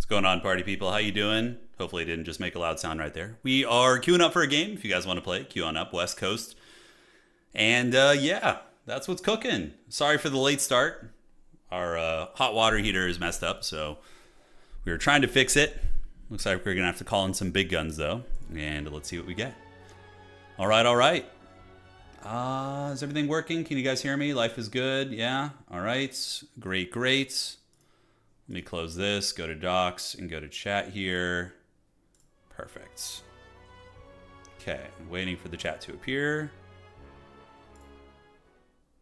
What's going on, party people? How you doing? Hopefully it didn't just make a loud sound right there. We are queuing up for a game. If you guys want to play, queue on up, West Coast. And yeah, that's what's cooking. Sorry for the late start. Our hot water heater is messed up, so we were trying to fix it. Looks like we're going to have to call in some big guns, though. And let's see what we get. All right, all right. Is everything working? Can you guys hear me? Life is good. Yeah. All right. Great, great. Let me close this, go to docs, and go to chat here. Perfect. Okay, waiting for the chat to appear.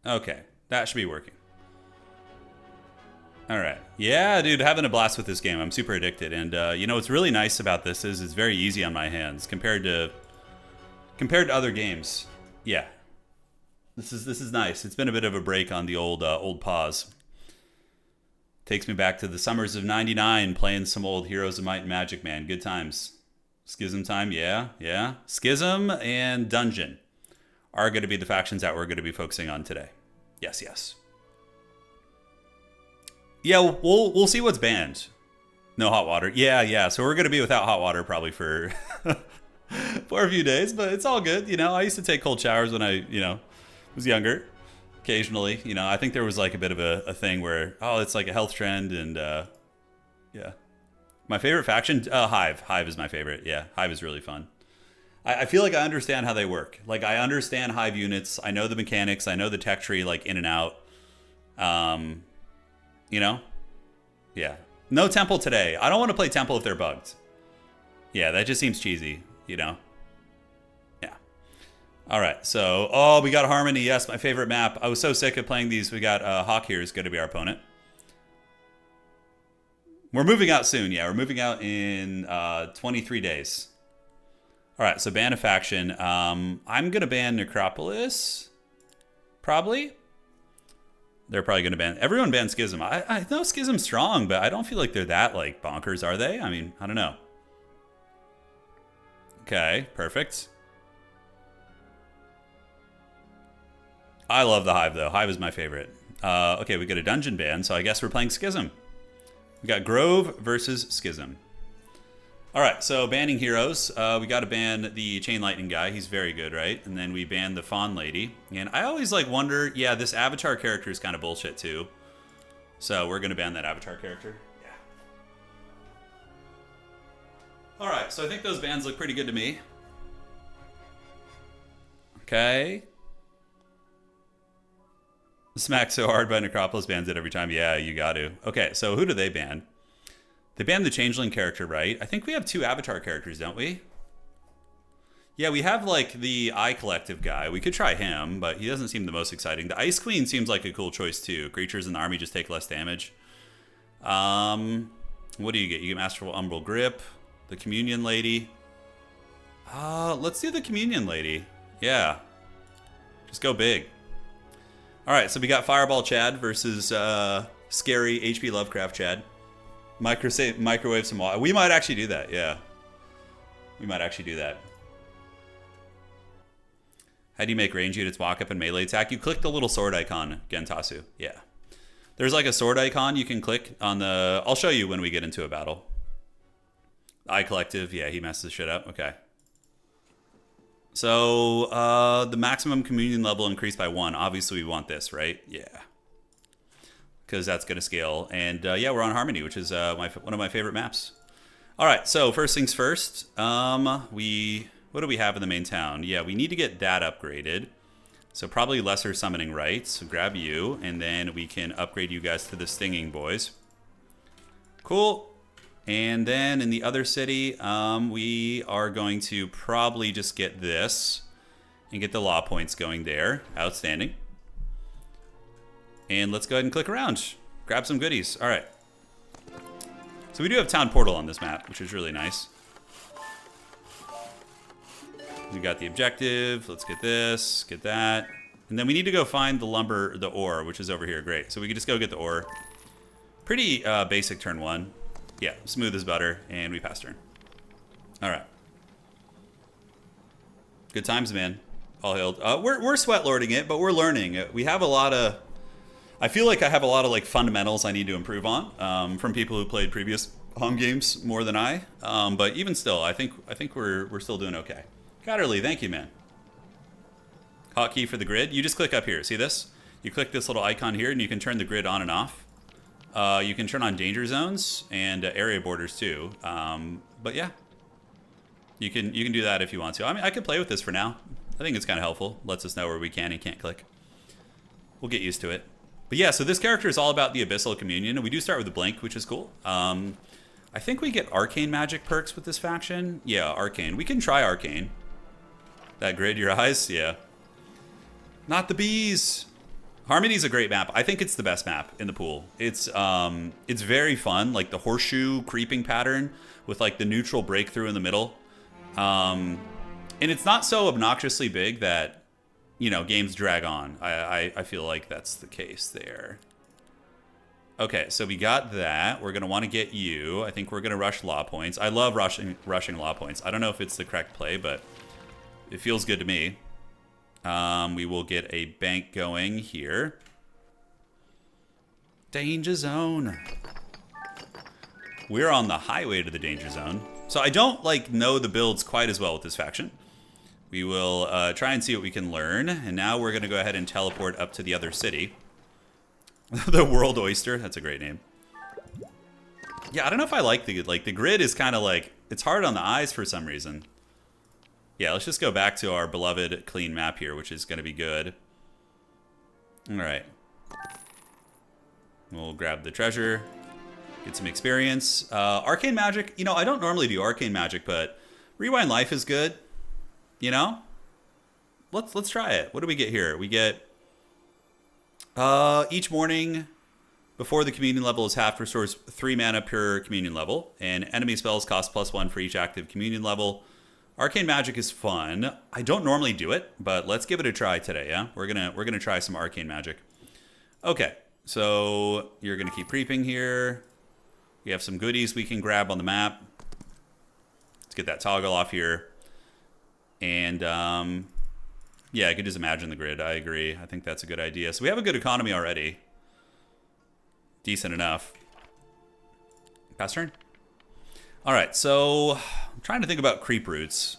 Okay, that should be working. All right. Yeah, dude, having a blast with this game. I'm super addicted. And you know what's really nice about this is it's very easy on my hands compared to other games. Yeah. This is nice. It's been a bit of a break on the old pause. Takes me back to the summers of '99, playing some old Heroes of Might and Magic, man. Good times. Schism time, yeah, yeah. Schism and Dungeon are going to be the factions that we're going to be focusing on today. Yes, yes. Yeah, we'll see what's banned. No hot water. Yeah, yeah. So we're going to be without hot water probably for for a few days, but it's all good. You know, I used to take cold showers when I, was younger. Occasionally, I think there was like a bit of a thing where, oh, it's like a health trend, and yeah. My favorite faction, Hive. Hive is my favorite. Yeah, Hive is really fun. I feel like I understand how they work. Like, I understand Hive units. I know the mechanics. I know the tech tree, like, in and out. Yeah. No Temple today. I don't want to play Temple if they're bugged. Yeah, that just seems cheesy, Yeah. All right, so, we got Harmony. Yes, my favorite map. I was so sick of playing these. We got Hawk here is going to be our opponent. We're moving out soon. Yeah, we're moving out in 23 days. All right, so ban a faction. I'm going to ban Necropolis, probably. They're probably going to ban... Everyone bans Schism. I know Schism's strong, but I don't feel like they're that, like, bonkers, are they? I mean, I don't know. Okay, perfect. I love the Hive, though. Hive is my favorite. Okay, we got a dungeon ban, so I guess we're playing Schism. We got Grove versus Schism. All right, so banning heroes. We got to ban the Chain Lightning guy. He's very good, right? And then we ban the Fawn Lady. And I always, like, wonder... Yeah, this Avatar character is kind of bullshit, too. So we're going to ban that Avatar character. Yeah. All right, so I think those bans look pretty good to me. Okay. Smack so hard by Necropolis bans it every time. Yeah, you got to. Okay, so who do they ban? They banned the Changeling character, right? I think we have 2 Avatar characters, don't we? Yeah, we have, like, the Eye Collective guy. We could try him, but he doesn't seem the most exciting. The Ice Queen seems like a cool choice, too. Creatures in the army just take less damage. What do you get? You get Masterful Umbral Grip. The Communion Lady. Let's do the Communion Lady. Yeah. Just go big. All right, so we got Fireball Chad versus scary HP Lovecraft Chad. Microwave some water. We might actually do that, yeah. We might actually do that. How do you make range units walk up and melee attack? You click the little sword icon, Gentasu. Yeah. There's like a sword icon you can click on the... I'll show you when we get into a battle. Eye Collective, yeah, he messed this shit up. Okay. So, the maximum communion level increased by 1. Obviously, we want this, right? Yeah. because that's going to scale. And yeah, we're on Harmony, which is one of my favorite maps. All right, so first things first. What do we have in the main town? Yeah, we need to get that upgraded. So probably lesser summoning rights. So grab you, and then we can upgrade you guys to the stinging boys. Cool. And then in the other city, we are going to probably just get this and get the law points going there. Outstanding. And let's go ahead and click around. Grab some goodies. All right. So we do have Town Portal on this map, which is really nice. We got the objective. Let's get this, get that. And then we need to go find the ore, which is over here. Great. So we can just go get the ore. Pretty basic turn one. Yeah, smooth as butter, and we pass turn. All right. Good times, man. All hailed. We're sweat lording it, but we're learning. We have a lot of... I feel like I have a lot of like fundamentals I need to improve on from people who played previous home games more than I. But even still, I think we're still doing okay. Catterley, thank you, man. Hotkey for the grid. You just click up here. See this? You click this little icon here, and you can turn the grid on and off. You can turn on danger zones and area borders too. But yeah, you can do that if you want to. I mean, I could play with this for now. I think it's kind of helpful. Lets us know where we can and can't click. We'll get used to it. But yeah, so this character is all about the Abyssal Communion, and we do start with a blink, which is cool. I think we get Arcane Magic perks with this faction. Yeah, Arcane. We can try Arcane. That grid, your eyes? Yeah. Not the bees. Harmony's a great map. I think it's the best map in the pool. It's very fun, like the horseshoe creeping pattern with like the neutral breakthrough in the middle. And it's not so obnoxiously big that, you know, games drag on. I feel like that's the case there. Okay, so we got that. We're going to want to get you. I think we're going to rush law points. I love rushing law points. I don't know if it's the correct play, but it feels good to me. We will get a bank going here. Danger zone. We're on the highway to the danger zone. So I don't like know the builds quite as well with this faction. We will try and see what we can learn. And now we're going to go ahead and teleport up to the other city. The World Oyster. That's a great name. Yeah, I don't know if I like the grid is kind of like, it's hard on the eyes for some reason. Yeah, let's just go back to our beloved clean map here, which is going to be good. All right. We'll grab the treasure. Get some experience. Arcane Magic. You know, I don't normally do Arcane Magic, but Rewind Life is good. You know? Let's try it. What do we get here? We get... each morning before the communion level is halved restores 3 mana per communion level. And enemy spells cost +1 for each active communion level. Arcane Magic is fun. I don't normally do it, but let's give it a try today, yeah? We're gonna try some Arcane Magic. Okay, so you're gonna keep creeping here. We have some goodies we can grab on the map. Let's get that toggle off here. And yeah, I could just imagine the grid. I agree. I think that's a good idea. So we have a good economy already. Decent enough. Pass turn. All right, so I'm trying to think about creep routes.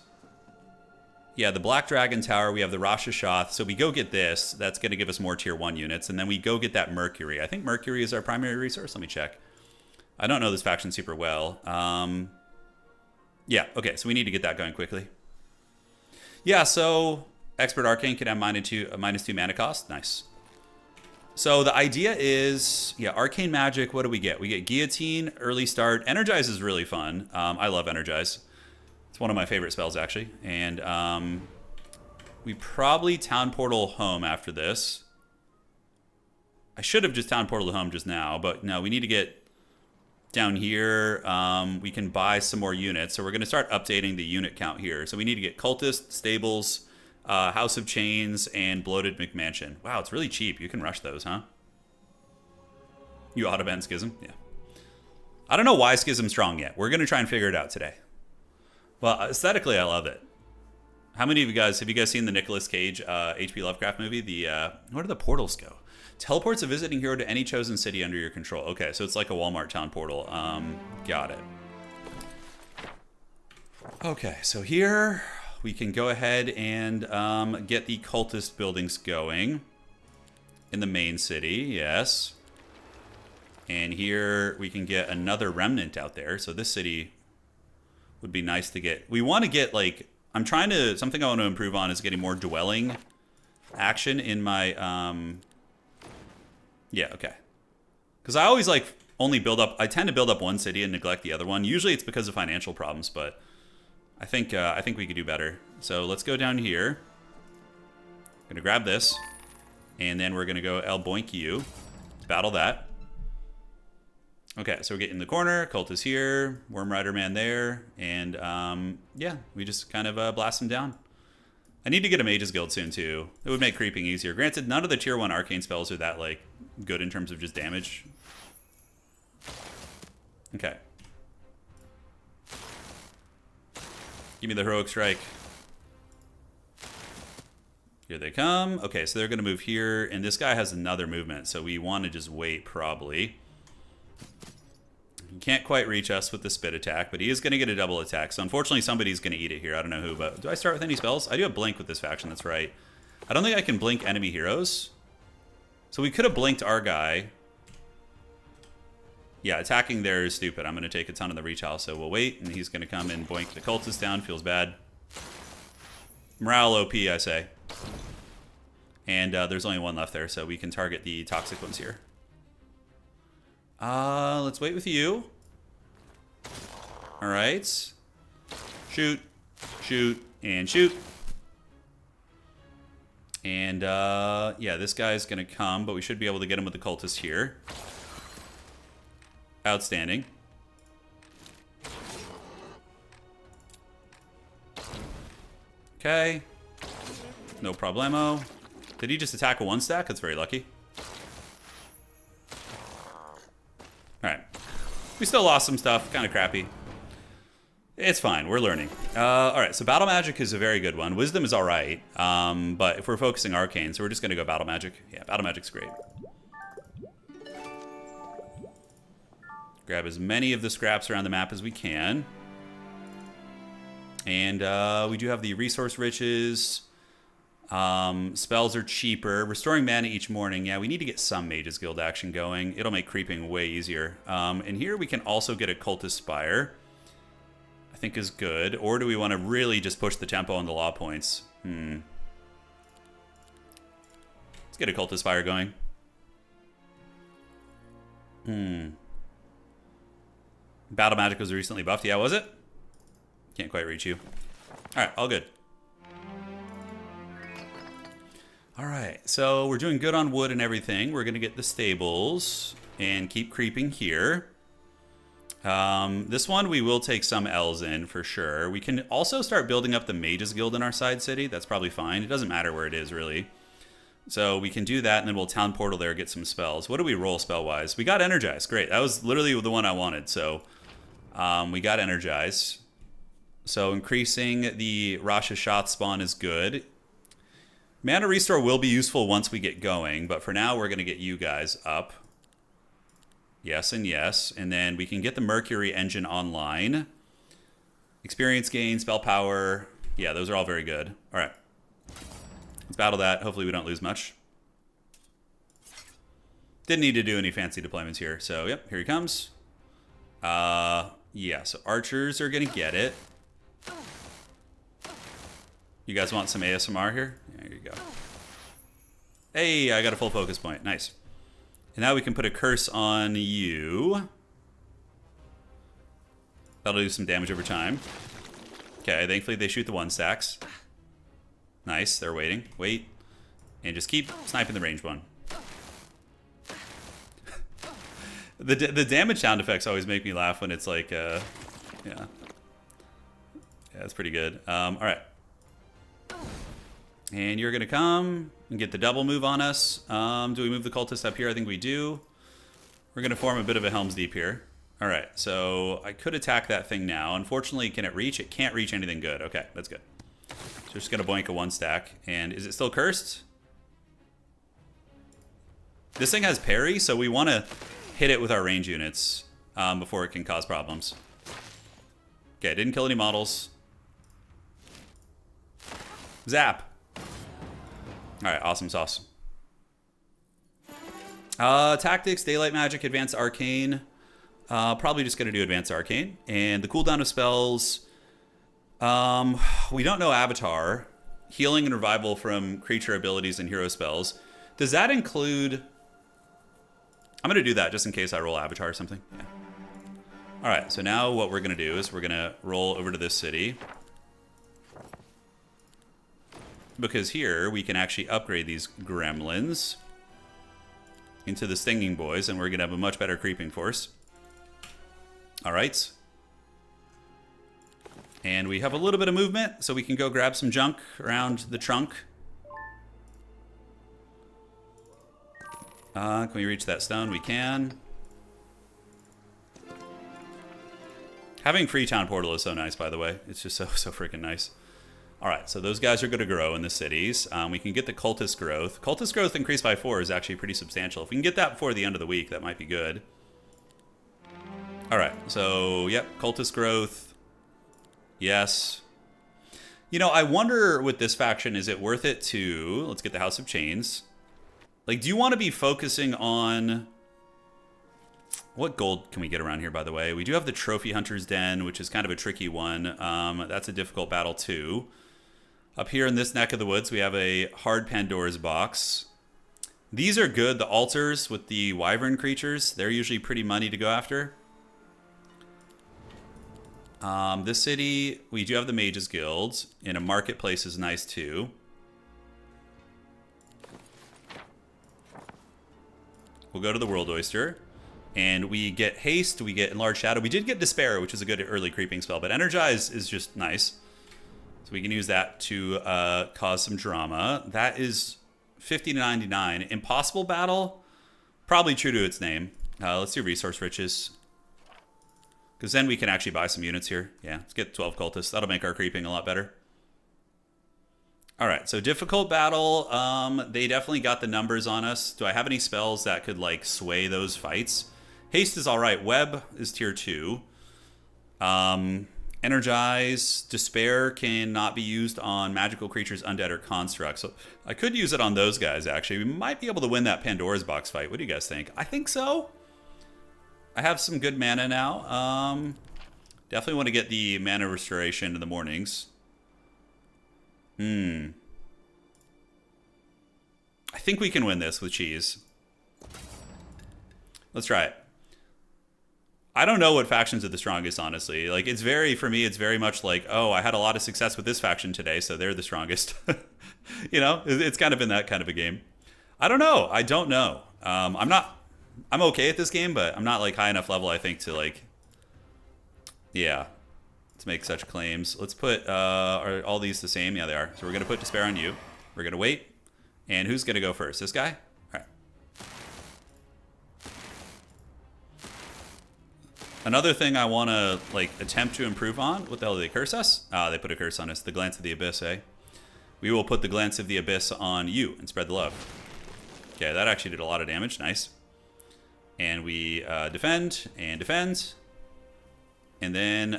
Yeah, the Black Dragon Tower, we have the Rosh Hashanah. So we go get this. That's going to give us more tier 1 units. And then we go get that Mercury. I think Mercury is our primary resource. Let me check. I don't know this faction super well. Yeah, okay, so we need to get that going quickly. Yeah, so Expert Arcane can have -2 mana cost. Nice. So the idea is, yeah, Arcane Magic, what do we get? We get Guillotine, Early Start. Energize is really fun. I love Energize. It's one of my favorite spells, actually. And we probably Town Portal home after this. I should have just Town Portal home just now, but no, we need to get down here. We can buy some more units. So we're going to start updating the unit count here. So we need to get Cultist, Stables, House of Chains, and Bloated McMansion. Wow, it's really cheap. You can rush those, huh? You auto-ban Schism? Yeah. I don't know why Schism's strong yet. We're going to try and figure it out today. Well, aesthetically, I love it. How many of you guys, have you guys seen the Nicolas Cage H.P. Lovecraft movie? Where do the portals go? Teleports a visiting hero to any chosen city under your control. Okay, so it's like a Walmart town portal. Got it. Okay, so here we can go ahead and get the cultist buildings going in the main city. Yes. And here we can get another remnant out there. So this city would be nice to get. We want to get, like, something I want to improve on is getting more dwelling action in my, yeah, okay. Because I always, like, I tend to build up one city and neglect the other one. Usually it's because of financial problems, but I think we could do better. So let's go down here. I'm going to grab this. And then we're going to go El Boink you. Let's battle that. Okay, so we're getting in the corner. Cult is here. Worm Rider Man there. And, yeah, we just kind of blast him down. I need to get a Mage's Guild soon, too. It would make creeping easier. Granted, none of the Tier 1 arcane spells are that, like, good in terms of just damage. Okay. Give me the Heroic Strike. Here they come. Okay, so they're going to move here. And this guy has another movement, so we want to just wait, probably. He can't quite reach us with the spit attack, but he is going to get a double attack. So unfortunately, somebody's going to eat it here. I don't know who, but do I start with any spells? I do have Blink with this faction, that's right. I don't think I can blink enemy heroes. So we could have blinked our guy. Yeah, attacking there is stupid. I'm going to take a ton of the reach house, so we'll wait, and he's going to come and boink the cultist down. Feels bad. Morale OP, I say. And there's only one left there, so we can target the toxic ones here. Let's wait with you. All right. Shoot, shoot, and shoot. And, yeah, this guy's going to come, but we should be able to get him with the cultist here. Outstanding. Okay. No problemo. Did he just attack a one stack? That's very lucky. Alright. We still lost some stuff. Kind of crappy. It's fine. We're learning. Alright, so Battle Magic is a very good one. Wisdom is alright. But if we're focusing Arcane, so we're just going to go Battle Magic. Yeah, Battle Magic's great. Grab as many of the scraps around the map as we can. And we do have the resource riches. Spells are cheaper. Restoring mana each morning. Yeah, we need to get some Mage's Guild action going. It'll make creeping way easier. And here we can also get a Cultist Spire. I think is good. Or do we want to really just push the tempo on the law points? Let's get a Cultist Spire going. Battle Magic was recently buffed. Yeah, was it? Can't quite reach you. Alright, all good. Alright, so we're doing good on wood and everything. We're going to get the stables and keep creeping here. This one we will take some L's in for sure. We can also start building up the Mage's Guild in our side city. That's probably fine. It doesn't matter where it is, really. So we can do that, and then we'll town portal there, get some spells. What do we roll spell-wise? We got Energize. Great. That was literally the one I wanted. So we got Energize. So increasing the Rasha shot spawn is good. Mana Restore will be useful once we get going, but for now we're going to get you guys up. Yes and yes. And then we can get the Mercury engine online. Experience gain, spell power. Yeah, those are all very good. All right. Let's battle that. Hopefully we don't lose much. Didn't need to do any fancy deployments here. So, yep, here he comes. Yeah, so archers are going to get it. You guys want some ASMR here? There you go. Hey, I got a full focus point. Nice. And now we can put a curse on you. That'll do some damage over time. Okay, thankfully they shoot the one stacks. Nice, they're waiting. Wait. And just keep sniping the ranged one. The damage sound effects always make me laugh when it's like, yeah. Yeah, that's pretty good. All right. And you're going to come and get the double move on us. Do we move the cultist up here? I think we do. We're going to form a bit of a Helm's Deep here. All right, so I could attack that thing now. Unfortunately, can it reach? It can't reach anything good. Okay, that's good. So just going to boink a one stack. And is it still cursed? This thing has parry, so we want to hit it with our range units before it can cause problems. Okay, didn't kill any models. Zap. All right, awesome sauce. Tactics, Daylight Magic, Advanced Arcane. Probably just going to do Advanced Arcane. And the cooldown of spells, we don't know Avatar. Healing and Revival from creature abilities and hero spells. Does that include... I'm going to do that just in case I roll Avatar or something. Yeah. All right, so now what we're going to do is we're going to roll over to this city. Because here we can actually upgrade these gremlins into the Stinging Boys, and we're going to have a much better creeping force. All right. And we have a little bit of movement, so we can go grab some junk around the trunk. Can we reach that stone? We can. Having Freetown Portal is so nice, by the way. It's just so freaking nice. All right, so those guys are going to grow in the cities. We can get the Cultist growth. Cultist growth increased by 4 is actually pretty substantial. If we can get that before the end of the week, that might be good. All right, so, yep, Cultist growth. Yes. You know, I wonder with this faction, is it worth it to... Let's get the House of Chains. Like, do you want to be focusing on... What gold can we get around here, by the way? We do have the Trophy Hunter's Den, which is kind of a tricky one. That's a difficult battle, too. Up here in this neck of the woods, we have a hard Pandora's box. These are good. The altars with the wyvern creatures, they're usually pretty money to go after. This city, we do have the Mages Guild, and a marketplace is nice, too. We'll go to the World Oyster. And we get Haste, we get Enlarged Shadow. We did get Despair, which is a good early creeping spell, but Energize is just nice. So we can use that to cause some drama. That is 50 to 99. Impossible Battle, probably true to its name. Let's do Resource Riches. Because then we can actually buy some units here. Yeah, let's get 12 Cultists. That'll make our creeping a lot better. All right, so difficult battle. They definitely got the numbers on us. Do I have any spells that could, like, sway those fights? Haste is all right. Web is tier 2. Energize. Despair cannot be used on magical creatures, undead, or constructs. So I could use it on those guys, actually. We might be able to win that Pandora's box fight. What do you guys think? I think so. I have some good mana now. Definitely want to get the mana restoration in the mornings. I think we can win this with cheese. Let's try it. I don't know what factions are the strongest, honestly. Like, it's very, for me, it's very much like, oh, I had a lot of success with this faction today, so they're the strongest. You know, it's kind of been that kind of a game. I don't know. I don't know. I'm okay at this game, but I'm not, like, high enough level, I think, to, like, yeah, to make such claims. Let's put, are all these the same? Yeah, they are. So we're going to put Despair on you. We're going to wait. And who's going to go first? This guy? All right. Another thing I want to, like, attempt to improve on. What the hell did they curse us? Ah, they put a curse on us. The Glance of the Abyss, eh? We will put the Glance of the Abyss on you and spread the love. Okay, that actually did a lot of damage. Nice. And we defend and defend. And then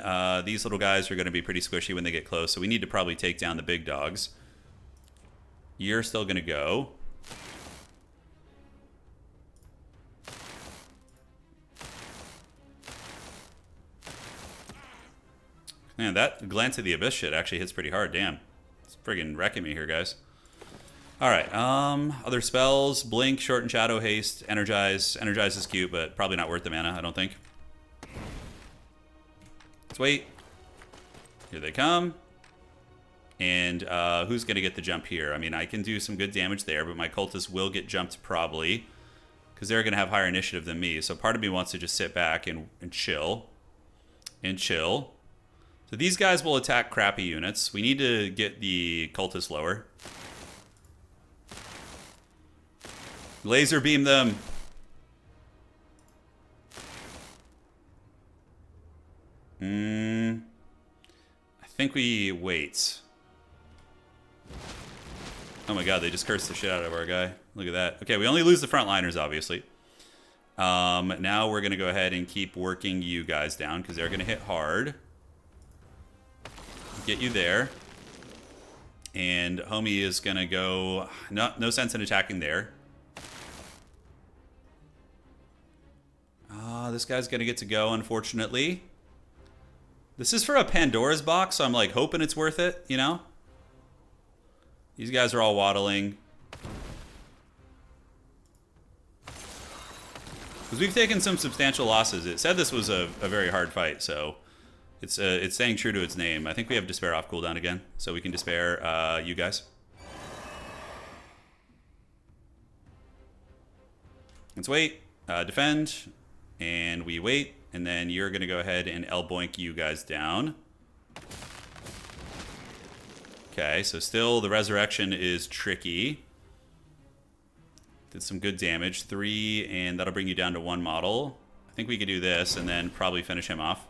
these little guys are going to be pretty squishy when they get close. So we need to probably take down the big dogs. You're still going to go. Man, that Glance of the Abyss shit actually hits pretty hard. Damn. It's friggin' wrecking me here, guys. Alright, other spells. Blink, Shorten Shadow, Haste, Energize. Energize is cute, but probably not worth the mana, I don't think. Let's wait. Here they come. And who's going to get the jump here? I mean, I can do some good damage there, but my cultists will get jumped probably. Because they're going to have higher initiative than me. So part of me wants to just sit back and chill. And chill. So these guys will attack crappy units. We need to get the cultists lower. Laser beam them. I think we wait. Oh my god, they just cursed the shit out of our guy. Look at that. Okay, we only lose the frontliners, obviously. Now we're going to go ahead and keep working you guys down because they're going to hit hard. Get you there. And homie is going to go... No sense in attacking there. This guy's going to get to go, unfortunately. This is for a Pandora's box, so I'm like hoping it's worth it, you know? These guys are all waddling. Because we've taken some substantial losses. It said this was a very hard fight, so it's staying true to its name. I think we have Despair off cooldown again, so we can Despair you guys. Let's wait, defend, and we wait, and then you're going to go ahead and L-boink you guys down. Okay, so still the resurrection is tricky. Did some good damage, 3, and that'll bring you down to 1 model. I think we could do this and then probably finish him off.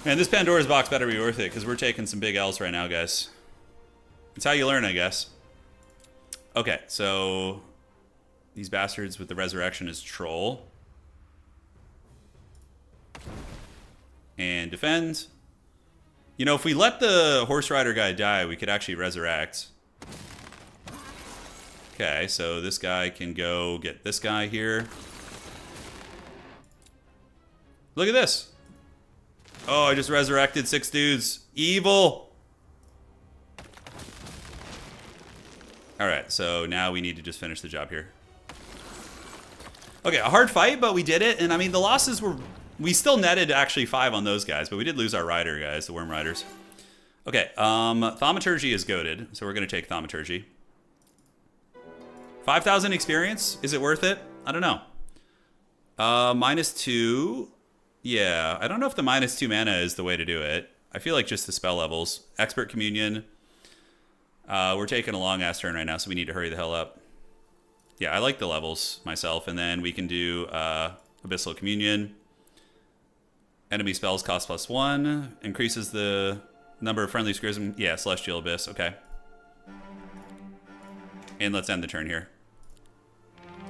Man, this Pandora's box better be worth it because we're taking some big L's right now, guys. It's how you learn, I guess. Okay, so these bastards with the resurrection is troll. And defend. You know, if we let the horse rider guy die, we could actually resurrect. Okay, so this guy can go get this guy here. Look at this. Oh, I just resurrected 6 dudes. Evil. Alright, so now we need to just finish the job here. Okay, a hard fight, but we did it. And I mean, the losses were... We still netted actually 5 on those guys, but we did lose our rider, guys, the Worm Riders. Okay, Thaumaturgy is goated, so we're going to take Thaumaturgy. 5,000 experience? Is it worth it? I don't know. -2. Yeah, I don't know if the -2 mana is the way to do it. I feel like just the spell levels. Expert Communion. We're taking a long-ass turn right now, so we need to hurry the hell up. Yeah, I like the levels myself, and then we can do Abyssal Communion. Enemy spells cost +1. Increases the number of friendly Schism. Yeah, Celestial Abyss. Okay. And let's end the turn here.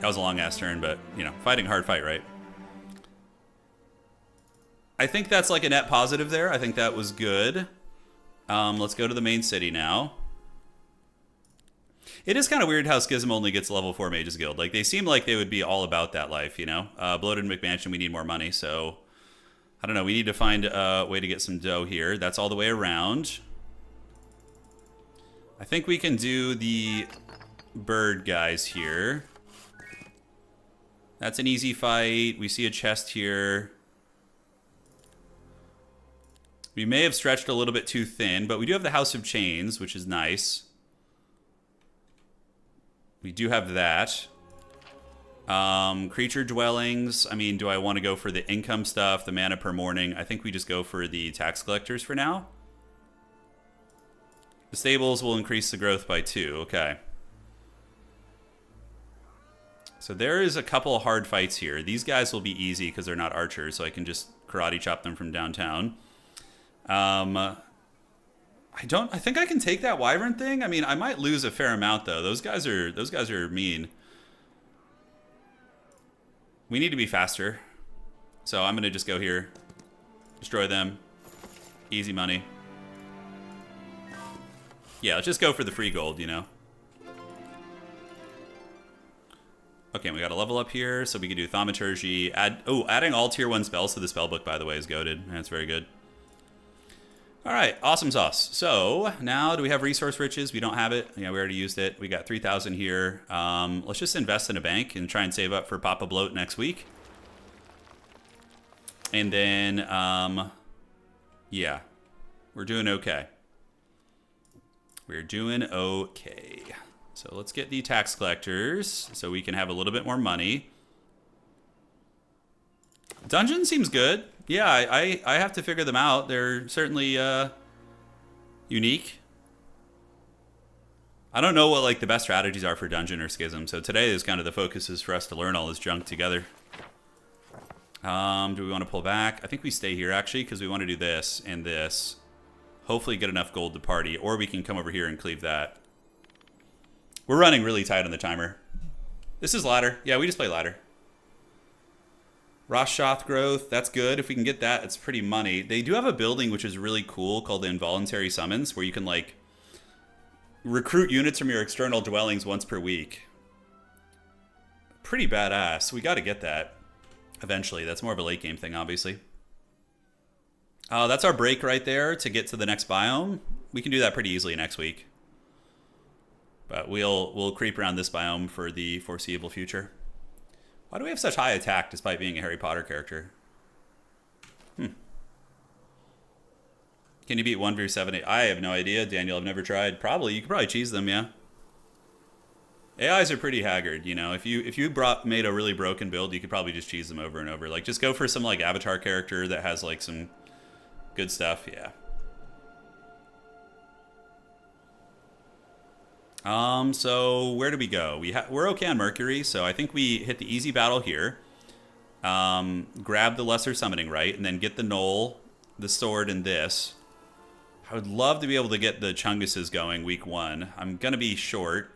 That was a long-ass turn, but, you know, fighting a hard fight, right? I think that's like a net positive there. I think that was good. Let's go to the main city now. It is kind of weird how Schism only gets level 4 Mages Guild. Like, they seem like they would be all about that life, you know? Bloated McMansion, we need more money, so... I don't know, we need to find a way to get some dough here. That's all the way around. I think we can do the bird guys here. That's an easy fight. We see a chest here. We may have stretched a little bit too thin, but we do have the House of Chains, which is nice. We do have that. Creature dwellings. I mean, do I want to go for the income stuff, the mana per morning? I think we just go for the tax collectors for now. The stables will increase the growth by 2. Okay. So there is a couple hard fights here. These guys will be easy because they're not archers, so I can just karate chop them from downtown. I think I can take that wyvern thing. I mean, I might lose a fair amount though. Those guys are mean. We need to be faster. So I'm going to just go here. Destroy them. Easy money. Yeah, let's just go for the free gold, you know. Okay, we got a level up here, so we can do Thaumaturgy. Adding all tier 1 spells to the spellbook, by the way, is goated. That's very good. Alright, awesome sauce. So, now do we have resource riches? We don't have it. Yeah, we already used it. We got 3,000 here. Let's just invest in a bank and try and save up for Papa Bloat next week. And then, yeah, we're doing okay. We're doing okay. So let's get the tax collectors so we can have a little bit more money. Dungeon seems good. Yeah, I have to figure them out. They're certainly unique. I don't know what like the best strategies are for Dungeon or Schism, so today is kind of the focus is for us to learn all this junk together. Do we want to pull back? I think we stay here actually because we want to do this and this. Hopefully get enough gold to party, or we can come over here and cleave that. We're running really tight on the timer. This is ladder. Yeah, we just play ladder. Roshoth growth, that's good. If we can get that, it's pretty money. They do have a building which is really cool called the Involuntary Summons, where you can like recruit units from your external dwellings once per week. Pretty badass. We got to get that. Eventually. That's more of a late game thing, obviously. That's our break right there to get to the next biome. We can do that pretty easily next week. But we'll creep around this biome for the foreseeable future. Why do we have such high attack despite being a Harry Potter character? Can you beat 1v7? I have no idea, Daniel. I've never tried. Probably. You could probably cheese them, yeah. AIs are pretty haggard, you know. If you made a really broken build, you could probably just cheese them over and over. Like, just go for some, like, avatar character that has, like, some good stuff. Yeah. So where do we go? We're okay on Mercury, so I think we hit the easy battle here. Grab the lesser summoning, right? And then get the Knoll, the sword, and this. I would love to be able to get the Chunguses going week 1. I'm going to be short.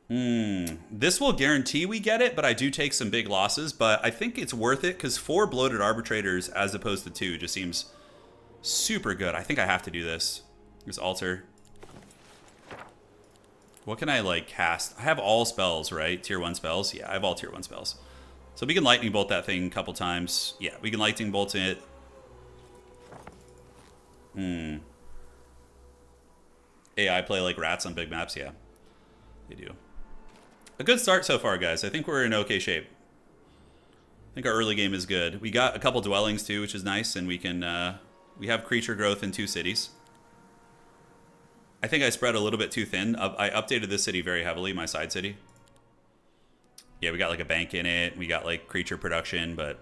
This will guarantee we get it, but I do take some big losses. But I think it's worth it because 4 bloated arbitrators as opposed to 2 just seems super good. I think I have to do this. This altar. What can I, like, cast? I have all spells, right? Tier 1 spells? Yeah, I have all tier 1 spells. So we can lightning bolt that thing a couple times. Yeah, we can lightning bolt it. AI play like rats on big maps? Yeah, they do. A good start so far, guys. I think we're in okay shape. I think our early game is good. We got a couple dwellings too, which is nice, and we can we have creature growth in 2 cities. I think I spread a little bit too thin. I updated this city very heavily, my side city. Yeah, we got like a bank in it. We got like creature production, but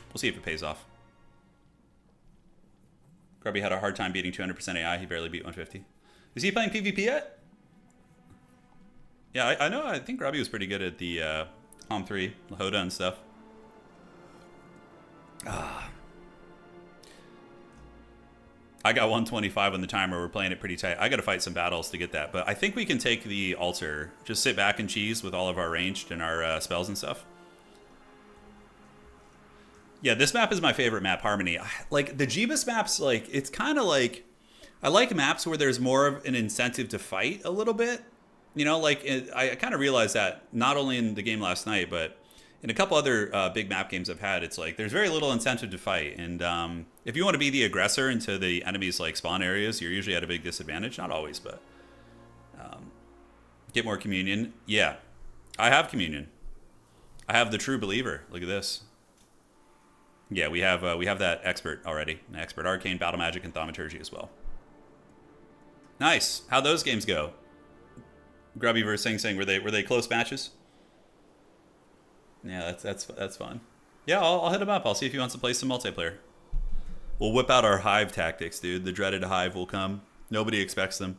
we'll see if it pays off. Grubby had a hard time beating 200% AI. He barely beat 150. Is he playing PvP yet? Yeah, I know. I think Grubby was pretty good at the Hom 3, Lahoda and stuff. I got 125 on the timer. We're playing it pretty tight. I got to fight some battles to get that. But I think we can take the altar. Just sit back and cheese with all of our ranged and our spells and stuff. Yeah, this map is my favorite map, Harmony. Like, the Jeebus maps, like, it's kind of like... I like maps where there's more of an incentive to fight a little bit. You know, like, I kind of realized that not only in the game last night, but in a couple other big map games I've had, it's like there's very little incentive to fight. And if you want to be the aggressor into the enemy's, like, spawn areas, you're usually at a big disadvantage. Not always, but... get more communion. Yeah, I have communion. I have the true believer. Look at this. Yeah, we have that expert already. An expert arcane, battle magic, and thaumaturgy as well. Nice. How'd those games go? Grubby versus Sing Sing. Were they close matches? Yeah, that's fun. Yeah, I'll hit him up. I'll see if he wants to play some multiplayer. We'll whip out our hive tactics, dude. The dreaded hive will come. Nobody expects them.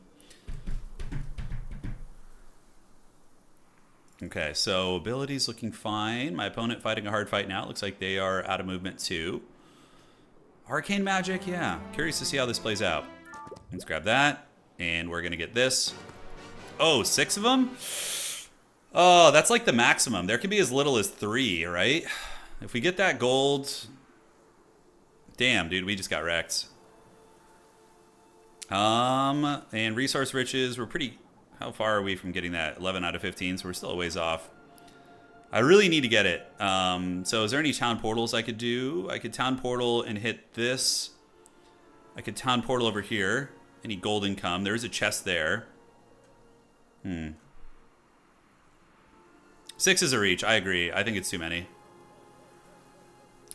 Okay, so abilities looking fine. My opponent fighting a hard fight now. It looks like they are out of movement too. Arcane magic, yeah. Curious to see how this plays out. Let's grab that. And we're going to get this. Oh, 6 of them? Oh, that's like the maximum. There can be as little as 3, right? If we get that gold... Damn, dude, we just got wrecked. And resource riches, we're pretty... How far are we from getting that? 11 out of 15, so we're still a ways off. I really need to get it. So is there any town portals I could do? I could town portal and hit this. I could town portal over here. Any gold income. There's a chest there. 6 is a reach. I agree. I think it's too many.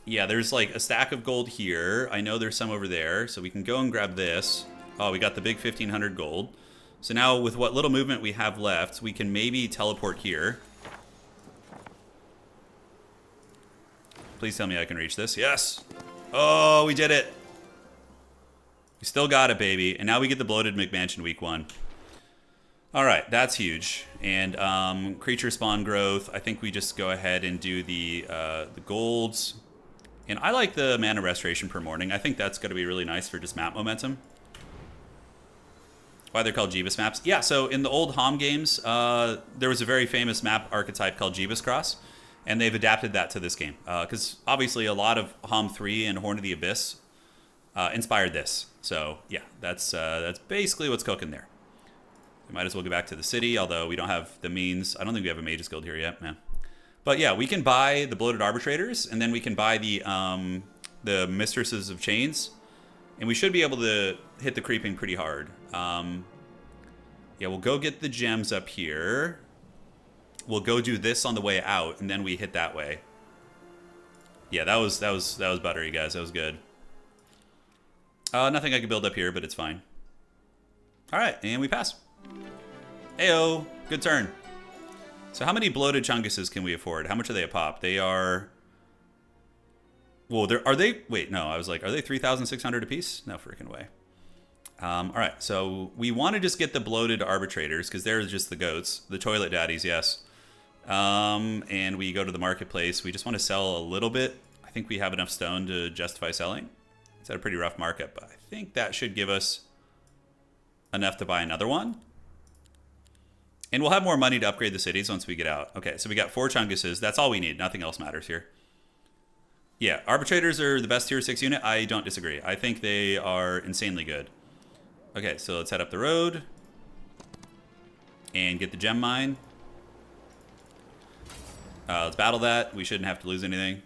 Yeah, there's like a stack of gold here. I know there's some over there, so we can go and grab this. Oh, we got the big 1,500 gold. So now with what little movement we have left, we can maybe teleport here. Please tell me I can reach this. Yes! Oh, we did it! We still got it, baby. And now we get the bloated McMansion week 1. Alright, that's huge. And creature spawn growth. I think we just go ahead and do the golds. And I like the mana restoration per morning. I think that's going to be really nice for just map momentum. Why they're called Jeebus maps? Yeah, so in the old Hom games, there was a very famous map archetype called Jeebus Cross, and they've adapted that to this game. Because obviously a lot of Hom 3 and Horn of the Abyss inspired this. So yeah, that's basically what's cooking there. We might as well go back to the city, although we don't have the means. I don't think we have a Mage's Guild here yet, man. But yeah, we can buy the bloated arbitrators, and then we can buy the mistresses of chains, and we should be able to hit the creeping pretty hard. Yeah, we'll go get the gems up here. We'll go do this on the way out, and then we hit that way. Yeah, that was buttery, guys. That was good. Nothing I can build up here, but it's fine. All right, and we pass. Ayo, good turn. So how many bloated chunguses can we afford? How much are they a pop? They are... Well, are they... Wait, no, I was like, are they 3,600 apiece? No freaking way. All right, so we want to just get the bloated arbitrators because they're just the goats. The toilet daddies, yes. And we go to the marketplace. We just want to sell a little bit. I think we have enough stone to justify selling. It's at a pretty rough markup, but I think that should give us enough to buy another one. And we'll have more money to upgrade the cities once we get out. Okay, so we got 4 chunguses. That's all we need. Nothing else matters here. Yeah, arbitrators are the best tier 6 unit. I don't disagree. I think they are insanely good. Okay, so let's head up the road and get the gem mine. Let's battle that. We shouldn't have to lose anything.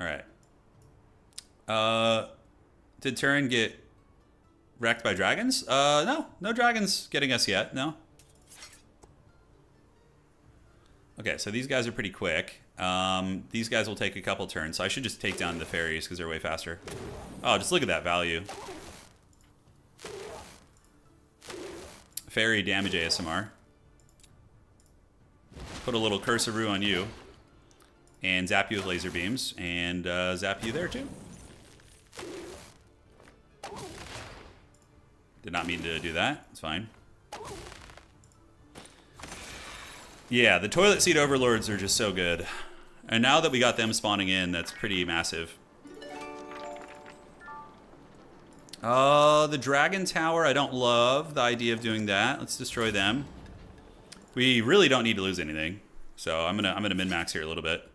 All right. Did Turin get wrecked by dragons? No dragons getting us yet. No. Okay, so these guys are pretty quick. These guys will take a couple turns, so I should just take down the fairies because they're way faster. Oh, just look at that value. Fairy damage ASMR. Put a little cursoroo on you. And zap you with laser beams. And zap you there too. Did not mean to do that. It's fine. Yeah, the toilet seat overlords are just so good. And now that we got them spawning in, that's pretty massive. The dragon tower, I don't love the idea of doing that. Let's destroy them. We really don't need to lose anything. So I'm gonna min-max here a little bit.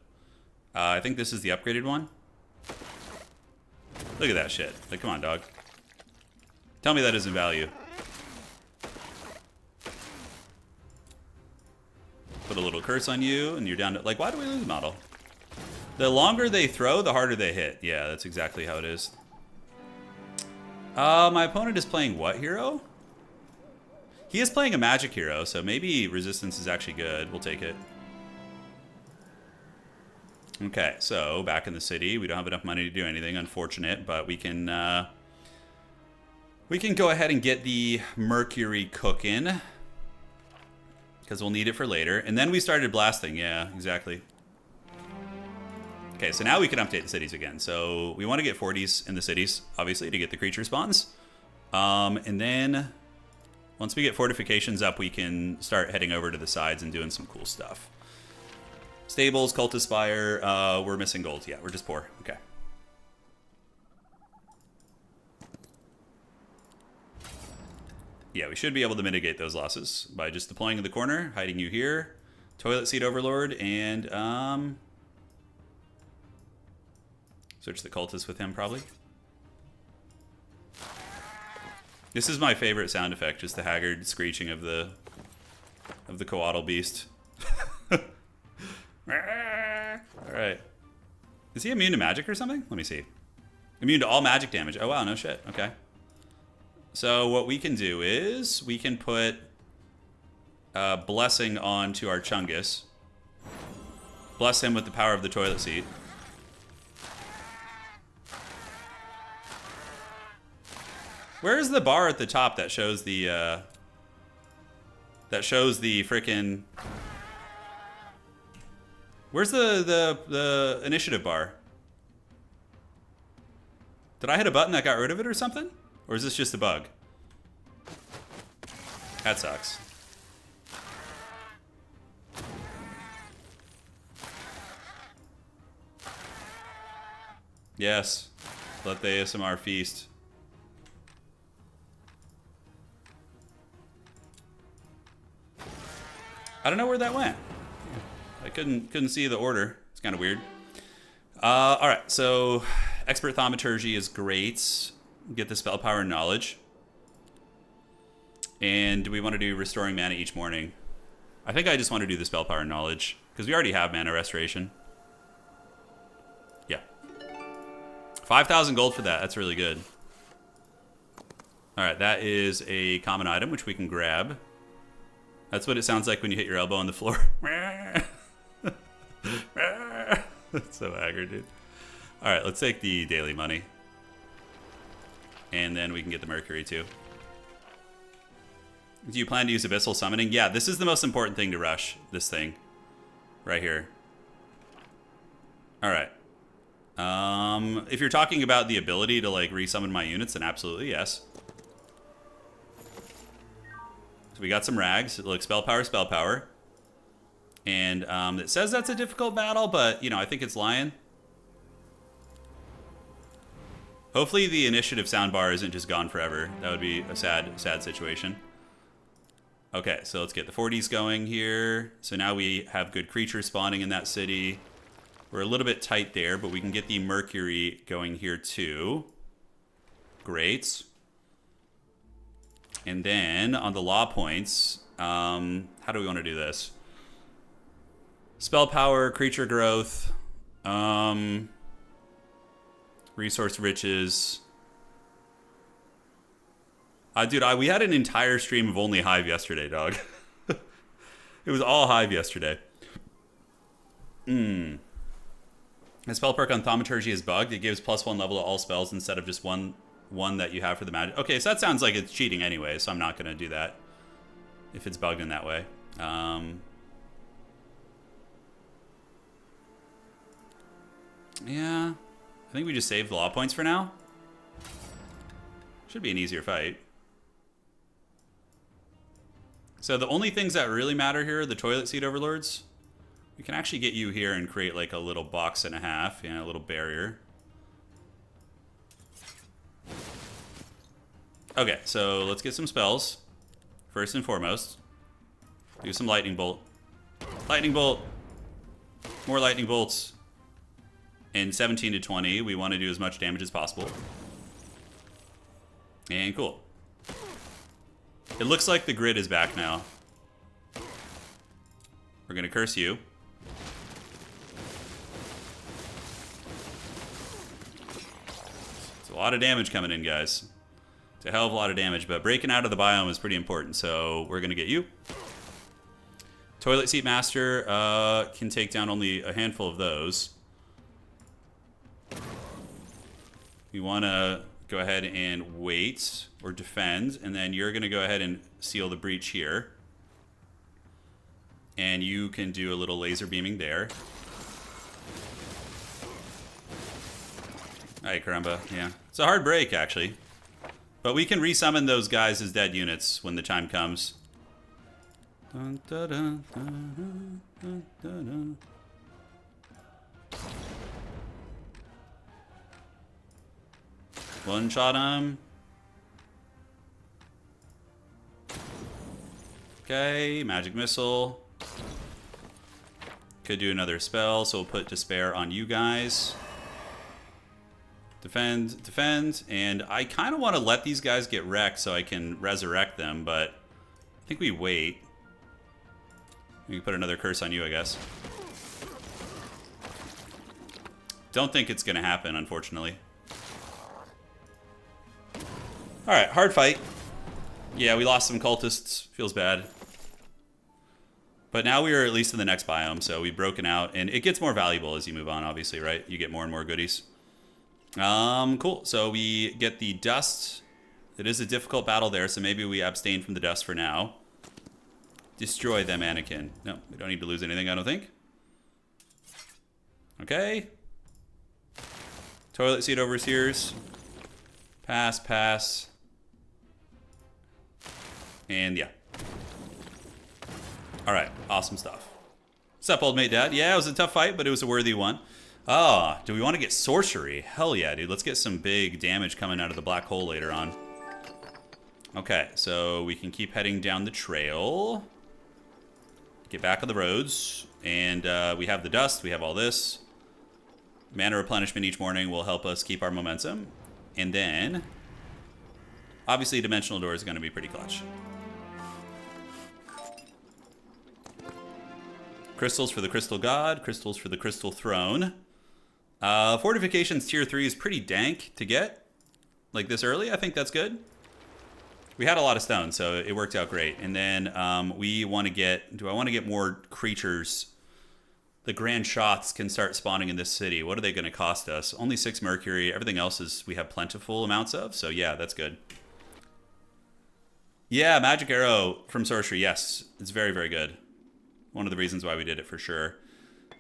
I think this is the upgraded one. Look at that shit. Like, come on, dog. Tell me that isn't value. Put a little curse on you, and you're down to... Like, why do we lose model? The longer they throw, the harder they hit. Yeah, that's exactly how it is. My opponent is playing what hero? He is playing a magic hero, so maybe resistance is actually good. We'll take it. Okay, so back in the city. We don't have enough money to do anything, unfortunate, but we can go ahead and get the mercury cooking. Because we'll need it for later. And then we started blasting. Yeah, exactly. Okay, so now we can update the cities again. So we want to get 40s in the cities, obviously, to get the creature spawns. And then once we get fortifications up, we can start heading over to the sides and doing some cool stuff. Stables, Cultist Spire. We're missing gold. Yeah, we're just poor. Okay. Yeah, we should be able to mitigate those losses by just deploying in the corner, hiding you here, toilet seat overlord, and switch the cultist with him probably. This is my favorite sound effect, just the haggard screeching of the coatl beast. All right. Is he immune to magic or something? Let me see. Immune to all magic damage. Oh wow, no shit. Okay. So what we can do is we can put blessing onto our Chungus. Bless him with the power of the toilet seat. Where's the bar at the top that shows the frickin'... Where's the initiative bar? Did I hit a button that got rid of it or something? Or is this just a bug? That sucks. Yes. Let the ASMR feast. I don't know where that went. I couldn't see the order. It's kind of weird. All right, so expert thaumaturgy is great. Get the spell power and knowledge. And do we want to do restoring mana each morning? I think I just want to do the spell power knowledge because we already have mana restoration. Yeah. 5,000 gold for that. That's really good. All right, that is a common item which we can grab. That's what it sounds like when you hit your elbow on the floor. That's so aggro, dude. All right, let's take the daily money. And then we can get the Mercury too. Do you plan to use Abyssal Summoning? Yeah, this is the most important thing to rush, this thing. Right here. All right. If you're talking about the ability to like resummon my units, then absolutely, yes. So we got some rags. It looks spell power, spell power. And it says that's a difficult battle, but, you know, I think it's lying. Hopefully the initiative soundbar isn't just gone forever. That would be a sad, sad situation. Okay, so let's get the 40s going here. So now we have good creatures spawning in that city. We're a little bit tight there, but we can get the Mercury going here too. Great. And then on the law points, how do we want to do this? Spell power, creature growth, resource riches. Dude, we had an entire stream of only Hive yesterday, dog. It was all Hive yesterday. The spell perk on Thaumaturgy is bugged. It gives +1 level to all spells instead of just one that you have for the magic. Okay, so that sounds like it's cheating anyway, so I'm not going to do that if it's bugged in that way. Yeah, I think we just save the law points for now. Should be an easier fight. So the only things that really matter here are the toilet seat overlords. We can actually get you here and create like a little box and a half, a little barrier. Okay, so let's get some spells. First and foremost, do some lightning bolt. Lightning bolt. More lightning bolts. And 17 to 20, we want to do as much damage as possible. And cool. It looks like the grid is back now. We're going to curse you. It's a lot of damage coming in, guys. It's a hell of a lot of damage, but breaking out of the biome is pretty important, so we're going to get you. Toilet Seat Master can take down only a handful of those. We want to go ahead and wait or defend, and then you're going to go ahead and seal the breach here. And you can do a little laser beaming there. Alright, caramba, yeah. It's a hard break, actually. But we can resummon those guys as dead units when the time comes. Dun, dun, dun, dun, dun, dun, dun. One shot him. Okay, magic missile. Could do another spell, so we'll put despair on you guys. Defend, defend, and I kind of want to let these guys get wrecked so I can resurrect them, but I think we wait. We can put another curse on you, I guess. Don't think it's going to happen, unfortunately. Alright, hard fight. Yeah, we lost some cultists. Feels bad. But now we are at least in the next biome, so we've broken out. And it gets more valuable as you move on, obviously, right? You get more and more goodies. Cool. So we get the dust. It is a difficult battle there, so maybe we abstain from the dust for now. Destroy them, Anakin. No, we don't need to lose anything, I don't think. Okay. Toilet seat overseers. Pass, pass. And yeah. Alright, awesome stuff. What's up, old mate dad? Yeah, it was a tough fight, but it was a worthy one. Oh, do we want to get sorcery? Hell yeah, dude. Let's get some big damage coming out of the black hole later on. Okay, so we can keep heading down the trail. Get back on the roads. And we have the dust. We have all this. Mana replenishment each morning will help us keep our momentum. And then, obviously, Dimensional Door is going to be pretty clutch. Crystals for the Crystal God. Crystals for the Crystal Throne. Fortifications tier 3 is pretty dank to get. Like this early, I think that's good. We had a lot of stone, so it worked out great. And then we want to get... Do I want to get more creatures? The Grand Shots can start spawning in this city. What are they going to cost us? Only 6 mercury. Everything else is we have plentiful amounts of. So yeah, that's good. Yeah, Magic Arrow from Sorcery. Yes, it's very, very good. One of the reasons why we did it for sure.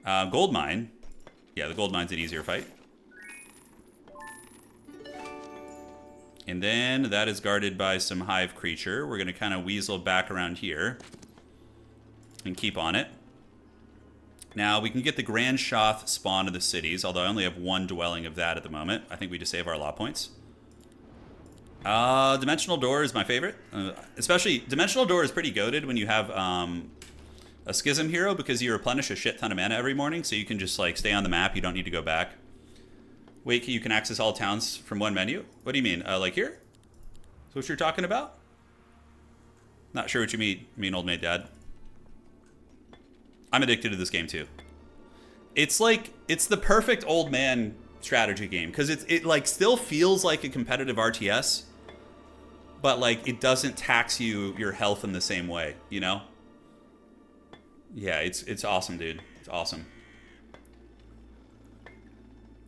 Gold Mine. Yeah, the Gold Mine's an easier fight. And then that is guarded by some Hive creature. We're going to kind of weasel back around here and keep on it. Now, we can get the Grand Shoth spawn of the cities, although I only have 1 dwelling of that at the moment. I think we just save our law points. Dimensional Door is my favorite. Especially, Dimensional Door is pretty goated when you have a Schism hero, because you replenish a shit ton of mana every morning, so you can just like stay on the map. You don't need to go back. Wait, you can access all towns from one menu? What do you mean? Like here? Is what you're talking about? Not sure what you mean, old mate dad. I'm addicted to this game too. It's like, it's the perfect old man strategy game, because it like still feels like a competitive RTS, but like it doesn't tax your health in the same way, you know? Yeah, it's awesome, dude. It's awesome.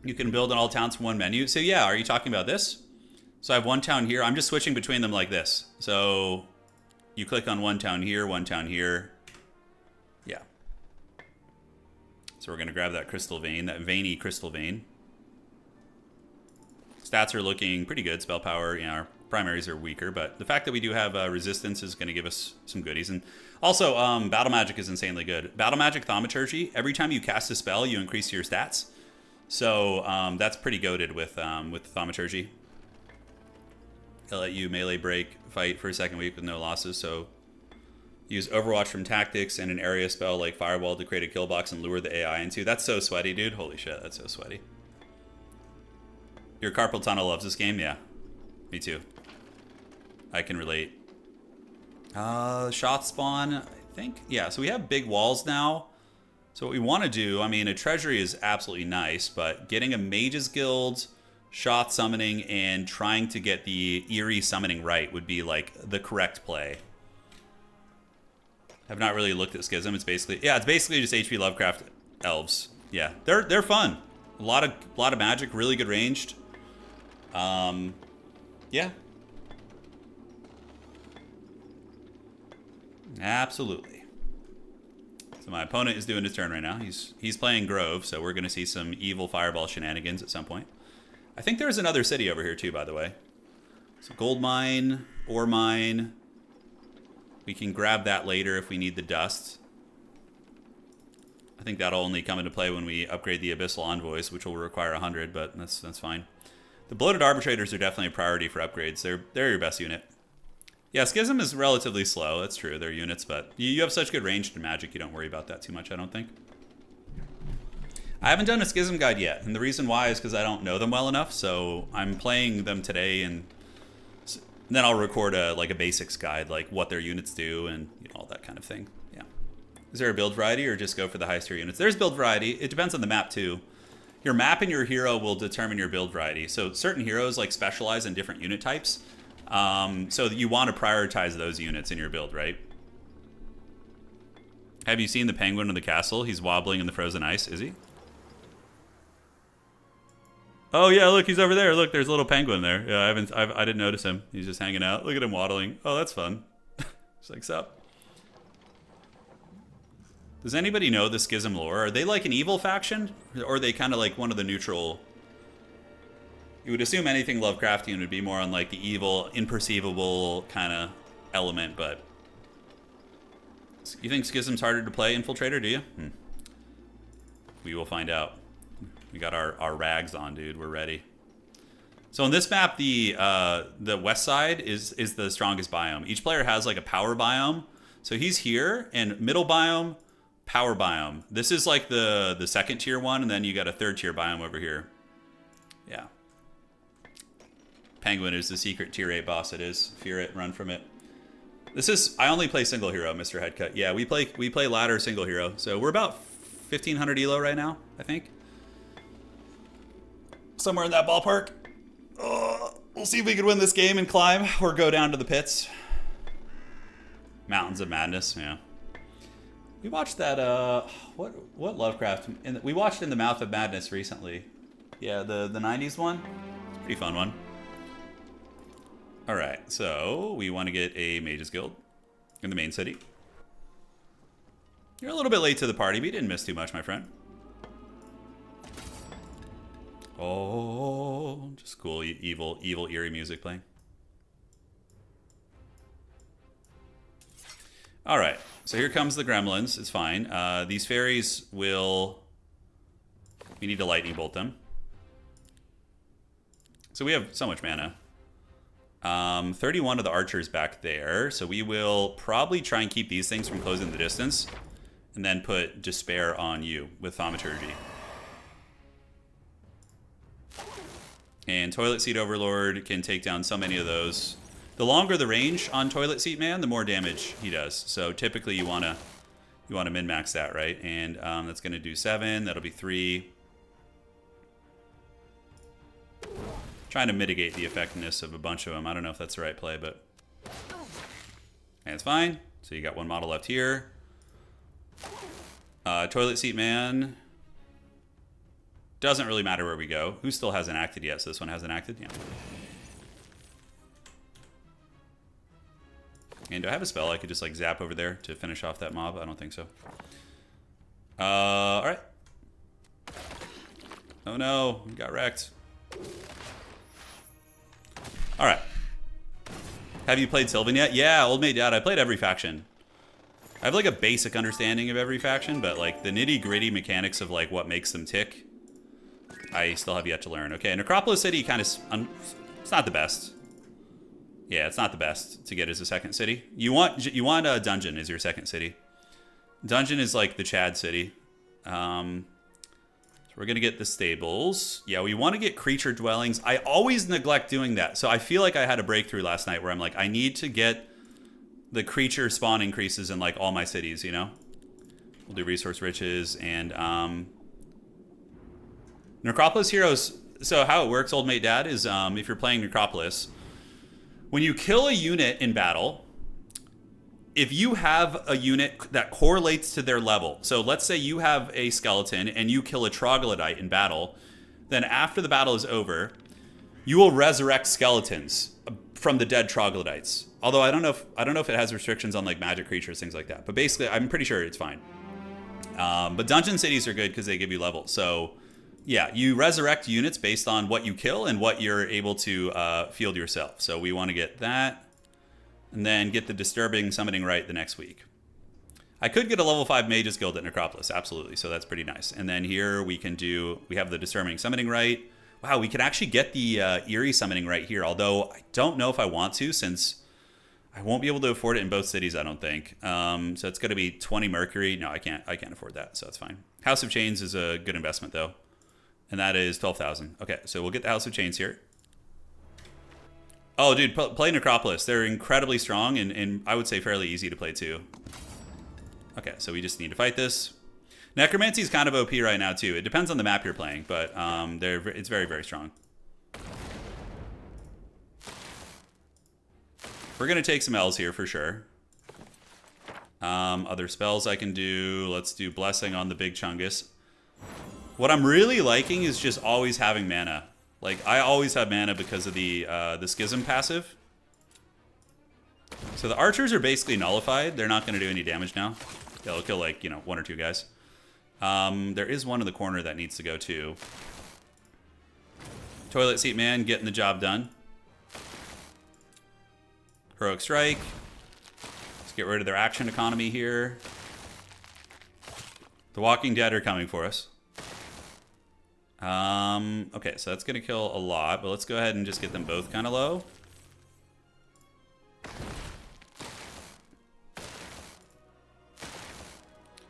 You can build in all towns from one menu. So yeah, are you talking about this? So I have 1 town here. I'm just switching between them like this. So you click on 1 town here, 1 town here. Yeah. So we're going to grab that crystal vein, that veiny crystal vein. Stats are looking pretty good. Spell power, you know, our primaries are weaker, but the fact that we do have resistance is going to give us some goodies. And also, battle magic is insanely good. Battle magic thaumaturgy, every time you cast a spell, you increase your stats. So that's pretty goated with thaumaturgy. They'll let you melee break fight for a second week with no losses. So use Overwatch from tactics and an area spell like Firewall to create a kill box and lure the AI into. That's so sweaty, dude. Holy shit, that's so sweaty. Your carpal tunnel loves this game? Yeah, me too. I can relate. Shot spawn, I think. Yeah, so we have big walls now. So what we want to do, I mean, a treasury is absolutely nice, but getting a mage's guild, shot summoning, and trying to get the eerie summoning right would be like the correct play. I've not really looked at Schism. It's basically, yeah, it's basically just HP Lovecraft elves. Yeah, they're fun. A lot of magic, really good ranged. Yeah. Absolutely. So my opponent is doing his turn right now. He's playing Grove, so we're going to see some evil fireball shenanigans at some point. I think there's another city over here too, by the way. So gold mine, ore mine. We can grab that later if we need the dust. I think that'll only come into play when we upgrade the Abyssal Envoys, which will require 100, but that's fine. The Bloated Arbitrators are definitely a priority for upgrades. They're your best unit. Yeah, Schism is relatively slow. That's true. They're units, but you have such good range to magic, you don't worry about that too much, I don't think. I haven't done a Schism guide yet, and the reason why is because I don't know them well enough, so I'm playing them today, and then I'll record a basics guide, like what their units do and all that kind of thing. Yeah. Is there a build variety or just go for the highest tier units? There's build variety. It depends on the map too. Your map and your hero will determine your build variety. So certain heroes specialize in different unit types. So you want to prioritize those units in your build, right? Have you seen the penguin in the castle? He's wobbling in the frozen ice. Is he? Oh yeah, look, he's over there. Look, there's a little penguin there. Yeah, I didn't notice him. He's just hanging out. Look at him waddling. Oh, that's fun. Just like, sup? Does anybody know the Schism lore? Are they like an evil faction? Or are they kind of like one of the neutral? You would assume anything Lovecraftian would be more on like the evil, imperceivable kind of element, but... You think Schism's harder to play Infiltrator, do you? We will find out. We got our rags on, dude. We're ready. So on this map, the west side is the strongest biome. Each player has like a power biome. So he's here, and middle biome, power biome. This is like the second tier one, and then you got a third tier biome over here. Yeah. Penguin is the secret tier 8 boss. It is. Fear it, run from it. This is, I only play single hero, Mr. Headcut. Yeah, we play ladder single hero. So we're about 1,500 elo right now, I think. Somewhere in that ballpark. We'll see if we can win this game and climb or go down to the pits. Mountains of Madness, yeah. We watched that, what Lovecraft? We watched In the Mouth of Madness recently. Yeah, the 90s one. It's a pretty fun one. All right, so we want to get a Mages Guild in the main city. You're a little bit late to the party, but you didn't miss too much, my friend. Oh, just cool, evil, eerie music playing. All right, so here comes the gremlins. It's fine. These fairies will... We need to lightning bolt them. So we have so much mana. 31 of the archers back there. So we will probably try and keep these things from closing the distance. And then put Despair on you with Thaumaturgy. And Toilet Seat Overlord can take down so many of those. The longer the range on Toilet Seat Man, the more damage he does. So typically you wanna min-max that, right? And that's gonna do 7. That'll be 3. Trying to mitigate the effectiveness of a bunch of them. I don't know if that's the right play, but and it's fine. So you got one model left here. Toilet Seat Man. Doesn't really matter where we go. Who still hasn't acted yet? So this one hasn't acted? Yeah. And do I have a spell I could just like zap over there to finish off that mob? I don't think so. All right. Oh no, we got wrecked. All right. Have you played Sylvan yet? Yeah, Old Mate Dad. I played every faction. I have like a basic understanding of every faction, but like the nitty-gritty mechanics of like what makes them tick, I still have yet to learn. Okay, Necropolis City kind of... it's not the best. Yeah, it's not the best to get as a second city. You want a Dungeon as your second city. Dungeon is like the Chad city. So we're going to get the stables. Yeah, we want to get creature dwellings. I always neglect doing that. So I feel like I had a breakthrough last night where I'm like, I need to get the creature spawn increases in like all my cities, you know? We'll do resource riches and Necropolis Heroes. So how it works, Old Mate Dad, is if you're playing Necropolis, when you kill a unit in battle, if you have a unit that correlates to their level, so let's say you have a skeleton and you kill a troglodyte in battle, then after the battle is over, you will resurrect skeletons from the dead troglodytes. Although I don't know if it has restrictions on like magic creatures, things like that. But basically, I'm pretty sure it's fine. But dungeon cities are good because they give you levels. So yeah, you resurrect units based on what you kill and what you're able to field yourself. So we want to get that. And then get the Disturbing Summoning Rite the next week. I could get a level 5 Mages Guild at Necropolis, absolutely. So that's pretty nice. And then here we have the Disturbing Summoning Rite. Wow, we could actually get the Eerie Summoning Rite here, although I don't know if I want to, since I won't be able to afford it in both cities, I don't think. So it's going to be 20 Mercury. No, I can't afford that, so that's fine. House of Chains is a good investment, though. And that is 12,000. Okay, so we'll get the House of Chains here. Oh, dude, play Necropolis. They're incredibly strong and I would say fairly easy to play too. Okay, so we just need to fight this. Necromancy is kind of OP right now too. It depends on the map you're playing, but it's very, very strong. We're going to take some L's here for sure. Other spells I can do. Let's do Blessing on the Big Chungus. What I'm really liking is just always having mana. Like, I always have mana because of the Schism passive. So the archers are basically nullified. They're not going to do any damage now. They'll kill, like, you know, 1 or 2 guys. There is one in the corner that needs to go, too. Toilet Seat Man getting the job done. Heroic Strike. Let's get rid of their action economy here. The Walking Dead are coming for us. Okay, so that's going to kill a lot, but let's go ahead and just get them both kind of low.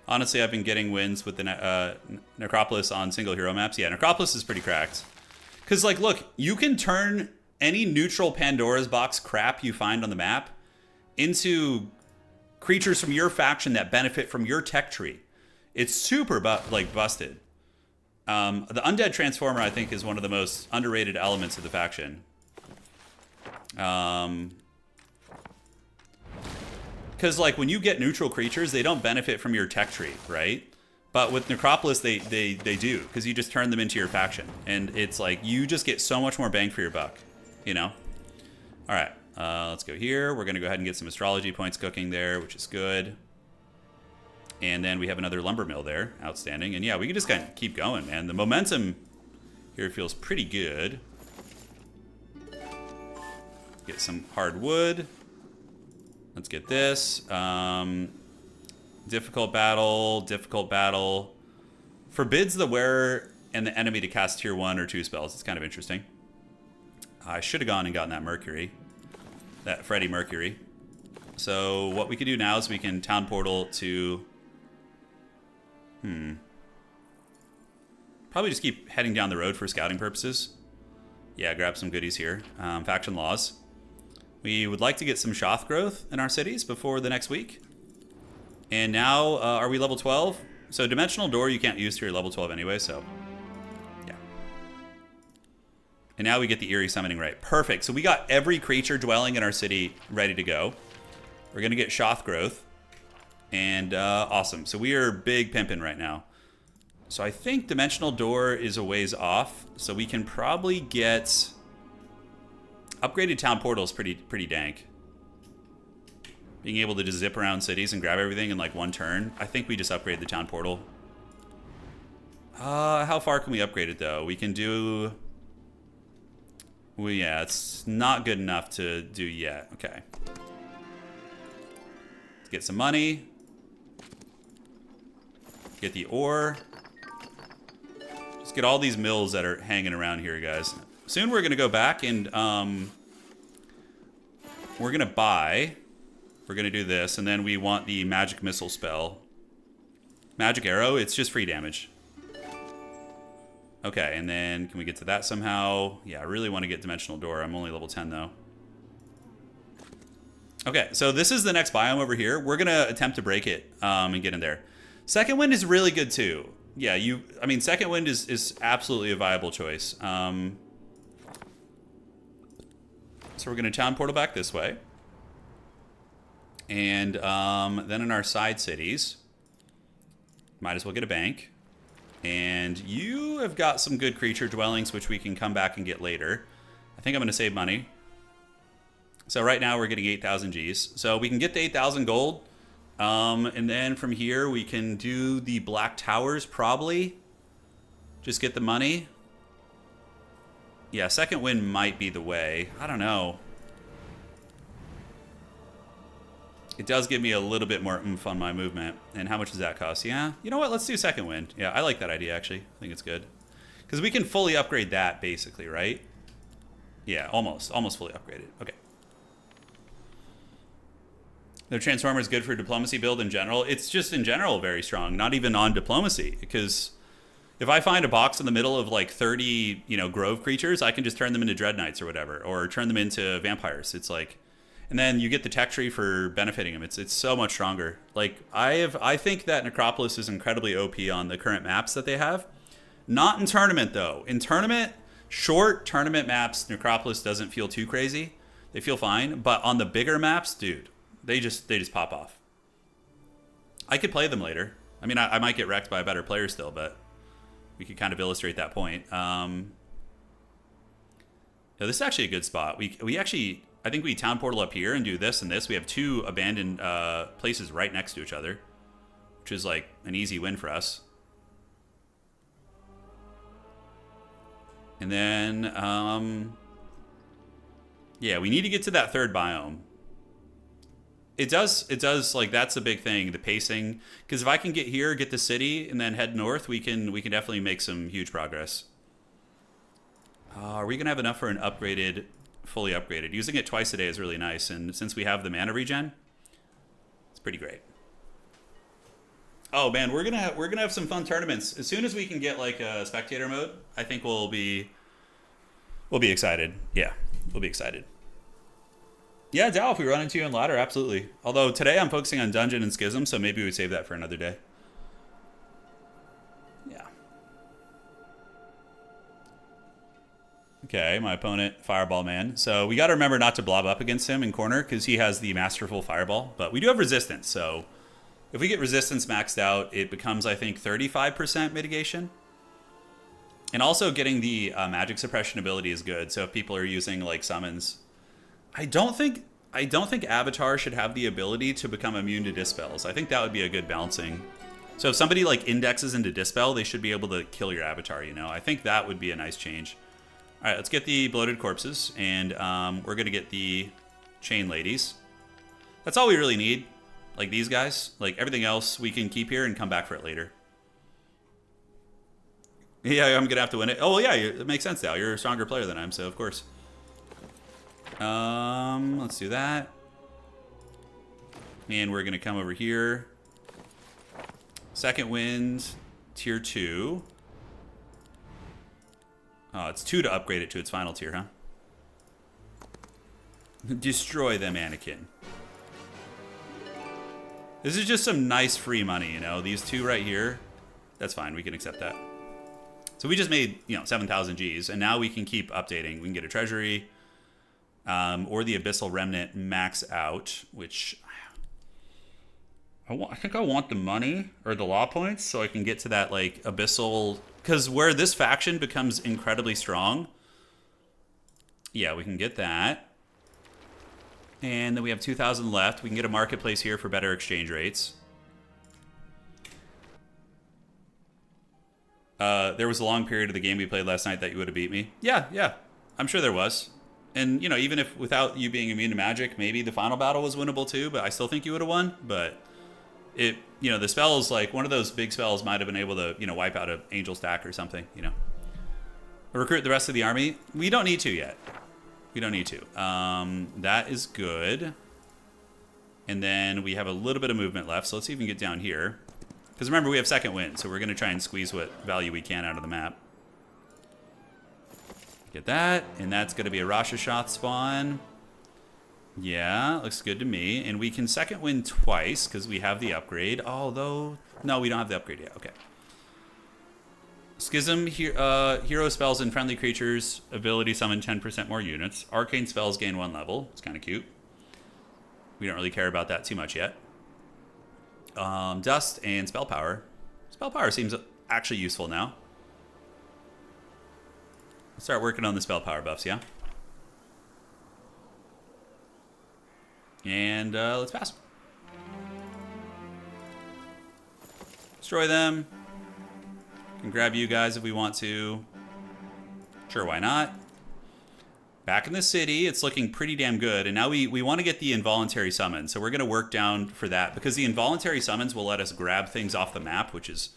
Honestly, I've been getting wins with the Necropolis on single hero maps. Yeah, Necropolis is pretty cracked. Because, like, look, you can turn any neutral Pandora's box crap you find on the map into creatures from your faction that benefit from your tech tree. It's super busted. The Undead Transformer, I think, is one of the most underrated elements of the faction. Because like when you get neutral creatures, they don't benefit from your tech tree, right? But with Necropolis, they do, because you just turn them into your faction. And it's like, you just get so much more bang for your buck, you know? All right, let's go here. We're going to go ahead and get some astrology points cooking there, which is good. And then we have another lumber mill there. Outstanding. And yeah, we can just kind of keep going, man. The momentum here feels pretty good. Get some hardwood. Let's get this. Difficult battle. Forbids the wearer and the enemy to cast tier 1 or 2 spells. It's kind of interesting. I should have gone and gotten that Mercury. That Freddy Mercury. So what we can do now is we can town portal to... Probably just keep heading down the road for scouting purposes. Yeah, grab some goodies here. Faction laws. We would like to get some Shoth growth in our cities before the next week. And now, are we level 12? So Dimensional Door you can't use till you're level 12 anyway, so... yeah. And now we get the Eerie Summoning Right. Perfect. So we got every creature dwelling in our city ready to go. We're going to get Shoth growth. And awesome. So we are big pimping right now. So I think Dimensional Door is a ways off. So we can probably get... Upgraded Town Portal is pretty dank. Being able to just zip around cities and grab everything in like one turn. I think we just upgrade the Town Portal. How far can we upgrade it though? We can do... well, yeah, it's not good enough to do yet. Okay. Let's get some money. Get the ore. Just get all these mills that are hanging around here, guys. Soon we're going to go back and we're going to buy. We're going to do this, and then we want the Magic Missile spell. Magic Arrow, it's just free damage. Okay, and then can we get to that somehow? Yeah, I really want to get Dimensional Door. I'm only level 10, though. Okay, so this is the next biome over here. We're going to attempt to break it and get in there. Second Wind is really good, too. Yeah, I mean, Second Wind is absolutely a viable choice. So we're going to town portal back this way. And then in our side cities, might as well get a bank. And you have got some good creature dwellings, which we can come back and get later. I think I'm going to save money. So right now we're getting 8,000 Gs. So we can get the 8,000 gold. And then from here we can do the Black Towers probably. Just get the money. Yeah, Second Wind might be the way. I don't know. It does give me a little bit more oomph on my movement. And how much does that cost? Yeah, you know what? Let's do Second Wind. Yeah, I like that idea, actually. I think it's good. Because we can fully upgrade that, basically, right? Yeah, almost. Almost fully upgraded. Okay. The Transformer is good for diplomacy build in general. It's just, in general, very strong. Not even on diplomacy. Because if I find a box in the middle of, like, 30, Grove creatures, I can just turn them into Dread Knights or whatever. Or turn them into vampires. It's like... And then you get the tech tree for benefiting them. It's so much stronger. Like, I think that Necropolis is incredibly OP on the current maps that they have. Not in tournament, though. In tournament, short tournament maps, Necropolis doesn't feel too crazy. They feel fine. But on the bigger maps, dude, they just pop off. I could play them later. I mean, I might get wrecked by a better player still, but we could kind of illustrate that point. This is actually a good spot. We actually... I think we town portal up here and do this and this. We have two abandoned places right next to each other, which is like an easy win for us. And then, yeah, we need to get to that third biome. It does, like, that's a big thing, the pacing. Because if I can get here, get the city, and then head north, we can definitely make some huge progress. Are we going to have enough for an upgraded... fully upgraded? Using it twice a day is really nice, and since we have the mana regen, it's pretty great. Oh man, we're gonna have some fun tournaments as soon as we can get like a spectator mode. I think we'll be excited. Yeah, we'll be excited. Yeah, Dow, if we run into you in ladder, absolutely. Although today I'm focusing on dungeon and schism, so maybe we save that for another day. Yeah. Okay, my opponent, Fireball Man. So we got to remember not to blob up against him in corner because he has the Masterful Fireball. But we do have resistance, so if we get resistance maxed out, it becomes, I think, 35% mitigation. And also getting the magic suppression ability is good. So if people are using like summons, I don't think Avatar should have the ability to become immune to dispels. I think that would be a good balancing. So if somebody like indexes into dispel, they should be able to kill your Avatar. You know, I think that would be a nice change. All right, let's get the bloated corpses, and we're gonna get the chain ladies. That's all we really need. Like these guys, like everything else we can keep here and come back for it later. Yeah, I'm gonna have to win it. Oh, well, yeah, it makes sense now. You're a stronger player than I am, so of course. Let's do that. And we're gonna come over here. Second wind, tier 2. Oh, it's 2 to upgrade it to its final tier, huh? Destroy the mannequin. This is just some nice free money, you know? These 2 right here. That's fine, we can accept that. So we just made, 7,000 Gs, and now we can keep updating. We can get a treasury, or the Abyssal Remnant max out, which I think I want the money or the law points so I can get to that like Abyssal, because where this faction becomes incredibly strong. Yeah, we can get that. And then we have 2,000 left. We can get a marketplace here for better exchange rates. There was a long period of the game we played last night that you would have beat me. Yeah. I'm sure there was. And, even if without you being immune to magic, maybe the final battle was winnable too, but I still think you would have won. But the spells, like one of those big spells might have been able to, wipe out an angel stack or something, Recruit the rest of the army. We don't need to yet. We don't need to. That is good. And then we have a little bit of movement left. So let's see if we can get down here. Because remember, we have second wind, so we're going to try and squeeze what value we can out of the map. Get that, and that's going to be a Rashashath spawn. Yeah, looks good to me. And we can second wind twice, because we have the upgrade. Although, no, we don't have the upgrade yet. Okay. Schism, hero spells and friendly creatures, ability summon 10% more units. Arcane spells gain 1 level. It's kind of cute. We don't really care about that too much yet. Dust and spell power. Spell power seems actually useful now. Let's start working on the spell power buffs, yeah? And let's pass. Destroy them. Can grab you guys if we want to. Sure, why not? Back in the city, it's looking pretty damn good. And now we want to get the involuntary summons. So we're going to work down for that. Because the involuntary summons will let us grab things off the map, which is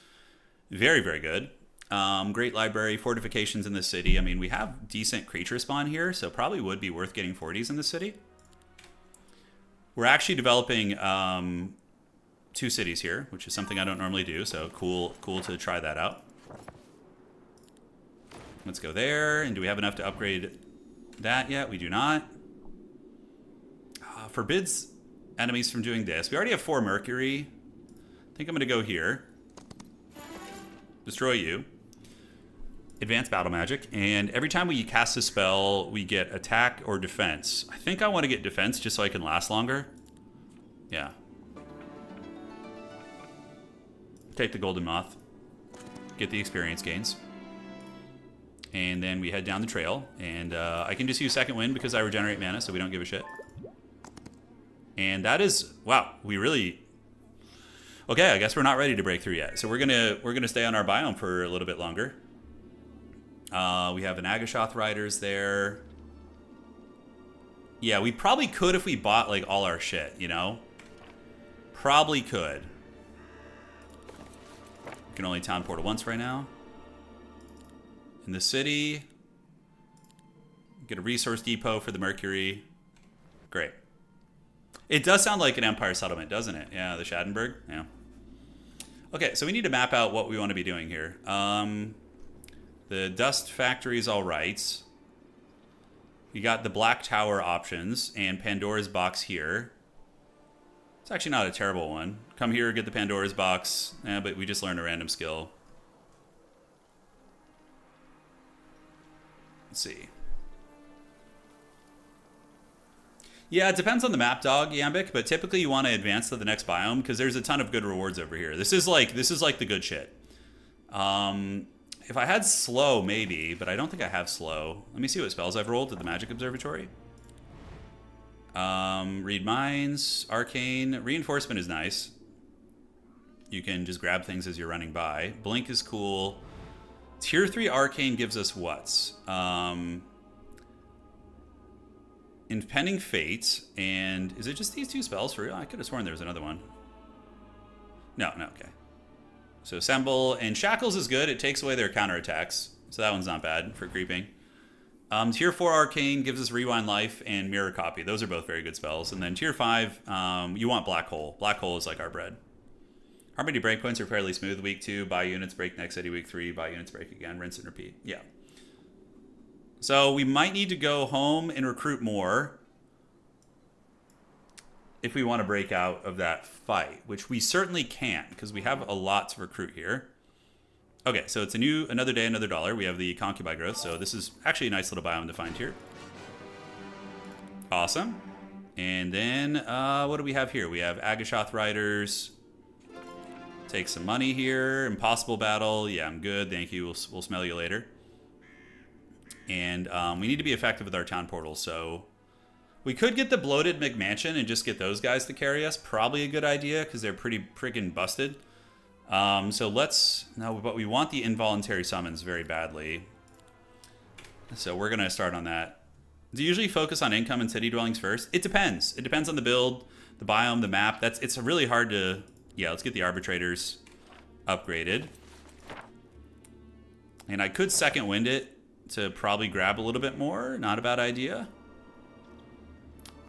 very, very good. Great library, fortifications in the city. I mean, we have decent creature spawn here. So probably would be worth getting 40s in the city. We're actually developing 2 cities here, which is something I don't normally do. So cool to try that out. Let's go there. And do we have enough to upgrade that yet? We do not. Forbids enemies from doing this. We already have 4 Mercury. I think I'm going to go here. Destroy you. Advanced battle magic. And every time we cast a spell, we get attack or defense. I think I want to get defense just so I can last longer. Yeah. Take the golden moth. Get the experience gains. And then we head down the trail. And I can just use second wind because I regenerate mana, so we don't give a shit. And that is... Wow, we really... Okay, I guess we're not ready to break through yet. So we're gonna stay on our biome for a little bit longer. We have an Agashoth Riders there. Yeah, we probably could if we bought like all our shit, Probably could. We can only town portal once right now. In the city. Get a resource depot for the Mercury. Great. It does sound like an Empire settlement, doesn't it? Yeah, the Schadenberg. Yeah. Okay, so we need to map out what we want to be doing here. The dust factory is all right. We got the Black Tower options and Pandora's box here. It's actually not a terrible one. Come here, get the Pandora's box. But we just learned a random skill. Let's see. Yeah, it depends on the map, dog, Yambic, but typically you want to advance to the next biome because there's a ton of good rewards over here. This is like the good shit. If I had slow, maybe, but I don't think I have slow. Let me see what spells I've rolled at the Magic Observatory. Read Minds, Arcane, Reinforcement is nice. You can just grab things as you're running by. Blink is cool. Tier 3 Arcane gives us what? Impending Fate, and is it just these two spells for real? I could have sworn there was another one. No, okay. So Assemble, and Shackles is good. It takes away their counterattacks, so that one's not bad for creeping. Tier 4 Arcane gives us Rewind Life and Mirror Copy. Those are both very good spells. And then Tier 5, you want Black Hole. Black Hole is like our bread. Harmony breakpoints are fairly smooth week 2. Buy units, break next city week 3. Buy units, break again. Rinse and repeat. Yeah. So we might need to go home and recruit more if we want to break out of that fight, which we certainly can't because we have a lot to recruit here. Okay, so it's another day, another dollar. We have the Concubine growth, so this is actually a nice little biome to find here. Awesome. And then what do we have here? We have Agashoth Riders. Take some money here. Impossible Battle. Yeah, I'm good. Thank you. We'll smell you later. And we need to be effective with our town portals, so we could get the Bloated McMansion and just get those guys to carry us. Probably a good idea because they're pretty friggin' busted. So but we want the involuntary summons very badly. So we're going to start on that. Do you usually focus on income and city dwellings first? It depends. It depends on the build, the biome, the map. It's really hard to... Yeah, let's get the arbitrators upgraded. And I could second wind it to probably grab a little bit more. Not a bad idea.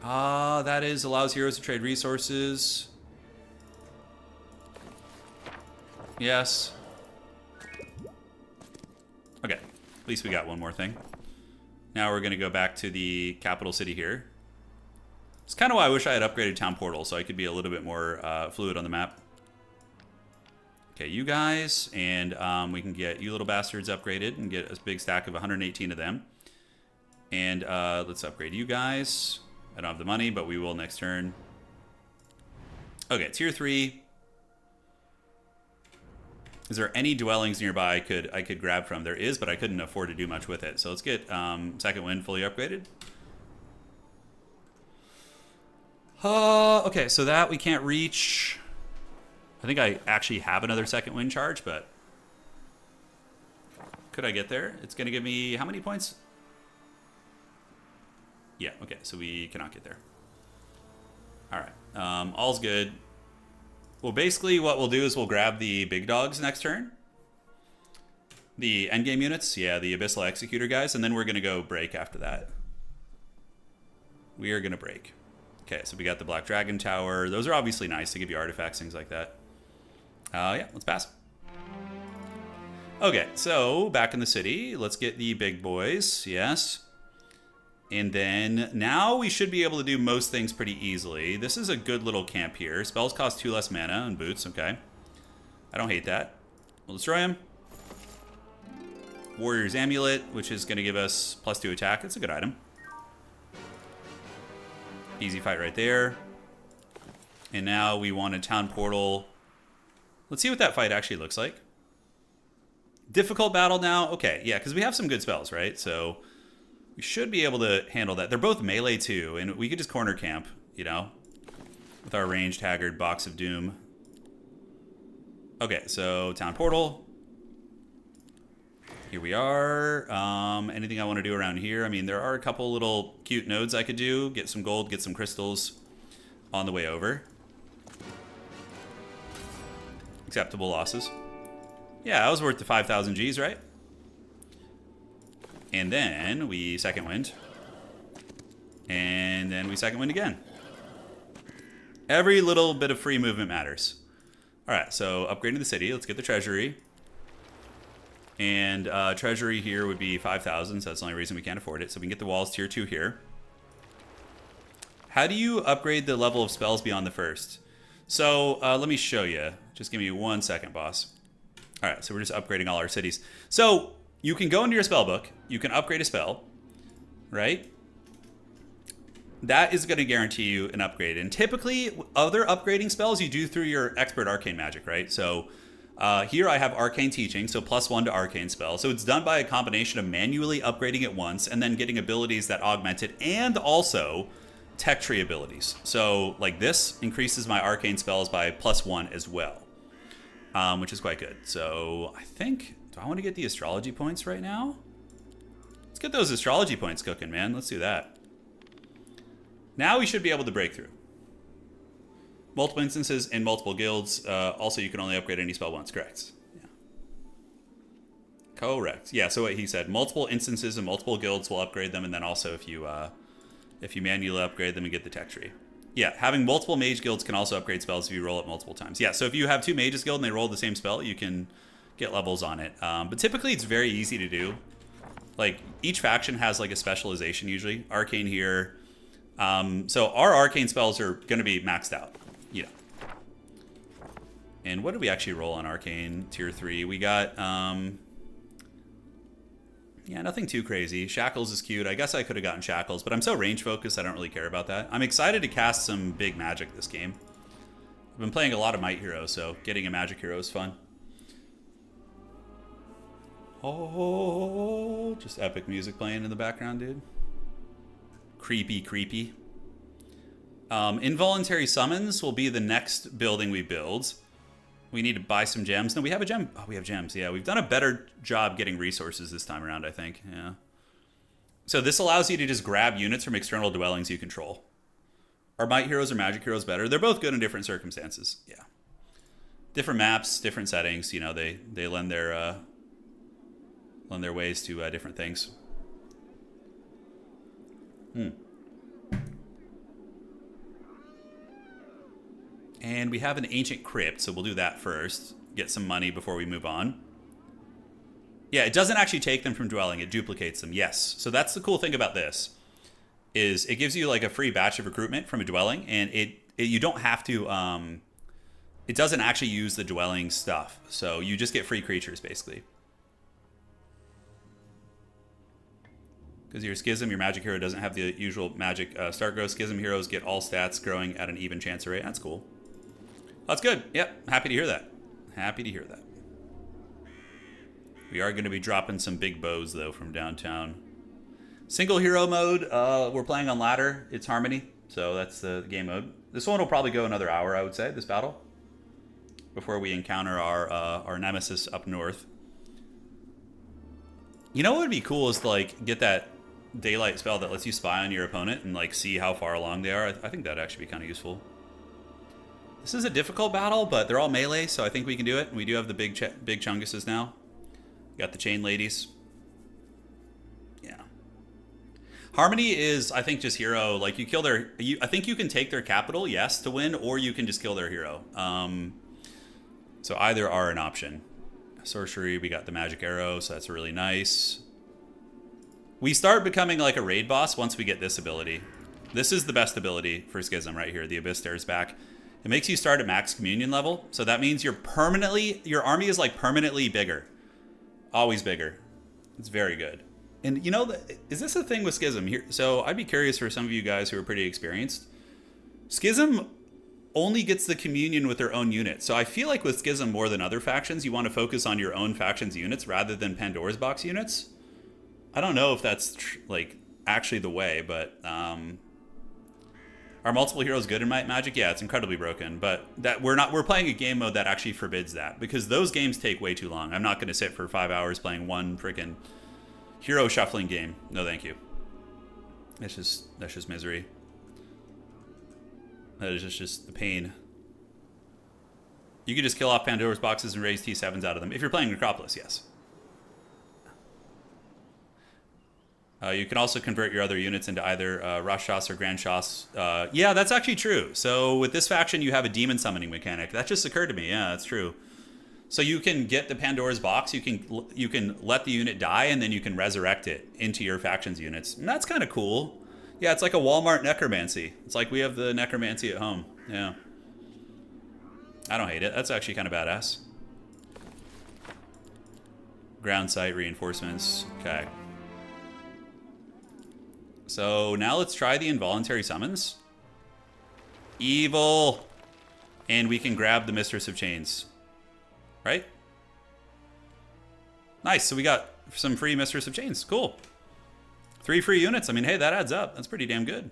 That allows heroes to trade resources. Yes. Okay, at least we got one more thing. Now we're going to go back to the capital city here. It's kind of why I wish I had upgraded town portal so I could be a little bit more fluid on the map. Okay, you guys, and we can get you little bastards upgraded and get a big stack of 118 of them. And let's upgrade you guys. I don't have the money, but we will next turn. Okay, tier 3. Is there any dwellings nearby I could grab from? There is, but I couldn't afford to do much with it. So let's get second wind fully upgraded. Okay, so that we can't reach. I think I actually have another second wind charge, but could I get there? It's going to give me how many points? Yeah, okay, so we cannot get there. All right, all's good. Well, basically what we'll do is we'll grab the big dogs next turn. The endgame units, yeah, the Abyssal Executor guys, and then we're going to go break after that. We are going to break. Okay, so we got the Black Dragon Tower. Those are obviously nice to give you artifacts, things like that. Yeah, let's pass. Okay, so back in the city, let's get the big boys, yes. And then now we should be able to do most things pretty easily. This is a good little camp here. Spells cost 2 less mana and boots, okay. I don't hate that. We'll destroy him. Warrior's Amulet, which is going to give us +2 attack. It's a good item. Easy fight right there. And now we want a town portal. Let's see what that fight actually looks like. Difficult battle now. Okay, yeah, because we have some good spells, right? So we should be able to handle that. They're both melee too, and we could just corner camp, you know, with our ranged Haggard Box of Doom. Okay, so town portal. Here we are. Anything I want to do around here? I mean, there are a couple little cute nodes I could do. Get some gold, get some crystals on the way over. Acceptable losses. Yeah, that was worth the 5,000 Gs, right? And then we second wind. And then we second wind again. Every little bit of free movement matters. All right, so upgrading the city. Let's get the treasury. And treasury here would be 5,000, so that's the only reason we can't afford it. So we can get the walls tier 2 here. How do you upgrade the level of spells beyond the first? So let me show you. Just give me 1 second, boss. All right, so we're just upgrading all our cities. So you can go into your spell book. You can upgrade a spell, right? That is going to guarantee you an upgrade. And typically, other upgrading spells you do through your expert arcane magic, right? So here I have arcane teaching, so +1 to arcane spell. So it's done by a combination of manually upgrading it once and then getting abilities that augment it, and also tech tree abilities. So like this increases my arcane spells by +1 as well, which is quite good. So I think, do I want to get the astrology points right now? Let's get those astrology points cooking, man. Let's do that. Now we should be able to break through. Multiple instances in multiple guilds. Also, you can only upgrade any spell once. Correct. Yeah. Correct. Yeah, so what he said, multiple instances in multiple guilds will upgrade them, and then also if you manually upgrade them and get the tech tree. Yeah, having multiple mage guilds can also upgrade spells if you roll it multiple times. Yeah, so if you have 2 mages guild and they roll the same spell, you can get levels on it. But typically it's very easy to do. Like, each faction has like a specialization usually. Arcane here. So our arcane spells are going to be maxed out. You know. And what did we actually roll on arcane tier 3? We got... yeah, nothing too crazy. Shackles is cute. I guess I could have gotten Shackles, but I'm so range focused I don't really care about that. I'm excited to cast some big magic this game. I've been playing a lot of Might Hero, so getting a magic hero is fun. Oh, just epic music playing in the background, dude. Creepy, creepy. Involuntary summons will be the next building we build. We need to buy some gems. No, we have a gem. Oh, we have gems. Yeah, we've done a better job getting resources this time around, I think. Yeah. So this allows you to just grab units from external dwellings you control. Are Might Heroes or Magic Heroes better? They're both good in different circumstances. Yeah. Different maps, different settings. You know, they lend their ways to different things. And we have an ancient crypt, so we'll do that first. Get some money before we move on. Yeah, it doesn't actually take them from dwelling, it duplicates them, yes. So that's the cool thing about this, is it gives you like a free batch of recruitment from a dwelling, and you don't have to, it doesn't actually use the dwelling stuff. So you just get free creatures, basically. Because your Schism, your magic hero doesn't have the usual magic start growth. Schism heroes get all stats growing at an even chance rate. That's cool. That's good. Yep, happy to hear that. Happy to hear that. We are going to be dropping some big bows, though, from downtown. Single hero mode, we're playing on ladder. It's Harmony, so that's the game mode. This one will probably go another hour, I would say, this battle, before we encounter our nemesis up north. You know what would be cool is to, like, get that daylight spell that lets you spy on your opponent and, like, see how far along they are. I think that'd actually be kind of useful. This is a difficult battle, but they're all melee, so I think we can do it. We do have the big chunguses now. Got the chain ladies. Yeah. Harmony is, I think, just hero. Like, you kill their... I think you can take their capital, yes, to win, or you can just kill their hero. So either are an option. Sorcery, we got the magic arrow, so that's really nice. We start becoming like a raid boss once we get this ability. This is the best ability for Schism right here. The Abyss Stares Back. It makes you start at max communion level, so that means your army is like permanently bigger. Always bigger. It's very good. And you know, is this a thing with Schism here? So I'd be curious for some of you guys who are pretty experienced. Schism only gets the communion with their own unit. So I feel like with Schism more than other factions, you want to focus on your own faction's units rather than Pandora's box units. I don't know if that's like actually the way, but are multiple heroes good in Might Magic? Yeah, it's incredibly broken, but that we're playing a game mode that actually forbids that, because those games take way too long. I'm not going to sit for 5 hours playing one freaking hero shuffling game. No, thank you. That's just misery. That is just the pain. You could just kill off Pandora's boxes and raise T7s out of them. If you're playing Necropolis, yes. You can also convert your other units into either Rashas or Grand Shas. Yeah, that's actually true. So with this faction, you have a demon summoning mechanic. That just occurred to me. Yeah, that's true. So you can get the Pandora's box. You can let the unit die, and then you can resurrect it into your faction's units. And that's kind of cool. Yeah, it's like a Walmart necromancy. It's like we have the necromancy at home. Yeah. I don't hate it. That's actually kind of badass. Ground site reinforcements. Okay. So now let's try the involuntary summons. Evil. And we can grab the Mistress of Chains. Right? Nice. So we got some free Mistress of Chains. Cool. 3 free units. I mean, hey, that adds up. That's pretty damn good.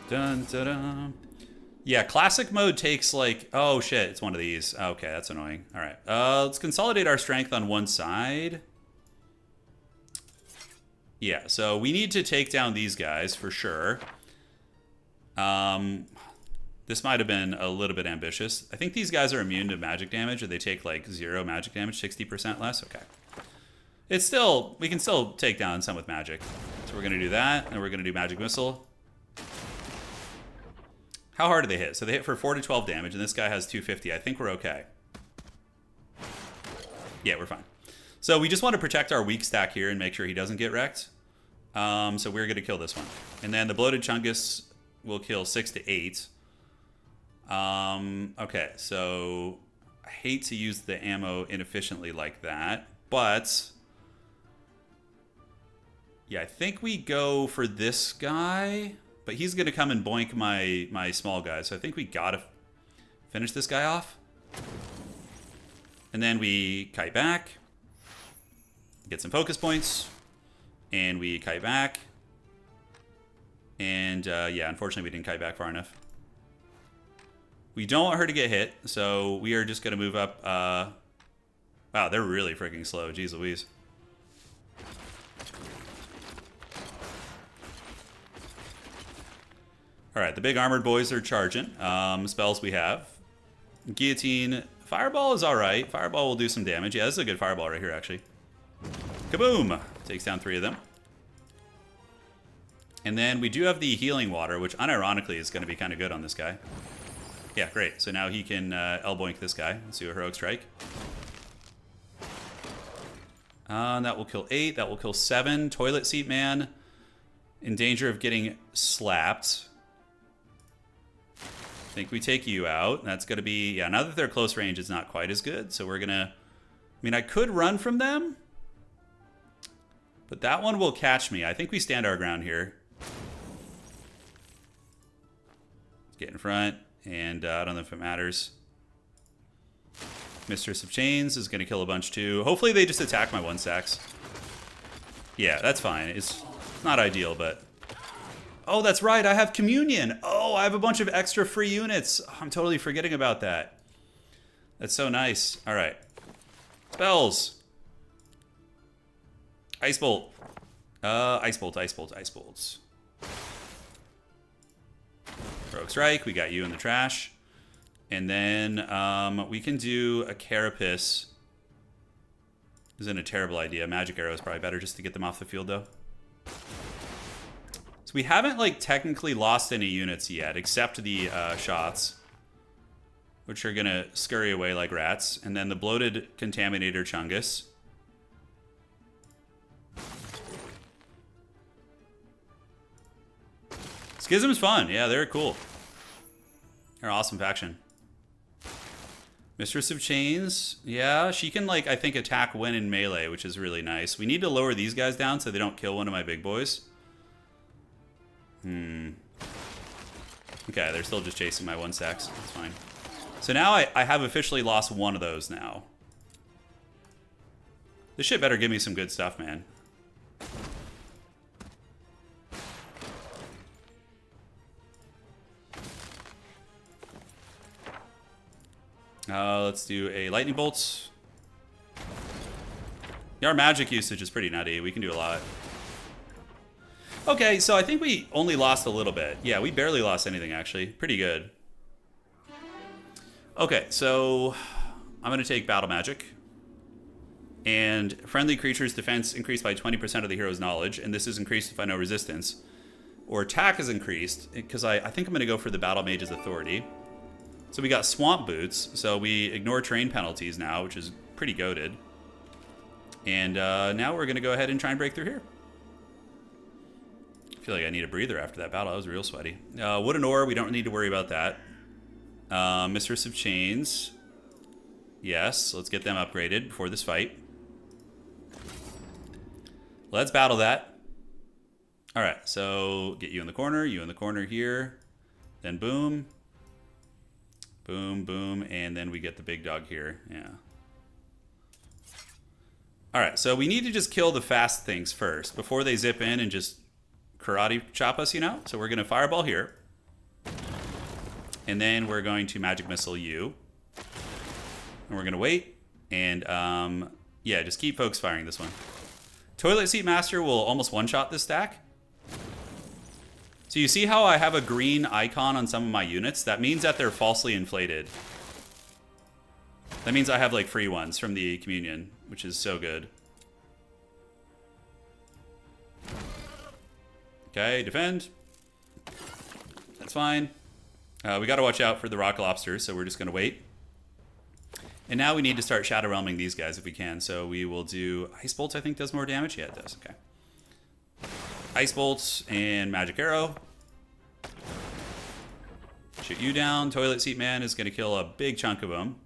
Dun, dun, dun. Yeah, classic mode takes like... Oh, shit. It's one of these. Okay, that's annoying. All right. Let's consolidate our strength on one side. Yeah, so we need to take down these guys for sure. This might have been a little bit ambitious. I think these guys are immune to magic damage, or they take like 0 magic damage, 60% less. Okay. It's still... We can still take down some with magic. So we're going to do that, and we're going to do magic missile. How hard do they hit? So they hit for 4 to 12 damage, and this guy has 250. I think we're okay. Yeah, we're fine. So we just want to protect our weak stack here and make sure he doesn't get wrecked. So we're going to kill this one. And then the Bloated Chungus will kill 6 to 8. Okay, so I hate to use the ammo inefficiently like that, but... Yeah, I think we go for this guy... But he's going to come and boink my small guy. So I think we got to finish this guy off. And then we kite back. Get some focus points. And we kite back. And yeah, unfortunately we didn't kite back far enough. We don't want her to get hit. So we are just going to move up. Wow, they're really freaking slow. Jeez Louise. All right, the big armored boys are charging. Spells we have. Guillotine. Fireball is all right. Fireball will do some damage. Yeah, this is a good fireball right here, actually. Kaboom! Takes down 3 of them. And then we do have the healing water, which unironically is going to be kind of good on this guy. Yeah, great. So now he can elboink this guy. Let's do a heroic strike. That will kill 8. That will kill 7. Toilet Seat Man. In danger of getting slapped. I think we take you out. That's going to be... Yeah, now that they're close range, it's not quite as good. So we're going to... I mean, I could run from them. But that one will catch me. I think we stand our ground here. Let's get in front. And I don't know if it matters. Mistress of Chains is going to kill a bunch too. Hopefully they just attack my 1-stacks. Yeah, that's fine. It's not ideal, but... Oh, that's right. I have Communion. Oh, I have a bunch of extra free units. Oh, I'm totally forgetting about that. That's so nice. All right. Spells. Ice Bolt. Ice Bolt, Ice Bolt, Ice Bolts. Rogue Strike. We got you in the trash. And then we can do a Carapace. Isn't a terrible idea. Magic Arrow is probably better just to get them off the field, though. So we haven't, like, technically lost any units yet, except the shots, which are going to scurry away like rats. And then the Bloated Contaminator Chungus. Schism's fun. Yeah, they're cool. They're an awesome faction. Mistress of Chains. Yeah, she can, like, I think attack when in melee, which is really nice. We need to lower these guys down so they don't kill one of my big boys. Okay, they're still just chasing my 1-stacks. That's fine. So now I have officially lost one of those now. This shit better give me some good stuff, man. Let's do a Lightning Bolt. Yeah, our magic usage is pretty nutty. We can do a lot. Okay, so I think we only lost a little bit. Yeah, we barely lost anything, actually. Pretty good. Okay, so I'm going to take Battle Magic. And friendly creatures' defense increased by 20% of the hero's knowledge. And this is increased if I know resistance. Or attack is increased, because I think I'm going to go for the Battle Mage's Authority. So we got swamp boots. So we ignore terrain penalties now, which is pretty goated. And now we're going to go ahead and try and break through here. I feel like I need a breather after that battle. That was real sweaty. Wood and ore, we don't need to worry about that. Mistress of Chains. Yes, let's get them upgraded before this fight. Let's battle that. All right, so get you in the corner here. Then boom. Boom, boom, and then we get the big dog here. Yeah. All right, so we need to just kill the fast things first before they zip in and just karate chop us, you know? So we're going to fireball here. And then we're going to magic missile you. And we're going to wait. And, yeah, just keep focus firing this one. Toilet Seat Master will almost one-shot this stack. So you see how I have a green icon on some of my units? That means that they're falsely inflated. That means I have, like, free ones from the communion, which is so good. Okay, defend. That's fine. We got to watch out for the rock lobsters, so we're just going to wait. And now we need to start shadow realming these guys if we can. So we will do Ice Bolts, I think does more damage. Yeah, it does. Okay. Ice Bolts and Magic Arrow. Shoot you down. Toilet Seat Man is going to kill a big chunk of them.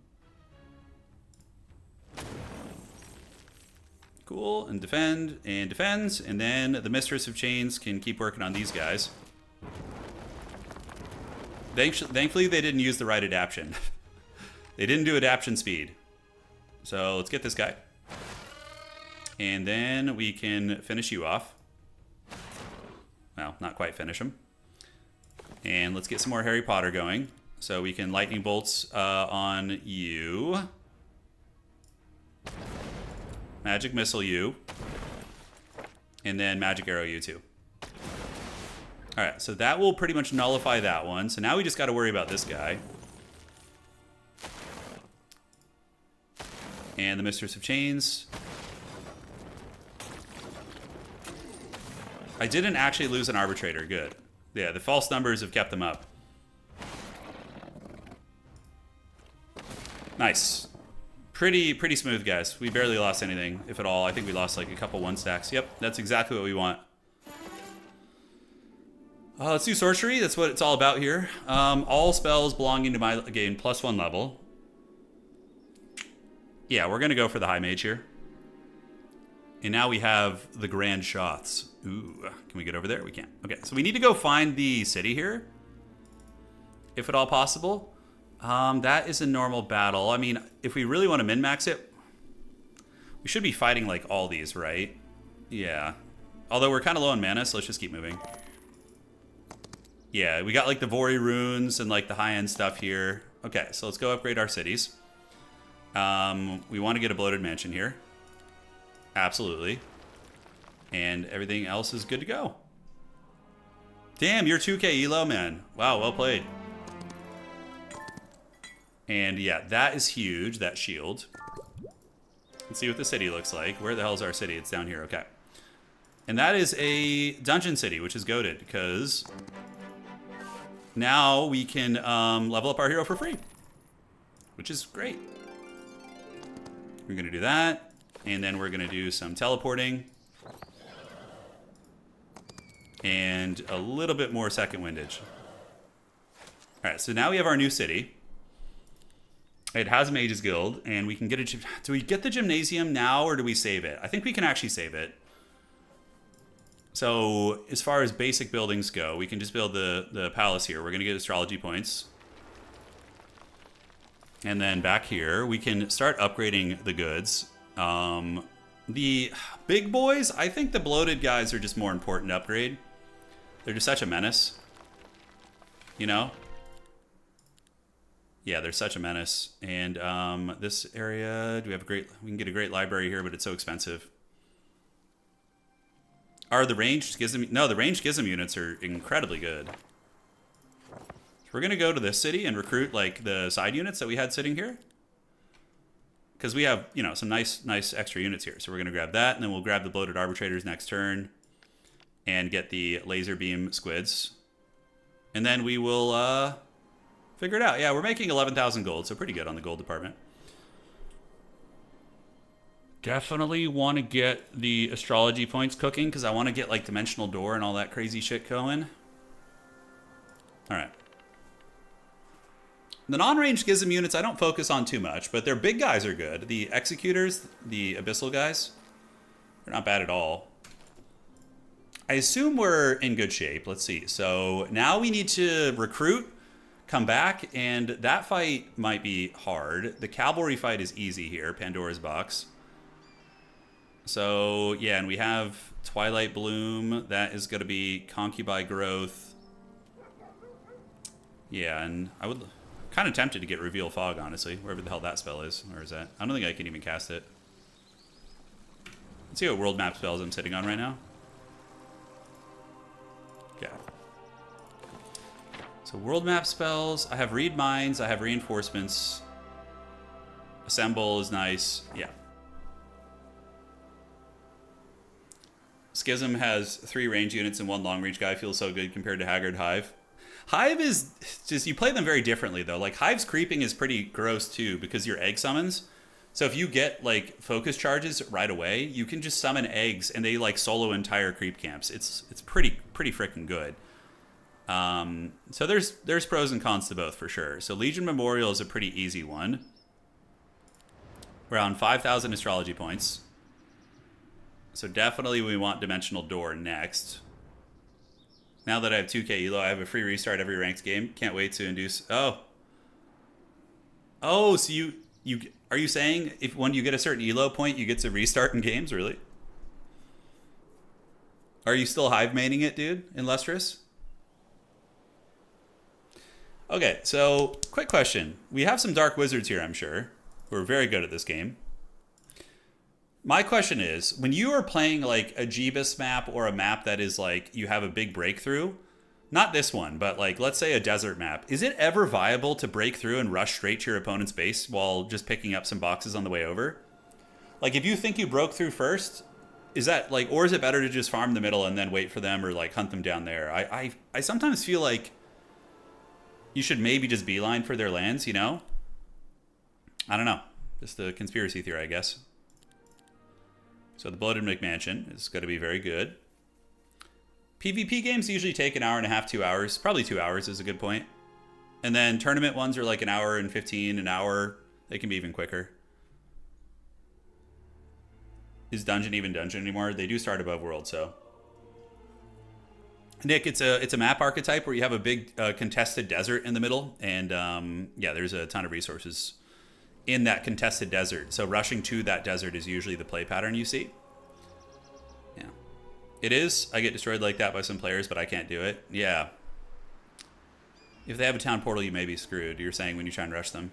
Cool. And defend and defends. And then the Mistress of Chains can keep working on these guys. Thankfully, they didn't use the right adaption. They didn't do adaption speed. So let's get this guy. And then we can finish you off. Well, not quite finish him. And let's get some more Harry Potter going. So we can lightning bolts on you. Magic missile you. And then magic arrow you too. Alright, so that will pretty much nullify that one. So now we just got to worry about this guy. And the Mistress of Chains. I didn't actually lose an arbitrator. Good. Yeah, the false numbers have kept them up. Nice. Pretty smooth, guys. We barely lost anything, if at all. I think we lost like a couple one stacks. Yep, that's exactly what we want. Let's do sorcery. That's what it's all about here. All spells belonging to my gain +1 level. Yeah, we're going to go for the high mage here. And now we have the grand shots. Ooh, can we get over there? We can't. Okay, so we need to go find the city here. If at all possible. That is a normal battle. I mean, if we really want to min-max it, we should be fighting like all these, right? Yeah. Although we're kind of low on mana, so let's just keep moving. Yeah, we got like the Vori runes and like the high-end stuff here. Okay, so let's go upgrade our cities. We want to get a bloated mansion here. Absolutely. And everything else is good to go. Damn, you're 2k elo, man. Wow, well played. And yeah, that is huge, that shield. Let's see what the city looks like. Where the hell is our city? It's down here, okay. And that is a dungeon city, which is goated, because now we can level up our hero for free, which is great. We're going to do that, and then we're going to do some teleporting. And a little bit more second windage. All right, so now we have our new city. It has a Mage's Guild, and we can get a... Do we get the Gymnasium now, or do we save it? I think we can actually save it. So, as far as basic buildings go, we can just build the palace here. We're going to get astrology points. And then back here, we can start upgrading the goods. The big boys, I think the bloated guys are just more important to upgrade. They're just such a menace. You know? Yeah, they're such a menace. And this area, do we have a great... We can get a great library here, but it's so expensive. Are the ranged Schism... No, the ranged Schism units are incredibly good. So we're going to go to this city and recruit, like, the side units that we had sitting here. Because we have, you know, some nice extra units here. So we're going to grab that, and then we'll grab the bloated arbitrators next turn. And get the laser beam squids. And then we will... Figure it out. Yeah, we're making 11,000 gold, so pretty good on the gold department. Definitely want to get the astrology points cooking because I want to get like dimensional door and all that crazy shit going. All right. The non-range schism units I don't focus on too much, but their big guys are good. The executors, the abyssal guys, they're not bad at all. I assume we're in good shape. Let's see. So now we need to recruit, come back, and that fight might be hard. The cavalry fight is easy here, Pandora's box. So, yeah, and we have Twilight Bloom. That is going to be Concubine Growth. Yeah, and I would kind of tempted to get Reveal Fog, honestly, wherever the hell that spell is. Or is that? I don't think I can even cast it. Let's see what world map spells I'm sitting on right now. Okay. So world map spells. I have Read Minds. I have Reinforcements. Assemble is nice. Yeah. Schism has 3 range units and 1 long range guy. Feels so good compared to Haggard Hive. Hive is just, you play them very differently though. Like Hive's creeping is pretty gross too because you're egg summons. So if you get like focus charges right away, you can just summon eggs and they like solo entire creep camps. It's pretty freaking good. So there's pros and cons to both for sure. So Legion Memorial is a pretty easy one. Around 5,000 astrology points. So definitely we want Dimensional Door next. Now that I have 2k elo, I have a free restart every ranked game. Can't wait to induce... Oh, so you are you saying if when you get a certain elo point, you get to restart in games, really? Are you still hive maining it, dude, in Lustrous? Okay, so quick question. We have some Dark Wizards here, I'm sure, who are very good at this game. My question is, when you are playing like a Jeebus map or a map that is like, you have a big breakthrough, not this one, but like, let's say a desert map, is it ever viable to break through and rush straight to your opponent's base while just picking up some boxes on the way over? Like, if you think you broke through first, is that like, or is it better to just farm the middle and then wait for them or like hunt them down there? I sometimes feel like you should maybe just beeline for their lands, you know? I don't know. Just a conspiracy theory, I guess. So the Bloated McMansion is going to be very good. PvP games usually take an hour and a half, 2 hours. Probably 2 hours is a good point. And then tournament ones are like an hour and 15, an hour. They can be even quicker. Is Dungeon even Dungeon anymore? They do start above World, so. Nick, it's a map archetype where you have a big contested desert in the middle. And yeah, there's a ton of resources in that contested desert. So rushing to that desert is usually the play pattern you see. Yeah. It is. I get destroyed like that by some players, but I can't do it. Yeah. If they have a town portal, you may be screwed, you're saying, when you try and rush them.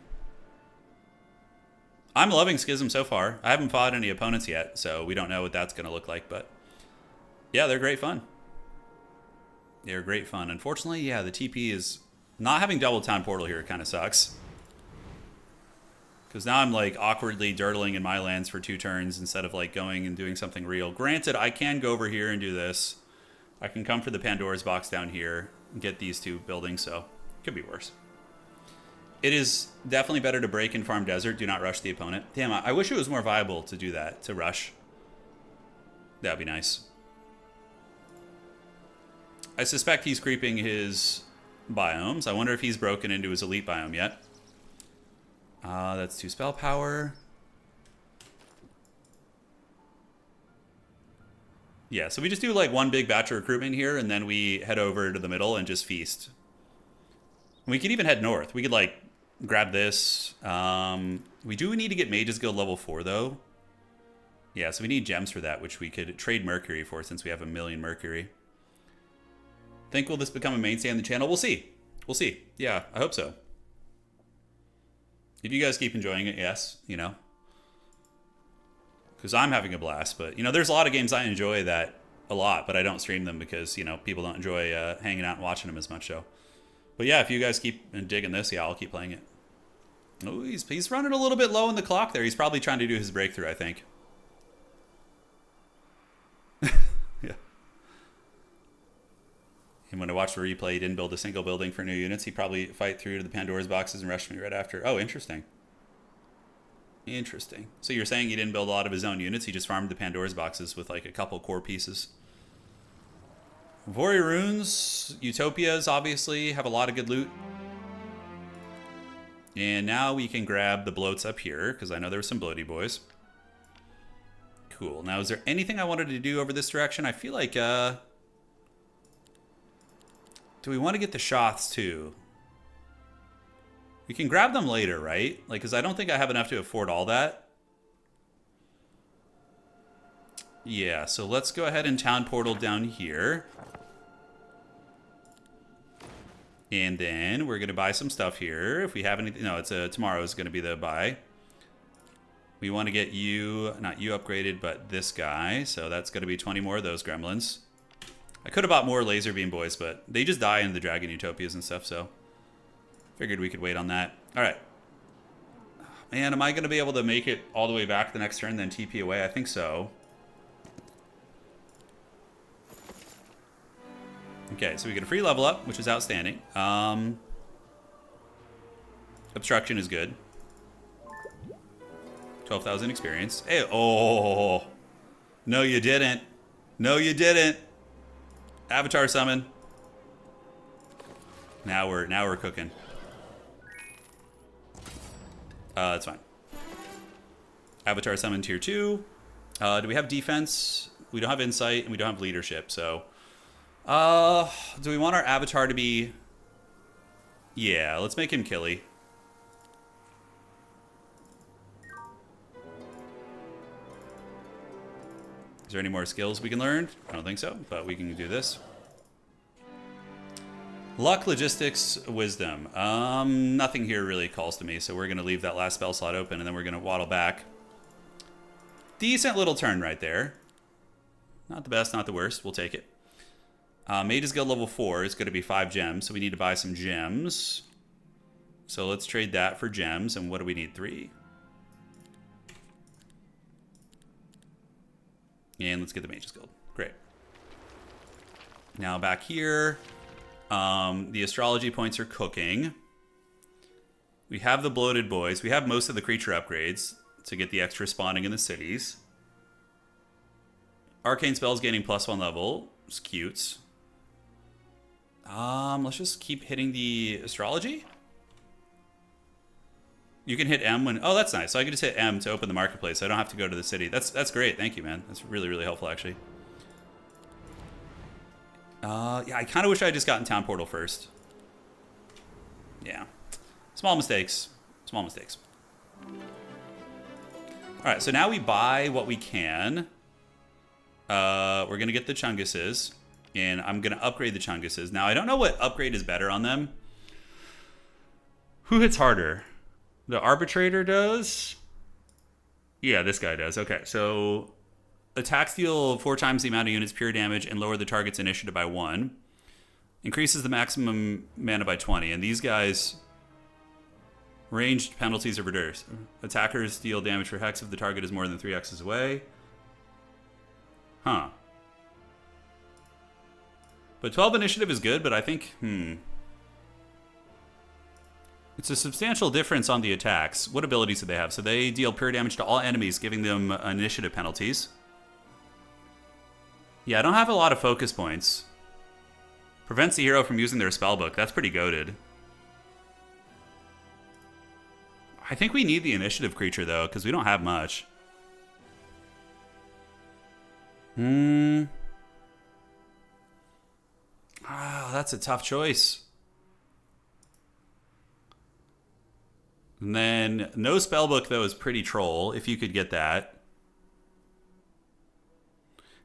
I'm loving Schism so far. I haven't fought any opponents yet, so we don't know what that's going to look like, but yeah, they're great fun. They're great fun. Unfortunately, yeah, the TP is... Not having double town portal here kind of sucks. Because now I'm like awkwardly dirtling in my lands for 2 turns instead of like going and doing something real. Granted, I can go over here and do this. I can come for the Pandora's box down here and get these 2 buildings, so it could be worse. It is definitely better to break and farm desert. Do not rush the opponent. Damn, I wish it was more viable to do that, to rush. That would be nice. I suspect he's creeping his biomes. I wonder if he's broken into his elite biome yet. That's 2 spell power. Yeah, so we just do like 1 big batch of recruitment here, and then we head over to the middle and just feast. We could even head north. We could like grab this. We do need to get Mage's Guild level 4 though. Yeah, so we need gems for that, which we could trade Mercury for since we have 1,000,000 Mercury. Think will this become a mainstay on the channel? We'll see. We'll see. Yeah, I hope so. If you guys keep enjoying it, yes, you know. Because I'm having a blast, but, you know, there's a lot of games I enjoy that a lot, but I don't stream them because, you know, people don't enjoy hanging out and watching them as much, so. But yeah, if you guys keep digging this, yeah, I'll keep playing it. Oh, he's running a little bit low in the clock there. He's probably trying to do his breakthrough, I think. Yeah. And when I watched the replay, he didn't build a single building for new units. He probably fight through to the Pandora's boxes and rush me right after. Oh, interesting. Interesting. So you're saying he didn't build a lot of his own units? He just farmed the Pandora's boxes with like a couple core pieces. Vori runes, Utopias obviously have a lot of good loot. And now we can grab the bloats up here, because I know there were some bloaty boys. Cool. Now, is there anything I wanted to do over this direction? I feel like, do we want to get the Shoths too? We can grab them later, right? Like, because I don't think I have enough to afford all that. Yeah, so let's go ahead and town portal down here. And then we're going to buy some stuff here. If we have anything... No, tomorrow is going to be the buy. We want to get you... Not you upgraded, but this guy. So that's going to be 20 more of those gremlins. I could have bought more laser beam boys, but they just die in the Dragon Utopias and stuff, so... Figured we could wait on that. Alright. Man, am I going to be able to make it all the way back the next turn, then TP away? I think so. Okay, so we get a free level up, which is outstanding. Obstruction is good. 12,000 experience. Hey, oh. No, you didn't. No, you didn't. Avatar summon. Now we're cooking. That's fine. Avatar summon tier 2. Do we have defense? We don't have insight, and we don't have leadership, so... do we want our avatar to be... Yeah, let's make him killy. Is there any more skills we can learn? I don't think so, but we can do this. Luck, logistics, wisdom. Nothing here really calls to me, so we're going to leave that last spell slot open, and then we're going to waddle back. Decent little turn right there. Not the best, not the worst. We'll take it. Mage's Guild level 4 is going to be 5 gems, so we need to buy some gems. So let's trade that for gems, and what do we need? 3. And let's get the Mage's Guild. Great. Now back here, the astrology points are cooking. We have the bloated boys. We have most of the creature upgrades to get the extra spawning in the cities. Arcane spells gaining +1 level. It's cute. Let's just keep hitting the astrology. You can hit M when... Oh, that's nice. So I can just hit M to open the marketplace. I don't have to go to the city. That's great. Thank you, man. That's really, really helpful, actually. Yeah, I kind of wish I had just gotten Town Portal first. Yeah. Small mistakes. Small mistakes. All right, so now we buy what we can. We're going to get the Chunguses. And I'm going to upgrade the Chunguses. Now, I don't know what upgrade is better on them. Who hits harder? The Arbitrator does? Yeah, this guy does. Okay, so attacks deal 4 times the amount of units pure damage and lower the target's initiative by 1. Increases the maximum mana by 20. And these guys... Ranged penalties are reduced. Attackers deal damage for hex if the target is more than 3 hexes away. Huh. But 12 initiative is good, but I think... It's a substantial difference on the attacks. What abilities do they have? So they deal pure damage to all enemies, giving them initiative penalties. Yeah, I don't have a lot of focus points. Prevents the hero from using their spellbook. That's pretty goated. I think we need the initiative creature, though, because we don't have much. That's a tough choice. And then, no spellbook, though, is pretty troll, if you could get that.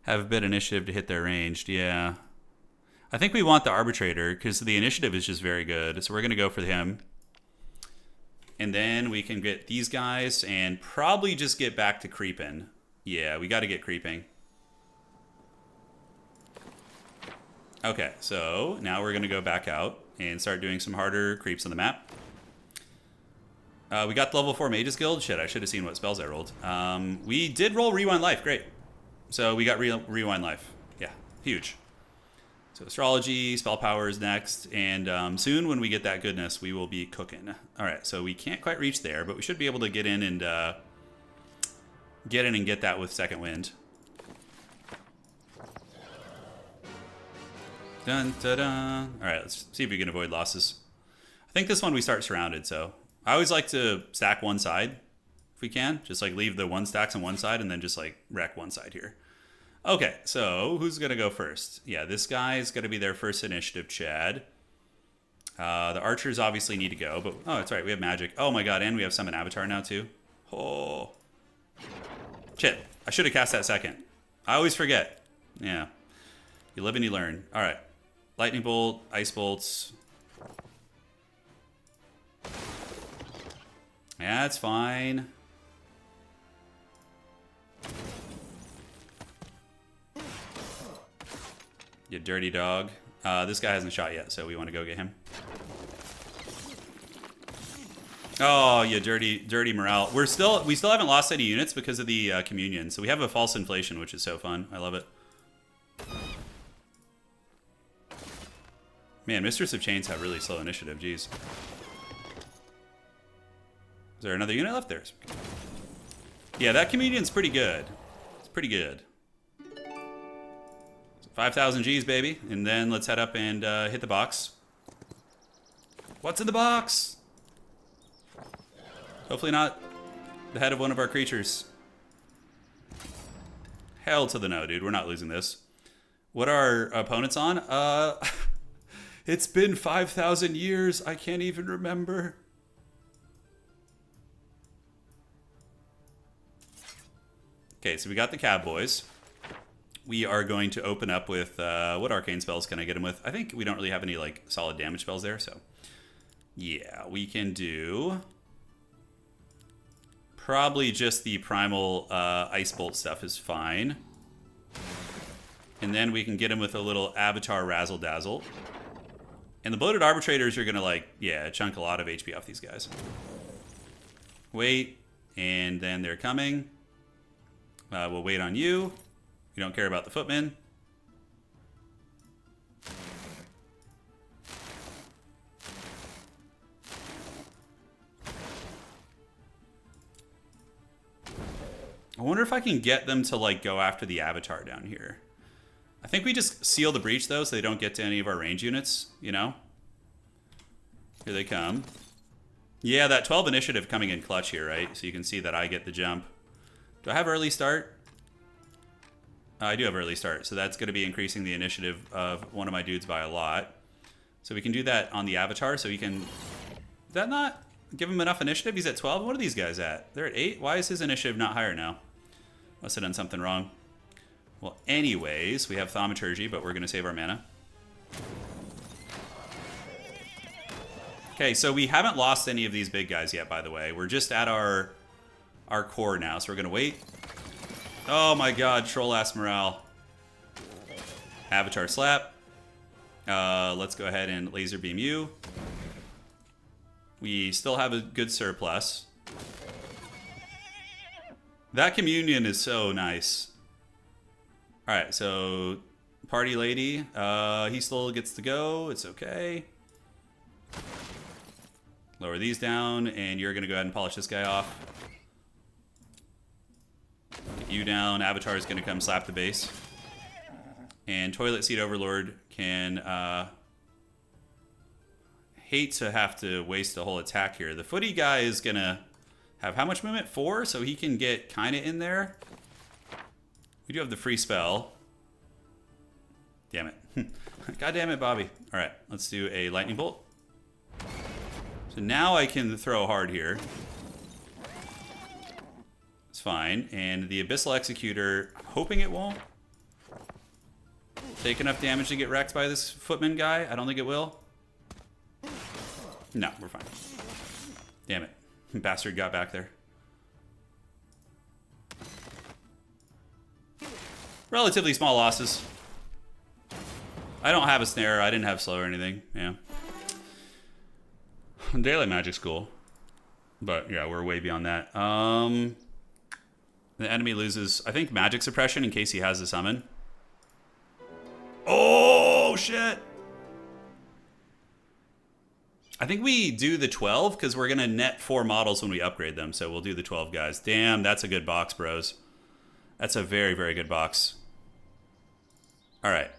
Have a bit of initiative to hit their ranged, yeah. I think we want the Arbitrator, because the initiative is just very good. So we're going to go for him. And then we can get these guys, and probably just get back to creeping. Yeah, we got to get creeping. Okay, so now we're going to go back out and start doing some harder creeps on the map. We got the level 4 Mage's Guild. Shit, I should have seen what spells I rolled. We did roll Rewind Life. Great. So we got Rewind Life. Yeah, huge. So astrology, spell power is next, and soon when we get that goodness, we will be cooking. All right, so we can't quite reach there, but we should be able to get in and get that with second wind. Dun, dun, dun. All right, let's see if we can avoid losses. I think this one we start surrounded, so I always like to stack one side if we can. Just like leave the one stacks on one side and then just like wreck one side here. Okay, so who's going to go first? Yeah, this guy is going to be their first initiative, Chad. The archers obviously need to go, but... Oh, that's right, we have magic. Oh my god, and we have summon avatar now too. Oh. Shit, I should have cast that second. I always forget. Yeah. You live and you learn. All right. Lightning bolt, ice bolts. Yeah, it's fine. You dirty dog. This guy hasn't shot yet, so we want to go get him. Oh, you dirty morale. We still haven't lost any units because of the communion. So we have a false inflation, which is so fun. I love it. Man, Mistress of Chains have really slow initiative. Jeez. Is there another unit left? There. Yeah, that communion's pretty good. It's pretty good. 5,000 G's, baby. And then let's head up and hit the box. What's in the box? Hopefully not the head of one of our creatures. Hell to the no, dude. We're not losing this. What are our opponents on? It's been 5,000 years. I can't even remember. Okay, so we got the Cowboys. We are going to open up with, what arcane spells can I get him with? I think we don't really have any, like, solid damage spells there, so. Yeah, we can do probably just the primal ice bolt stuff is fine. And then we can get him with a little avatar razzle dazzle. And the bloated arbitrators are gonna, like, yeah, chunk a lot of HP off these guys. Wait, and then they're coming. We'll wait on you. We don't care about the footmen. I wonder if I can get them to, like, go after the avatar down here. I think we just seal the breach, though, so they don't get to any of our range units, you know? Here they come. Yeah, that 12 initiative coming in clutch here, right? So you can see that I get the jump. Do I have early start? I do have early start, so that's going to be increasing the initiative of one of my dudes by a lot. So we can do that on the avatar, so he can... Did that not give him enough initiative? He's at 12? What are these guys at? They're at 8? Why is his initiative not higher now? Must have done something wrong. Well, anyways, we have Thaumaturgy, but we're going to save our mana. Okay, so we haven't lost any of these big guys yet, by the way. We're just at our core now, so we're going to wait. Oh my god, troll-ass morale. Avatar slap. Let's go ahead and laser beam you. We still have a good surplus. That communion is so nice. Alright, so party lady. He still gets to go. It's okay. Lower these down, and you're going to go ahead and polish this guy off. Get you down. Avatar is going to come slap the base. And Toilet Seat Overlord can... hate to have to waste a whole attack here. The footy guy is going to have how much movement? 4, so he can get kind of in there. We do have the free spell. Damn it. God damn it, Bobby. All right, let's do a lightning bolt. So now I can throw hard here. It's fine. And the Abyssal Executor, hoping it won't take enough damage to get wrecked by this footman guy. I don't think it will. No, we're fine. Damn it. Bastard got back there. Relatively small losses. I don't have a snare. I didn't have slow or anything. Yeah. Daylight Magic's cool. But yeah, we're way beyond that. The enemy loses, I think, magic suppression in case he has a summon. Oh, Oh, shit. I think we do the 12 because we're going to net 4 models when we upgrade them. So we'll do the 12 guys. Damn, that's a good box, bros. That's a very, very good box. All right.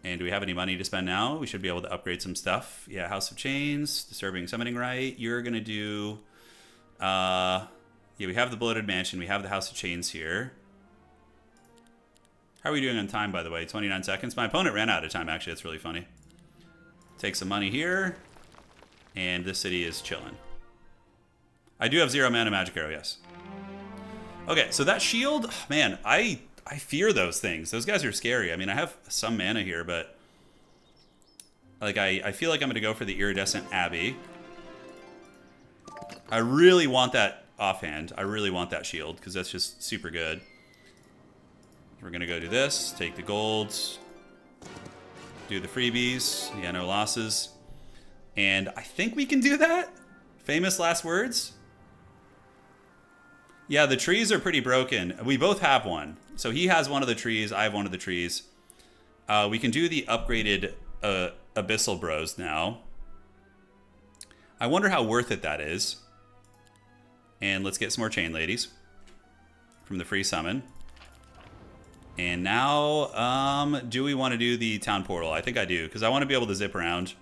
And do we have any money to spend now? We should be able to upgrade some stuff. Yeah, House of Chains, Disturbing Summoning Rite. You're going to do... yeah, we have the Bloated Mansion. We have the House of Chains here. How are we doing on time, by the way? 29 seconds. My opponent ran out of time, actually. That's really funny. Take some money here. And this city is chilling. I do have 0 mana Magic Arrow, yes. Okay, so that shield, man, I fear those things. Those guys are scary. I mean, I have some mana here, but like I feel like I'm going to go for the Iridescent Abbey. I really want that offhand. I really want that shield because that's just super good. We're going to go do this, take the golds, do the freebies. Yeah, no losses. And I think we can do that. Famous last words. Yeah, the trees are pretty broken. We both have one. So he has one of the trees. I have one of the trees. We can do the upgraded Abyssal Bros now. I wonder how worth it that is. And let's get some more Chain Ladies from the free summon. And now, do we want to do the Town Portal? I think I do, because I want to be able to zip around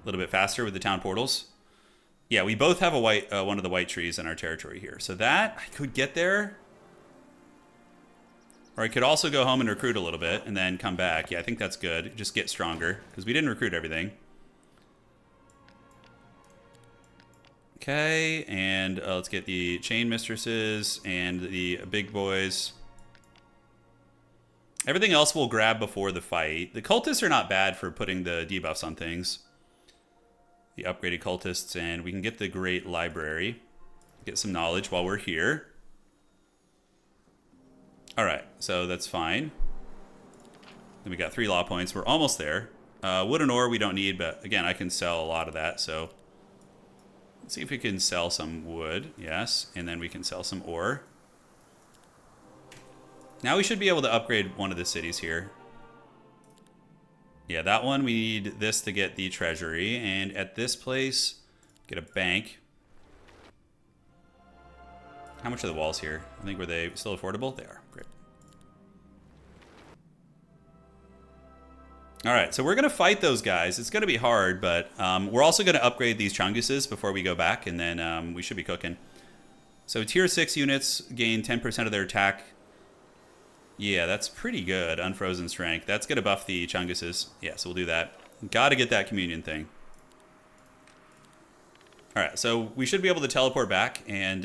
a little bit faster with the town portals. Yeah, we both have a white, one of the white trees in our territory here. So that, I could get there. Or I could also go home and recruit a little bit and then come back. Yeah, I think that's good. Just get stronger, because we didn't recruit everything. Okay, and let's get the Chain Mistresses and the big boys. Everything else we'll grab before the fight. The cultists are not bad for putting the debuffs on things. The upgraded cultists, and we can get the great library. Get some knowledge while we're here. Alright, so that's fine. Then we got 3 law points. We're almost there. Wood and ore we don't need, but again, I can sell a lot of that, so... Let's see if we can sell some wood. Yes, and then we can sell some ore. Now we should be able to upgrade one of the cities here. Yeah, that one, we need this to get the treasury. And at this place, get a bank. How much are the walls here? I think, were they still affordable? They are. Great. All right, so we're going to fight those guys. It's going to be hard, but we're also going to upgrade these Chunguses before we go back, and then we should be cooking. So tier 6 units gain 10% of their attack. Yeah, that's pretty good. Unfrozen Strength. That's going to buff the Chunguses. Yeah, so we'll do that. Got to get that communion thing. All right, so we should be able to teleport back and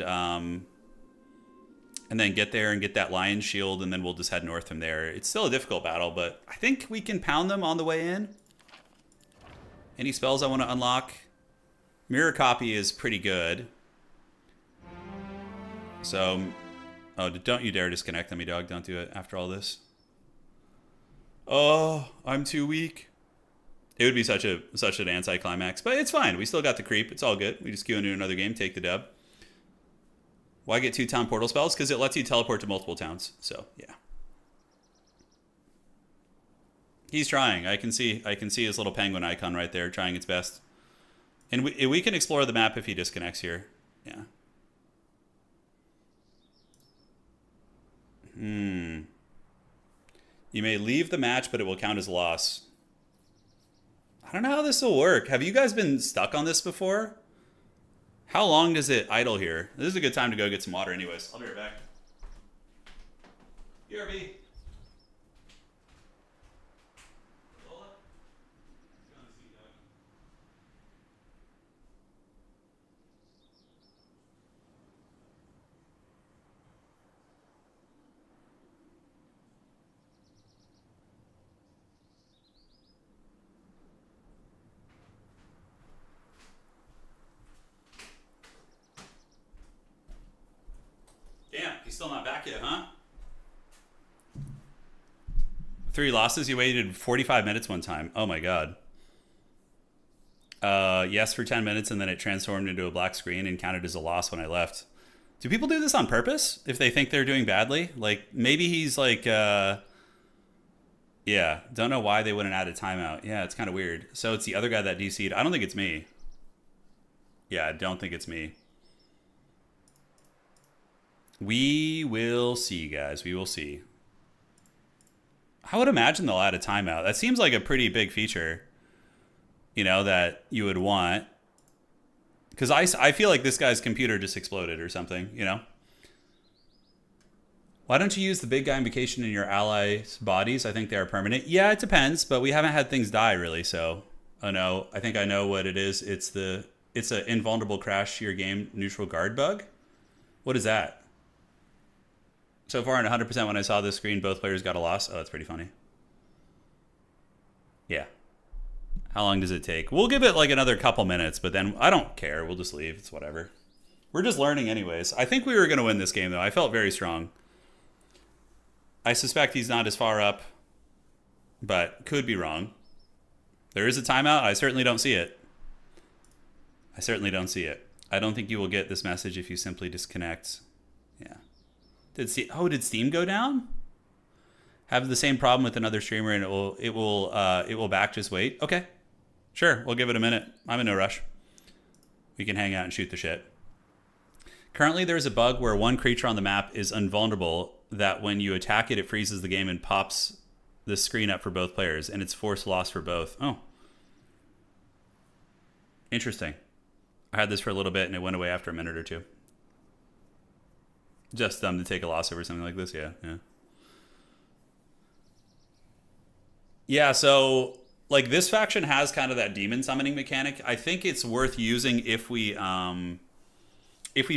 then get there and get that Lion Shield, and then we'll just head north from there. It's still a difficult battle, but I think we can pound them on the way in. Any spells I want to unlock? Mirror Copy is pretty good. So... Oh, don't you dare disconnect on me, dog. Don't do it after all this. Oh, I'm too weak. It would be such an anticlimax, but it's fine. We still got the creep. It's all good. We just queue into another game, take the dub. Why get 2 town portal spells? Because it lets you teleport to multiple towns. So, yeah. He's trying. I can see his little penguin icon right there trying its best. And we can explore the map if he disconnects here. Yeah. You may leave the match, but it will count as a loss. I don't know how this will work. Have you guys been stuck on this before? How long does it idle here? This is a good time to go get some water anyways. I'll be right back. BRB. He's still not back yet, huh? 3 losses? You waited 45 minutes one time. Oh my god. Yes for 10 minutes, and then it transformed into a black screen and counted as a loss when I left. Do people do this on purpose if they think they're doing badly? Like, maybe he's like, Yeah, don't know why they wouldn't add a timeout. Yeah, it's kind of weird. So it's the other guy that DC'd. I don't think it's me. Yeah, I don't think it's me. We will see, guys. We will see. I would imagine they'll add a timeout. That seems like a pretty big feature, you know, that you would want. Because I feel like this guy's computer just exploded or something, you know? Why don't you use the big guy invocation in your allies' bodies? I think they are permanent. Yeah, it depends, but we haven't had things die, really, so... Oh, no. I think I know what it is. It's an invulnerable crash your game neutral guard bug. What is that? So far, in 100% when I saw this screen, both players got a loss. Oh, that's pretty funny. Yeah. How long does it take? We'll give it like another couple minutes, but then I don't care. We'll just leave. It's whatever. We're just learning anyways. I think we were going to win this game, though. I felt very strong. I suspect he's not as far up, but could be wrong. There is a timeout. I certainly don't see it. I certainly don't see it. I don't think you will get this message if you simply disconnect. Yeah. Did Steam go down? Have the same problem with another streamer and it will back. Just wait. Okay. Sure. We'll give it a minute. I'm in no rush. We can hang out and shoot the shit. Currently, there's a bug where one creature on the map is invulnerable that when you attack it, it freezes the game and pops the screen up for both players, and it's forced loss for both. Oh. Interesting. I had this for a little bit, and it went away after a minute or two. Just dumb to take a loss over something like this, yeah. Yeah, so, like, this faction has kind of that demon summoning mechanic. I think it's worth using if we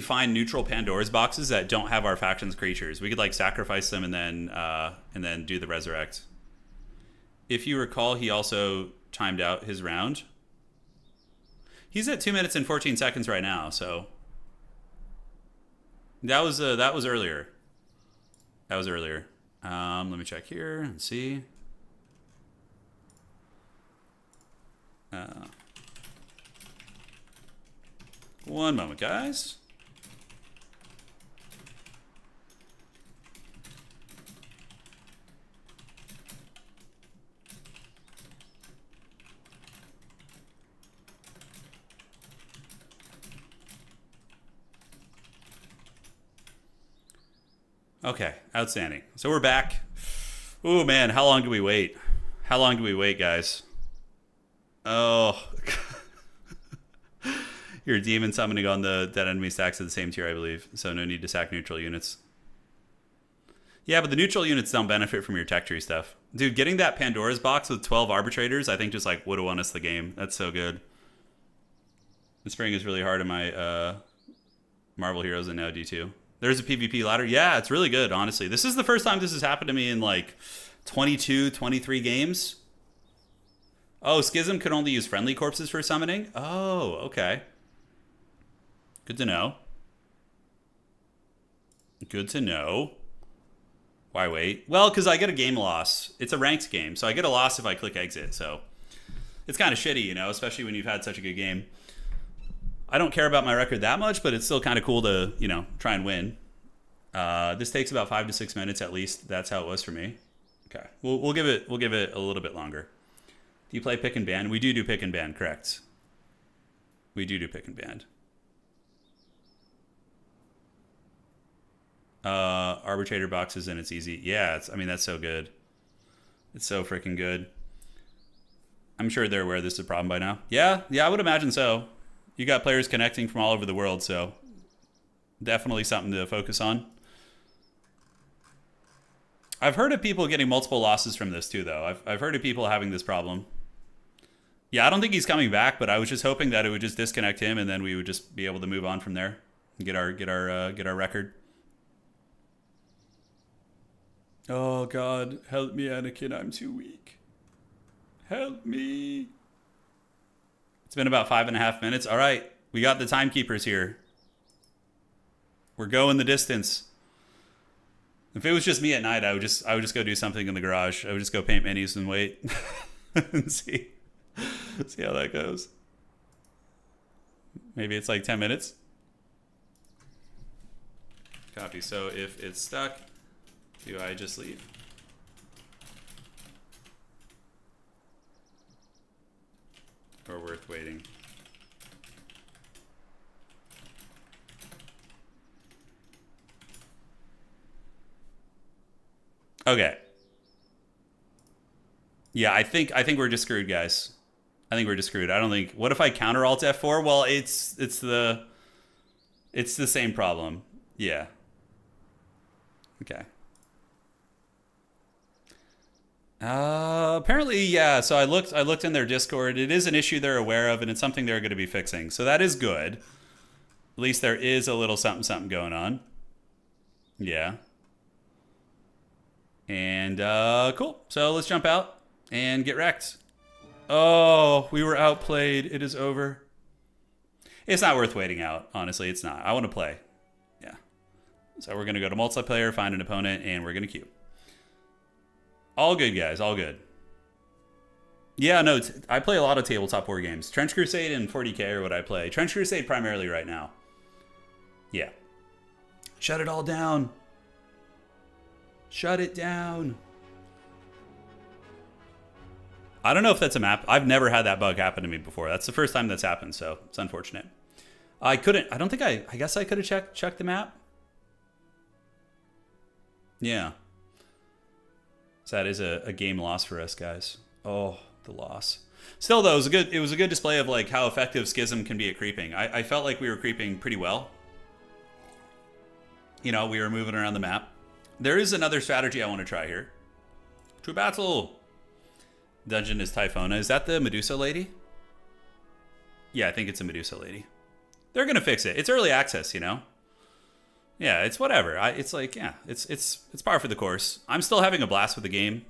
find neutral Pandora's boxes that don't have our faction's creatures. We could, like, sacrifice them and then do the resurrect. If you recall, he also timed out his round. He's at 2 minutes and 14 seconds right now, so... That was earlier. That was earlier. Let me check here and see. One moment, guys. Okay, outstanding. So we're back. Oh man, how long do we wait? How long do we wait, guys? Oh. You're demon summoning on the dead enemy stacks at the same tier, I believe. So no need to sack neutral units. Yeah, but the neutral units don't benefit from your tech tree stuff. Dude, getting that Pandora's box with 12 arbitrators, I think just like would have won us the game. That's so good. The spring is really hard in my Marvel Heroes and now D2. There's a PvP ladder. Yeah, it's really good, honestly. This is the first time this has happened to me in like 22, 23 games. Oh, Schism could only use friendly corpses for summoning? Oh, okay. Good to know. Good to know. Why wait? Well, because I get a game loss. It's a ranked game, so I get a loss if I click exit, so... It's kind of shitty, you know, especially when you've had such a good game. I don't care about my record that much, but it's still kind of cool to, you know, try and win. This takes about 5 to 6 minutes at least. That's how it was for me. Okay, we'll give it a little bit longer. Do you play pick and ban? We do pick and ban, correct? We do pick and ban. Arbitrator boxes and it's easy. Yeah, I mean that's so good. It's so freaking good. I'm sure they're aware this is a problem by now. Yeah, I would imagine so. You got players connecting from all over the world, so definitely something to focus on. I've heard of people getting multiple losses from this too, though. I've heard of people having this problem. Yeah, I don't think he's coming back, but I was just hoping that it would just disconnect him, and then we would just be able to move on from there and get our record. Oh God, help me, Anakin! I'm too weak. Help me. It's been about 5.5 minutes. All right, we got the timekeepers here. We're going the distance. If it was just me at night, I would just go do something in the garage. I would just go paint minis and wait and see how that goes. Maybe it's like 10 minutes. Copy. So if it's stuck, do I just leave? worth waiting. Okay. Yeah, I think we're just screwed, guys. I think we're just screwed. I don't think. What if I counter alt F4? Well, it's the same problem. Yeah. Okay. Apparently, yeah. So I looked in their Discord. It is an issue they're aware of, and it's something they're going to be fixing. So that is good. At least there is a little something something going on. Yeah. And cool. So let's jump out and get wrecked. Oh, we were outplayed. It is over. It's not worth waiting out. Honestly, it's not. I want to play. Yeah. So we're going to go to multiplayer, find an opponent, and we're going to queue. All good, guys. All good. Yeah, no, I play a lot of tabletop war games. Trench Crusade and 40k are what I play. Trench Crusade primarily right now. Yeah. Shut it all down. Shut it down. I don't know if that's a map. I've never had that bug happen to me before. That's the first time that's happened, so it's unfortunate. I guess I could have checked the map. Yeah. So that is a game loss for us, guys. Oh, the loss. Still, though, it was a good display of like how effective Schism can be at creeping. I felt like we were creeping pretty well. You know, we were moving around the map. There is another strategy I want to try here. To battle. Dungeon is Typhona. Is that the Medusa lady? Yeah, I think it's a Medusa lady. They're gonna fix it. It's early access, you know. Yeah, it's whatever. It's like, yeah, it's par for the course. I'm still having a blast with the game.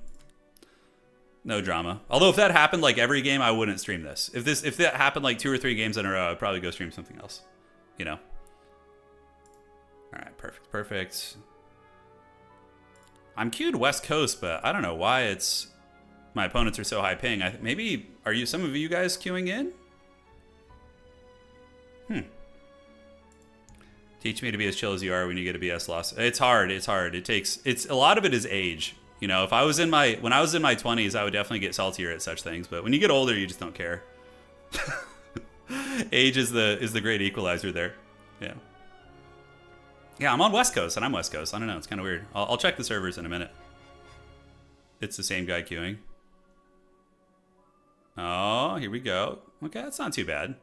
No drama. Although if that happened like every game, I wouldn't stream this. If that happened like 2 or 3 games in a row, I'd probably go stream something else. You know. All right, perfect. I'm queued West Coast, but I don't know why my opponents are so high ping. Maybe are some of you guys queuing in? Teach me to be as chill as you are when you get a BS loss. It's hard. It's a lot of it is age. You know, when I was in my 20s, I would definitely get saltier at such things. But when you get older, you just don't care. Age is the great equalizer there. Yeah. Yeah, I'm on West Coast, and I'm West Coast. I don't know. It's kind of weird. I'll check the servers in a minute. It's the same guy queuing. Oh, here we go. Okay, that's not too bad.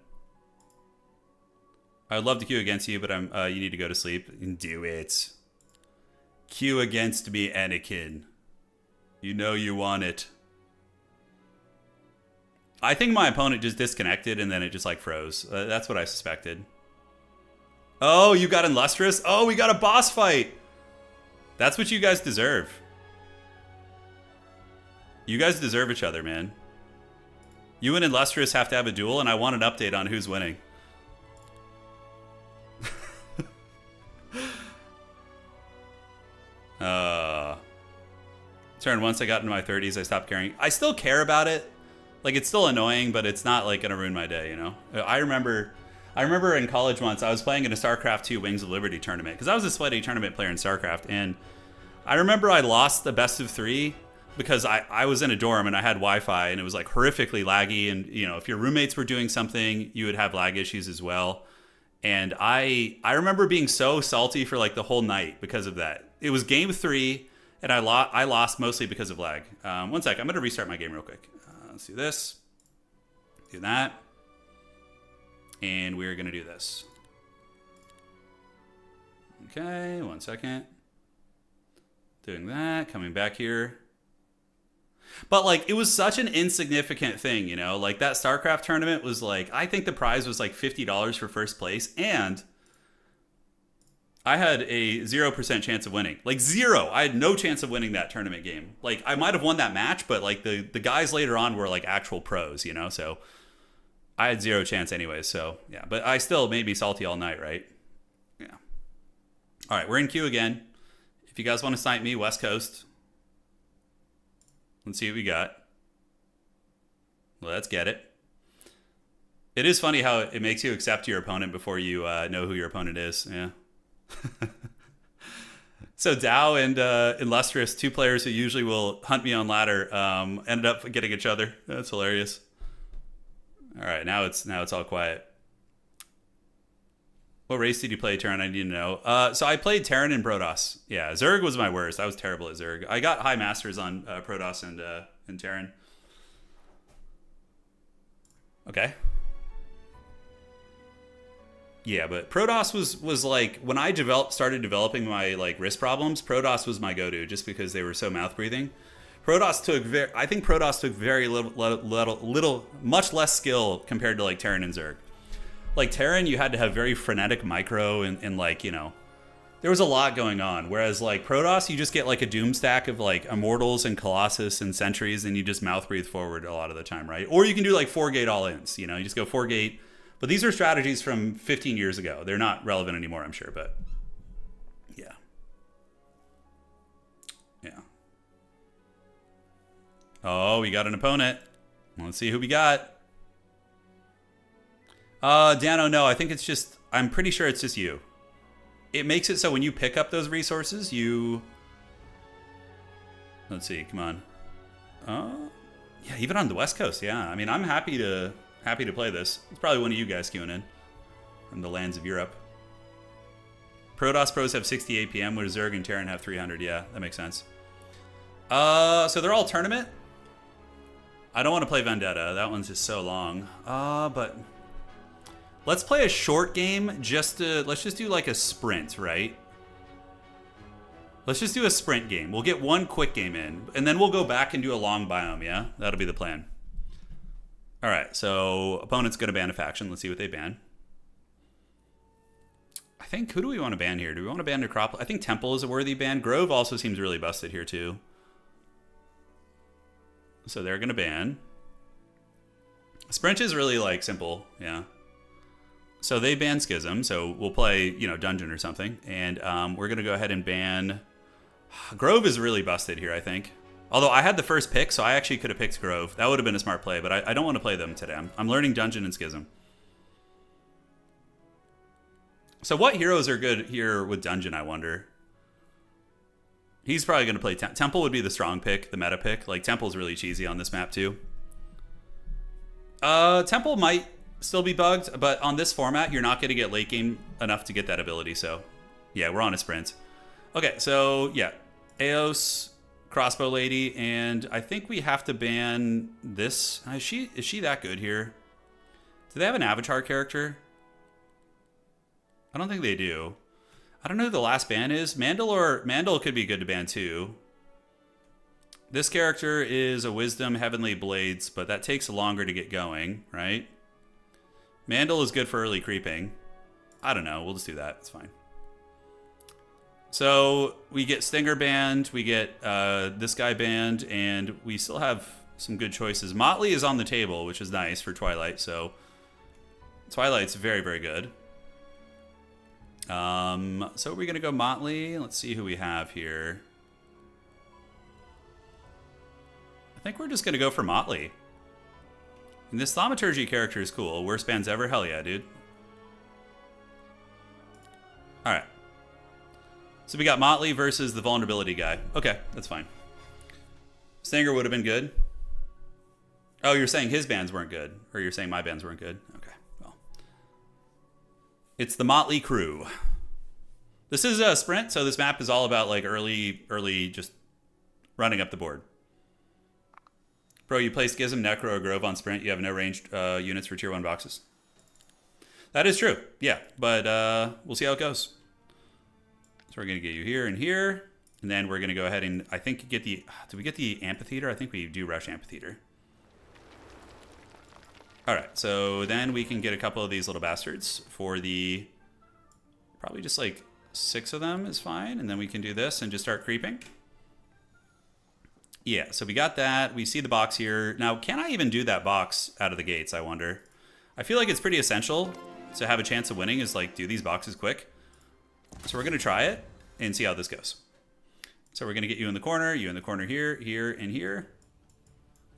I would love to queue against you, but you need to go to sleep. Do it. Queue against me, Anakin. You know you want it. I think my opponent just disconnected and then it just like froze. That's what I suspected. Oh, you got Illustrious? Oh, we got a boss fight. That's what you guys deserve. You guys deserve each other, man. You and Illustrious have to have a duel, and I want an update on who's winning. Turn once I got into my 30s, I stopped caring. I still care about it. Like, it's still annoying, but it's not, like, gonna ruin my day, you know? I remember in college once, I was playing in a StarCraft 2 Wings of Liberty tournament, because I was a sweaty tournament player in StarCraft, and I remember I lost the best of 3 because I was in a dorm and I had Wi-Fi, and it was, like, horrifically laggy, and, you know, if your roommates were doing something, you would have lag issues as well. And I remember being so salty for, like, the whole night because of that. It was game 3, and I lost mostly because of lag. One sec, I'm going to restart my game real quick. Let's do this. Do that. And we're going to do this. Okay, one second. Doing that, coming back here. But, like, it was such an insignificant thing, you know? Like, that StarCraft tournament was, like, I think the prize was, like, $50 for first place, and I had a 0% chance of winning. Like, 0. I had no chance of winning that tournament game. Like, I might have won that match, but, like, the guys later on were, like, actual pros, you know? So I had 0 chance anyways, so, yeah. But I still made me salty all night, right? Yeah. All right, we're in queue again. If you guys want to snipe me, West Coast. Let's see what we got. Let's get it. It is funny how it makes you accept your opponent before you know who your opponent is. Yeah. So Dow and Illustrious, 2 players who usually will hunt me on ladder, ended up getting each other. That's hilarious. All right, now it's all quiet. What race did you play, Terran? I need to know. So I played Terran and Protoss. Yeah, Zerg was my worst. I was terrible at Zerg. I got high masters on Protoss and Terran. Okay. Yeah, but Protoss was like when I started developing my like wrist problems. Protoss was my go-to just because they were so mouth breathing. I think Protoss took very little, much less skill compared to like Terran and Zerg. Like Terran, you had to have very frenetic micro and like, you know, there was a lot going on. Whereas like Protoss, you just get like a doom stack of like Immortals and Colossus and Sentries and you just mouth breathe forward a lot of the time, right? Or you can do like 4-gate all-ins, you know, you just go 4-gate. But these are strategies from 15 years ago. They're not relevant anymore, I'm sure, but yeah. Yeah. Oh, we got an opponent. Let's see who we got. Dano, no, I think it's just, I'm pretty sure it's just you. It makes it so when you pick up those resources, let's see, come on. Yeah, even on the West Coast, yeah. I mean, I'm happy to play this. It's probably one of you guys queuing in from the lands of Europe. Protoss pros have 60 APM, where Zerg and Terran have 300. Yeah, that makes sense. So they're all tournament. I don't want to play Vendetta. That one's just so long. But let's play a short game. Let's just do like a sprint, right? Let's just do a sprint game. We'll get one quick game in, and then we'll go back and do a long biome, yeah? That'll be the plan. All right, so opponent's going to ban a faction. Let's see what they ban. I think, who do we want to ban here? Do we want to ban Necropolis? I think Temple is a worthy ban. Grove also seems really busted here, too. So they're going to ban. Sprint is really, like, simple, yeah. So they ban Schism, so we'll play, you know, Dungeon or something. And we're going to go ahead and ban... Grove is really busted here, I think. Although I had the first pick, so I actually could have picked Grove. That would have been a smart play, but I don't want to play them today. I'm learning Dungeon and Schism. So what heroes are good here with Dungeon, I wonder? He's probably going to play... Temple would be the strong pick, the meta pick. Like, Temple's really cheesy on this map, too. Temple might still be bugged, but on this format, you're not going to get late game enough to get that ability, so... Yeah, we're on a sprint. Okay, so, yeah. Eos... Crossbow Lady, and I think we have to ban this. Is she that good here? Do they have an avatar character? I don't think they do. I don't know who the last ban is. Mandel could be good to ban too. This character is a Wisdom Heavenly Blades, but that takes longer to get going, right? Mandel is good for early creeping. I don't know. We'll just do that. It's fine. So we get Stinger banned, we get this guy banned, and we still have some good choices. Motley is on the table, which is nice for Twilight, so Twilight's very, very good. So we're going to go Motley. Let's see who we have here. I think we're just going to go for Motley. And this Thaumaturgy character is cool. Worst bans ever? Hell yeah, dude. Alright. So we got Motley versus the vulnerability guy. Okay, that's fine. Stinger would have been good. Oh, you're saying his bands weren't good. Or you're saying my bands weren't good. Okay, well. It's the Motley crew. This is a sprint, so this map is all about like early just running up the board. Bro, you play Schism, Necro, or Grove on sprint. You have no ranged units for tier 1 boxes. That is true, yeah. But we'll see how it goes. So we're going to get you here and here. And then we're going to go ahead and, I think, get the... Do we get the Amphitheater? I think we do rush Amphitheater. Alright, so then we can get a couple of these little bastards for the... Probably just like 6 of them is fine. And then we can do this and just start creeping. Yeah, so we got that. We see the box here. Now, can I even do that box out of the gates, I wonder? I feel like it's pretty essential to have a chance of winning is like do these boxes quick. So we're going to try it and see how this goes. So we're going to get you in the corner here, here, and here.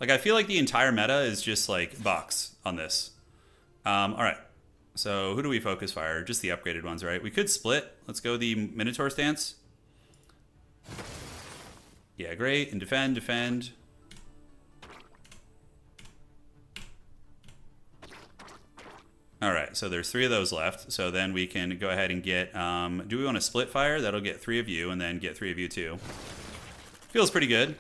Like, I feel like the entire meta is just like box on this. All right. So who do we focus fire? Just the upgraded ones, right? We could split. Let's go the Minotaur stance. Yeah, great. And defend, defend. right, so there's 3 of those left. So then we can go ahead and get, do we want to split fire? That'll get 3 of you and then get 3 of you too. Feels pretty good.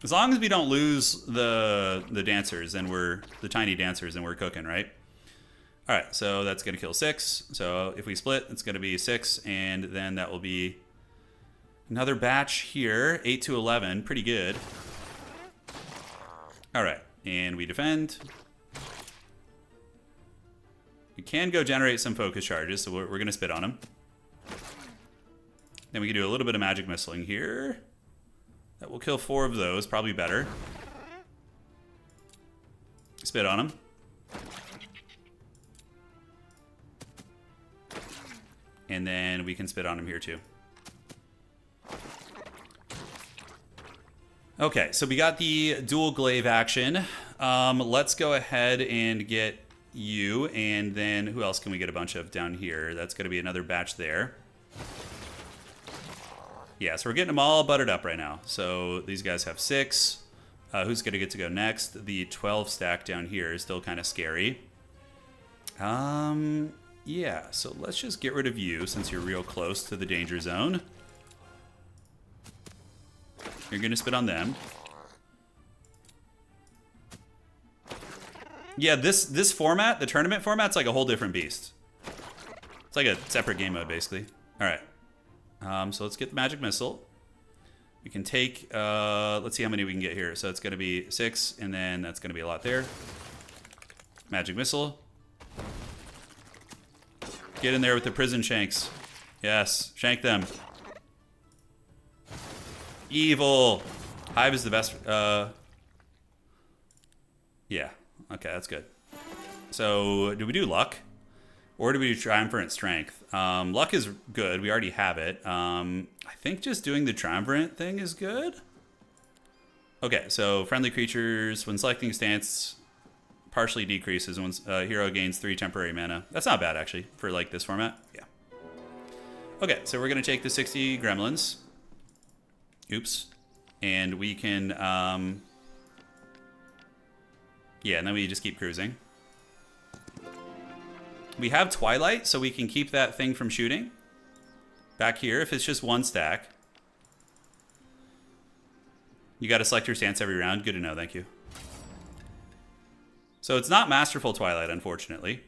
As long as we don't lose the dancers and the tiny dancers and we're cooking, right? All right, so that's going to kill 6. So if we split, it's going to be 6, and then that will be another batch here, 8 to 11, pretty good. All right, and we defend. We can go generate some focus charges, so we're going to spit on them. Then we can do a little bit of magic missiling here. That will kill 4 of those, probably better. Spit on them. And then we can spit on them here too. Okay, so we got the dual glaive action. Let's go ahead and get you, and then who else can we get a bunch of down here? That's going to be another batch there. Yeah, so we're getting them all buttered up right now. So these guys have 6. Who's going to get to go next? The 12 stack down here is still kind of scary. Yeah, so let's just get rid of you since you're real close to the danger zone. You're going to spit on them. Yeah, this format, the tournament format's like a whole different beast. It's like a separate game mode, basically. All right. So let's get the magic missile. We can take, let's see how many we can get here. So it's going to be 6, and then that's going to be a lot there. Magic missile. Get in there with the prison shanks. Yes, shank them. Evil. Hive is the best. Yeah, okay, that's good. So do we do luck? Or do we do triumvirate strength? Luck is good. We already have it. I think just doing the triumvirate thing is good. Okay, so friendly creatures, when selecting stance, partially decreases when hero gains 3 temporary mana. That's not bad, actually, for like this format. Yeah. Okay, so we're going to take the 60 gremlins. Oops. And we can... yeah, and then we just keep cruising. We have Twilight, so we can keep that thing from shooting. Back here, if it's just 1 stack. You got to select your stance every round. Good to know, thank you. So it's not Masterful Twilight, unfortunately.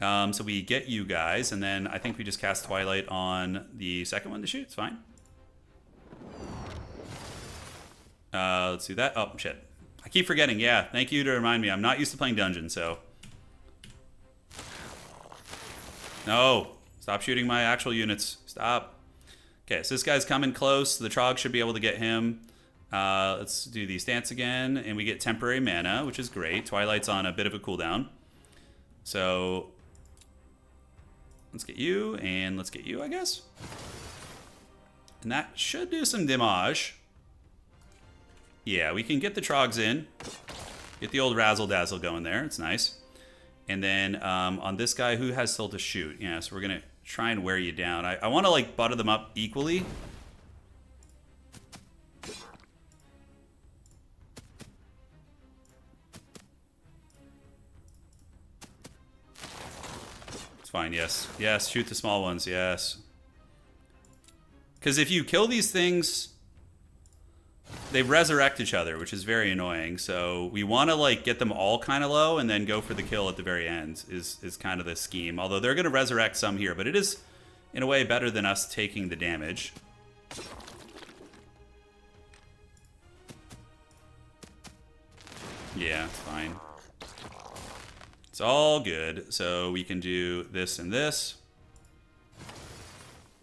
So we get you guys, and then I think we just cast Twilight on the second one to shoot. It's fine. Let's do that. Oh, shit. I keep forgetting. Yeah, thank you to remind me. I'm not used to playing Dungeon, so... No! Stop shooting my actual units. Stop. Okay, so this guy's coming close. The Trog should be able to get him. Let's do the stance again, and we get temporary mana, which is great. Twilight's on a bit of a cooldown. So... let's get you, and let's get you, I guess. And that should do some damage. Yeah, we can get the Trogs in. Get the old razzle-dazzle going there. It's nice. And then on this guy, who has still to shoot? Yeah, so we're going to try and wear you down. I want to, like, butter them up equally. It's fine, yes. Yes, shoot the small ones, yes. Because if you kill these things... they resurrect each other, which is very annoying. So we want to like get them all kind of low and then go for the kill at the very end is kind of the scheme. Although they're going to resurrect some here, but it is in a way better than us taking the damage. Yeah, it's fine. It's all good. So we can do this and this.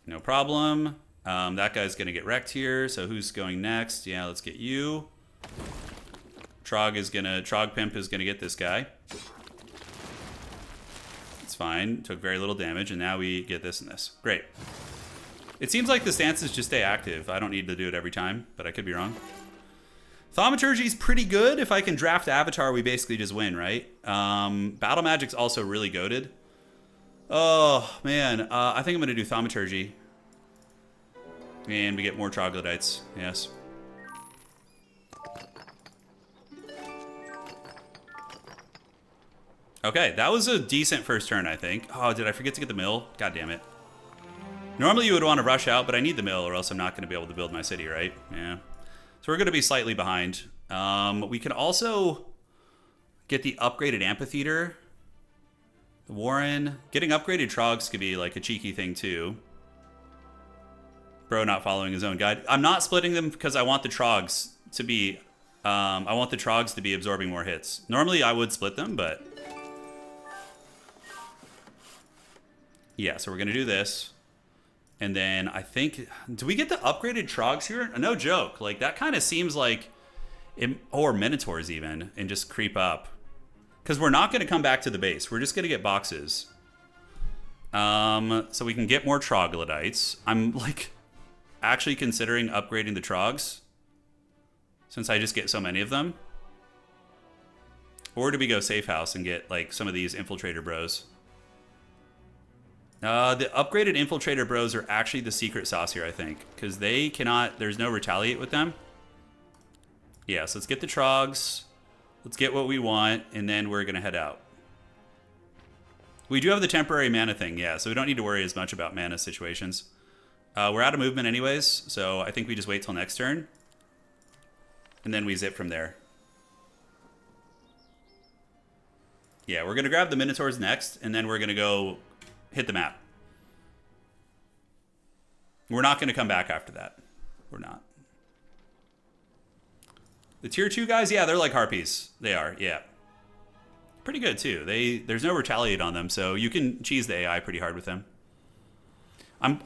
No problem. That guy's going to get wrecked here, so who's going next? Yeah, let's get you. Trog Pimp is going to get this guy. It's fine. Took very little damage, and now we get this and this. Great. It seems like the stances just stay active. I don't need to do it every time, but I could be wrong. Thaumaturgy's pretty good. If I can draft Avatar, we basically just win, right? Battle Magic's also really goated. Oh, man. I think I'm going to do Thaumaturgy. And we get more troglodytes, yes. Okay, that was a decent first turn, I think. Oh, did I forget to get the mill? God damn it. Normally you would want to rush out, but I need the mill or else I'm not going to be able to build my city, right? Yeah. So we're going to be slightly behind. We can also get the upgraded amphitheater. The Warren. Getting upgraded trogs could be like a cheeky thing too. Bro not following his own guide. I'm not splitting them because I want the trogs to be... I want the trogs to be absorbing more hits. Normally I would split them, but... Yeah, so we're going to do this. And then I think... Do we get the upgraded trogs here? No joke. Like, that kind of seems like... or Minotaurs even. And just creep up. Because we're not going to come back to the base. We're just going to get boxes. So we can get more troglodytes. I'm, like, actually considering upgrading the trogs. Since I just get so many of them. Or do we go safe house and get, like, some of these infiltrator bros? The upgraded infiltrator bros are actually the secret sauce here, I think. Because they cannot... There's no retaliate with them. Yeah, so let's get the trogs. Let's get what we want. And then we're going to head out. We do have the temporary mana thing, yeah. So we don't need to worry as much about mana situations. We're out of movement anyways. So I think we just wait till next turn. And then we zip from there. Yeah, we're going to grab the Minotaurs next. And then we're going to go... hit the map. We're not going to come back after that. We're not. The tier 2 guys, yeah, they're like harpies. They are, yeah. Pretty good, too. There's no retaliate on them, so you can cheese the AI pretty hard with them.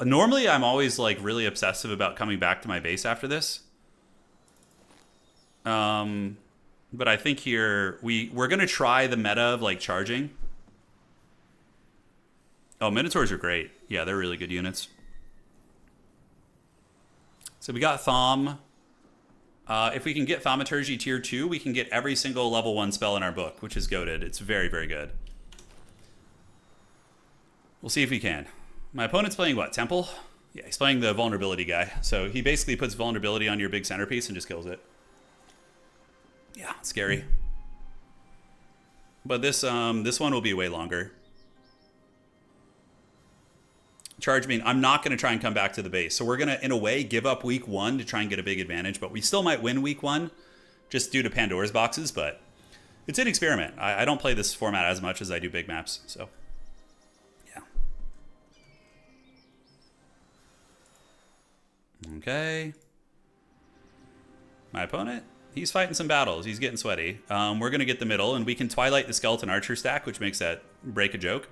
Normally, I'm always like really obsessive about coming back to my base after this. But I think here, we're going to try the meta of like charging. Oh, Minotaurs are great. Yeah, they're really good units. So we got Thom. If we can get Thaumaturgy tier 2, we can get every single level 1 spell in our book, which is goated. It's very, very good. We'll see if we can. My opponent's playing what? Temple? Yeah, he's playing the vulnerability guy. So he basically puts vulnerability on your big centerpiece and just kills it. Yeah, scary. But this one will be way longer. Charge me. I'm not going to try and come back to the base. So we're going to, in a way, give up week 1 to try and get a big advantage. But we still might win week 1 just due to Pandora's boxes. But it's an experiment. I don't play this format as much as I do big maps. So, yeah. Okay. My opponent, he's fighting some battles. He's getting sweaty. We're going to get the middle. And we can Twilight the Skeleton Archer stack, which makes that break a joke.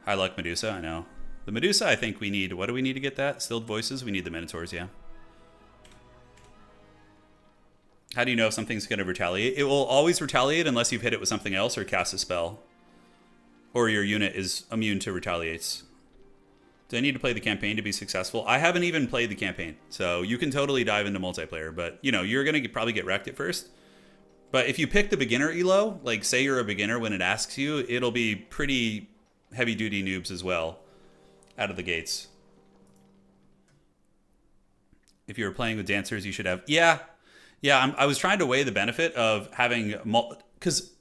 High luck Medusa, I know. The Medusa, I think we need... What do we need to get that? Stilled Voices? We need the Minotaurs, yeah. How do you know if something's going to retaliate? It will always retaliate unless you've hit it with something else or cast a spell. Or your unit is immune to retaliates. Do I need to play the campaign to be successful? I haven't even played the campaign. So you can totally dive into multiplayer. But, you know, you're going to probably get wrecked at first. But if you pick the beginner elo, like say you're a beginner when it asks you, it'll be pretty heavy-duty noobs as well. Out of the gates. If you were playing with dancers, you should have... Yeah. I was trying to weigh the benefit of having... Because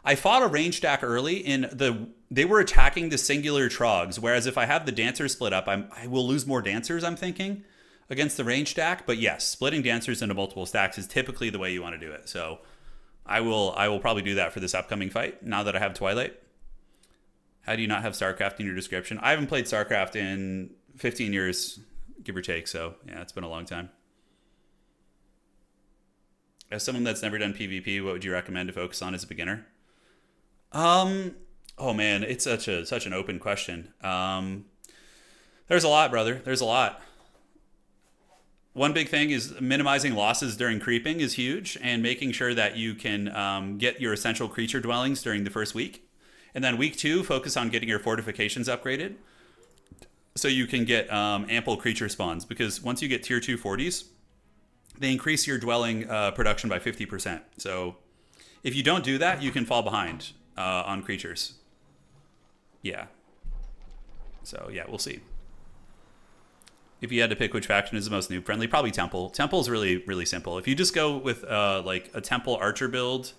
I fought a range stack early, and they were attacking the singular trogs, whereas if I have the dancers split up, I will lose more dancers, I'm thinking, against the range stack. But yes, splitting dancers into multiple stacks is typically the way you want to do it. So I will probably do that for this upcoming fight, now that I have Twilight. How do you not have StarCraft in your description? I haven't played StarCraft in 15 years, give or take. So, yeah, it's been a long time. As someone that's never done PvP, what would you recommend to focus on as a beginner? Oh, man, it's such an open question. There's a lot, brother. There's a lot. One big thing is minimizing losses during creeping is huge, and making sure that you can get your essential creature dwellings during the first week. And then week 2, focus on getting your fortifications upgraded so you can get ample creature spawns. Because once you get tier 2 40s, they increase your dwelling production by 50%. So if you don't do that, you can fall behind on creatures. Yeah. So yeah, we'll see. If you had to pick which faction is the most noob friendly, probably Temple. Temple is really, really simple. If you just go with like a Temple Archer build,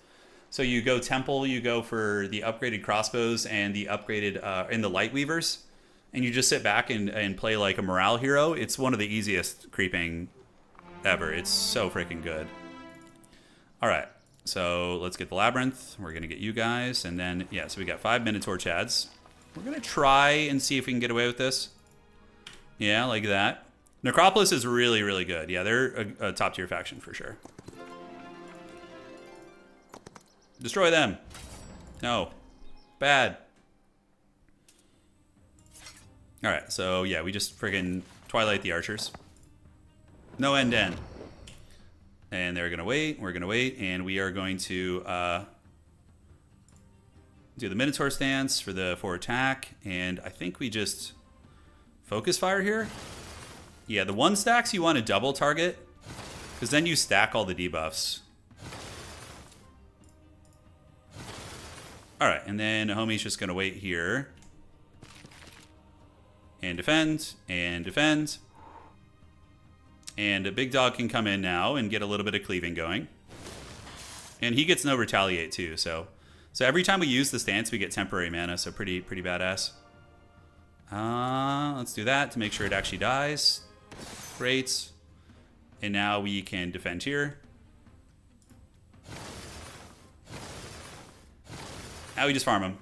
So you go temple, you go for the upgraded crossbows and the upgraded and the light weavers, and you just sit back and play like a morale hero. It's one of the easiest creeping ever. It's so freaking good. All right, so let's get the labyrinth. We're gonna get you guys, and then yeah, so we got 5 Minotaur Chads. We're gonna try and see if we can get away with this. Yeah, like that. Necropolis is really, really good. Yeah, they're a top tier faction for sure. Destroy them. No. Bad. Alright, so yeah, we just friggin' Twilight the archers. No end end. And they're gonna wait, we're gonna wait, and we are going to do the Minotaur stance for the 4 attack, and I think we just focus fire here. Yeah, the 1 stacks you want to double target, because then you stack all the debuffs. Alright, and then homie's just going to wait here. And defend, and defend. And a big dog can come in now and get a little bit of cleaving going. And he gets no retaliate too, so every time we use the stance we get temporary mana, so pretty badass. Let's do that to make sure it actually dies. Great. And now we can defend here. Now we just farm them.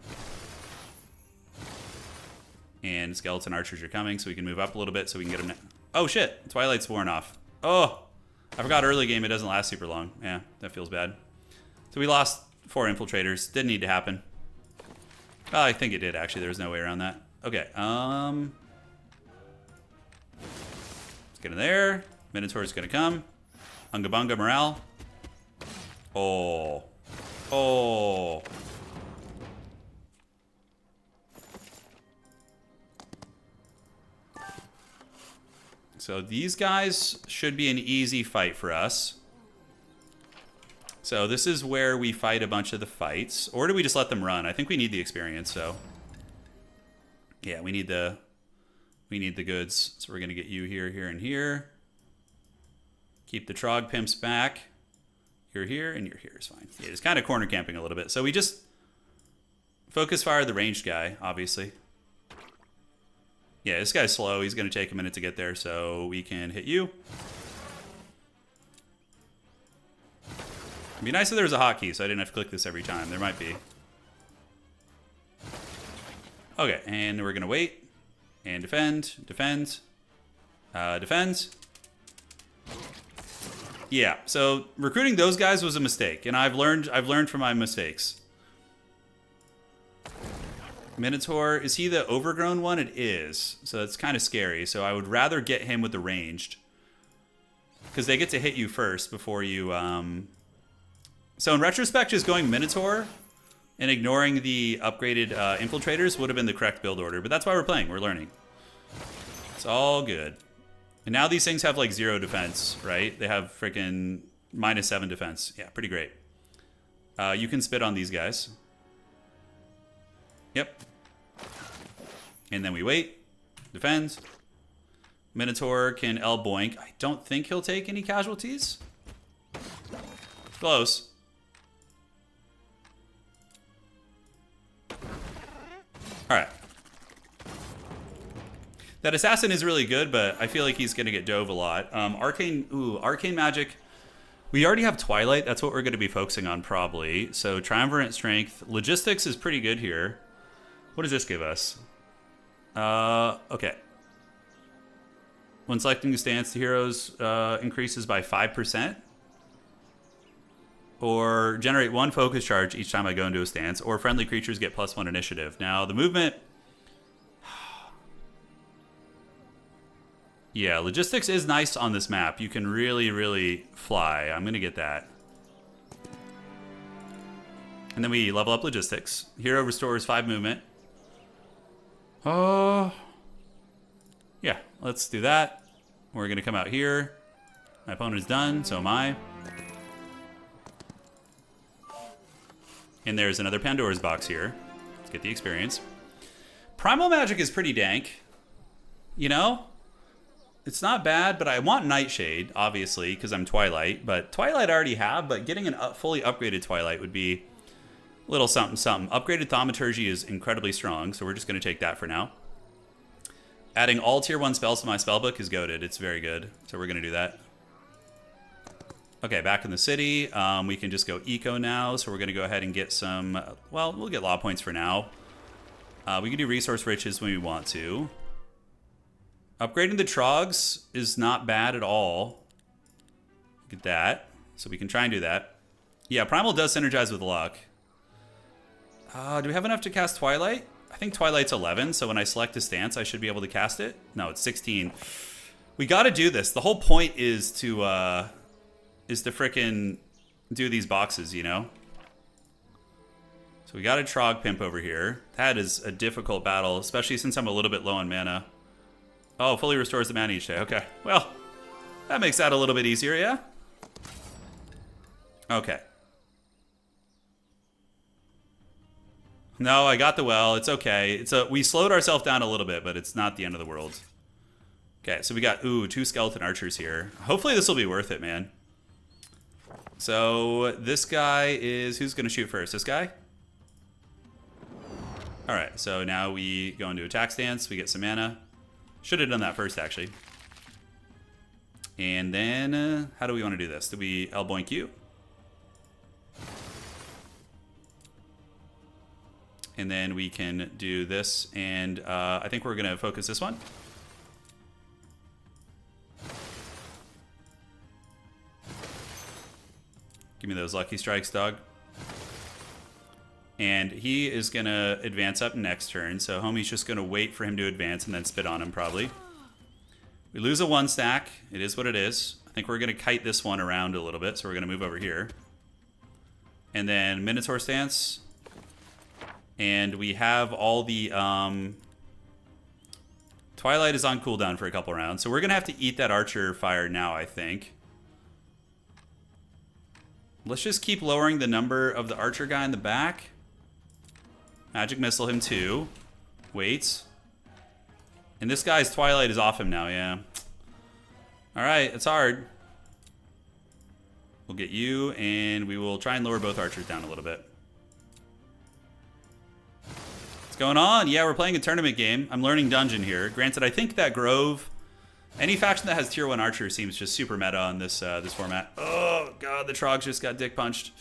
And skeleton archers are coming, so we can move up a little bit so we can get them. Oh shit, Twilight's worn off. Oh, I forgot early game it doesn't last super long. Yeah, that feels bad. So we lost 4 infiltrators. Didn't need to happen. Oh, I think it did actually. There was no way around that. Okay, let's get in there. Minotaur's gonna come. Unga bunga morale. Oh. Oh. So these guys should be an easy fight for us. So this is where we fight a bunch of the fights. Or do we just let them run? I think we need the experience, so. Yeah, we need the goods. So we're gonna get you here, here, and here. Keep the Trog pimps back. You're here, and you're here is fine. Yeah, just kind of corner camping a little bit. So we just focus fire the ranged guy, obviously. Yeah, this guy's slow. He's going to take a minute to get there, so we can hit you. It'd be nice if there was a hotkey, so I didn't have to click this every time. There might be. Okay, and we're going to wait. And defend, defend, defend. Yeah, so recruiting those guys was a mistake, and I've learned from my mistakes. Minotaur, is he the overgrown one? It is. So it's kind of scary. So I would rather get him with the ranged. Because they get to hit you first before you... So in retrospect, just going Minotaur and ignoring the upgraded infiltrators would have been the correct build order. But that's why we're playing. We're learning. It's all good. And now these things have like 0 defense, right? They have freaking -7 defense. Yeah, pretty great. You can spit on these guys. Yep. And then we wait. Defend. Minotaur can L boink. I don't think he'll take any casualties. Close. Alright. That assassin is really good, but I feel like he's going to get dove a lot. Arcane magic. We already have Twilight. That's what we're going to be focusing on probably. So Triumvirate Strength. Logistics is pretty good here. What does this give us? Okay. When selecting a stance, the heroes increases by 5%. Or generate 1 focus charge each time I go into a stance. Or friendly creatures get +1 initiative. Now, the movement... Yeah, logistics is nice on this map. You can really, really fly. I'm going to get that. And then we level up logistics. Hero restores 5 movement. Yeah, let's do that. We're going to come out here. My opponent's done, so am I. And there's another Pandora's box here. Let's get the experience. Primal magic is pretty dank. You know? It's not bad, but I want Nightshade, obviously, because I'm Twilight. But Twilight I already have, but getting a fully upgraded Twilight would be Little something, something. Upgraded thaumaturgy is incredibly strong, so we're just going to take that for now. Adding all tier 1 spells to my spellbook is goated. It's very good, so we're going to do that. Okay, back in the city. We can just go eco now, so we're going to go ahead and get some... well, we'll get law points for now. We can do resource riches when we want to. Upgrading the trogs is not bad at all. Look at that. So we can try and do that. Yeah, Primal does synergize with luck. Do we have enough to cast Twilight? I think Twilight's 11, so when I select a stance, I should be able to cast it. No, it's 16. We got to do this. The whole point is to frickin' do these boxes, you know? So we got a Trog Pimp over here. That is a difficult battle, especially since I'm a little bit low on mana. Oh, fully restores the mana each day. Okay, well, that makes that a little bit easier, yeah? Okay. No, I got the well. It's okay. We slowed ourselves down a little bit, but it's not the end of the world. Okay, so we got, 2 skeleton archers here. Hopefully this will be worth it, man. So this guy is... who's going to shoot first? This guy? Alright, so now we go into attack stance. We get some mana. Should have done that first, actually. And then, how do we want to do this? Do we elboink you? And then we can do this, and I think we're going to focus this one. Give me those lucky strikes, dog. And he is going to advance up next turn, so homie's just going to wait for him to advance and then spit on him, probably. We lose a 1 stack. It is what it is. I think we're going to kite this one around a little bit, so we're going to move over here. And then Minotaur stance. And we have all the... Twilight is on cooldown for a couple rounds, so we're going to have to eat that archer fire now, I think. Let's just keep lowering the number of the archer guy in the back. Magic missile him too. Wait. And this guy's Twilight is off him now, yeah. Alright, it's hard. We'll get you, and we will try and lower both archers down a little bit. What's going on? Yeah, we're playing a tournament game. I'm learning dungeon here. Granted, I think that Grove... any faction that has tier 1 archer seems just super meta on this this format. Oh, God, the Trogs just got dick punched.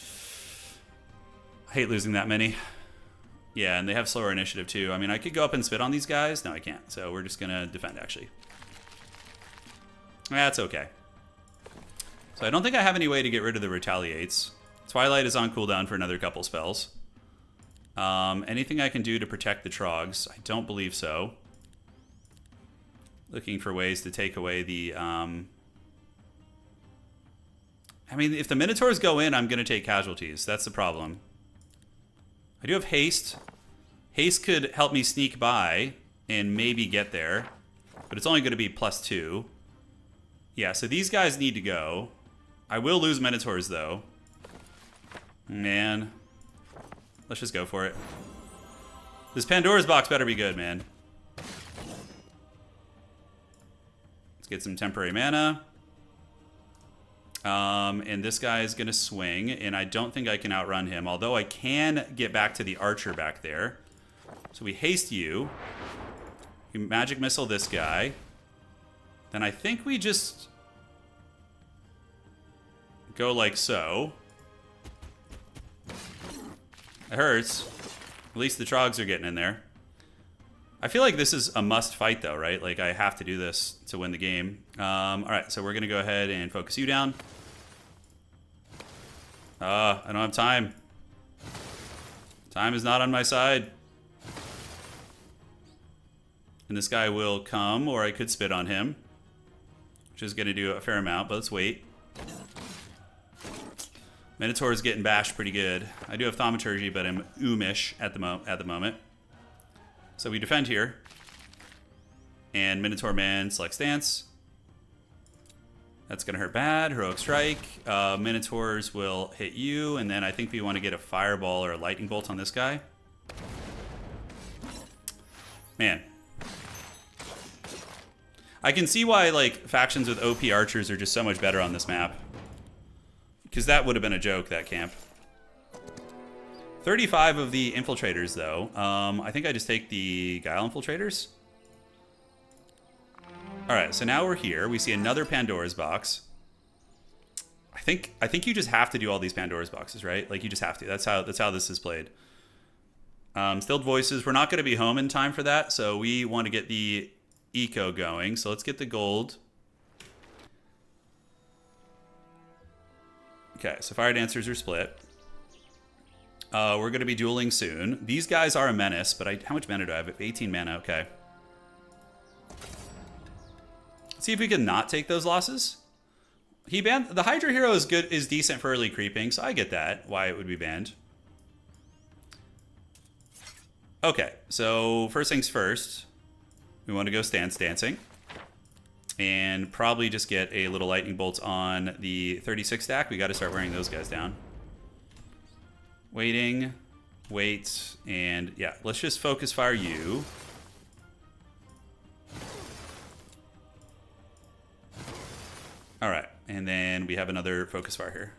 I hate losing that many. Yeah, and they have slower initiative, too. I mean, I could go up and spit on these guys. No, I can't. So we're just going to defend, actually. That's okay. So I don't think I have any way to get rid of the retaliates. Twilight is on cooldown for another couple spells. Anything I can do to protect the Trogs? I don't believe so. Looking for ways to take away the... I mean, if the Minotaurs go in, I'm going to take casualties. That's the problem. I do have haste. Haste could help me sneak by and maybe get there. But it's only going to be +2. Yeah, so these guys need to go. I will lose Minotaurs, though. Man. Let's just go for it. This Pandora's box better be good, man. Let's get some temporary mana. And this guy is going to swing, and I don't think I can outrun him, although I can get back to the archer back there. So we haste you. We magic missile this guy. Then I think we just go like so. It hurts. At least the Trogs are getting in there. I feel like this is a must fight, though, right? Like, I have to do this to win the game. All right, so we're going to go ahead and focus you down. I don't have time. Time is not on my side. And this guy will come, or I could spit on him, which is going to do a fair amount, but let's wait. Minotaur is getting bashed pretty good. I do have thaumaturgy, but I'm oomish at the moment. So we defend here. And Minotaur man select stance. That's going to hurt bad. Heroic strike. Minotaurs will hit you. And then I think we want to get a fireball or a lightning bolt on this guy. Man. I can see why like factions with OP archers are just so much better on this map. Because that would have been a joke, that camp. 35 of the infiltrators, though. I think I just take the Guile infiltrators. All right, so now we're here. We see another Pandora's box. I think you just have to do all these Pandora's boxes, right? Like, you just have to. That's how this is played. Stilled Voices. We're not going to be home in time for that, so we want to get the eco going. So let's get the gold. Okay, so Fire Dancers are split. We're going to be dueling soon. These guys are a menace, but how much mana do I have? 18 mana, okay. Let's see if we can not take those losses. He banned... The Hydra Hero is decent for early creeping, so I get that, why it would be banned. Okay, so first things first. We want to go Stance Dancing. And probably just get a little Lightning Bolts on the 36 stack. We got to start wearing those guys down. Waiting, wait, and yeah, let's just Focus Fire you. All right, and then we have another Focus Fire here.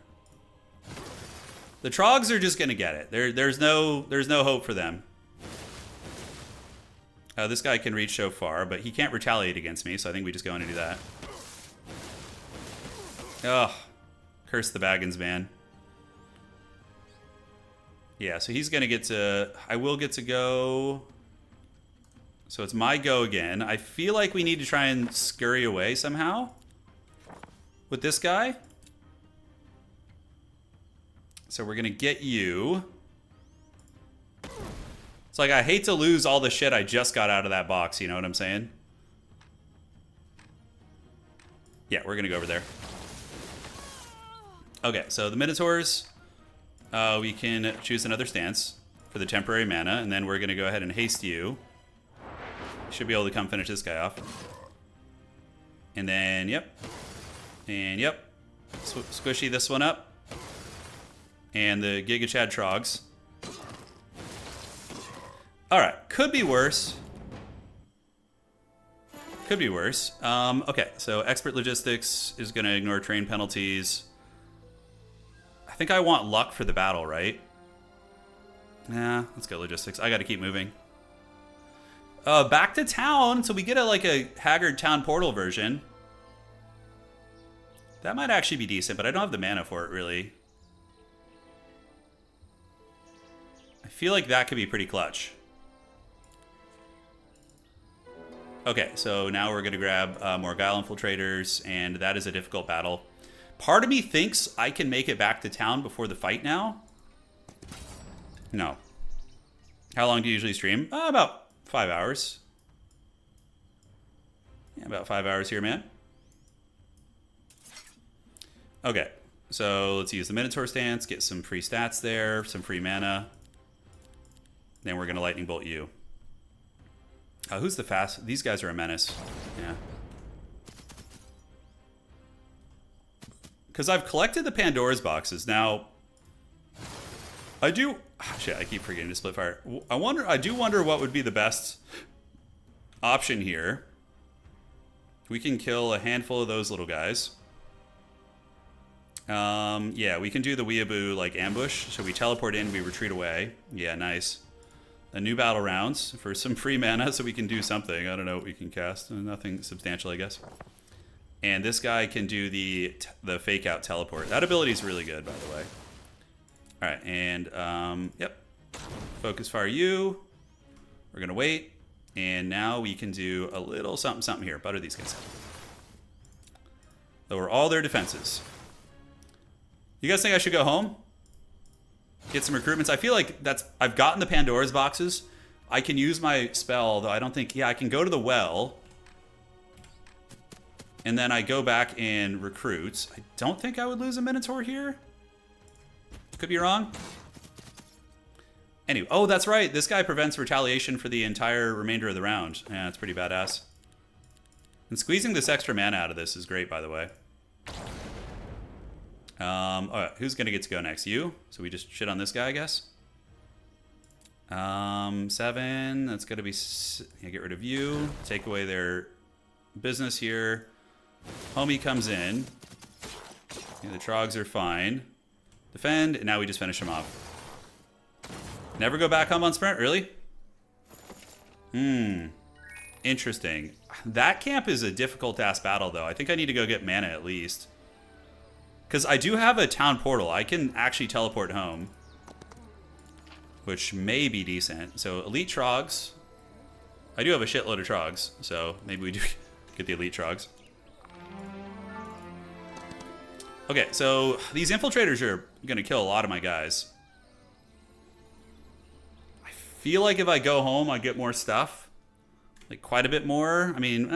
The Trogs are just gonna get it. There's no hope for them. This guy can reach so far, but he can't retaliate against me, so I think we just go in and do that. Ugh, curse the Baggins, man. Yeah, so he's gonna get to... I will get to go... So it's my go again. I feel like we need to try and scurry away somehow with this guy. So we're gonna get you. It's like, I hate to lose all the shit I just got out of that box, you know what I'm saying? Yeah, we're gonna go over there. Okay, so the Minotaurs, we can choose another stance for the temporary mana, and then we're gonna go ahead and haste you. Should be able to come finish this guy off. And then, yep. And yep. Squishy this one up. And the Giga Chad Trogs. Alright, could be worse. Could be worse. Okay, so Expert Logistics is going to ignore train penalties. I think I want luck for the battle, right? Nah, let's go Logistics. I got to keep moving. Back to town, so we get a Haggard Town Portal version. That might actually be decent, but I don't have the mana for it, really. I feel like that could be pretty clutch. Okay, so now we're going to grab more Guile Infiltrators, and that is a difficult battle. Part of me thinks I can make it back to town before the fight now. No. How long do you usually stream? About 5 hours. Yeah, about 5 hours here, man. Okay, so let's use the Minotaur stance, get some free stats there, some free mana. Then we're going to Lightning Bolt you. Who's the fast? These guys are a menace. Yeah. Because I've collected the Pandora's boxes. Now, I do... shit, I keep forgetting to split fire. I do wonder what would be the best option here. We can kill a handful of those little guys. Yeah, we can do the weeaboo, ambush. So we teleport in, we retreat away. Yeah, nice. A new battle rounds for some free mana so we can do something. I don't know what we can cast. Nothing substantial, I guess. And this guy can do the fake out teleport. That ability is really good, by the way. All right, and yep. Focus Fire you. We're going to wait. And now we can do a little something, something here. Butter these guys. Lower all their defenses. You guys think I should go home? Get some recruitments. I feel like I've gotten the Pandora's boxes. I can use my spell, though I don't think... Yeah, I can go to the well. And then I go back and recruit. I don't think I would lose a Minotaur here. Could be wrong. Anyway, oh, that's right. This guy prevents retaliation for the entire remainder of the round. Yeah, that's pretty badass. And squeezing this extra mana out of this is great, by the way. All right, who's gonna get to go next? You? So we just shit on this guy, I guess. 7. That's gonna be... Yeah, get rid of you. Take away their business here. Homie comes in. Yeah, the Trogs are fine. Defend, and now we just finish him off. Never go back home on sprint, really? Interesting. That camp is a difficult-ass battle, though. I think I need to go get mana at least. Because I do have a town portal. I can actually teleport home. Which may be decent. So, elite trogs. I do have a shitload of trogs. So, maybe we do get the elite trogs. Okay, so these infiltrators are going to kill a lot of my guys. I feel like if I go home, I get more stuff. Like, quite a bit more. I mean,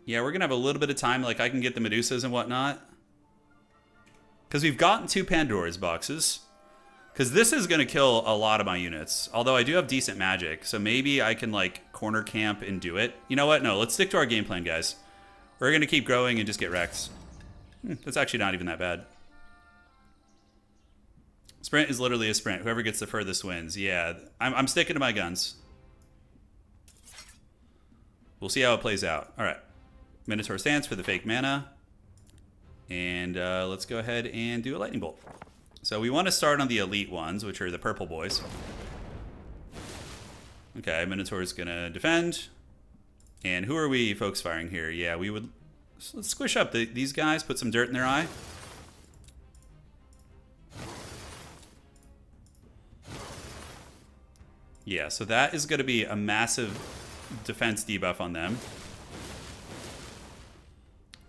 yeah, we're going to have a little bit of time. Like, I can get the Medusas and whatnot. Because we've gotten 2 Pandora's boxes. Because this is going to kill a lot of my units. Although I do have decent magic. So maybe I can, like, corner camp and do it. You know what? No, let's stick to our game plan, guys. We're going to keep growing and just get wrecked. That's actually not even that bad. Sprint is literally a sprint. Whoever gets the furthest wins. Yeah, I'm sticking to my guns. We'll see how it plays out. All right. Minotaur stance for the fake mana. And let's go ahead and do a lightning bolt. So we want to start on the elite ones, which are the purple boys. Okay, Minotaur's going to defend. And who are we folks firing here? Yeah, we would... Let's squish up these guys, put some dirt in their eye. Yeah, so that is going to be a massive defense debuff on them.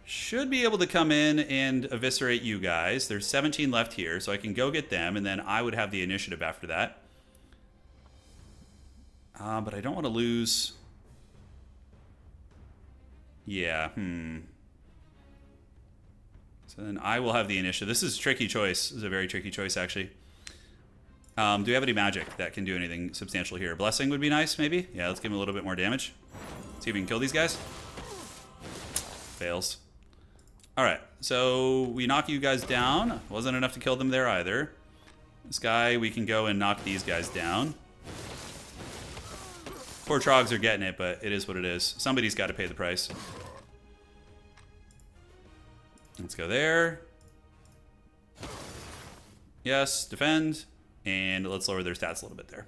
Should be able to come in and eviscerate you guys. There's 17 left here, so I can go get them, and then I would have the initiative after that. But I don't want to lose... Yeah, So then I will have the initiative. This is a tricky choice. This is a very tricky choice, actually. Do we have any magic that can do anything substantial here? Blessing would be nice, maybe? Yeah, let's give him a little bit more damage. See if we can kill these guys. Fails. Alright, so we knock you guys down. Wasn't enough to kill them there either. This guy, we can go and knock these guys down. Poor trogs are getting it, but it is what it is. Somebody's got to pay the price. Let's go there. Yes, defend. And let's lower their stats a little bit there.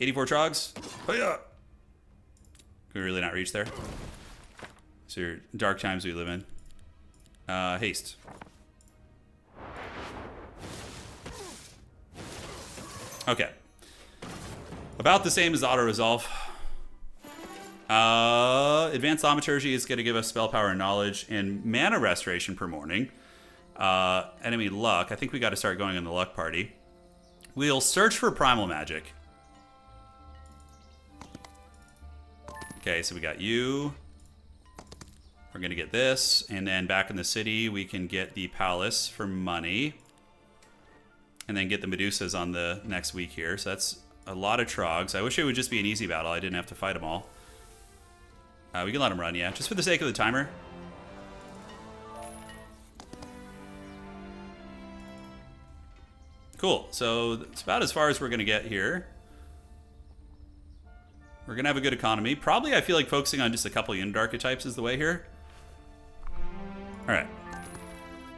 84 trogs. Oh yeah. Can we really not reach there? So your dark times we live in. Haste. Okay. About the same as auto-resolve. Advanced Thaumaturgy is going to give us spell power and knowledge and mana restoration per morning. Enemy luck. I think we got to start going on the luck party. We'll search for primal magic. Okay, so we got you. We're going to get this. And then back in the city, we can get the palace for money. And then get the Medusas on the next week here. So that's a lot of trogs. I wish it would just be an easy battle. I didn't have to fight them all. We can let them run, yeah. Just for the sake of the timer. Cool. So it's about as far as we're going to get here. We're going to have a good economy. Probably, I feel like focusing on just a couple unit archetypes is the way here. All right.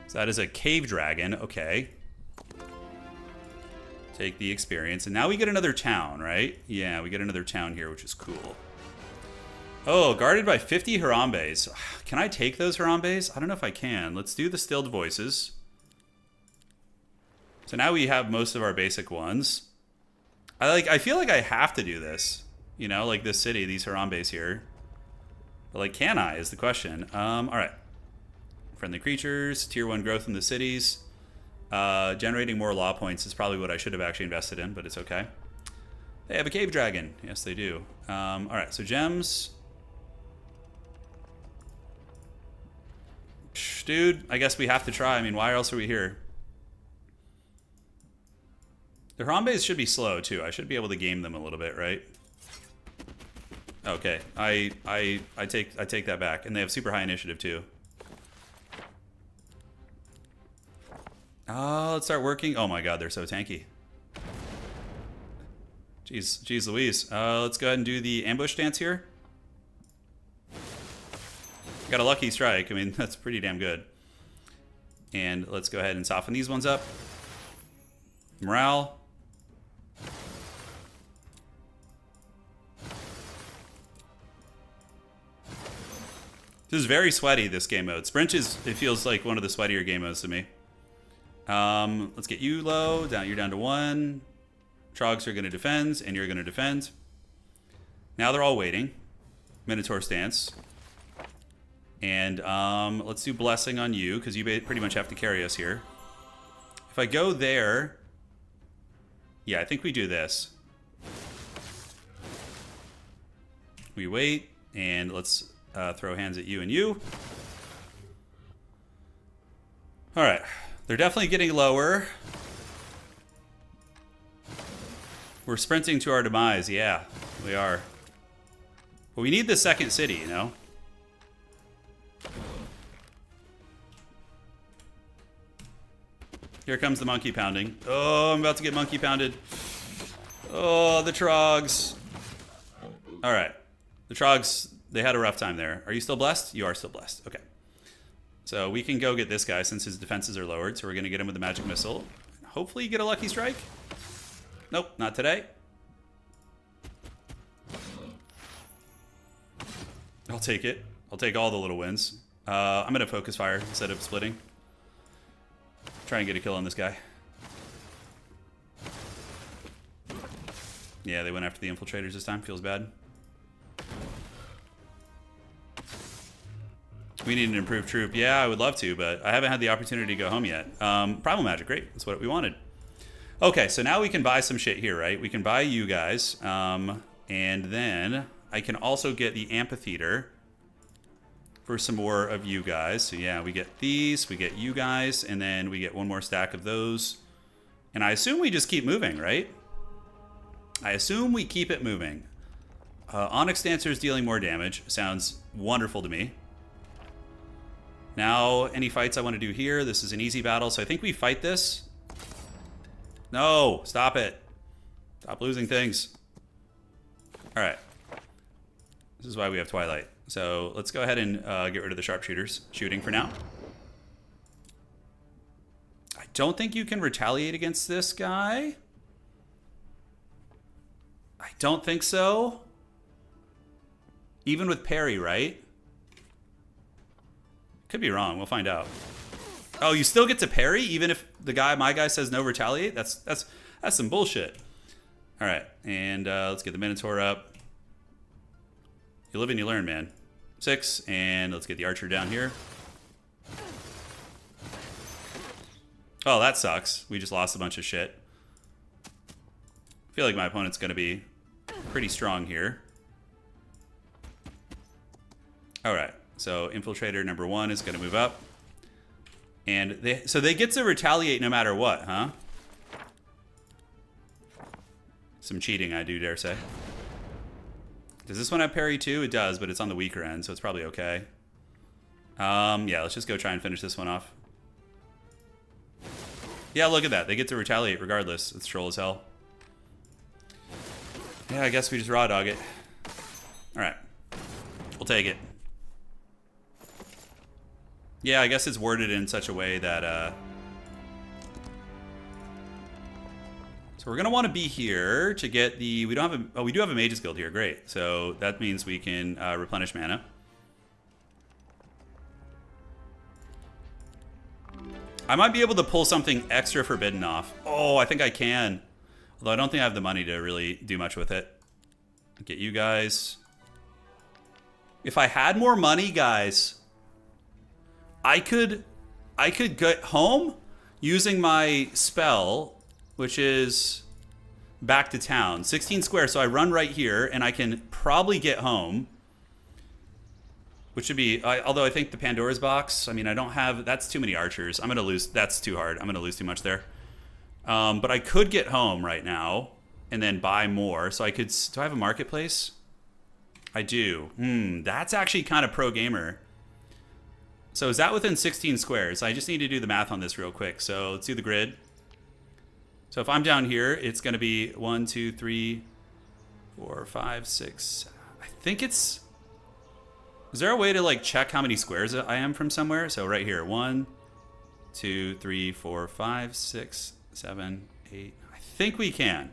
So that is a cave dragon. Okay. Take the experience. And now we get another town, right? Yeah, we get another town here, which is cool. Oh, guarded by 50 Harambes. Can I take those Harambes? I don't know if I can. Let's do the stilled voices. So now we have most of our basic ones. I feel like I have to do this. You know, like this city, these Harambes here. But like, can I is the question. All right. Friendly creatures, tier 1 growth in the cities. Generating more law points is probably what I should have actually invested in, but it's okay. They have a cave dragon. Yes, they do. All right, so gems. Psh, dude, I guess we have to try. I mean, why else are we here? The Harambes should be slow, too. I should be able to game them a little bit, right? Okay, I take that back. And they have super high initiative, too. Oh, let's start working. Oh my god, they're so tanky. Jeez Louise. Let's go ahead and do the ambush dance here. Got a lucky strike. I mean, that's pretty damn good. And let's go ahead and soften these ones up. Morale. This is very sweaty, this game mode. Sprint it feels like one of the sweatier game modes to me. Let's get you low. You're down to 1. Trogs are going to defend, and you're going to defend. Now they're all waiting. Minotaur stance. And let's do Blessing on you, because you pretty much have to carry us here. If I go there... Yeah, I think we do this. We wait, and let's throw hands at you and you. Alright. They're definitely getting lower. We're sprinting to our demise. Yeah, we are. But we need the second city, you know? Here comes the monkey pounding. Oh, I'm about to get monkey pounded. Oh, the Trogs. All right. The Trogs, they had a rough time there. Are you still blessed? You are still blessed. Okay. So we can go get this guy since his defenses are lowered. So we're going to get him with the magic missile. Hopefully you get a lucky strike. Nope, not today. I'll take it. I'll take all the little wins. I'm going to focus fire instead of splitting. Try and get a kill on this guy. Yeah, they went after the infiltrators this time. Feels bad. We need an improved troop. Yeah, I would love to, but I haven't had the opportunity to go home yet. Primal Magic, great. That's what we wanted. Okay, so now we can buy some shit here, right? We can buy you guys. And then I can also get the amphitheater for some more of you guys. So yeah, we get these, we get you guys, and then we get one more stack of those. And I assume we just keep moving, right? I assume we keep it moving. Onyx Dancer's dealing more damage. Sounds wonderful to me. Now, any fights I want to do here. This is an easy battle, so I think we fight this. No, stop it. Stop losing things. All right. This is why we have Twilight. So let's go ahead and get rid of the sharpshooters shooting for now. I don't think you can retaliate against this guy. I don't think so. Even with parry, right? Could be wrong. We'll find out. Oh, you still get to parry even if my guy says no retaliate? That's some bullshit. All right, and let's get the Minotaur up. You live and you learn, man. 6, and let's get the archer down here. Oh, that sucks. We just lost a bunch of shit. I feel like my opponent's going to be pretty strong here. All right, so infiltrator number 1 is going to move up. And so they get to retaliate no matter what, huh? Some cheating, I do dare say. Does this one have parry too? It does, but it's on the weaker end, so it's probably okay. Yeah, let's just go try and finish this one off. Yeah, look at that. They get to retaliate regardless. It's troll as hell. Yeah, I guess we just raw dog it. All right. We'll take it. Yeah, I guess it's worded in such a way that... So we're going to want to be here to get the... We don't have a... Oh, we do have a Mage's Guild here. Great. So that means we can replenish mana. I might be able to pull something extra forbidden off. Oh, I think I can. Although I don't think I have the money to really do much with it. Get you guys. If I had more money, guys... I could get home using my spell, which is back to town. 16 square, so I run right here, and I can probably get home. Which would be, although I think the Pandora's box, I mean, I don't have, that's too many archers. I'm going to lose, that's too hard. I'm going to lose too much there. But I could get home right now, and then buy more. So I could, do I have a marketplace? I do. That's actually kind of pro gamer. So is that within 16 squares? I just need to do the math on this real quick. So let's do the grid. So if I'm down here, it's going to be 1, 2, 3, 4, 5, 6. I think it's... Is there a way to like check how many squares I am from somewhere? So right here, 1, 2, 3, 4, 5, 6, 7, 8. I think we can.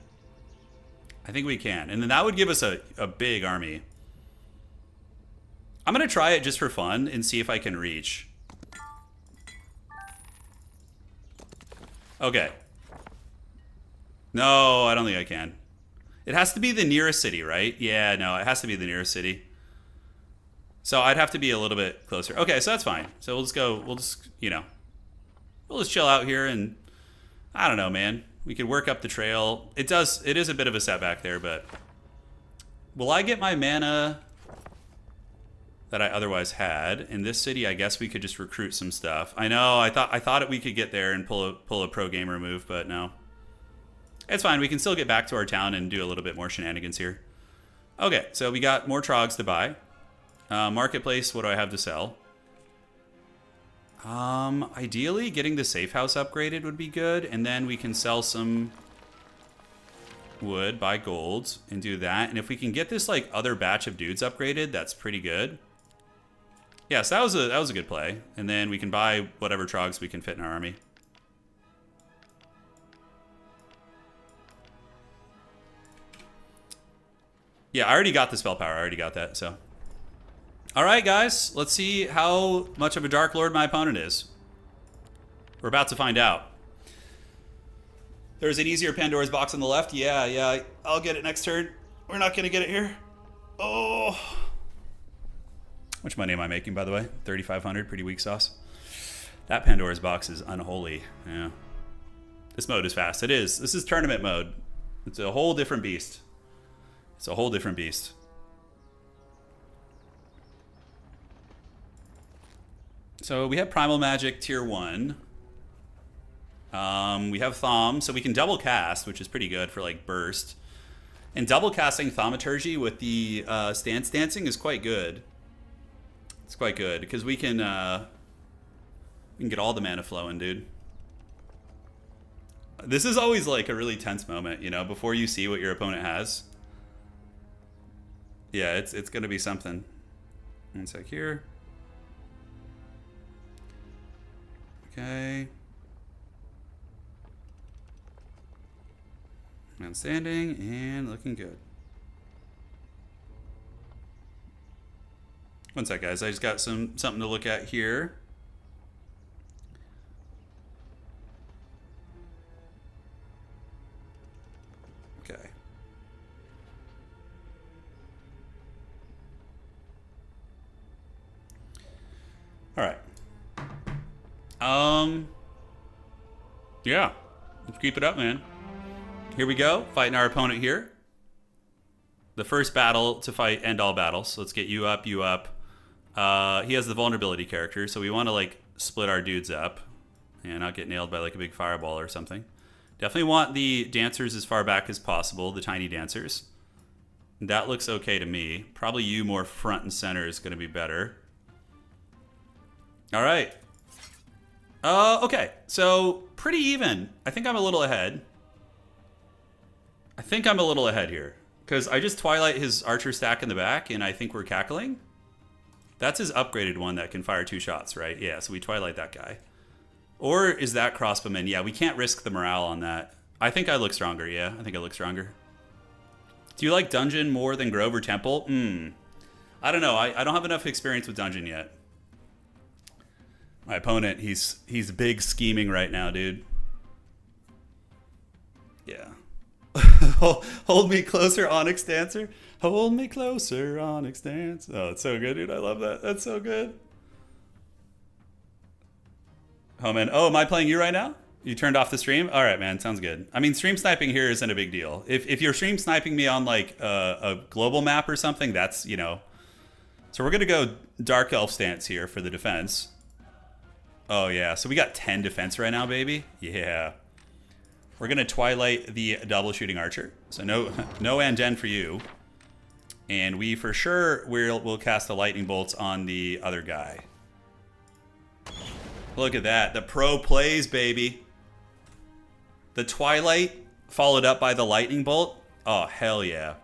I think we can. And then that would give us a big army. I'm going to try it just for fun and see if I can reach. Okay. No, I don't think I can. It has to be the nearest city, right? Yeah, no, it has to be the nearest city. So I'd have to be a little bit closer. Okay, so that's fine. So we'll just go, we'll just chill out here and, I don't know, man. We could work up the trail. It is a bit of a setback there, but will I get my mana that I otherwise had? In this city, I guess we could just recruit some stuff. I know, I thought we could get there and pull a pro gamer move, but no. It's fine. We can still get back to our town and do a little bit more shenanigans here. Okay, so we got more trogs to buy. Marketplace, what do I have to sell? Ideally, getting the safe house upgraded would be good, and then we can sell some wood, buy gold, and do that. And if we can get this like other batch of dudes upgraded, that's pretty good. Yeah, so that was a good play. And then we can buy whatever trogs we can fit in our army. Yeah, I already got the spell power. I already got that, so. All right, guys. Let's see how much of a Dark Lord my opponent is. We're about to find out. There's an easier Pandora's box on the left. Yeah. I'll get it next turn. We're not going to get it here. Oh. Which money am I making, by the way? 3,500. Pretty weak sauce. That Pandora's box is unholy. Yeah. This mode is fast. It is. This is tournament mode. It's a whole different beast. It's a whole different beast. So we have Primal Magic Tier 1. We have Thaumm, so we can double cast, which is pretty good for like burst. And double casting Thaumaturgy with the Stance Dancing is quite good. It's quite good because we can get all the mana flowing, dude. This is always like a really tense moment, you know, before you see what your opponent has. Yeah, it's gonna be something. One sec here. Okay. Outstanding and looking good. One sec, guys. I just got something to look at here. Okay. All right. Yeah. Let's keep it up, man. Here we go. Fighting our opponent here. The first battle to fight end all battles. So let's get you up, you up. He has the vulnerability character, so we want to like split our dudes up and not get nailed by like a big fireball or something. Definitely want the dancers as far back as possible, the tiny dancers. That looks okay to me. Probably you more front and center is going to be better. All right. Okay, so pretty even. I think I'm a little ahead. I think I'm a little ahead here. Because I just Twilight his archer stack in the back, and I think we're cackling. That's his upgraded one that can fire 2 shots, right? Yeah, so we Twilight that guy. Or is that crossbowman? Yeah, we can't risk the morale on that. I think I look stronger, yeah. I think I look stronger. Do you like Dungeon more than Grove or Temple? I don't know. I don't have enough experience with Dungeon yet. My opponent, he's big scheming right now, dude. Yeah. Hold me closer, Onyx Dancer. Hold me closer, Onyx Dancer. Oh, it's so good, dude. I love that. That's so good. Oh, man. Oh, am I playing you right now? You turned off the stream? All right, man. Sounds good. I mean, stream sniping here isn't a big deal. If you're stream sniping me on, like, a global map or something, that's, you know. So we're going to go Dark Elf stance here for the defense. Oh, yeah. So we got 10 defense right now, baby. Yeah. We're going to Twilight the double shooting archer. So no Anden for you. And we for sure we'll cast the lightning bolts on the other guy. Look at that. The pro plays, baby. The Twilight followed up by the lightning bolt. Oh, hell yeah.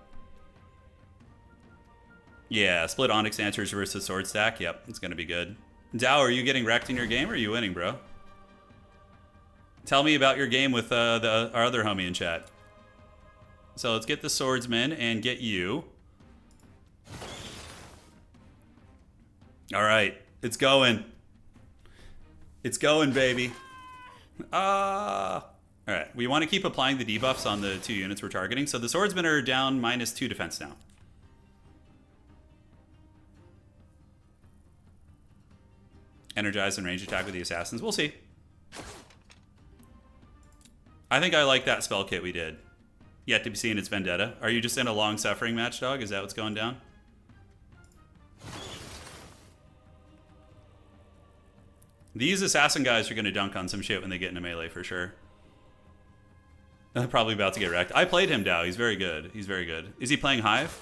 Yeah, split Onyx Dancers versus Sword Stack. Yep, it's going to be good. Dow, are you getting wrecked in your game or are you winning, bro? Tell me about your game with our other homie in chat. So let's get the swordsman and get you. All right, it's going. It's going, baby. All right, we want to keep applying the debuffs on the 2 units we're targeting. So the swordsmen are down -2 defense now. Energize and range attack with the assassins. We'll see. I think I like that spell kit we did. Yet to be seen, it's Vendetta. Are you just in a long suffering match, dog? Is that what's going down? These assassin guys are going to dunk on some shit when they get into melee for sure. Probably about to get wrecked. I played him, Dow. He's very good. He's very good. Is he playing Hive?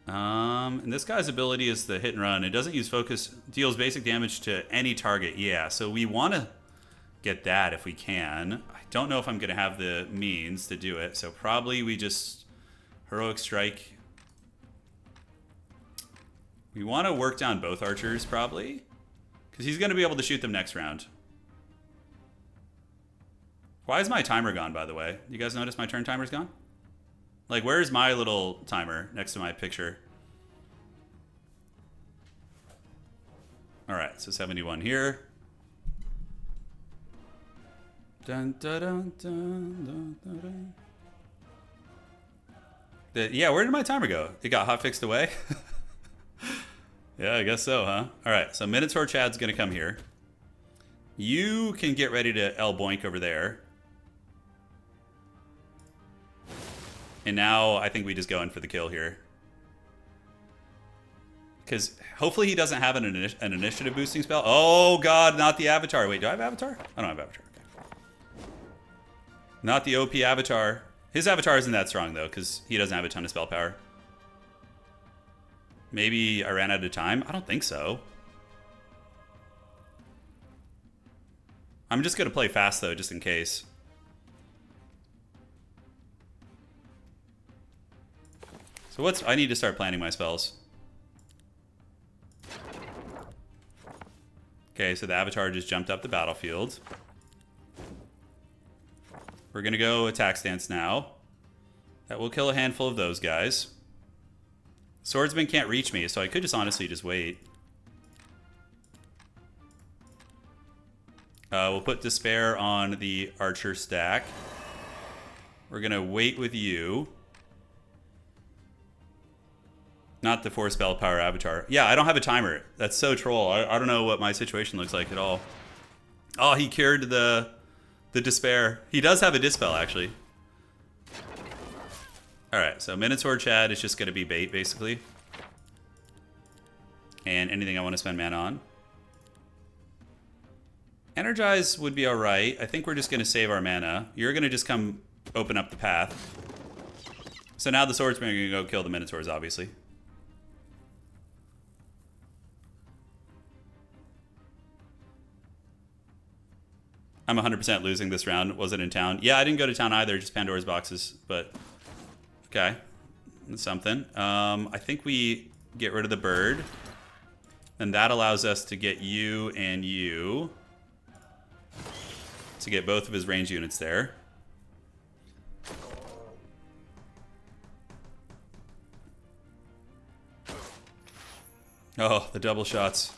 And this guy's ability is the hit and run. It doesn't use focus. Deals basic damage to any target. Yeah, so we want to get that if we can. I don't know if I'm going to have the means to do it. So probably we just heroic strike. We want to work down both archers probably. Because he's going to be able to shoot them next round. Why is my timer gone, by the way? You guys notice my turn timer's gone? Like, where's my little timer next to my picture? All right, so 71 here. Dun, dun, dun, dun, dun, dun, dun. Yeah, where did my timer go? It got hotfixed away? Yeah, I guess so, huh? All right, so Minotaur Chad's going to come here. You can get ready to El Boink over there. And now I think we just go in for the kill here. Because hopefully he doesn't have an initiative boosting spell. Oh, God, not the Avatar. Wait, do I have Avatar? I don't have Avatar. Okay. Not the OP Avatar. His Avatar isn't that strong, though, because he doesn't have a ton of spell power. Maybe I ran out of time? I don't think so. I'm just going to play fast, though, just in case. So I need to start planning my spells. Okay, so the Avatar just jumped up the battlefield. We're going to go attack stance now. That will kill a handful of those guys. Swordsman can't reach me, so I could just honestly just wait. We'll put Despair on the Archer stack. We're going to wait with you. Not the 4 spell power Avatar. Yeah, I don't have a timer. That's so troll. I don't know what my situation looks like at all. Oh, he cured the Despair. He does have a Dispel, actually. Alright, so Minotaur Chad is just going to be bait, basically. And anything I want to spend mana on. Energize would be alright. I think we're just going to save our mana. You're going to just come open up the path. So now the Swordsman are going to go kill the Minotaurs, obviously. I'm 100% losing this round. Wasn't in town. Yeah, I didn't go to town either, just Pandora's boxes, but okay. That's something. I think we get rid of the bird. And that allows us to get you and you. To get both of his range units there. Oh, the double shots.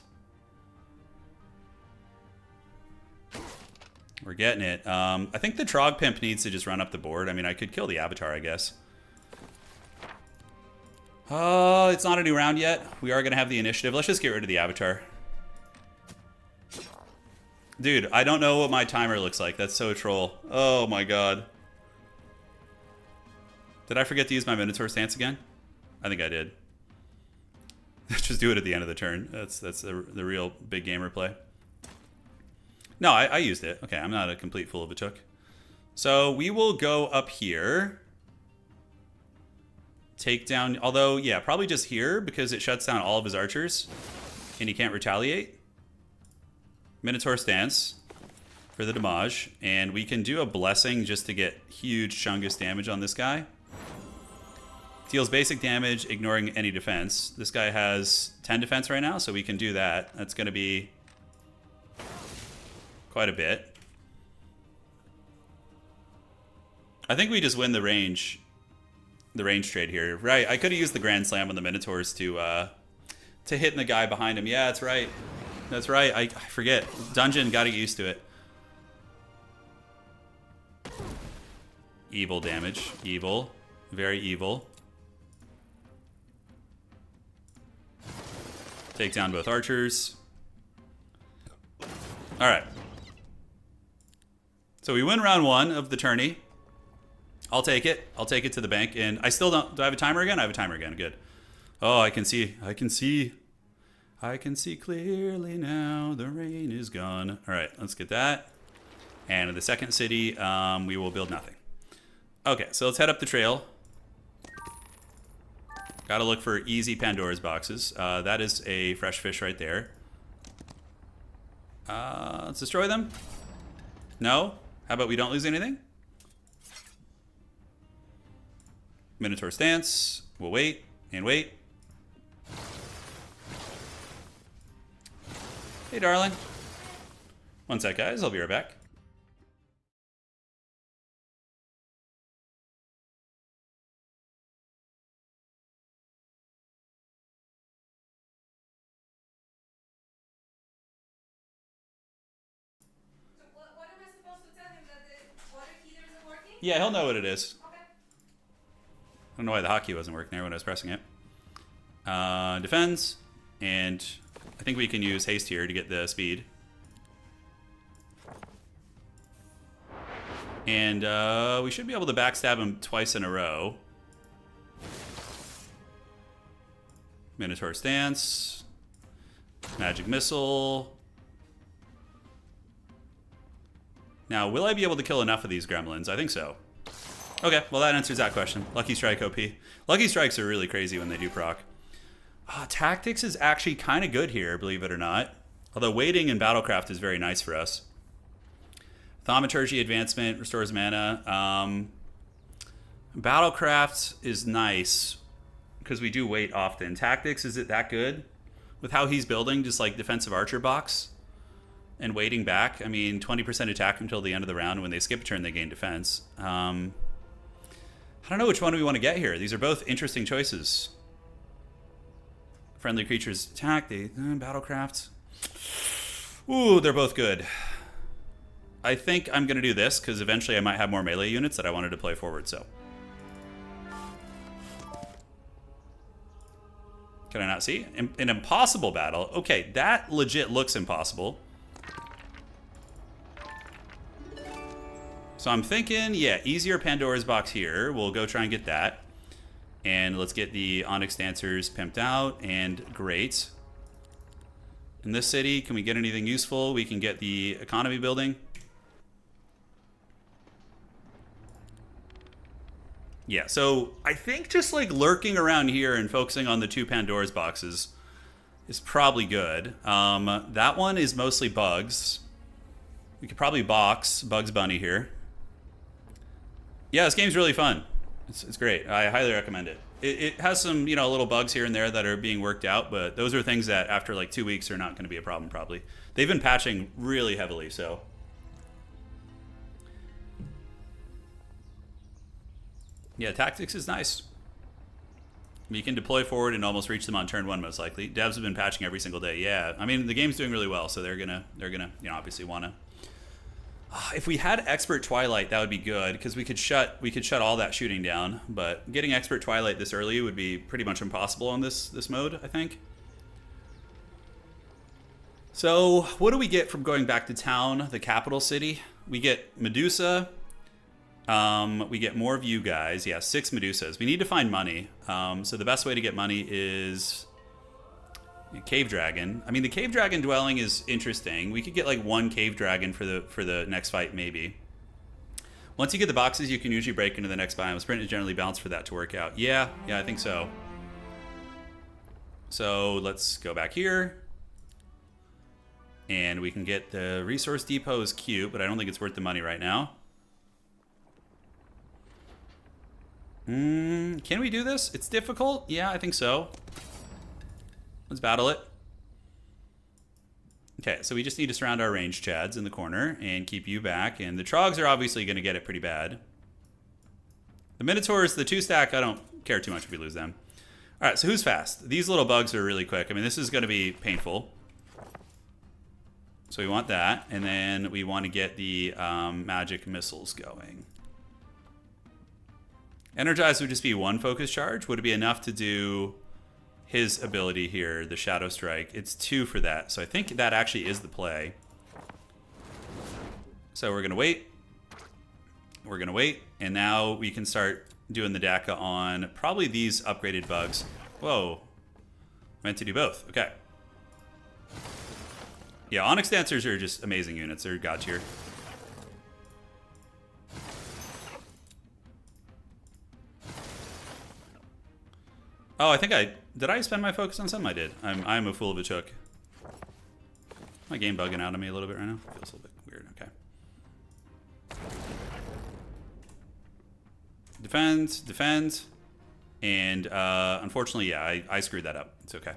We're getting it. I think the Trog Pimp needs to just run up the board. I mean, I could kill the Avatar, I guess. Oh, it's not a new round yet. We are going to have the initiative. Let's just get rid of the Avatar. Dude, I don't know what my timer looks like. That's so troll. Oh my god. Did I forget to use my Minotaur stance again? I think I did. Just do it at the end of the turn. That's the real big gamer play. No, I used it. Okay, I'm not a complete fool of a chook. So we will go up here. Take down, although, yeah, probably just here because it shuts down all of his archers. And he can't retaliate. Minotaur stance for the damage. And we can do a blessing just to get huge chungus damage on this guy. Deals basic damage, ignoring any defense. This guy has 10 defense right now, so we can do that. That's going to be quite a bit. I think we just win the range trade here. Right, I could have used the Grand Slam on the Minotaurs to hitting the guy behind him. Yeah, that's right. That's right. I forget. Dungeon, gotta get used to it. Evil damage. Evil. Very evil. Take down both archers. Alright. So we win round 1 of the tourney. I'll take it. I'll take it to the bank. And I still don't... Do I have a timer again? I have a timer again. Good. Oh, I can see. I can see. I can see clearly now. The rain is gone. Alright, let's get that. And in the second city, we will build nothing. Okay, so let's head up the trail. Gotta look for easy Pandora's boxes. That is a fresh fish right there. Let's destroy them. No? How about we don't lose anything? Minotaur stance. We'll wait and wait. Hey, darling. One sec, guys. I'll be right back. Yeah, he'll know what it is. Okay. I don't know why the hotkey wasn't working there when I was pressing it. Defends, and I think we can use haste here to get the speed. And we should be able to backstab him twice in a row. Minotaur stance. Magic missile. Now, will I be able to kill enough of these gremlins? I think so. Okay, well that answers that question. Lucky Strike OP. Lucky Strikes are really crazy when they do proc. Tactics is actually kind of good here, believe it or not. Although waiting in Battlecraft is very nice for us. Thaumaturgy advancement restores mana. Battlecraft is nice because we do wait often. Tactics, is it that good? With how he's building, just like defensive archer box and waiting back. I mean, 20% attack until the end of the round. When they skip a turn, they gain defense. I don't know which one we want to get here. These are both interesting choices. Friendly creatures attack. They Battlecraft. Ooh, they're both good. I think I'm going to do this because eventually I might have more melee units that I wanted to play forward, so. Can I not see? An impossible battle. Okay, that legit looks impossible. So I'm thinking, yeah, easier Pandora's box here. We'll go try and get that. And let's get the Onyx Dancers pimped out, and great. In this city, can we get anything useful? We can get the economy building. Yeah, so I think just like lurking around here and focusing on the 2 Pandora's boxes is probably good. That one is mostly bugs. We could probably box Bugs Bunny here. Yeah, this game's really fun. It's great. I highly recommend it. It has some, you know, little bugs here and there that are being worked out, but those are things that after like 2 weeks are not going to be a problem probably. They've been patching really heavily, so. Yeah, tactics is nice. You can deploy forward and almost reach them on turn 1 most likely. Devs have been patching every single day. Yeah, I mean the game's doing really well, so they're gonna you know obviously wanna. If we had Expert Twilight, that would be good because we could shut all that shooting down. But getting Expert Twilight this early would be pretty much impossible on this mode, I think. So what do we get from going back to town, the capital city? We get Medusa. We get more of you guys. Yeah, 6 Medusas. We need to find money. So the best way to get money is Cave Dragon. I mean, the Cave Dragon dwelling is interesting. We could get like 1 Cave Dragon for the next fight, maybe. Once you get the boxes, you can usually break into the next biome. Sprint is generally balanced for that to work out. Yeah, I think so. So let's go back here. And we can get the Resource Depot is cute, but I don't think it's worth the money right now. Can we do this? It's difficult. Yeah, I think so. Let's battle it. Okay, so we just need to surround our ranged chads in the corner and keep you back. And the trogs are obviously going to get it pretty bad. The Minotaurs, the 2-stack, I don't care too much if we lose them. All right, so who's fast? These little bugs are really quick. I mean, this is going to be painful. So we want that, and then we want to get the magic missiles going. Energize would just be 1 focus charge. Would it be enough to do his ability here, the Shadow Strike? It's 2 for that, so I think that actually is the play. So we're going to wait. We're going to wait, and now we can start doing the DACA on probably these upgraded bugs. Whoa. Meant to do both. Okay. Yeah, Onyx Dancers are just amazing units. They're god tier. Oh, I think did I spend my focus on something? I did. I'm a fool of a chook. My game bugging out of me a little bit right now. Feels a little bit weird. Okay. Defend, and unfortunately, yeah, I screwed that up. It's okay.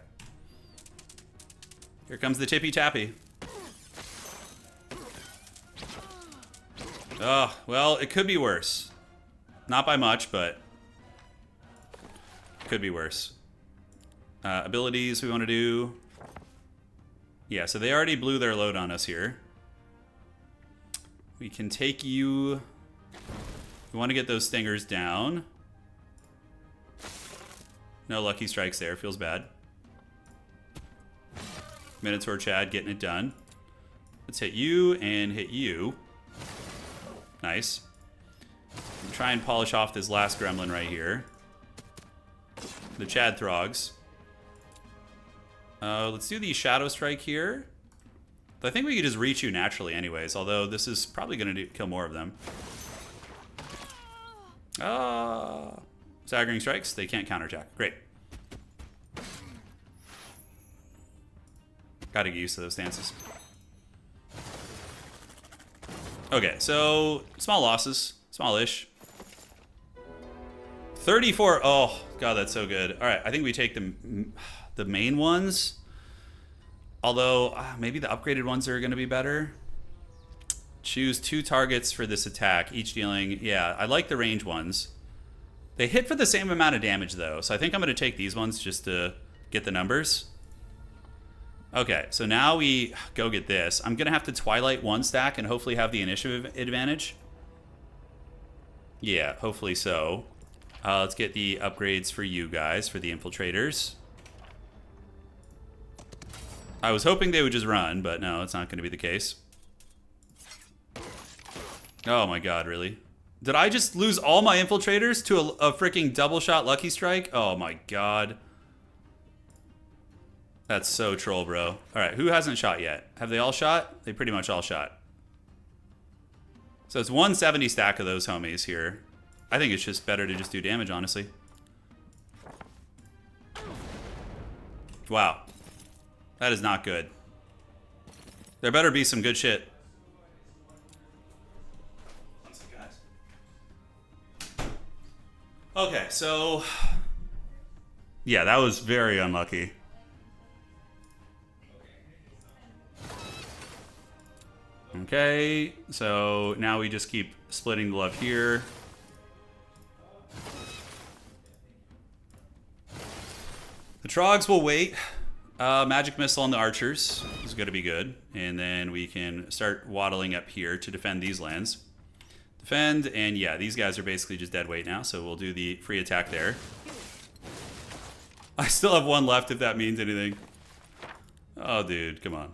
Here comes the tippy tappy. Oh, well, it could be worse. Not by much, but could be worse. Abilities we want to do. Yeah, so they already blew their load on us here. We can take you. We want to get those stingers down. No lucky strikes there. Feels bad. Minotaur Chad getting it done. Let's hit you and hit you. Nice. Try and polish off this last gremlin right here. The Chad Throgs. Let's do the Shadow Strike here. I think we could just reach you naturally anyways, although this is probably going to kill more of them. Staggering strikes. They can't counterattack. Great. Gotta get used to those stances. Okay, so small losses. Smallish. 34. Oh, God, that's so good. All right, I think we take the main ones. Although, maybe the upgraded ones are going to be better. Choose 2 targets for this attack, each dealing... Yeah, I like the range ones. They hit for the same amount of damage, though. So I think I'm going to take these ones just to get the numbers. Okay, so now we go get this. I'm going to have to Twilight 1 stack and hopefully have the initiative advantage. Yeah, hopefully so. Let's get the upgrades for you guys, for the infiltrators. I was hoping they would just run, but no, it's not going to be the case. Oh my God, really? Did I just lose all my infiltrators to a freaking double shot lucky strike? Oh my God. That's so troll, bro. All right, who hasn't shot yet? Have they all shot? They pretty much all shot. So it's 170 stack of those homies here. I think it's just better to just do damage, honestly. Wow. That is not good. There better be some good shit. Okay, so... Yeah, that was very unlucky. Okay, so now we just keep splitting the love here. The Trogs will wait. Magic Missile on the Archers is going to be good. And then we can start waddling up here to defend these lands. Defend, and yeah, these guys are basically just dead weight now, so we'll do the free attack there. I still have 1 left if that means anything. Oh, dude, come on.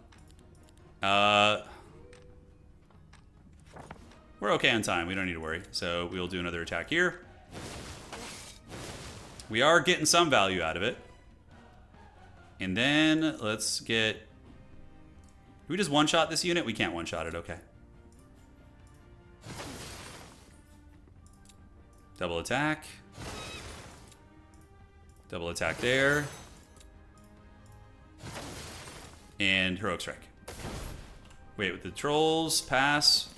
We're okay on time. We don't need to worry. So we'll do another attack here. We are getting some value out of it. And then let's get... Do we just one-shot this unit? We can't one-shot it. Okay. Double attack. Double attack there. And Heroic Strike. Wait, with the trolls, pass.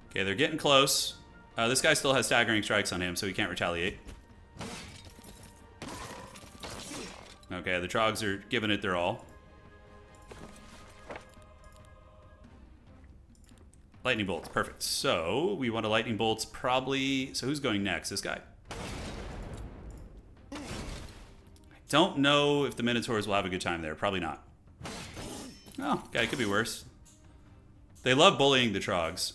Okay, they're getting close. This guy still has staggering strikes on him, so he can't retaliate. Okay, the Trogs are giving it their all. Lightning bolts, perfect. So we want a lightning bolts probably. So who's going next? This guy. I don't know if the Minotaurs will have a good time there. Probably not. Oh, okay, it could be worse. They love bullying the Trogs.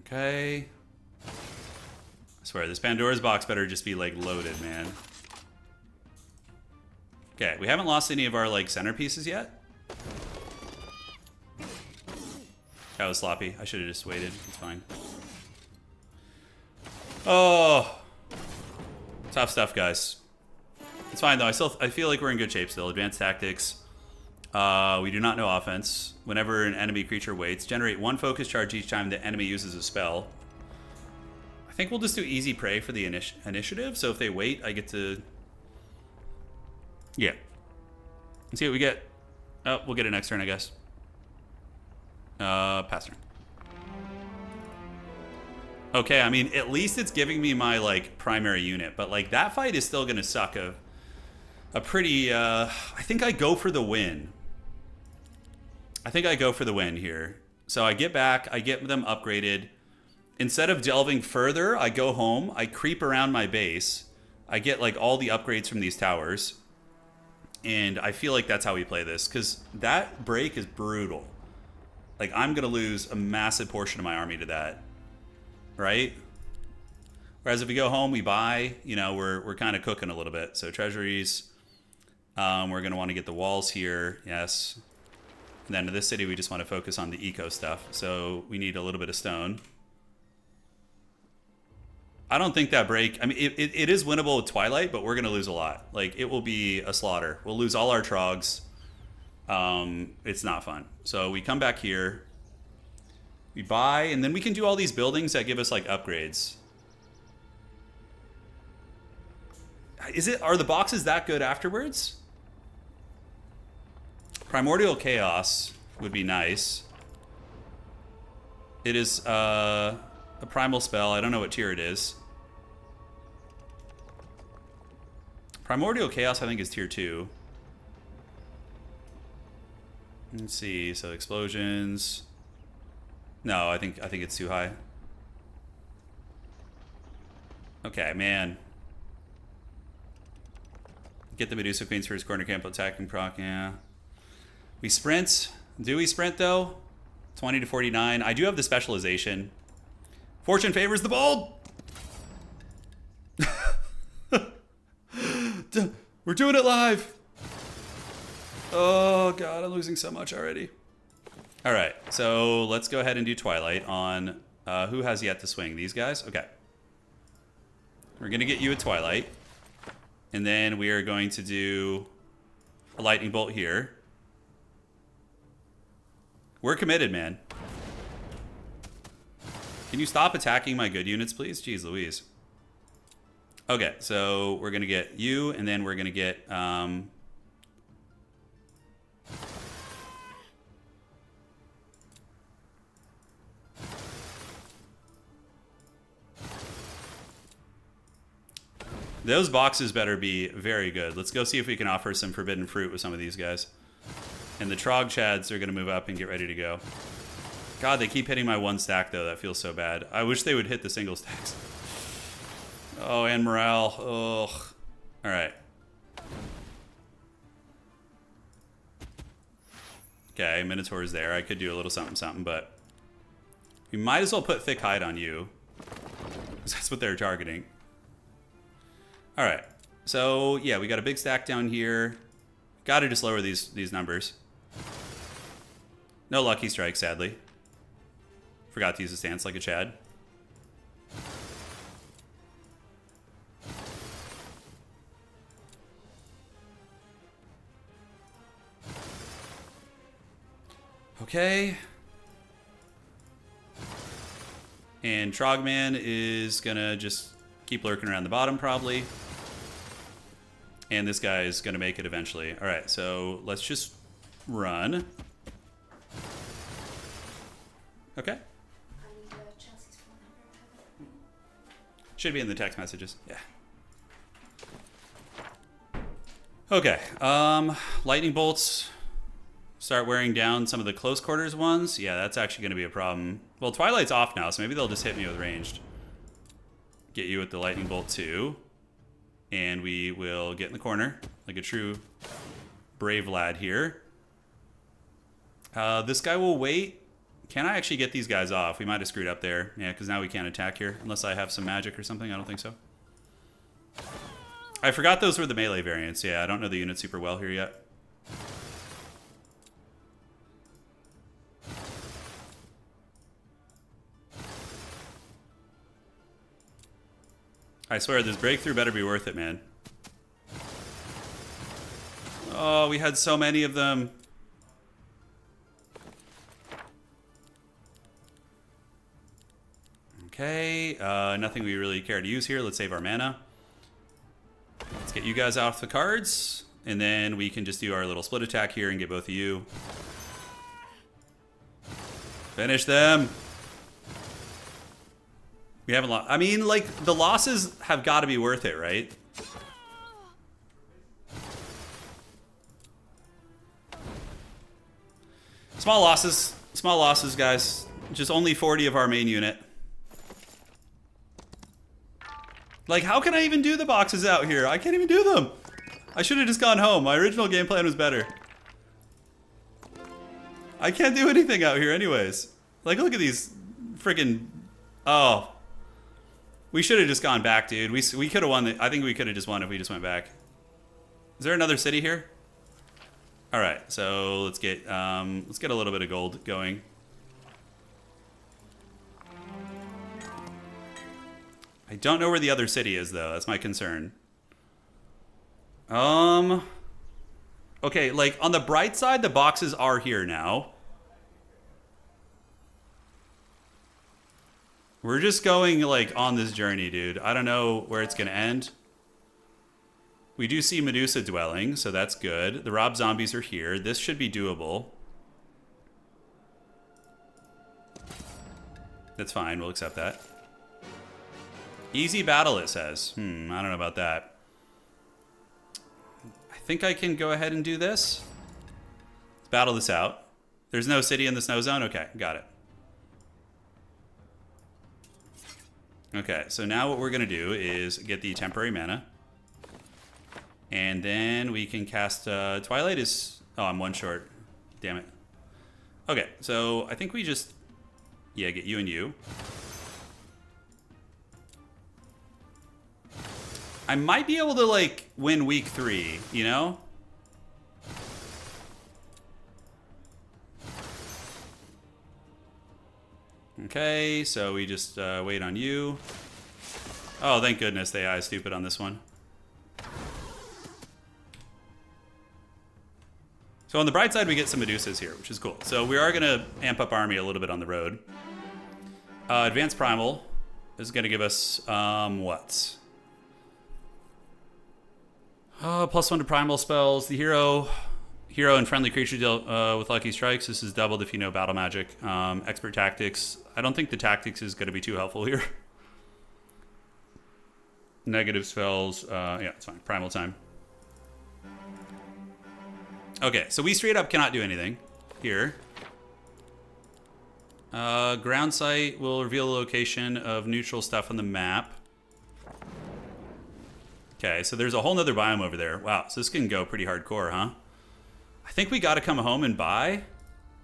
Okay. I swear, this Pandora's box better just be, like, loaded, man. Okay, we haven't lost any of our, like, centerpieces yet. That was sloppy. I should have just waited. It's fine. Oh. Tough stuff, guys. It's fine, though. I feel like we're in good shape still. Advanced tactics. We do not know offense. Whenever an enemy creature waits, generate 1 focus charge each time the enemy uses a spell. I think we'll just do easy prey for the initiative. So if they wait, I get to... Yeah. Let's see what we get. Oh, we'll get it next turn, I guess. Pass turn. Okay, I mean, at least it's giving me my, like, primary unit. But, like, that fight is still going to suck a pretty... I think I go for the win. I think I go for the win here. So I get back. I get them upgraded. Instead of delving further, I go home. I creep around my base. I get, like, all the upgrades from these towers. And I feel like that's how we play this. Because that break is brutal. Like, I'm going to lose a massive portion of my army to that. Right? Whereas if we go home, we buy, you know, we're kind of cooking a little bit. So treasuries, we're going to want to get the walls here. Yes. And then to this city, we just want to focus on the eco stuff. So we need a little bit of stone. I don't think that break, I mean, it is winnable with Twilight, but we're going to lose a lot. Like, it will be a slaughter. We'll lose all our Trogs. It's not fun. So we come back here. We buy, and then we can do all these buildings that give us, like, upgrades. Are the boxes that good afterwards? Primordial Chaos would be nice. It is a primal spell. I don't know what tier it is. Primordial Chaos, I think, is tier 2. Let's see. So explosions. No, I think it's too high. Okay, man. Get the Medusa Queens for his corner camp attacking proc. Yeah. We sprint. Do we sprint though? 20 to 49. I do have the specialization. Fortune favors the bold. We're doing it live. Oh god, I'm losing so much already. All right, so let's go ahead and do Twilight on who has yet to swing. These guys? Okay. We're going to get you a Twilight. And then we are going to do a Lightning Bolt here. We're committed, man. Can you stop attacking my good units, please? Jeez Louise. Okay, so we're going to get you, and then we're going to get... Those boxes better be very good. Let's go see if we can offer some forbidden fruit with some of these guys. And the Trog Chads are going to move up and get ready to go. God, they keep hitting my 1 stack, though. That feels so bad. I wish they would hit the single stacks. Oh, and morale. Ugh. All right. Okay, Minotaur's there. I could do a little something, something, but... we might as well put Thick Hide on you. Because that's what they're targeting. All right, so yeah, we got a big stack down here. Got to just lower these numbers. No lucky strike, sadly. Forgot to use a stance like a Chad. Okay. And Trogman is gonna just keep lurking around the bottom, probably. And this guy is going to make it eventually. All right, so let's just run. Okay. Should be in the text messages. Yeah. Okay. Lightning bolts start wearing down some of the close quarters ones. Yeah, that's actually going to be a problem. Well, Twilight's off now, so maybe they'll just hit me with ranged. Get you with the lightning bolt too. And we will get in the corner like a true brave lad here. This guy will wait. Can I actually get these guys off? We might have screwed up there. Yeah, because now we can't attack here. Unless I have some magic or something. I don't think so. I forgot those were the melee variants. Yeah, I don't know the unit super well here yet. I swear, this breakthrough better be worth it, man. Oh, we had so many of them. Okay, nothing we really care to use here. Let's save our mana. Let's get you guys off the cards. And then we can just do our little split attack here and get both of you. Finish them. We haven't lost. I mean, like, the losses have got to be worth it, right? Small losses, guys. Just only 40 of our main unit. Like, how can I even do the boxes out here? I can't even do them. I should have just gone home. My original game plan was better. I can't do anything out here anyways. Like, look at these freaking... Oh. We should have just gone back, dude. We could have won. I think we could have just won if we just went back. Is there another city here? All right, so let's get a little bit of gold going. I don't know where the other city is, though. That's my concern. Okay, like, on the bright side, the boxes are here now. We're just going, like, on this journey, dude. I don't know where it's going to end. We do see Medusa dwelling, so that's good. The Rob zombies are here. This should be doable. That's fine. We'll accept that. Easy battle, it says. I don't know about that. I think I can go ahead and do this. Let's battle this out. There's no city in the snow zone? Okay, got it. Okay, so now what we're going to do is get the temporary mana. And then we can cast... Twilight is... Oh, I'm one short. Damn it. Okay, so I think we just... Yeah, get you and you. I might be able to, like, win week 3, you know? Okay, so we just wait on you. Oh, thank goodness the AI is stupid on this one. So on the bright side, we get some Medusas here, which is cool. So we are going to amp up army a little bit on the road. Advanced Primal is going to give us, what? +1 to Primal spells. The hero and friendly creature deal with lucky strikes. This is doubled if you know battle magic. Expert tactics. I don't think the tactics is going to be too helpful here. Negative spells. Yeah, it's fine. Primal time. Okay, so we straight up cannot do anything here. Ground sight will reveal the location of neutral stuff on the map. Okay, so there's a whole nother biome over there. Wow, so this can go pretty hardcore, huh? I think we got to come home and buy,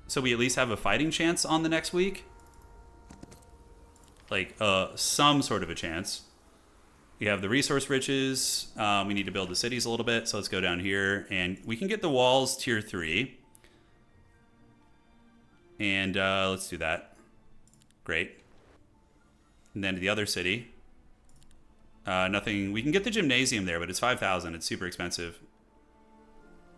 so we at least have a fighting chance on the next week. Like, some sort of a chance. We have the resource riches. We need to build the cities a little bit, so let's go down here. And we can get the walls tier 3. And let's do that. Great. And then to the other city. Nothing. We can get the gymnasium there, but it's 5,000. It's super expensive.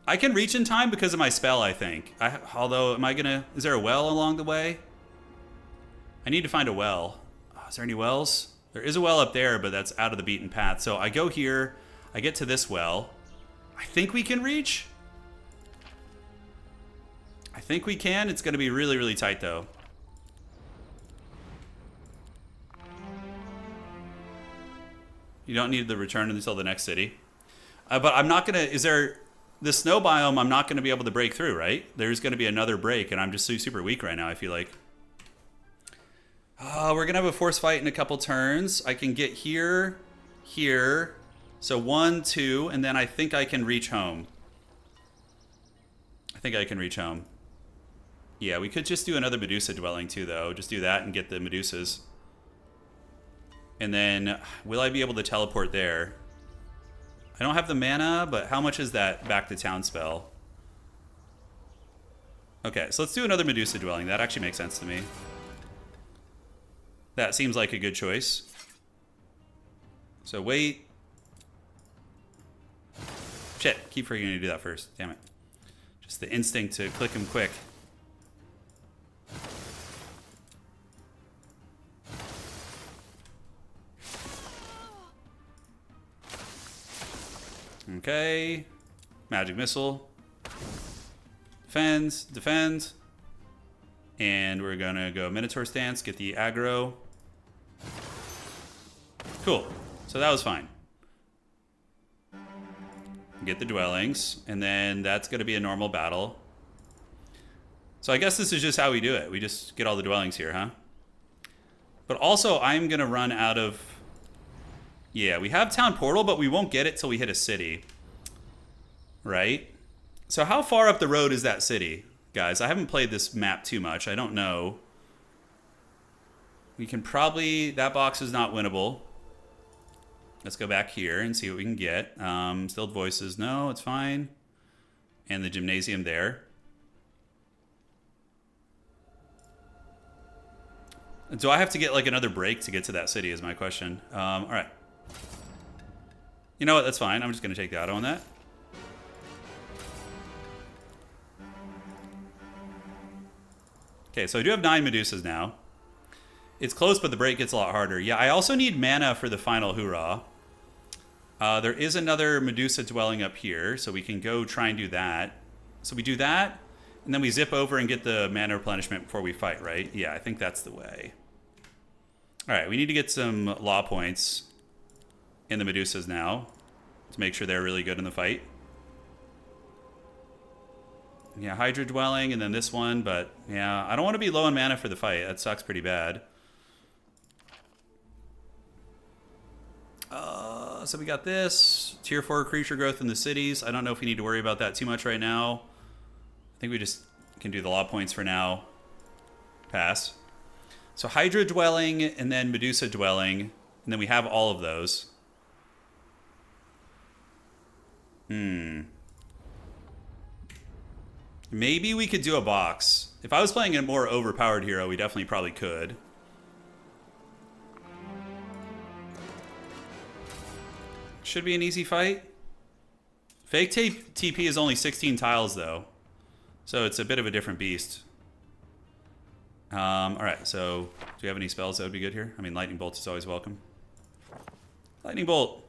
I can reach in time because of my spell, I think. Although, am I gonna... Is there a well along the way? I need to find a well. Oh, is there any wells? There is a well up there, but that's out of the beaten path. So I go here. I get to this well. I think we can reach. I think we can. It's going to be really, really tight, though. You don't need the return until the next city. But I'm not gonna. Is there the snow biome? I'm not gonna be able to break through, right? There's gonna be another break, and I'm just super weak right now. I feel like. We're gonna have a force fight in a couple turns. I can get here, here. So 1, 2, and then I think I can reach home. I think I can reach home. Yeah, we could just do another Medusa dwelling too, though. Just do that and get the Medusas. And then, will I be able to teleport there? I don't have the mana, but how much is that back to town spell? Okay, so let's do another Medusa dwelling. That actually makes sense to me. That seems like a good choice. So wait. Shit, keep forgetting to do that first. Damn it. Just the instinct to click him quick. Okay. Magic missile. Defends, defend. And we're gonna go Minotaur stance, get the aggro. Cool. So that was fine. Get the dwellings, and then that's going to be a normal battle. So I guess this is just how we do it. We just get all the dwellings here, huh? But also, I'm going to run out of... Yeah, we have town portal, but we won't get it till we hit a city. Right? So how far up the road is that city? Guys, I haven't played this map too much. I don't know. We can probably... That box is not winnable. Let's go back here and see what we can get. Stilled voices. No, it's fine. And the gymnasium there. Do I have to get like another break to get to that city is my question. All right. You know what? That's fine. I'm just going to take the auto on that. Okay, so I do have 9 Medusas now. It's close, but the break gets a lot harder. Yeah, I also need mana for the final hoorah. There is another Medusa dwelling up here, so we can go try and do that. So we do that, and then we zip over and get the mana replenishment before we fight, right? Yeah, I think that's the way. All right, we need to get some law points in the Medusas now to make sure they're really good in the fight. Yeah, Hydra dwelling, and then this one, but yeah, I don't want to be low on mana for the fight. That sucks pretty bad. So we got this. Tier 4 creature growth in the cities. I don't know if we need to worry about that too much right now. I think we just can do the law points for now. Pass. So Hydra dwelling and then Medusa dwelling. And then we have all of those. Maybe we could do a box. If I was playing a more overpowered hero, we definitely probably could. Should be an easy fight. Fake TP is only 16 tiles, though. So it's a bit of a different beast. Alright, so do we have any spells that would be good here? I mean, Lightning Bolt is always welcome. Lightning Bolt!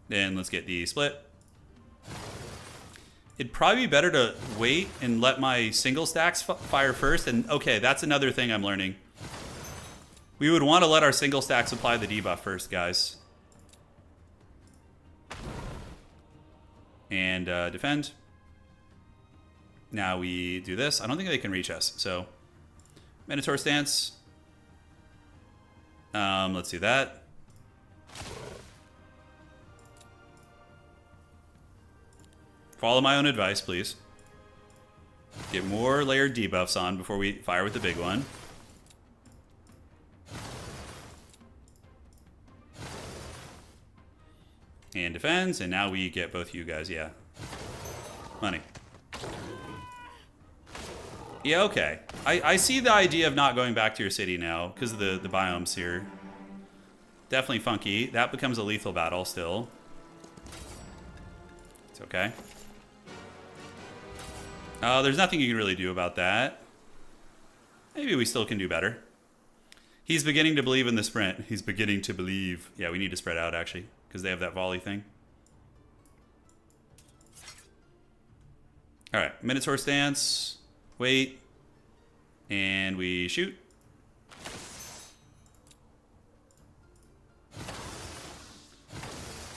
Then let's get the split. It'd probably be better to wait and let my single stacks fire first. And okay, that's another thing I'm learning. We would want to let our single stacks apply the debuff first, guys. And defend. Now we do this. I don't think they can reach us. So, Minotaur stance. Let's do that. Follow my own advice, please. Get more layered debuffs on before we fire with the big one. And defends, and now we get both you guys, yeah. Money. Yeah, okay. I see the idea of not going back to your city now, because of the biomes here. Definitely funky. That becomes a lethal battle still. It's okay. There's nothing you can really do about that. Maybe we still can do better. He's beginning to believe in the sprint. He's beginning to believe. Yeah, we need to spread out, actually, because they have that volley thing. All right, Minotaur stance. Wait. And we shoot.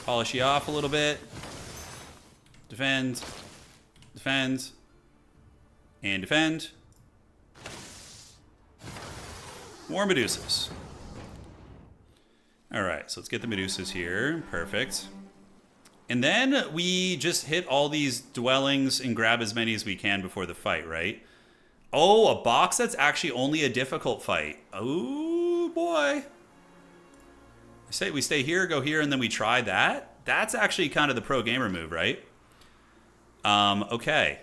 Polish you off a little bit. Defend. Defend. And defend. More Medusas. Alright, so let's get the Medusas here. Perfect. And then we just hit all these dwellings and grab as many as we can before the fight, right? Oh, a box that's actually only a difficult fight. Oh, boy. Say we stay here, go here, and then we try that. That's actually kind of the pro gamer move, right? Okay.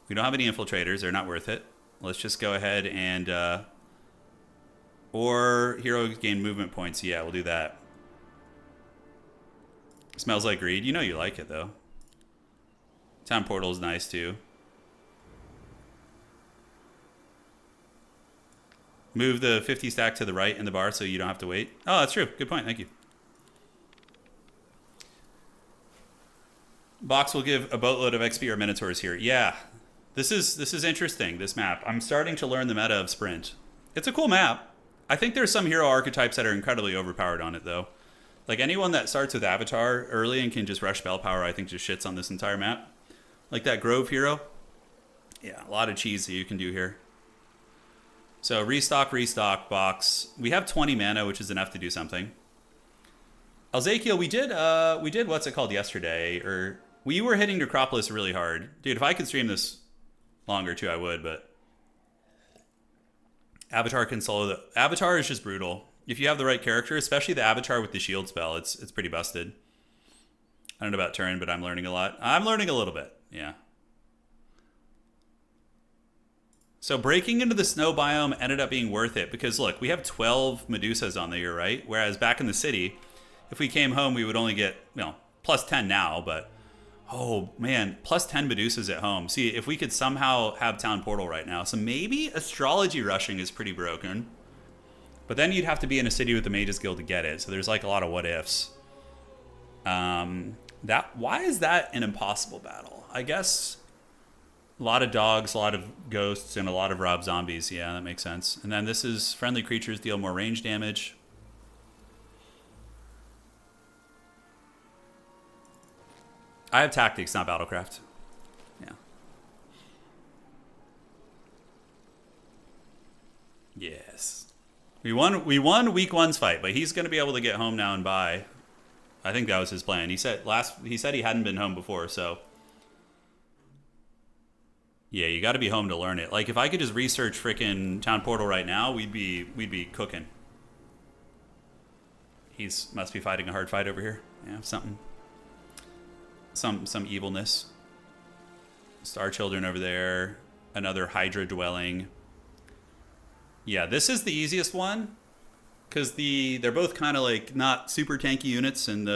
We don't have any infiltrators. They're not worth it. Let's just go ahead and... or hero gain movement points. Yeah, we'll do that. Smells like greed. You know you like it, though. Town portal's nice, too. Move the 50 stack to the right in the bar so you don't have to wait. Oh, that's true. Good point. Thank you. Box will give a boatload of XP or Minotaurs here. Yeah. This is interesting, this map. I'm starting to learn the meta of Sprint. It's a cool map. I think there's some hero archetypes that are incredibly overpowered on it, though. Like, anyone that starts with Avatar early and can just rush spell power, I think just shits on this entire map. Like that Grove hero. Yeah, a lot of cheese that you can do here. So restock, box. We have 20 mana, which is enough to do something. Alzakiel, we did what's it called yesterday, or we were hitting Necropolis really hard. Dude, if I could stream this longer too, I would, but Avatar can solo the Avatar is just brutal. If you have the right character, especially the Avatar with the shield spell, it's pretty busted. I don't know about Turin, but I'm learning a lot. I'm learning a little bit, yeah. So breaking into the snow biome ended up being worth it because, look, we have 12 Medusas on the year, right? Whereas back in the city, if we came home, we would only get, plus 10 now, but, oh, man, plus 10 Medusas at home. See, if we could somehow have Town Portal right now. So maybe Astrology rushing is pretty broken. But then you'd have to be in a city with the Mages Guild to get it. So there's, like, a lot of what-ifs. Why is that an impossible battle? I guess... a lot of dogs, a lot of ghosts, and a lot of Rob zombies. Yeah, that makes sense. And then this is friendly creatures deal more range damage. I have tactics, not battlecraft. Yeah. Yes. We won week one's fight, but he's going to be able to get home now and buy. I think that was his plan. He said he hadn't been home before, so... yeah, you got to be home to learn it. Like, if I could just research frickin' Town Portal right now, we'd be cooking. He's must be fighting a hard fight over here. Yeah, something. Some evilness. Star Children over there. Another Hydra dwelling. Yeah, this is the easiest one. Because they're both kind of like not super tanky units and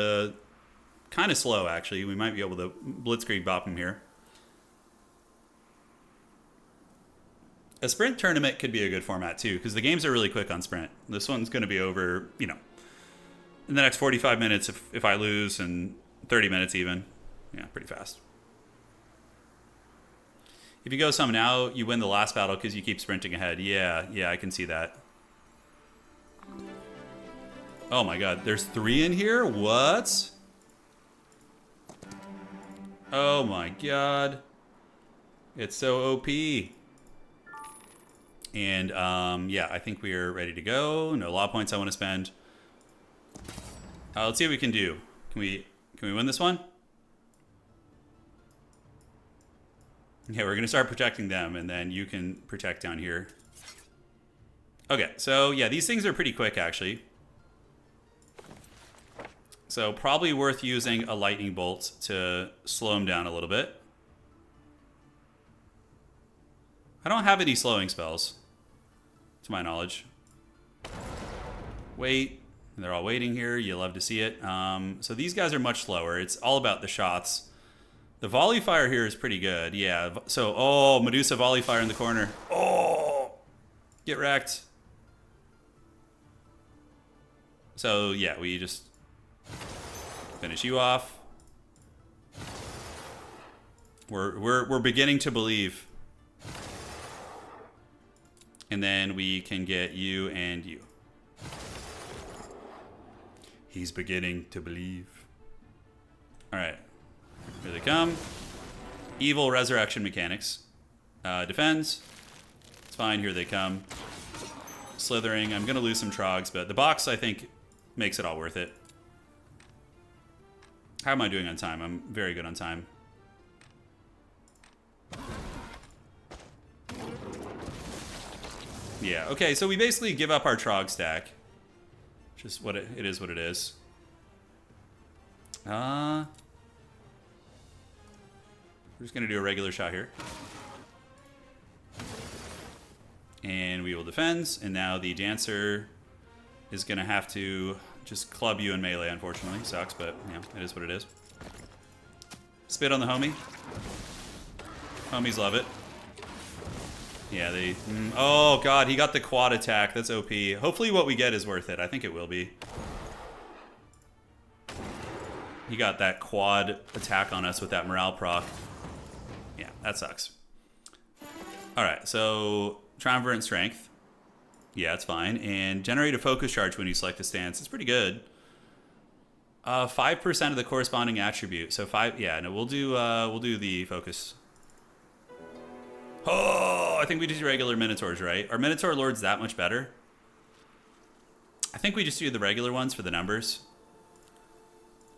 kind of slow, actually. We might be able to blitzkrieg bop them here. A sprint tournament could be a good format, too, because the games are really quick on sprint. This one's going to be over, in the next 45 minutes if I lose, and 30 minutes even. Yeah, pretty fast. If you go some now, you win the last battle because you keep sprinting ahead. Yeah, I can see that. Oh my god, there's 3 in here? What? Oh my god. It's so OP. And, yeah, I think we are ready to go. No law points I want to spend. Let's see what we can do. Can we win this one? Okay, we're going to start protecting them, and then you can protect down here. Okay, so, yeah, these things are pretty quick, actually. So, probably worth using a lightning bolt to slow them down a little bit. I don't have any slowing spells, to my knowledge. Wait. They're all waiting here. You love to see it. So these guys are much slower. It's all about the shots. The volley fire here is pretty good. Yeah. So, oh, Medusa volley fire in the corner. Oh, get wrecked. So, yeah, we just finish you off. We're beginning to believe. And then we can get you and you. He's beginning to believe. All right. Here they come. Evil resurrection mechanics. Defends. It's fine. Here they come. Slithering. I'm going to lose some trogs, but the box, I think, makes it all worth it. How am I doing on time? I'm very good on time. Yeah, okay, so we basically give up our trog stack. Just what it is what it is. We're just going to do a regular shot here. And we will defend. And now the dancer is going to have to just club you in melee, unfortunately. Sucks, but yeah, it is what it is. Spit on the homie. Homies love it. Yeah, they... oh, God, he got the quad attack. That's OP. Hopefully what we get is worth it. I think it will be. He got that quad attack on us with that morale proc. Yeah, that sucks. All right, so Triumvirate Strength. Yeah, it's fine. And generate a focus charge when you select a stance. It's pretty good. 5% of the corresponding attribute. So 5... yeah, no, we'll do the focus. Oh, I think we just do regular Minotaurs, right? Are Minotaur Lords that much better? I think we just do the regular ones for the numbers.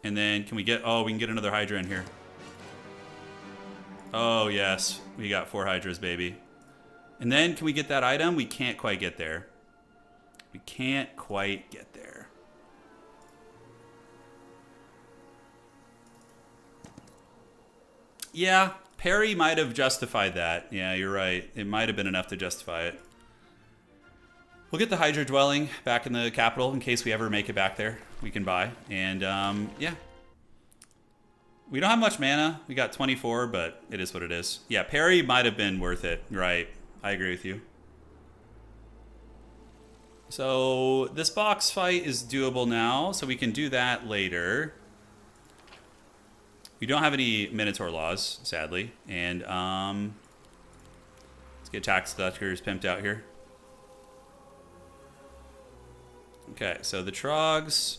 And then can we get... oh, we can get another Hydra in here. Oh, yes. We got 4 Hydras, baby. And then can we get that item? We can't quite get there. We can't quite get there. Yeah, Perry might have justified that. Yeah, you're right. It might have been enough to justify it. We'll get the Hydra Dwelling back in the capital in case we ever make it back there. We can buy. And, yeah. We don't have much mana. We got 24, but it is what it is. Yeah, Perry might have been worth it. Right. I agree with you. So this box fight is doable now, so we can do that later. We don't have any Minotaur laws, sadly. And let's get tax deductors pimped out here. Okay, so the Trogs,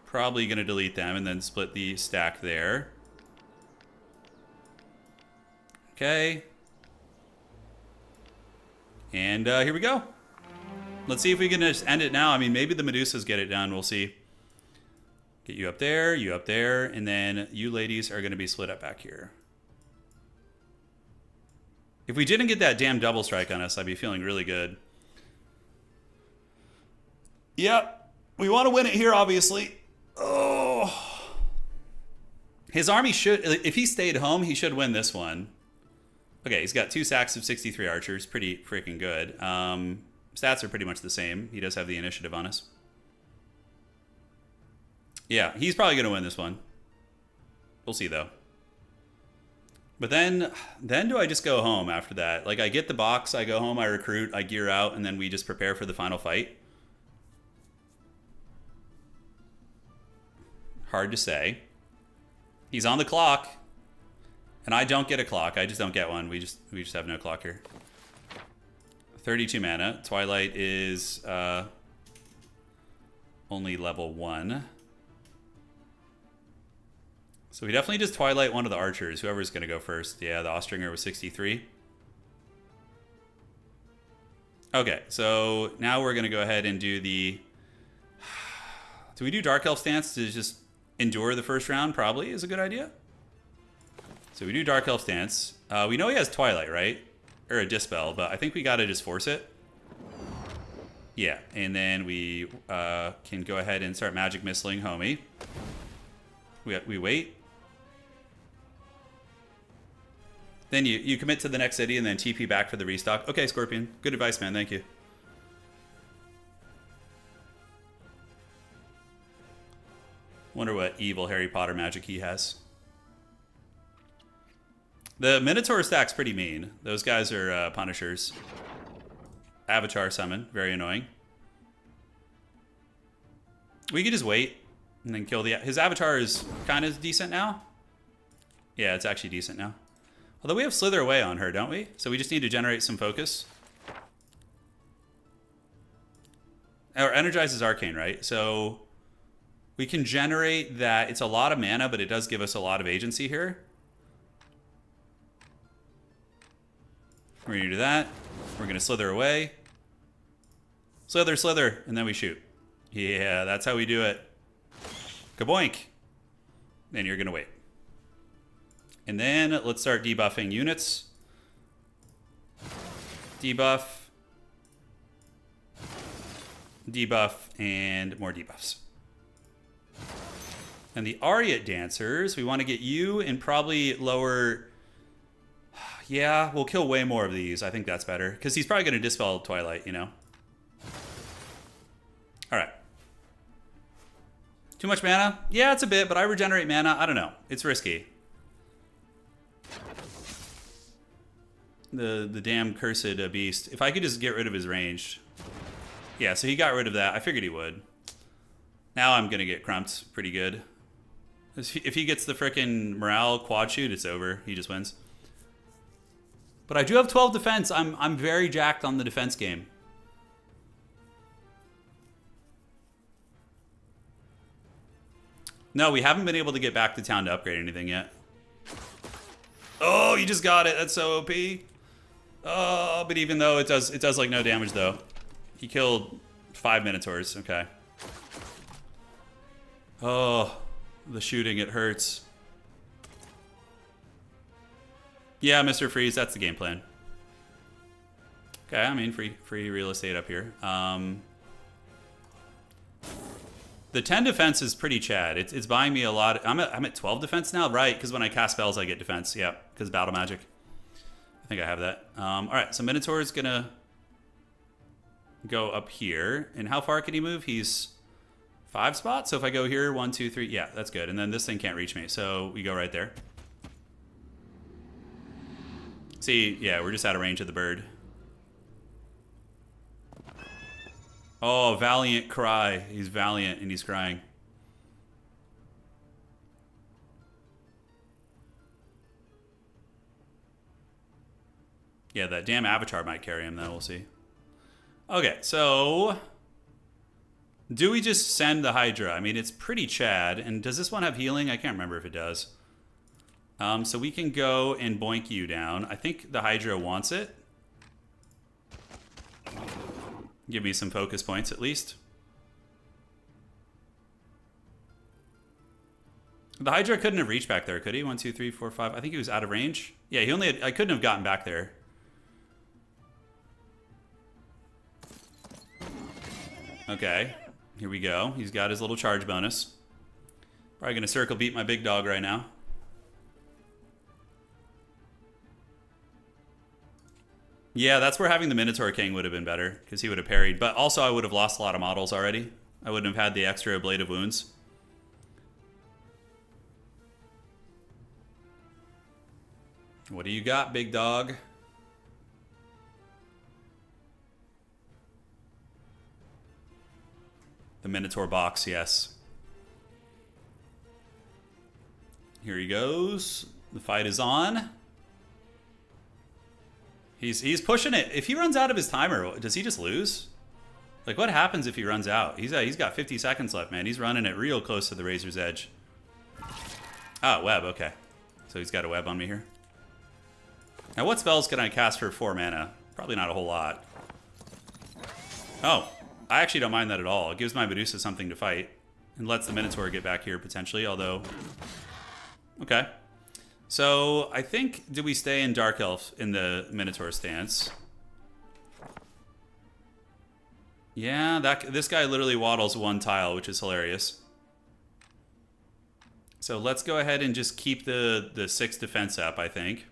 probably going to delete them and then split the stack there. Okay. And here we go. Let's see if we can just end it now. I mean, maybe the Medusas get it done. We'll see. Get you up there, and then you ladies are going to be split up back here. If we didn't get that damn double strike on us, I'd be feeling really good. Yep. We want to win it here, obviously. Oh. His army should... if he stayed home, he should win this one. Okay, he's got 2 sacks of 63 archers. Pretty freaking good. Stats are pretty much the same. He does have the initiative on us. Yeah, he's probably going to win this one. We'll see, though. But then do I just go home after that? Like, I get the box, I go home, I recruit, I gear out, and then we just prepare for the final fight? Hard to say. He's on the clock. And I don't get a clock. I just don't get one. We just have no clock here. 32 mana. Twilight is only level 1. So we definitely just Twilight one of the archers. Whoever's going to go first. Yeah, the Austringer was 63. Okay, so now we're going to go ahead and do the... do we do Dark Elf stance to just endure the first round? Probably is a good idea. So we do Dark Elf stance. We know he has Twilight, right? Or a Dispel, but I think we gotta just force it. Yeah, and then we can go ahead and start Magic Missiling homie. We wait. Then you commit to the next city and then TP back for the restock. Okay, Scorpion. Good advice, man. Thank you. Wonder what evil Harry Potter magic he has. The Minotaur stack's pretty mean. Those guys are Punishers. Avatar summon. Very annoying. We could just wait and then kill the... his Avatar is kind of decent now. Yeah, it's actually decent now. Although we have Slither Away on her, don't we? So we just need to generate some focus. Or Energizes Arcane, right? So We can generate that. It's a lot of mana, but it does give us a lot of agency here. We're going to do that. We're going to slither away. Slither, slither, and then we shoot. Yeah, that's how we do it. Kaboink. Then you're going to wait. And then let's start debuffing units. Debuff. Debuff, and more debuffs. And the Ariat Dancers, we want to get you and probably lower... Yeah, we'll kill way more of these. I think that's better. Because he's probably going to Dispel Twilight, you know? Alright. Too much mana? Yeah, it's a bit, but I regenerate mana. I don't know. It's risky. The damn cursed beast. If I could just get rid of his range. Yeah, so he got rid of that. I figured he would. Now I'm going to get crumped pretty good. If he gets the frickin' morale quad shoot, it's over. He just wins. But I do have 12 defense. I'm very jacked on the defense game. No, we haven't been able to get back to town to upgrade anything yet. Oh, you just got it. That's so OP. Oh, but even though it does like no damage though. He killed 5 Minotaurs. Okay. Oh, the shooting, it hurts. Yeah, Mr. Freeze, that's the game plan. Okay, I mean, free real estate up here. The 10 defense is pretty chad. It's buying me a lot. I'm at 12 defense now, right? Because when I cast spells, I get defense. Yeah, because battle magic. I think I have that. All right, so Minotaur is gonna go up here. And how far can he move? He's 5 spots. So if I go here, 1, 2, 3, yeah, that's good. And then this thing can't reach me, so we go right there. See, yeah, we're just out of range of the bird. Oh, valiant cry. He's valiant and he's crying. Yeah, that damn avatar might carry him, though. We'll see. Okay, so... do we just send the Hydra? I mean, it's pretty chad. And does this one have healing? I can't remember if it does. So we can go and boink you down. I think the Hydra wants it. Give me some focus points at least. The Hydra couldn't have reached back there, could he? 1, 2, 3, 4, 5. I think he was out of range. Yeah, he only had, I couldn't have gotten back there. Okay, here we go. He's got his little charge bonus. Probably gonna circle beat my big dog right now. Yeah, that's where having the Minotaur King would have been better, because he would have parried. But also, I would have lost a lot of models already. I wouldn't have had the extra Ablative Wounds. What do you got, big dog? The Minotaur box, yes. Here he goes. The fight is on. He's pushing it. If he runs out of his timer, does he just lose? Like, what happens if he runs out? He's got 50 seconds left, man. He's running it real close to the razor's edge. Ah, web, okay. So he's got a web on me here. Now, what spells can I cast for 4 mana? Probably not a whole lot. Oh, I actually don't mind that at all. It gives my Medusa something to fight. And lets the Minotaur get back here, potentially, although... okay. So, I think, do we stay in Dark Elf in the Minotaur stance? Yeah, this guy literally waddles 1 tile, which is hilarious. So let's go ahead and just keep the 6 defense up, I think.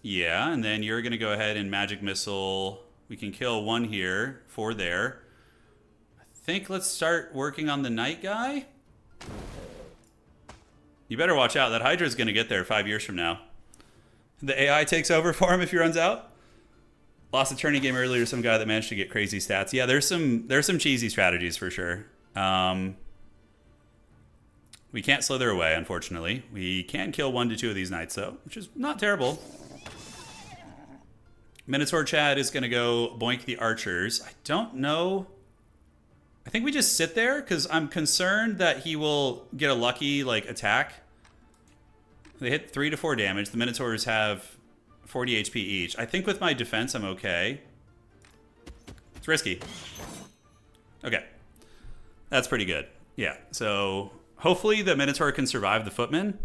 Yeah, and then you're going to go ahead and Magic Missile. We can kill 1 here, 4 there. I think let's start working on the Knight guy. You better watch out. That Hydra's going to get there 5 years from now. The AI takes over for him if he runs out. Lost a tourney game earlier to some guy that managed to get crazy stats. Yeah, there's some cheesy strategies for sure. We can't slither away, unfortunately. We can kill 1 to 2 of these Knights, though, which is not terrible. Minotaur Chad is going to go boink the archers. I don't know. I think we just sit there because I'm concerned that he will get a lucky like attack. They hit 3 to 4 damage. The Minotaurs have 40 HP each. I think with my defense, I'm okay. It's risky. Okay. That's pretty good. Yeah, so hopefully the Minotaur can survive the Footman.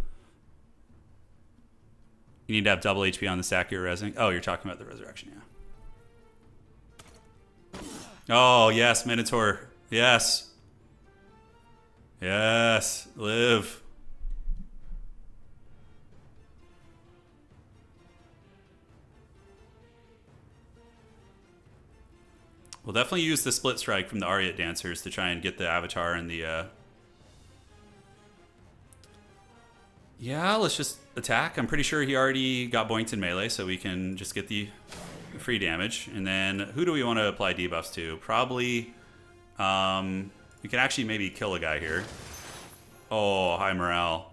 You need to have double HP on the stack you're resing. Oh, you're talking about the resurrection, yeah. Oh, yes, Minotaur. Yes. Yes, live. We'll definitely use the split strike from the Ariat dancers to try and get the avatar and the... Yeah, let's just attack. I'm pretty sure he already got boinked in melee, so we can just get the free damage. And then who do we want to apply debuffs to? Probably... we can actually maybe kill a guy here. Oh, high morale.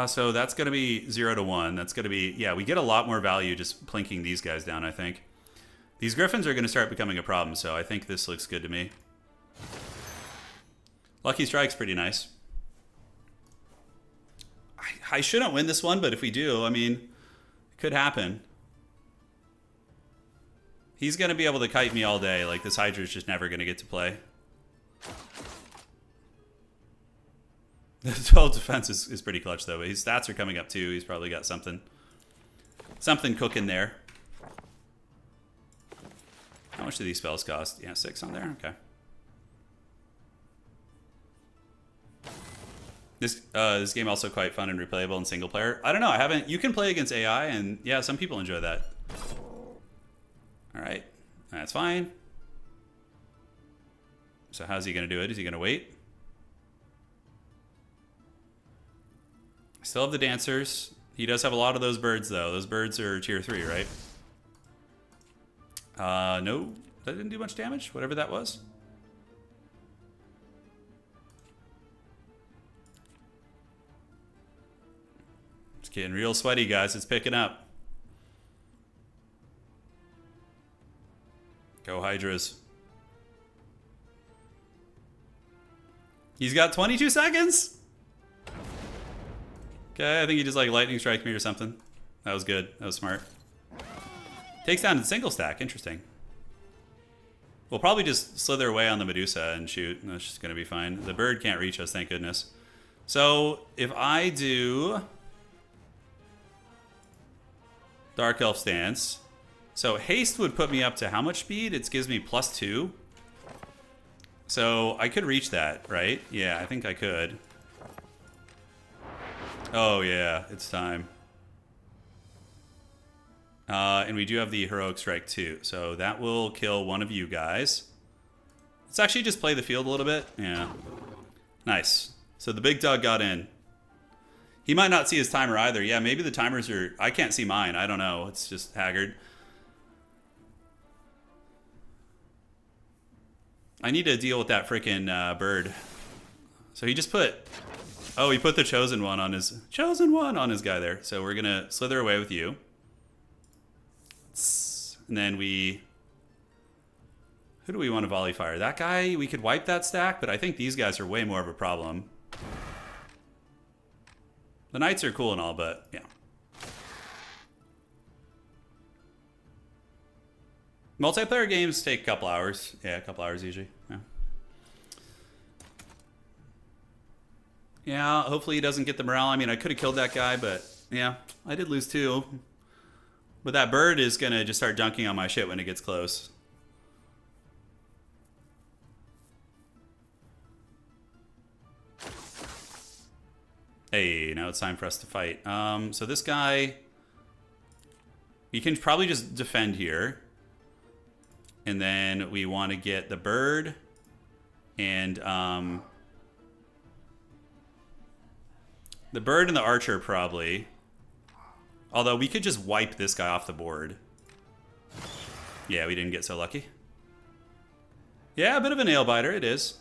So that's going to be 0 to 1. That's going to be... Yeah, we get a lot more value just plinking these guys down, I think. These Griffins are going to start becoming a problem, so I think this looks good to me. Lucky Strike's pretty nice. I shouldn't win this one, but if we do, I mean, it could happen. He's going to be able to kite me all day. Like, this Hydra's just never going to get to play. The 12 defense is pretty clutch, though. His stats are coming up, too. He's probably got something cooking there. How much do these spells cost? Yeah, 6 on there? Okay. This game also quite fun and replayable in single player. I don't know. I haven't... You can play against AI, and yeah, some people enjoy that. All right. That's fine. So how's he going to do it? Is he going to wait? I still have the dancers. He does have a lot of those birds, though. Those birds are tier 3, right? No. That didn't do much damage, whatever that was. It's getting real sweaty, guys. It's picking up. Go Hydras. He's got 22 seconds. Okay, I think he just like lightning strike me or something. That was good. That was smart. Takes down the single stack. Interesting. We'll probably just slither away on the Medusa and shoot. That's just going to be fine. The bird can't reach us, thank goodness. So if I do Dark Elf Stance. So haste would put me up to how much speed? It gives me +2. So I could reach that, right? Yeah, I think I could. Oh yeah, it's time. And we do have the Heroic Strike too. So that will kill one of you guys. Let's actually just play the field a little bit. Yeah. Nice. So the big dog got in. He might not see his timer either. Yeah, maybe the timers are... I can't see mine. I don't know. It's just haggard. I need to deal with that freaking bird. So he just put... Oh, he put the Chosen One on his... Chosen One on his guy there. So we're going to slither away with you. And then we... Who do we want to volley fire? That guy, we could wipe that stack, but I think these guys are way more of a problem. The Knights are cool and all, but yeah. Multiplayer games take a couple hours. Yeah, a couple hours usually. Yeah. Yeah, hopefully he doesn't get the morale. I mean, I could have killed that guy, but yeah, I did lose 2. But that bird is going to just start dunking on my shit when it gets close. Hey, now it's time for us to fight. So this guy... We can probably just defend here. And then we want to get the bird. And... the bird and the archer, probably. Although we could just wipe this guy off the board. Yeah, we didn't get so lucky. Yeah, a bit of a nail biter, it is.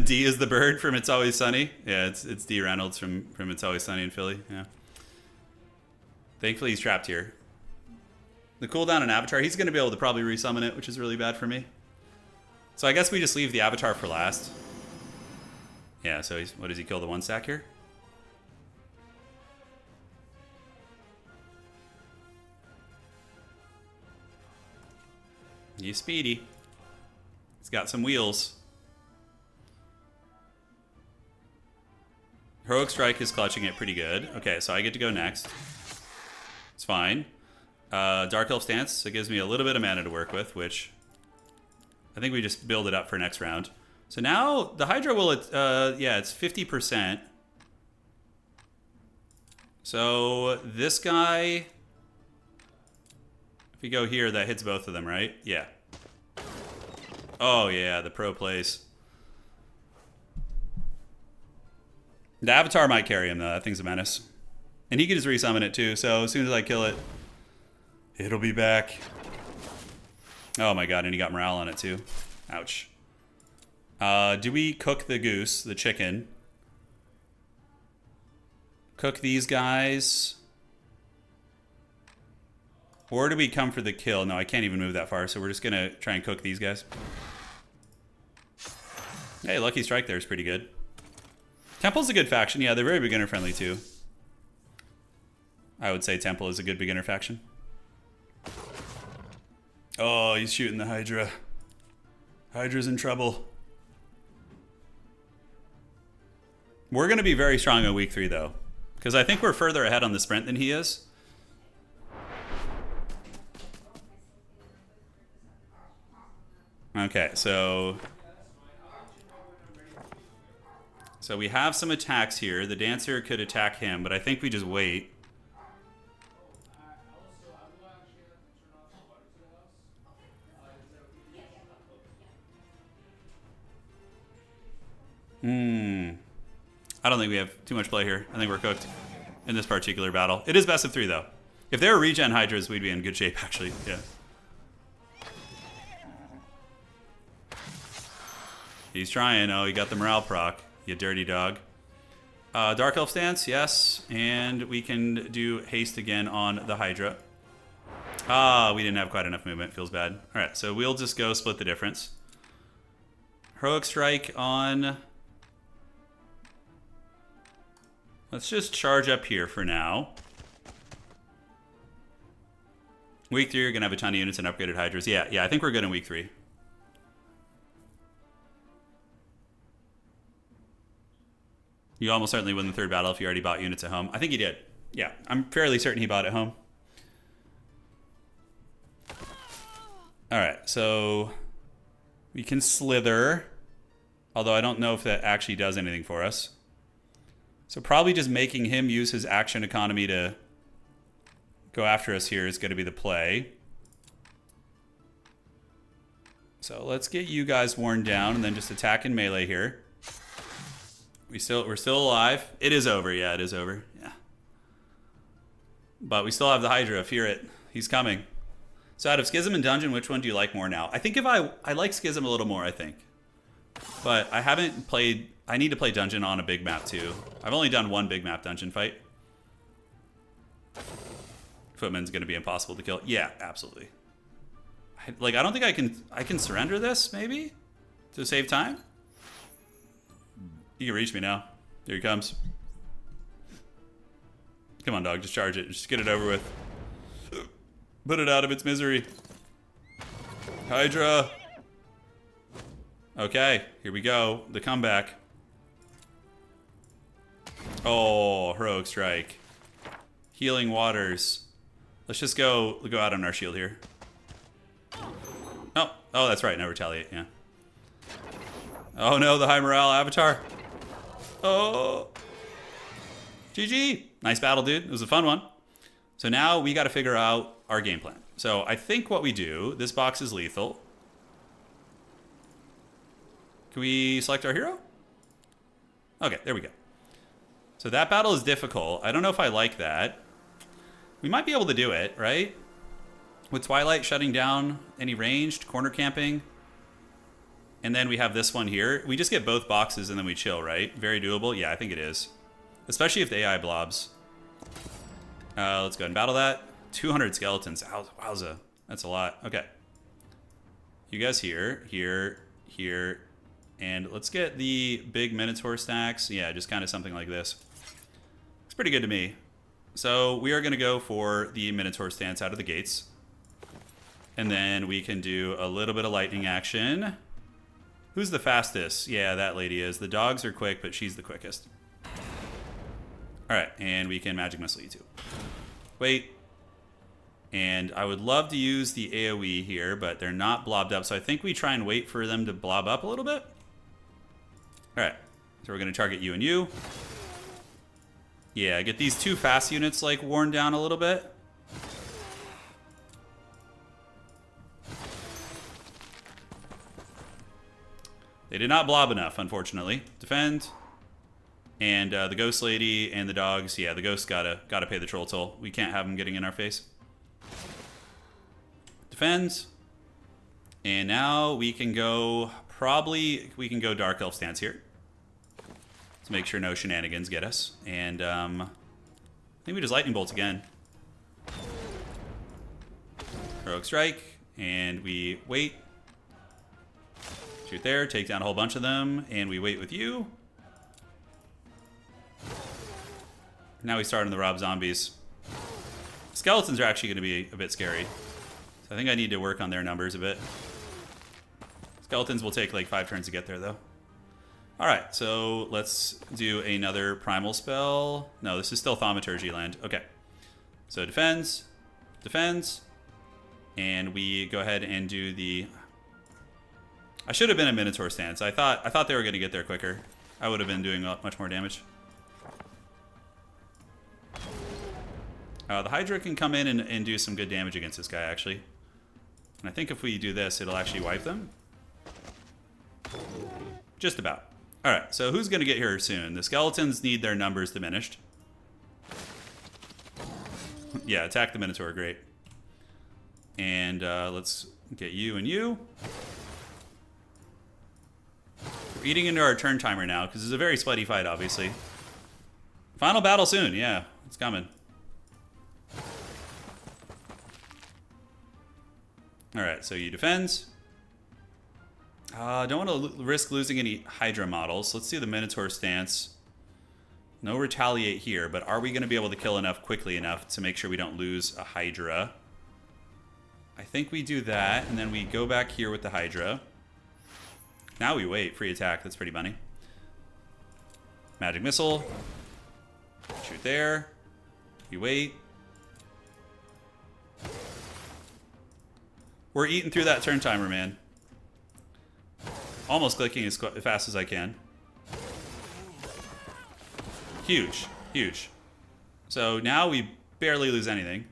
D is the bird from It's Always Sunny. Yeah, it's D Reynolds from It's Always Sunny in Philly. Yeah. Thankfully, he's trapped here. The cooldown on Avatar, he's going to be able to probably resummon it, which is really bad for me. So I guess we just leave the Avatar for last. Yeah, so what does he kill the 1-stack here? He's speedy. He's got some wheels. Heroic Strike is clutching it pretty good. Okay, so I get to go next. It's fine. Dark Elf Stance, so it gives me a little bit of mana to work with, which I think we just build it up for next round. So now the Hydra will, yeah, it's 50%. So this guy, if we go here, that hits both of them, right? Yeah. Oh yeah, the pro plays. The Avatar might carry him though, that thing's a menace. And he can just resummon it too, so as soon as I kill it, it'll be back. Oh my god, and he got morale on it too. Ouch. Do we cook the goose, the chicken? Cook these guys? Or do we come for the kill? No, I can't even move that far, so we're just gonna try and cook these guys. Hey, Lucky Strike there is pretty good. Temple's a good faction. Yeah, they're very beginner friendly too. I would say Temple is a good beginner faction. Oh, he's shooting the Hydra. Hydra's in trouble. We're going to be very strong on week 3 though, because I think we're further ahead on the sprint than he is. Okay, so we have some attacks here. The Dancer could attack him, but I think we just wait. I don't think we have too much play here. I think we're cooked in this particular battle. It is best of 3 though. If there were regen Hydras, we'd be in good shape actually. Yeah. He's trying. Oh, he got the morale proc. You dirty dog. Dark Elf Stance, yes. And we can do haste again on the Hydra. We didn't have quite enough movement. Feels bad. Alright, so we'll just go split the difference. Heroic Strike on... Let's just charge up here for now. Week 3, you're going to have a ton of units and upgraded Hydras. Yeah, I think we're good in week 3. You almost certainly win the 3rd battle if you already bought units at home. I think he did. Yeah, I'm fairly certain he bought at home. Alright, so we can slither. Although I don't know if that actually does anything for us. So probably just making him use his action economy to go after us here is going to be the play. So let's get you guys worn down and then just attack in melee here. We're still alive. It is over. Yeah, it is over. Yeah. But we still have the Hydra. Fear it. He's coming. So out of Schism and Dungeon, which one do you like more now? I think if I like Schism a little more, I think. But I haven't played... I need to play Dungeon on a big map too. I've only done 1 big map Dungeon fight. Footman's going to be impossible to kill. Yeah, absolutely. I don't think I can surrender this, maybe? To save time? You can reach me now. Here he comes. Come on, dog. Just charge it. Just get it over with. Put it out of its misery. Hydra. Okay, here we go. The comeback. Oh, Heroic Strike. Healing Waters. Let's just go out on our shield here. Oh, that's right. No retaliate, yeah. Oh no, the high morale Avatar. Oh. GG. Nice battle, dude. It was a fun one. So now we got to figure out our game plan. So I think what we do, this box is lethal. Can we select our hero? Okay, there we go. So that battle is difficult. I don't know if I like that. We might be able to do it, right? With Twilight shutting down any ranged, corner camping. And then we have this one here. We just get both boxes and then we chill, right? Very doable. Yeah, I think it is. Especially if the AI blobs. Let's go ahead and battle that. 200 skeletons. Wowza. That's a lot. Okay. You guys here, here. And let's get the big Minotaur stacks. Yeah, just kind of something like this. It's pretty good to me. So we are going to go for the Minotaur stance out of the gates. And then we can do a little bit of lightning action. Who's the fastest? Yeah, that lady is. The dogs are quick, but she's the quickest. All right, and we can magic missile you too. Wait. And I would love to use the AoE here, but they're not blobbed up. So I think we try and wait for them to blob up a little bit. All right, so we're going to target you and you. Yeah, get these two fast units like worn down a little bit. They did not blob enough, unfortunately. Defend. And the ghost lady and the dogs. Yeah, the ghosts gotta pay the troll toll. We can't have them getting in our face. Defend. And now we can go, we can go Dark Elf stance here. To make sure no shenanigans get us. And I think we just Lightning Bolts again. Heroic Strike. And we wait. Shoot there, take down a whole bunch of them, and we wait with you. Now we start on the Rob Zombies. Skeletons are actually going to be a bit scary. So I think I need to work on their numbers a bit. Skeletons will take like 5 turns to get there, though. Alright, so let's do another Primal spell. No, this is still Thaumaturgy land. Okay. So defends, and we go ahead and do the... I should have been a Minotaur stance. I thought they were going to get there quicker. I would have been doing much more damage. The Hydra can come in and do some good damage against this guy, actually. And I think if we do this, it'll actually wipe them. Just about. Alright, so who's going to get here soon? The skeletons need their numbers diminished. Yeah, attack the Minotaur, great. And let's get you and you. We're eating into our turn timer now, because it's a very sweaty fight, obviously. Final battle soon, yeah, it's coming. Alright, so you defend. Don't want to risk losing any Hydra models. Let's see the Minotaur stance. No retaliate here, but are we going to be able to kill enough quickly enough to make sure we don't lose a Hydra? I think we do that, and then we go back here with the Hydra. Now we wait. Free attack. That's pretty funny. Magic missile. Shoot there. We wait. We're eating through that turn timer, man. Almost clicking as fast as I can. Huge. Huge. So now we barely lose anything.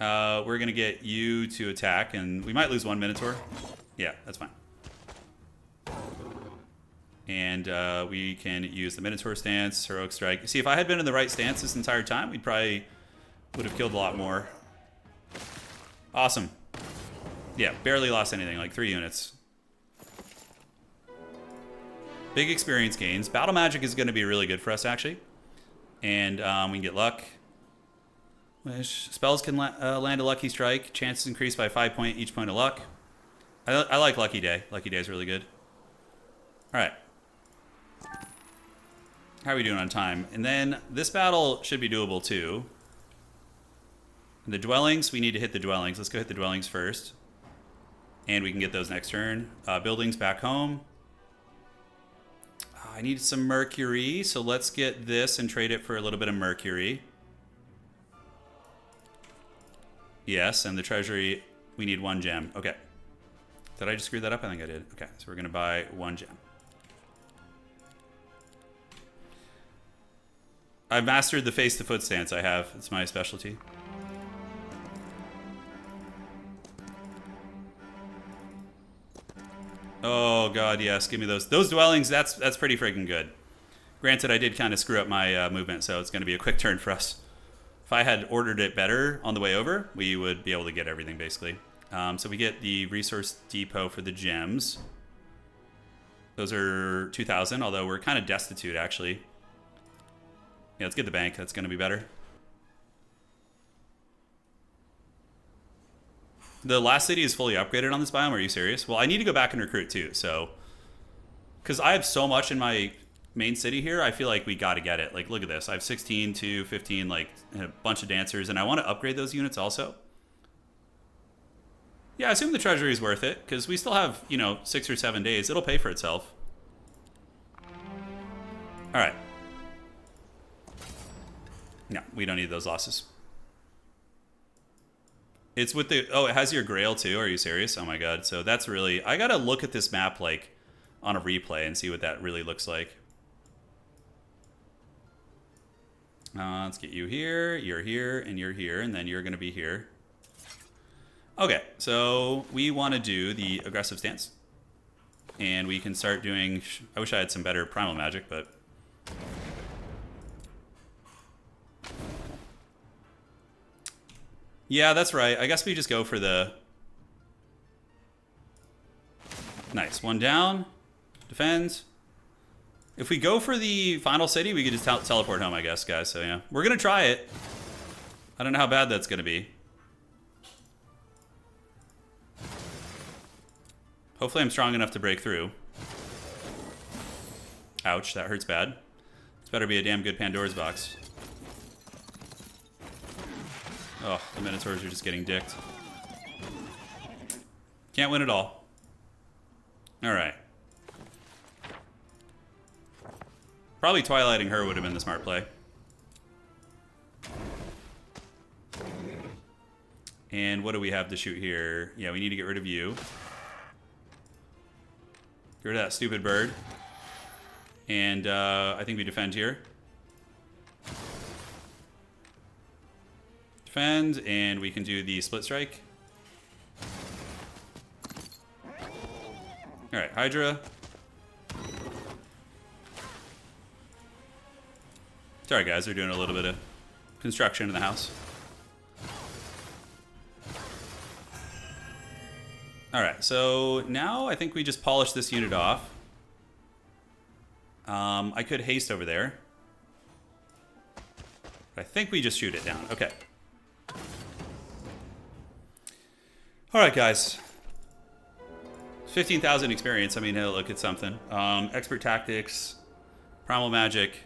We're going to get you to attack, and we might lose one Minotaur. Yeah, that's fine. And we can use the Minotaur stance, Heroic Strike. See, if I had been in the right stance this entire time, we probably would have killed a lot more. Awesome. Yeah, barely lost anything, like 3 units. Big experience gains. Battle Magic is going to be really good for us, actually. And we can get luck. Spells can land a Lucky Strike. Chances increase by 5 points each point of luck. I like Lucky Day. Lucky Day is really good. All right. How are we doing on time? And then this battle should be doable too. The dwellings, we need to hit the dwellings. Let's go hit the dwellings first. And we can get those next turn. Buildings back home. I need some mercury, so let's get this and trade it for a little bit of mercury. Yes, and the treasury, we need 1 gem. Okay. Did I just screw that up? I think I did. Okay, so we're going to buy 1 gem. I've mastered the face-to-foot stance I have. It's my specialty. Oh god, yes, give me those. Those dwellings, that's pretty freaking good. Granted, I did kind of screw up my movement, so it's going to be a quick turn for us. If I had ordered it better on the way over, we would be able to get everything, basically. So we get the resource depot for the gems. Those are 2,000, although we're kind of destitute, actually. Yeah, let's get the bank. That's going to be better. The last city is fully upgraded on this biome. Are you serious? Well, I need to go back and recruit, too, so... Because I have so much in my main city here, I feel like we got to get it. Like, look at this. I have 16 to 15, like, a bunch of dancers, and I want to upgrade those units also. Yeah, I assume the treasury is worth it, because we still have, you know, 6 or 7 days. It'll pay for itself. Alright. No, we don't need those losses. It's with the... Oh, it has your Grail, too? Are you serious? Oh, my God. So that's really... I gotta look at this map, like, on a replay and see what that really looks like. Let's get you here, you're here, and you're here, and then you're gonna be here. Okay, so we want to do the aggressive stance. And we can start doing... I wish I had some better primal magic, but... Yeah, that's right. I guess we just go for the... Nice. One down. Defends. If we go for the final city, we could just teleport home, I guess, guys. So, yeah. We're going to try it. I don't know how bad that's going to be. Hopefully I'm strong enough to break through. Ouch, that hurts bad. This better be a damn good Pandora's box. Oh, the Minotaurs are just getting dicked. Can't win it all. Alright. Probably twilighting her would have been the smart play. And what do we have to shoot here? Yeah, we need to get rid of you. Get rid of that stupid bird. And I think we defend here. Defend, and we can do the split strike. Alright, Hydra. Sorry guys, we're doing a little bit of construction in the house. Alright, so now I think we just polish this unit off. I could haste over there. But I think we just shoot it down. Okay. Alright guys. 15,000 experience. I mean, hey, look at something. Expert tactics. Primal magic.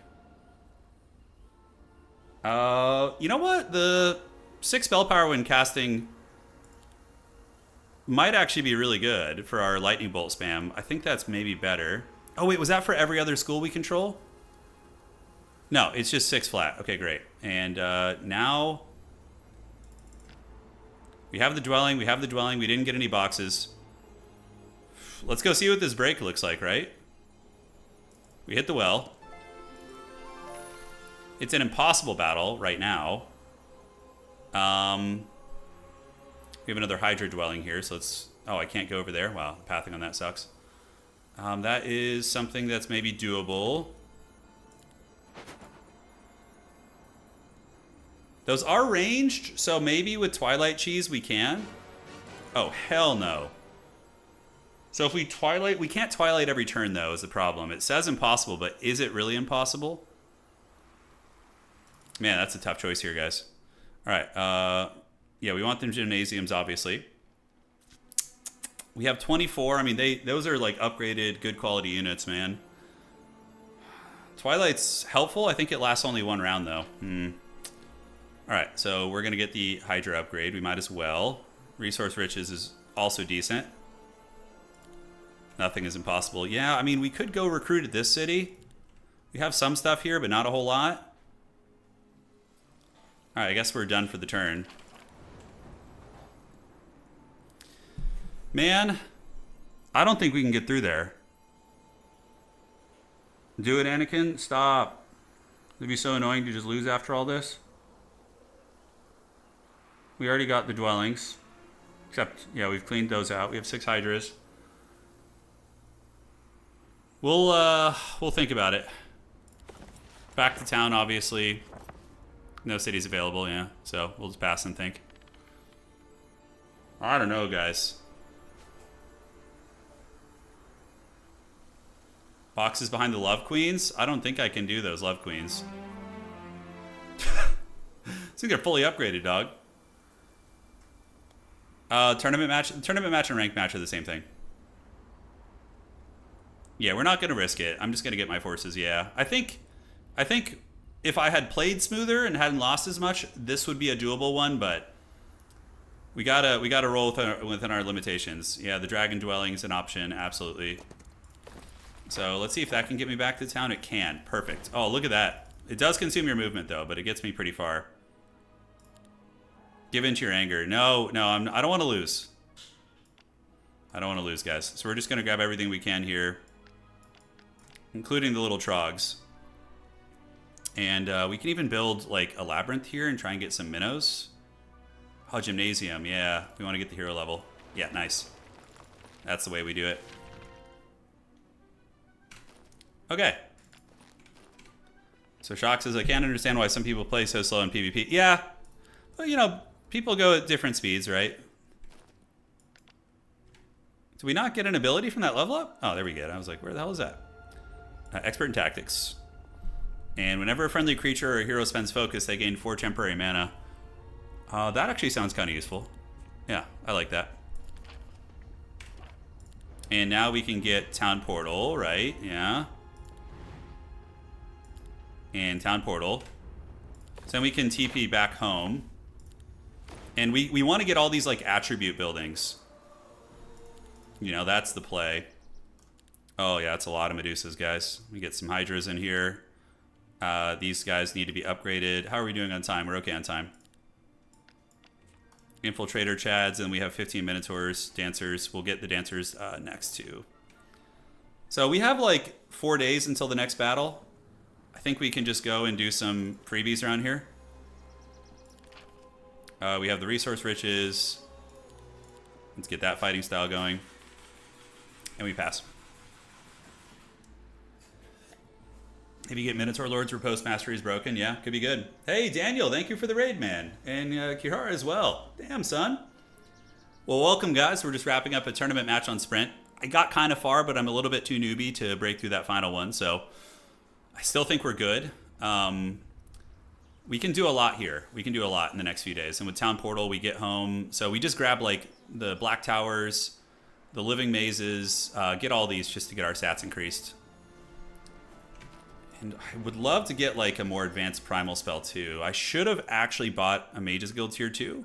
You know what? The 6 spell power when casting might actually be really good for our lightning bolt spam. I think that's maybe better. Oh wait, was that for every other school we control? No, it's just 6 flat. Okay, great. And now we have the dwelling. We have the dwelling. We didn't get any boxes. Let's go see what this break looks like, right? We hit the well. It's an impossible battle right now. We have another Hydra dwelling here, so let's... Oh, I can't go over there. Wow, the pathing on that sucks. That is something that's maybe doable. Those are ranged, so maybe with Twilight Cheese we can. Oh, hell no. So if we Twilight... We can't Twilight every turn, though, is the problem. It says impossible, but is it really impossible? Man, that's a tough choice here, guys. All right. Yeah, we want them gymnasiums, obviously. We have 24. I mean, those are like upgraded, good quality units, man. Twilight's helpful. I think it lasts only 1 round, though. All right, so we're going to get the Hydra upgrade. We might as well. Resource Riches is also decent. Nothing is impossible. Yeah, I mean, we could go recruit at this city. We have some stuff here, but not a whole lot. All right, I guess we're done for the turn. Man, I don't think we can get through there. Do it, Anakin. Stop. It'd be so annoying to just lose after all this. We already got the dwellings. Except, yeah, we've cleaned those out. We have 6 Hydras. We'll think about it. Back to town, obviously. No cities available, yeah. So we'll just pass and think. I don't know, guys. Boxes behind the Love Queens? I don't think I can do those Love Queens. I think they're fully upgraded, dog. Tournament match and ranked match are the same thing. Yeah, we're not going to risk it. I'm just going to get my forces, yeah. I think if I had played smoother and hadn't lost as much, this would be a doable one, but we gotta roll within our limitations. Yeah, the dragon dwelling is an option, absolutely. So let's see if that can get me back to town. It can. Perfect. Oh, look at that. It does consume your movement, though, but it gets me pretty far. Give in to your anger. No, I don't want to lose. I don't want to lose, guys. So we're just going to grab everything we can here, including the little trogs. And we can even build, like, a labyrinth here and try and get some minnows. Oh, gymnasium. Yeah, we want to get the hero level. Yeah, nice. That's the way we do it. Okay. So Shock says, I can't understand why some people play so slow in PvP. Yeah. Well, you know, people go at different speeds, right? Did we not get an ability from that level up? Oh, there we go. I was like, where the hell is that? Expert in tactics. And whenever a friendly creature or hero spends focus, they gain 4 temporary mana. That actually sounds kind of useful. Yeah, I like that. And now we can get Town Portal, right? Yeah. And Town Portal. So then we can TP back home. And we want to get all these, like, attribute buildings. You know, that's the play. Oh, yeah, it's a lot of Medusas, guys. We get some Hydras in here. These guys need to be upgraded. How are we doing on time? We're okay on time. Infiltrator Chads, and we have 15 Minotaurs, Dancers. We'll get the Dancers next, too. So we have, like, 4 days until the next battle. I think we can just go and do some freebies around here. We have the Resource Riches. Let's get that fighting style going. And we pass. Maybe get Minotaur Lord's Repose Mastery is broken. Yeah, could be good. Hey, Daniel, thank you for the raid, man. And Kihara as well. Damn, son. Well, welcome, guys. We're just wrapping up a tournament match on Sprint. I got kind of far, but I'm a little bit too newbie to break through that final one. So I still think we're good. We can do a lot here. We can do a lot in the next few days. And with Town Portal, we get home. So we just grab, like, the Black Towers, the Living Mazes, get all these just to get our stats increased. And I would love to get, like, a more advanced primal spell, too. I should have actually bought a Mage's Guild tier 2.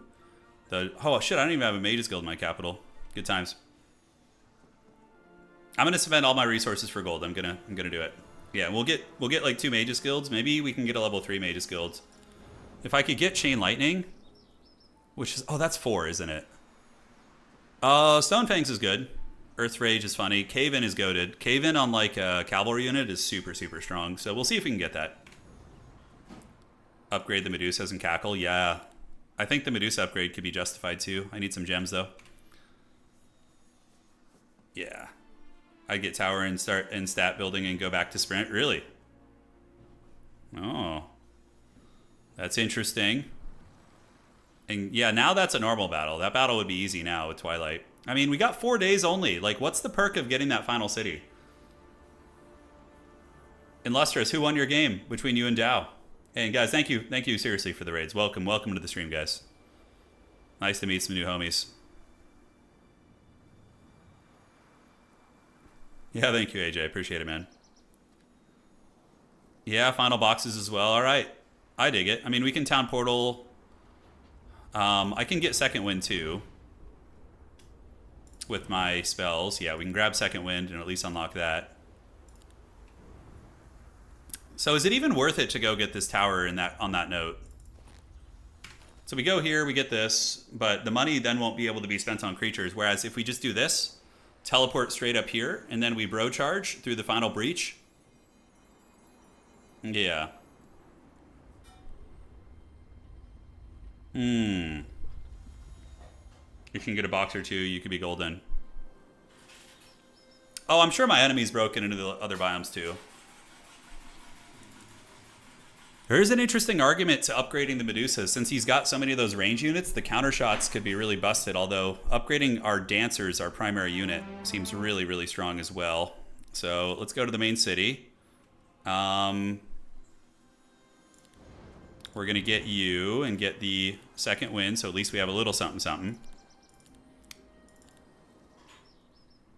Oh, shit, I don't even have a Mage's Guild in my capital. Good times. I'm going to spend all my resources for gold. I'm gonna do it. Yeah, we'll get like 2 Mage's Guilds. Maybe we can get a level 3 Mage's Guild. If I could get Chain Lightning, which is... Oh, that's 4, isn't it? Stonefangs is good. Earth Rage is funny. Cave-In is goated. Cave-In on, like, a cavalry unit is super, super strong. So we'll see if we can get that. Upgrade the Medusas and Cackle. Yeah. I think the Medusa upgrade could be justified, too. I need some gems, though. Yeah. I'd get Tower and start in stat building and go back to Sprint. Really? Oh. That's interesting. And, yeah, now that's a normal battle. That battle would be easy now with Twilight. I mean, we got 4 days only. Like, what's the perk of getting that final city? Illustrious, who won your game between you and Dow? And guys, thank you seriously for the raids. Welcome to the stream, guys. Nice to meet some new homies. Yeah, thank you, AJ. Appreciate it, man. Yeah, final boxes as well. All right, I dig it. I mean, we can Town Portal. I can get Second Wind too. With my spells. Yeah, we can grab Second Wind and at least unlock that. So is it even worth it to go get this tower on that note? So we go here, we get this, but the money then won't be able to be spent on creatures. Whereas if we just do this, teleport straight up here, and then we bro charge through the final breach. Yeah. You can get a box or 2, you could be golden. Oh, I'm sure my enemy's broken into the other biomes too. There is an interesting argument to upgrading the Medusa. Since he's got so many of those range units, the counter shots could be really busted, although upgrading our Dancers, our primary unit, seems really, really strong as well. So let's go to the main city. We're going to get you and get the second win, so at least we have a little something something.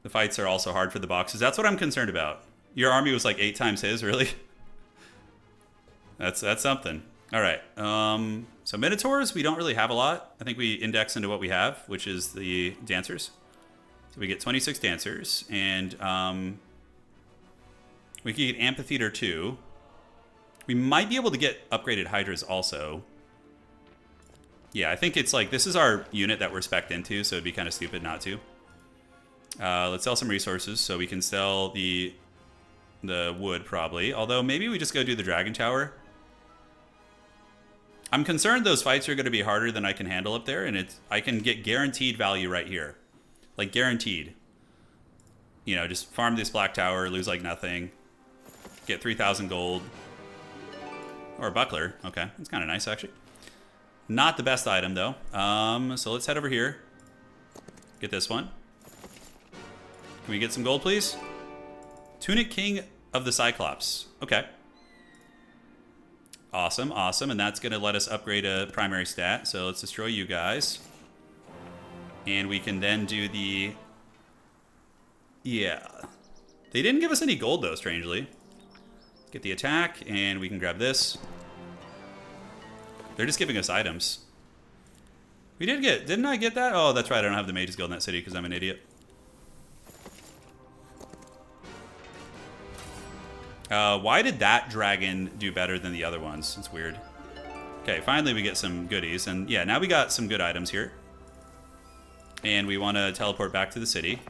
The fights are also hard for the boxes. That's what I'm concerned about. Your army was like 8 times his, really? That's something. All right. So Minotaurs, we don't really have a lot. I think we index into what we have, which is the dancers. So we get 26 dancers, and we can get Amphitheater 2. We might be able to get upgraded Hydras also. Yeah, I think it's like, this is our unit that we're spec'd into, so it'd be kind of stupid not to. Let's sell some resources so we can sell the wood probably. Although maybe we just go do the Dragon Tower. I'm concerned those fights are going to be harder than I can handle up there, and I can get guaranteed value right here. Like guaranteed. You know, just farm this Black Tower, lose like nothing. Get 3,000 gold. Or a buckler. Okay, that's kind of nice, actually. Not the best item, though. So let's head over here. Get this one. Can we get some gold, please? Tunic King of the Cyclops. Okay. Awesome, awesome. And that's going to let us upgrade a primary stat. So let's destroy you guys. And we can then do the... Yeah. They didn't give us any gold, though, strangely. Get the attack, and we can grab this. They're just giving us items. We did get... Didn't I get that? Oh, that's right. I don't have the Mages Guild in that city because I'm an idiot. Why did that dragon do better than the other ones? It's weird. Okay, finally we get some goodies. And yeah, now we got some good items here. And we want to teleport back to the city.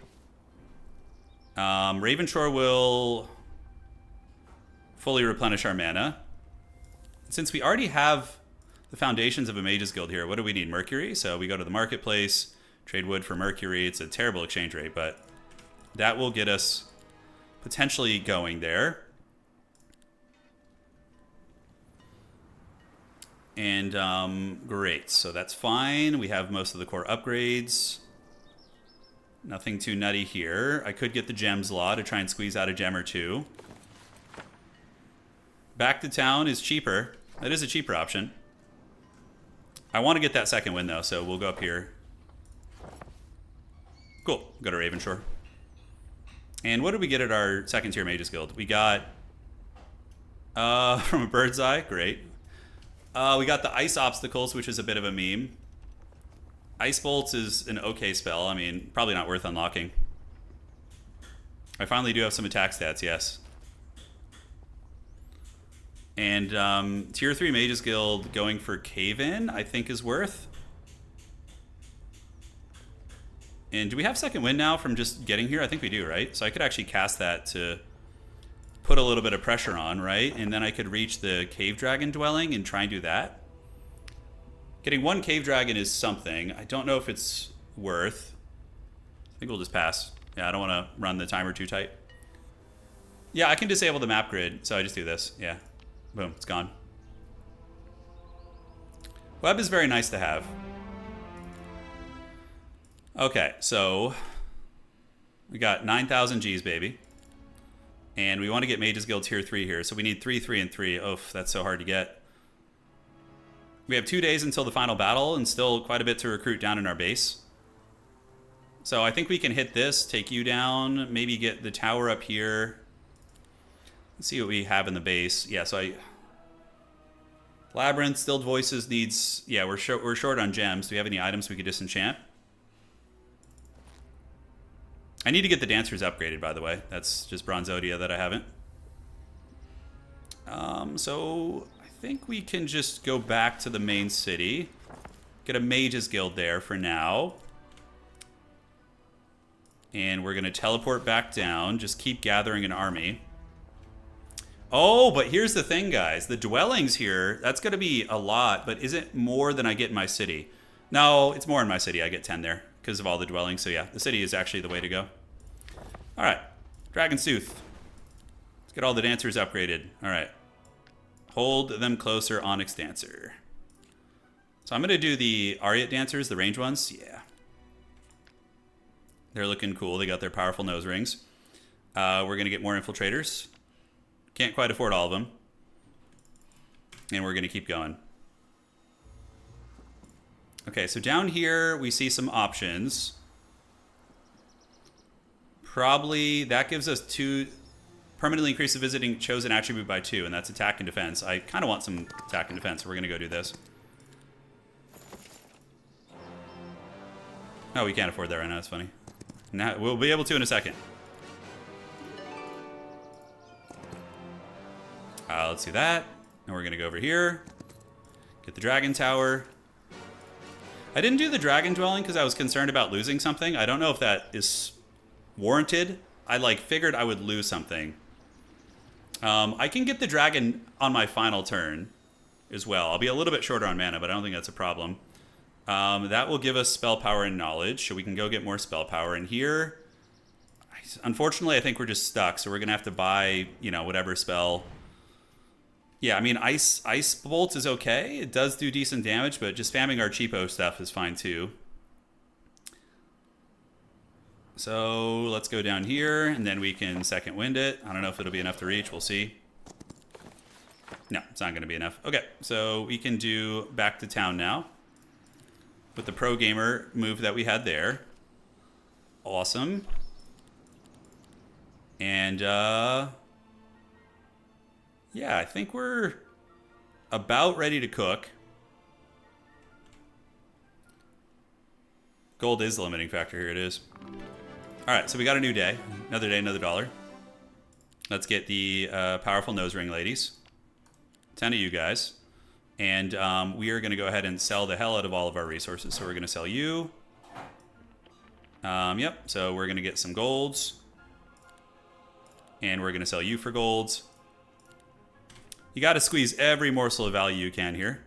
Ravenshore will fully replenish our mana. Since we already have the foundations of a Mages Guild here, what do we need? Mercury? So we go to the marketplace, trade wood for Mercury. It's a terrible exchange rate, but that will get us potentially going there. And great, so that's fine. We have most of the core upgrades. Nothing too nutty here. I could get the gems law to try and squeeze out a gem or two. Back to town is cheaper. That is a cheaper option. I want to get that second win though, so we'll go up here. Cool, go to Ravenshore. And what did we get at our second tier Mages Guild? We got, from a bird's eye, great. We got the ice obstacles, which is a bit of a meme. Ice bolts is an okay spell. I mean, probably not worth unlocking. I finally do have some attack stats, yes. And tier 3 Mages Guild going for Cave-In, I think is worth. And do we have second wind now from just getting here? I think we do, right? So I could actually cast that to put a little bit of pressure on, right? And then I could reach the cave dragon dwelling and try and do that. Getting one cave dragon is something. I don't know if it's worth. I think we'll just pass. Yeah, I don't want to run the timer too tight. Yeah, I can disable the map grid, so I just do this. Yeah. Boom, it's gone. Web is very nice to have. Okay, so we got 9,000 G's, baby. And we want to get Mages Guild tier 3 here. So we need 3, 3, and 3. Oof, that's so hard to get. We have 2 days until the final battle and still quite a bit to recruit down in our base. So I think we can hit this, take you down, maybe get the tower up here. Let's see what we have in the base. Yeah, so Labyrinth, Stilled Voices needs... Yeah, we're short on gems. Do we have any items we could disenchant? I need to get the dancers upgraded, by the way. That's just Bronzodia that I haven't. So I think we can just go back to the main city. Get a Mages Guild there for now. And we're going to teleport back down. Just keep gathering an army. Oh, but here's the thing, guys. The dwellings here, that's going to be a lot. But is it more than I get in my city? No, it's more in my city. I get 10 there because of all the dwellings. So yeah, the city is actually the way to go. All right, Dragon Sooth. Let's get all the dancers upgraded. All right. Hold them closer, Onyx Dancer. So I'm going to do the Ariat Dancers, the range ones. Yeah. They're looking cool. They got their powerful nose rings. We're going to get more infiltrators. Can't quite afford all of them. And we're going to keep going. Okay, so down here we see some options. Probably that gives us 2... Permanently increase the visiting chosen attribute by 2, and that's attack and defense. I kind of want some attack and defense, so we're going to go do this. Oh, we can't afford that right now. That's funny. Now, we'll be able to in a second. Let's do that. And we're going to go over here. Get the dragon tower. I didn't do the dragon dwelling because I was concerned about losing something. I don't know if that is warranted. I figured I would lose something. I can get the dragon on my final turn as well. I'll be a little bit shorter on mana, but I don't think that's a problem. That will give us spell power and knowledge, so we can go get more spell power. And here, unfortunately, I think we're just stuck, so we're going to have to buy, whatever spell. Yeah, I mean, Ice Bolt is okay. It does do decent damage, but just spamming our cheapo stuff is fine too. So let's go down here, and then we can second wind it. I don't know if it'll be enough to reach. We'll see. No, it's not going to be enough. Okay, so we can do back to town now with the pro gamer move that we had there. Awesome. And yeah, I think we're about ready to cook. Gold is the limiting factor. Here it is. All right, so we got a new day. Another day, another dollar. Let's get the powerful nose ring ladies. 10 of you guys. And we are going to go ahead and sell the hell out of all of our resources. So we're going to sell you. Yep, so we're going to get some golds. And we're going to sell you for golds. You got to squeeze every morsel of value you can here.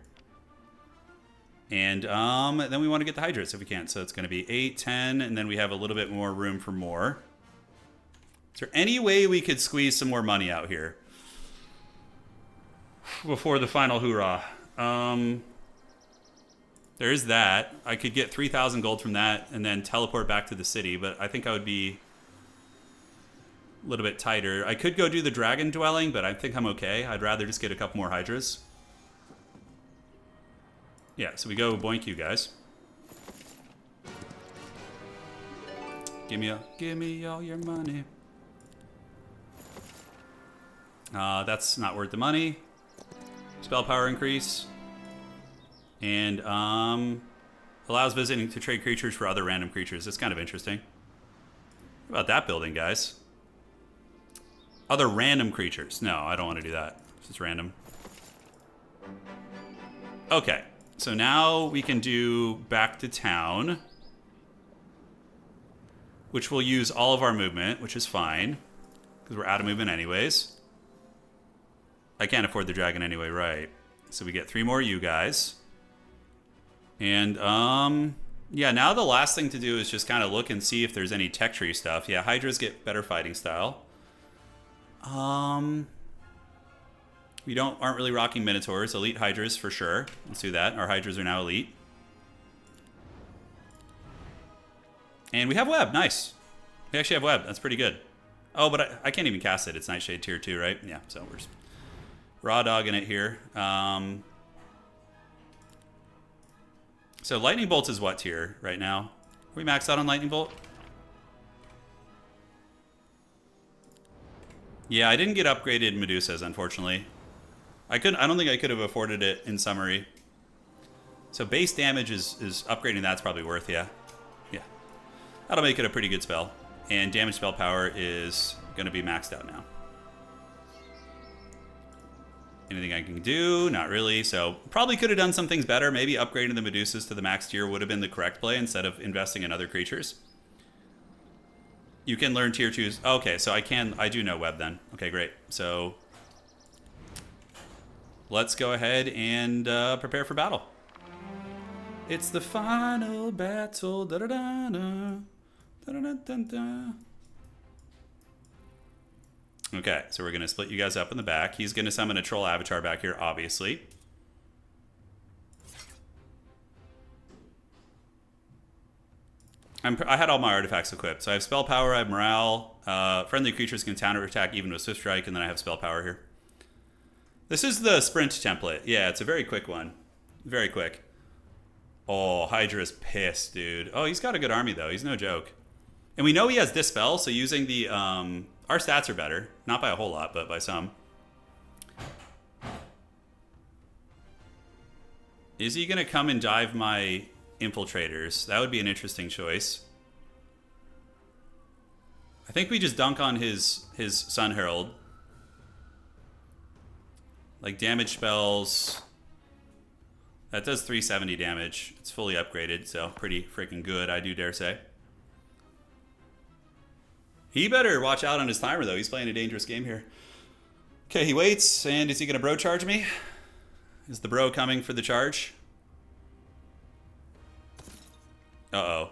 And then we want to get the hydrates if we can. So it's going to be 8, 10, and then we have a little bit more room for more. Is there any way we could squeeze some more money out here before the final hoorah? There is that. I could get 3,000 gold from that and then teleport back to the city, but I think I would be a little bit tighter. I could go do the dragon dwelling, but I think I'm okay. I'd rather just get a couple more hydras. Yeah, so we go boink you guys. Give me all your money. That's not worth the money. Spell power increase. And allows visiting to trade creatures for other random creatures. That's kind of interesting. What about that building, guys? Other random creatures. No, I don't want to do that. It's just random. Okay. So now we can do back to town, which will use all of our movement, which is fine, because we're out of movement anyways. I can't afford the dragon anyway, right? So we get 3 more you guys. And, yeah, now the last thing to do is just kind of look and see if there's any tech tree stuff. Yeah, hydras get better fighting style. We aren't really rocking Minotaurs. Elite Hydras for sure. Let's do that. Our Hydras are now elite. And we have Web. Nice. We actually have Web. That's pretty good. Oh, but I can't even cast it. It's Nightshade tier 2, right? Yeah, so we're just raw dogging it here. So Lightning Bolt is what tier right now? Are we maxed out on Lightning Bolt? Yeah, I didn't get upgraded Medusas, unfortunately. I don't think I could have afforded it in summary. So base damage is upgrading. That's probably worth, yeah. Yeah. That'll make it a pretty good spell. And damage spell power is going to be maxed out now. Anything I can do? Not really. So probably could have done some things better. Maybe upgrading the Medusas to the max tier would have been the correct play instead of investing in other creatures. You can learn tier 2s. Okay, so I do know web then. Okay, great. So let's go ahead and prepare for battle. It's the final battle. Da -da -da -da. Da -da -da -da -da. Okay, so we're going to split you guys up in the back. He's going to summon a troll avatar back here, obviously. I had all my artifacts equipped. So I have spell power, I have morale. Friendly creatures can counter attack even with swift strike, and then I have spell power here. This is the sprint template. Yeah, it's a very quick one. Very quick. Oh, Hydra's pissed, dude. Oh, he's got a good army, though. He's no joke. And we know he has Dispel, so using the... our stats are better. Not by a whole lot, but by some. Is he going to come and dive my infiltrators? That would be an interesting choice. I think we just dunk on his Sun Herald. Like damage spells. That does 370 damage. It's fully upgraded, so pretty freaking good, I do dare say. He better watch out on his timer, though. He's playing a dangerous game here. Okay, he waits, and is he going to bro charge me? Is the bro coming for the charge? Uh-oh.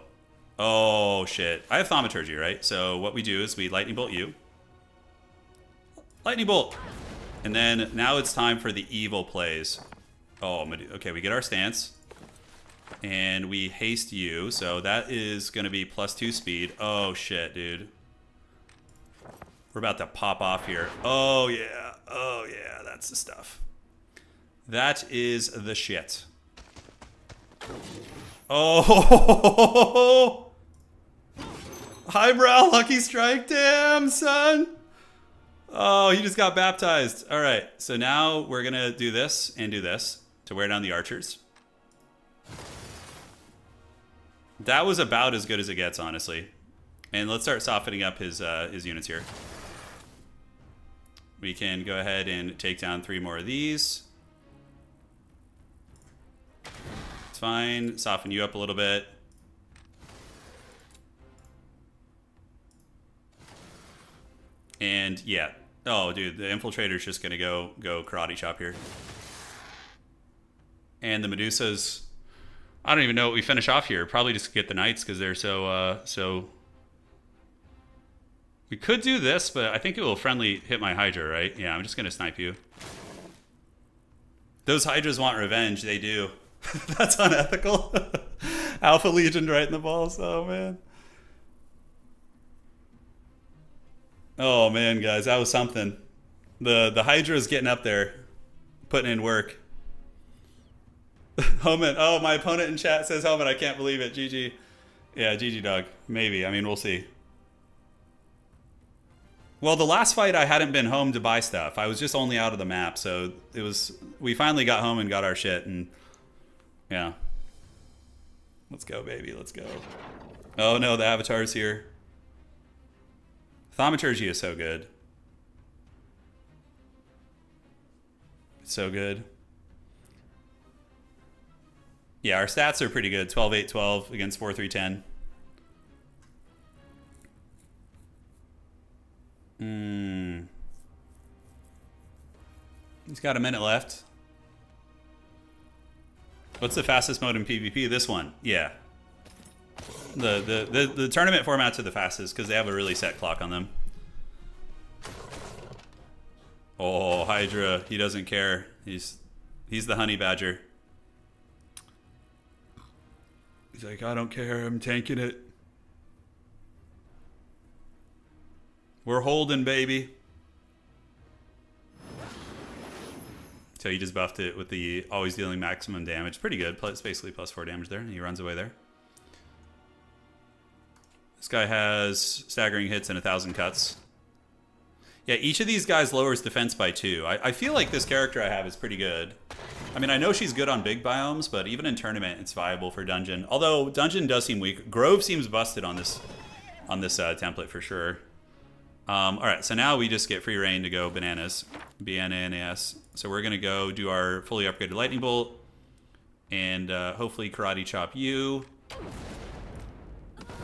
Oh, shit. I have Thaumaturgy, right? So what we do is we Lightning Bolt you. Lightning Bolt! And then now it's time for the evil plays. Oh, okay, we get our stance. And we haste you, so that is going to be +2 speed. Oh, shit, dude. We're about to pop off here. Oh, yeah. Oh, yeah, that's the stuff. That is the shit. Oh! Highbrow Lucky Strike. Damn, son. Oh, he just got baptized. All right, so now we're going to do this and do this to wear down the archers. That was about as good as it gets, honestly. And let's start softening up his units here. We can go ahead and take down 3 more of these. It's fine. Soften you up a little bit. And yeah. Oh, dude, the infiltrator's just gonna go karate chop here. And the Medusas, I don't even know what we finish off here. Probably just get the knights because they're so. We could do this, but I think it will friendly hit my Hydra, right? Yeah, I'm just gonna snipe you. Those Hydras want revenge. They do. That's unethical. Alpha Legion right in the balls. Oh man. Oh man, guys, that was something. The Hydra is getting up there, putting in work. Homan. Oh, my opponent in chat says Homan. I can't believe it. GG. Yeah, GG dog. Maybe. I mean, we'll see. Well, the last fight I hadn't been home to buy stuff. I was just only out of the map, so it was. We finally got home and got our shit, and yeah. Let's go, baby. Let's go. Oh no, the Avatar's here. Thaumaturgy is so good. It's so good. Yeah, our stats are pretty good. 12, 8, 12 against 4, 3, 10. He's got a minute left. What's the fastest mode in PvP? This one. Yeah. The tournament formats are the fastest because they have a really set clock on them. Oh, Hydra. He doesn't care. He's the honey badger. He's like, I don't care. I'm tanking it. We're holding, baby. So he just buffed it with the always dealing maximum damage. Pretty good. It's basically +4 damage there. And he runs away there. This guy has staggering hits and 1,000 cuts. Yeah, each of these guys lowers defense by 2. I feel like this character I have is pretty good. I mean, I know she's good on big biomes, but even in tournament, it's viable for dungeon. Although dungeon does seem weak. Grove seems busted on this template for sure. All right, so now we just get free reign to go bananas. B-N-A-N-A-S. So we're going to go do our fully upgraded lightning bolt. And hopefully karate chop you.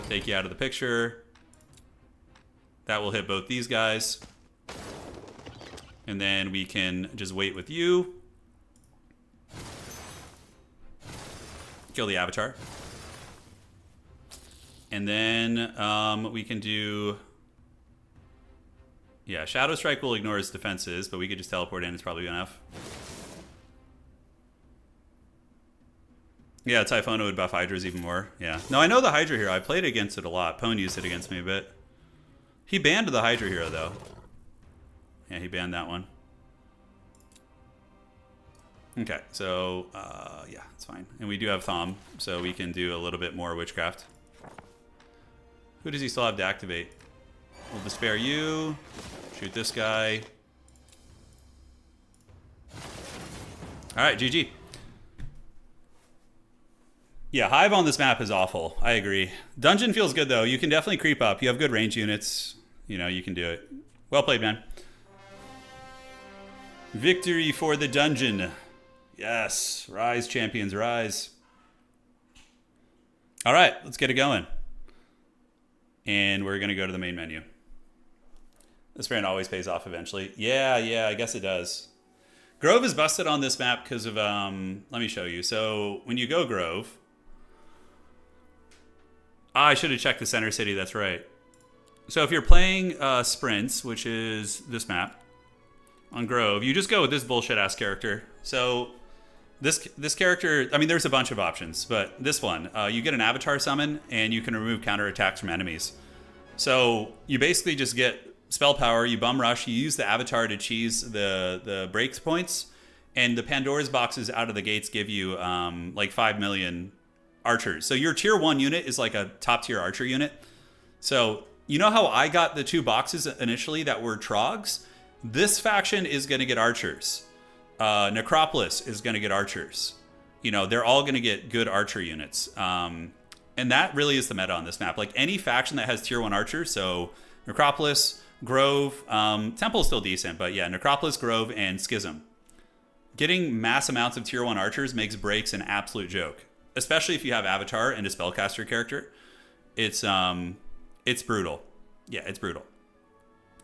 Take you out of the picture. That will hit both these guys. And then we can just wait with you. Kill the Avatar. And then we can do... Yeah, Shadow Strike will ignore his defenses, but we could just teleport in. It's probably enough. Yeah, Typhono would buff Hydras even more. Yeah. No, I know the Hydra hero. I played against it a lot. Pwn used it against me a bit. He banned the Hydra hero, though. Yeah, he banned that one. Okay, so, yeah, it's fine. And we do have Thom, so we can do a little bit more Witchcraft. Who does he still have to activate? We'll Despair you. Shoot this guy. Alright, GG. Yeah, Hive on this map is awful. I agree. Dungeon feels good, though. You can definitely creep up. You have good range units. You know, you can do it. Well played, man. Victory for the dungeon. Yes. Rise, champions, rise. All right, let's get it going. And we're going to go to the main menu. This brand always pays off eventually. Yeah, I guess it does. Grove is busted on this map because of, let me show you. So when you go Grove, I should have checked the center city, that's right. So if you're playing Sprints, which is this map, on Grove, you just go with this bullshit-ass character. So this character, I mean, there's a bunch of options, but this one, you get an avatar summon, and you can remove counterattacks from enemies. So you basically just get spell power, you bum rush, you use the avatar to cheese the breaks points, and the Pandora's boxes out of the gates give you like 5 million archers. So your tier 1 unit is like a top tier archer unit. So you know how I got the 2 boxes initially that were Trogs? This faction is going to get archers. Necropolis is going to get archers. You know, they're all going to get good archer units. And that really is the meta on this map. Like any faction that has tier 1 archers, so Necropolis, Grove, Temple's still decent, but yeah, Necropolis, Grove, and Schism. Getting mass amounts of tier 1 archers makes breaks an absolute joke. Especially if you have Avatar and a Spellcaster character. It's brutal. Yeah, it's brutal.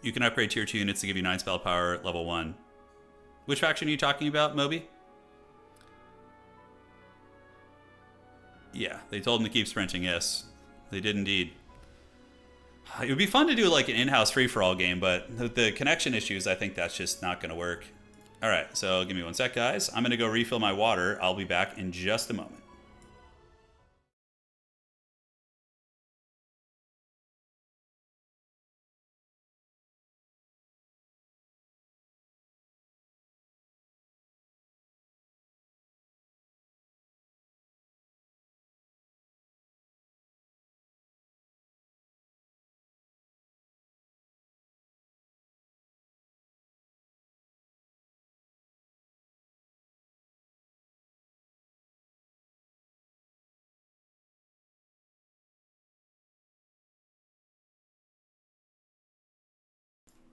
You can upgrade tier 2 units to give you 9 spell power at level 1. Which faction are you talking about, Moby? Yeah, they told him to keep sprinting, yes. They did indeed. It would be fun to do like an in-house free-for-all game, but with the connection issues, I think that's just not going to work. All right, so give me one sec, guys. I'm going to go refill my water. I'll be back in just a moment.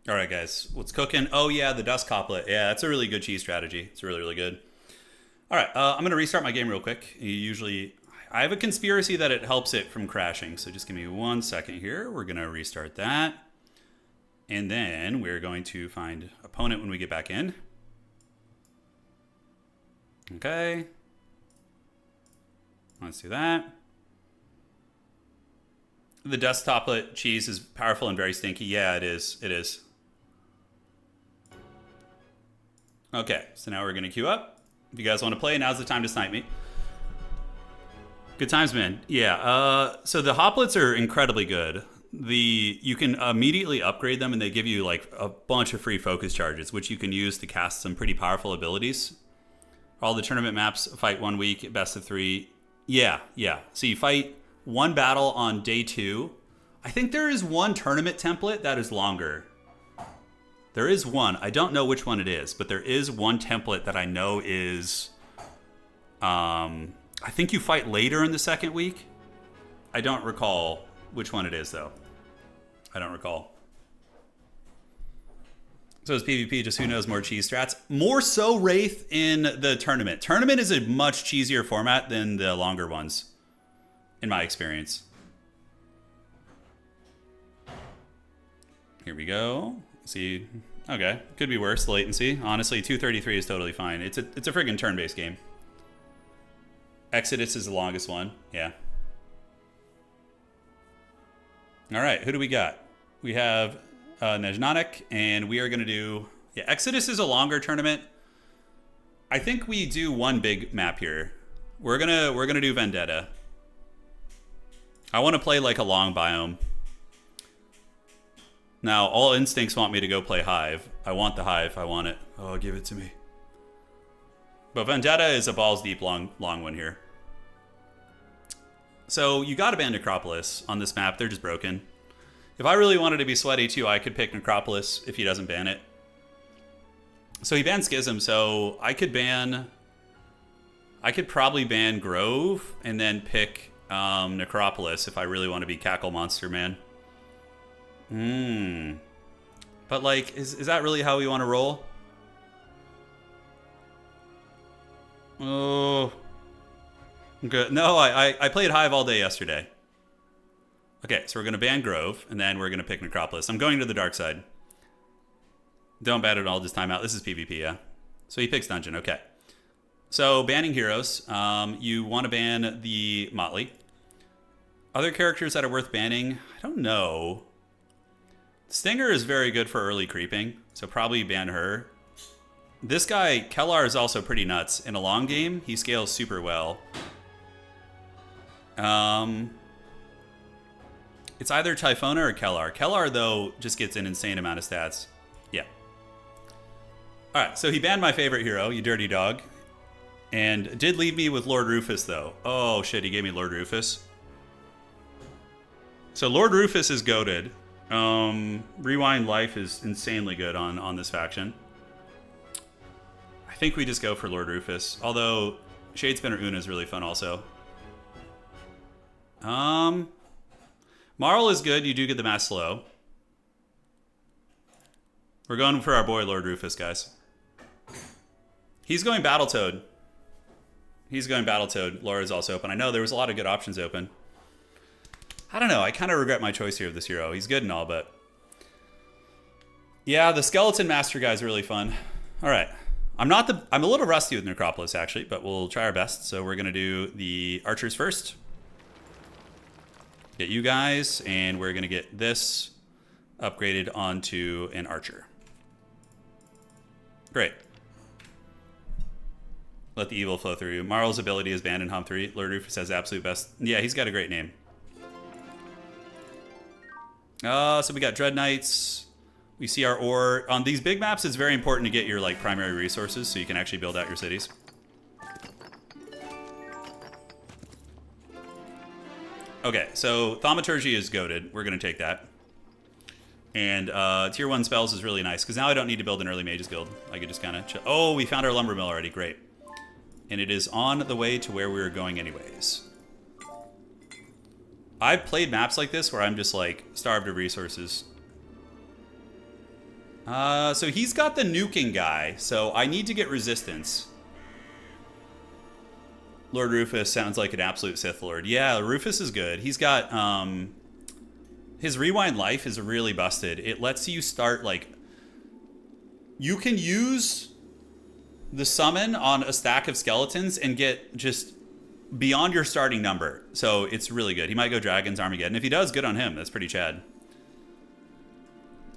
All right, guys, what's cooking? Oh, yeah, the Dust Coplet. Yeah, that's a really good cheese strategy. It's really, really good. All right, I'm going to restart my game real quick. I have a conspiracy that it helps it from crashing, so just give me one second here. We're going to restart that. And then we're going to find opponent when we get back in. Okay. Let's do that. The Dust Coplet cheese is powerful and very stinky. Yeah, it is. It is. Okay, so now we're going to queue up. If you guys want to play, now's the time to snipe me. Good times, man. Yeah, so the hoplets are incredibly good. You can immediately upgrade them, and they give you like a bunch of free focus charges, which you can use to cast some pretty powerful abilities. All the tournament maps fight 1 week, best of 3. Yeah. So you fight 1 battle on day 2. I think there is one tournament template that is longer. There is one. I don't know which one it is, but there is one template that I know is... I think you fight later in the 2nd week. I don't recall which one it is, though. I don't recall. So is PvP just who knows more cheese strats? More so Wraith in the tournament. Tournament is a much cheesier format than the longer ones, in my experience. Here we go. See, okay, could be worse, the latency. Honestly, 233 is totally fine. It's a friggin' turn-based game. Exodus is the longest one, yeah. All right, who do we got? We have Nejnanek, and we are gonna do, yeah, Exodus is a longer tournament. I think we do one big map here. We're gonna do Vendetta. I want to play like a long biome. Now, all instincts want me to go play Hive. I want the Hive. I want it. Oh, give it to me. But Vendetta is a balls deep long one here. So you got to ban Necropolis on this map. They're just broken. If I really wanted to be sweaty too, I could pick Necropolis if he doesn't ban it. So he banned Schism, so I could probably ban Grove and then pick Necropolis if I really want to be Cackle Monster Man. But like, is that really how we want to roll? Oh, good. No, I played Hive all day yesterday. Okay, so we're going to ban Grove, and then we're going to pick Necropolis. I'm going to the dark side. Don't ban it all, just time out. This is PvP, yeah? So he picks Dungeon, okay. So banning heroes. You want to ban the Motley. Other characters that are worth banning? I don't know. Stinger is very good for early creeping, so probably ban her. This guy, Kellar, is also pretty nuts. In a long game, he scales super well. It's either Typhona or Kellar. Kellar, though, just gets an insane amount of stats. Yeah. Alright, so he banned my favorite hero, you dirty dog. And did leave me with Lord Rufus, though. Oh, shit, he gave me Lord Rufus. So Lord Rufus is goated. Rewind Life is insanely good on this faction. I think we just go for Lord Rufus. Although, Shadespinner Una is really fun also. Marl is good. You do get the mass slow. We're going for our boy Lord Rufus, guys. He's going Battletoad. He's going Battletoad. Laura's also open. I know there was a lot of good options open. I don't know. I kind of regret my choice here of this hero. He's good and all, but... yeah, the Skeleton Master guy is really fun. All right. I'm a little rusty with Necropolis, actually, but we'll try our best. So we're going to do the archers first. Get you guys, and we're going to get this upgraded onto an archer. Great. Let the evil flow through you. Marl's ability is banned in Hum 3. Lord Rufus has absolute best. Yeah, he's got a great name. So we got Dread Knights. We see our ore. On these big maps, it's very important to get your like primary resources so you can actually build out your cities. Okay, so Thaumaturgy is goated. We're going to take that. And tier 1 spells is really nice, because now I don't need to build an early mages guild. I can just kind of chill. Oh, we found our lumber mill already. Great. And it is on the way to where we were going anyways. I've played maps like this where I'm just like starved of resources. So he's got the nuking guy, so I need to get resistance. Lord Rufus sounds like an absolute Sith Lord. Yeah, Rufus is good. He's got, his Rewind Life is really busted. It lets you start, like, you can use the summon on a stack of skeletons and get just beyond your starting number. So it's really good. He might go Dragon's Armageddon. If he does, good on him. That's pretty Chad.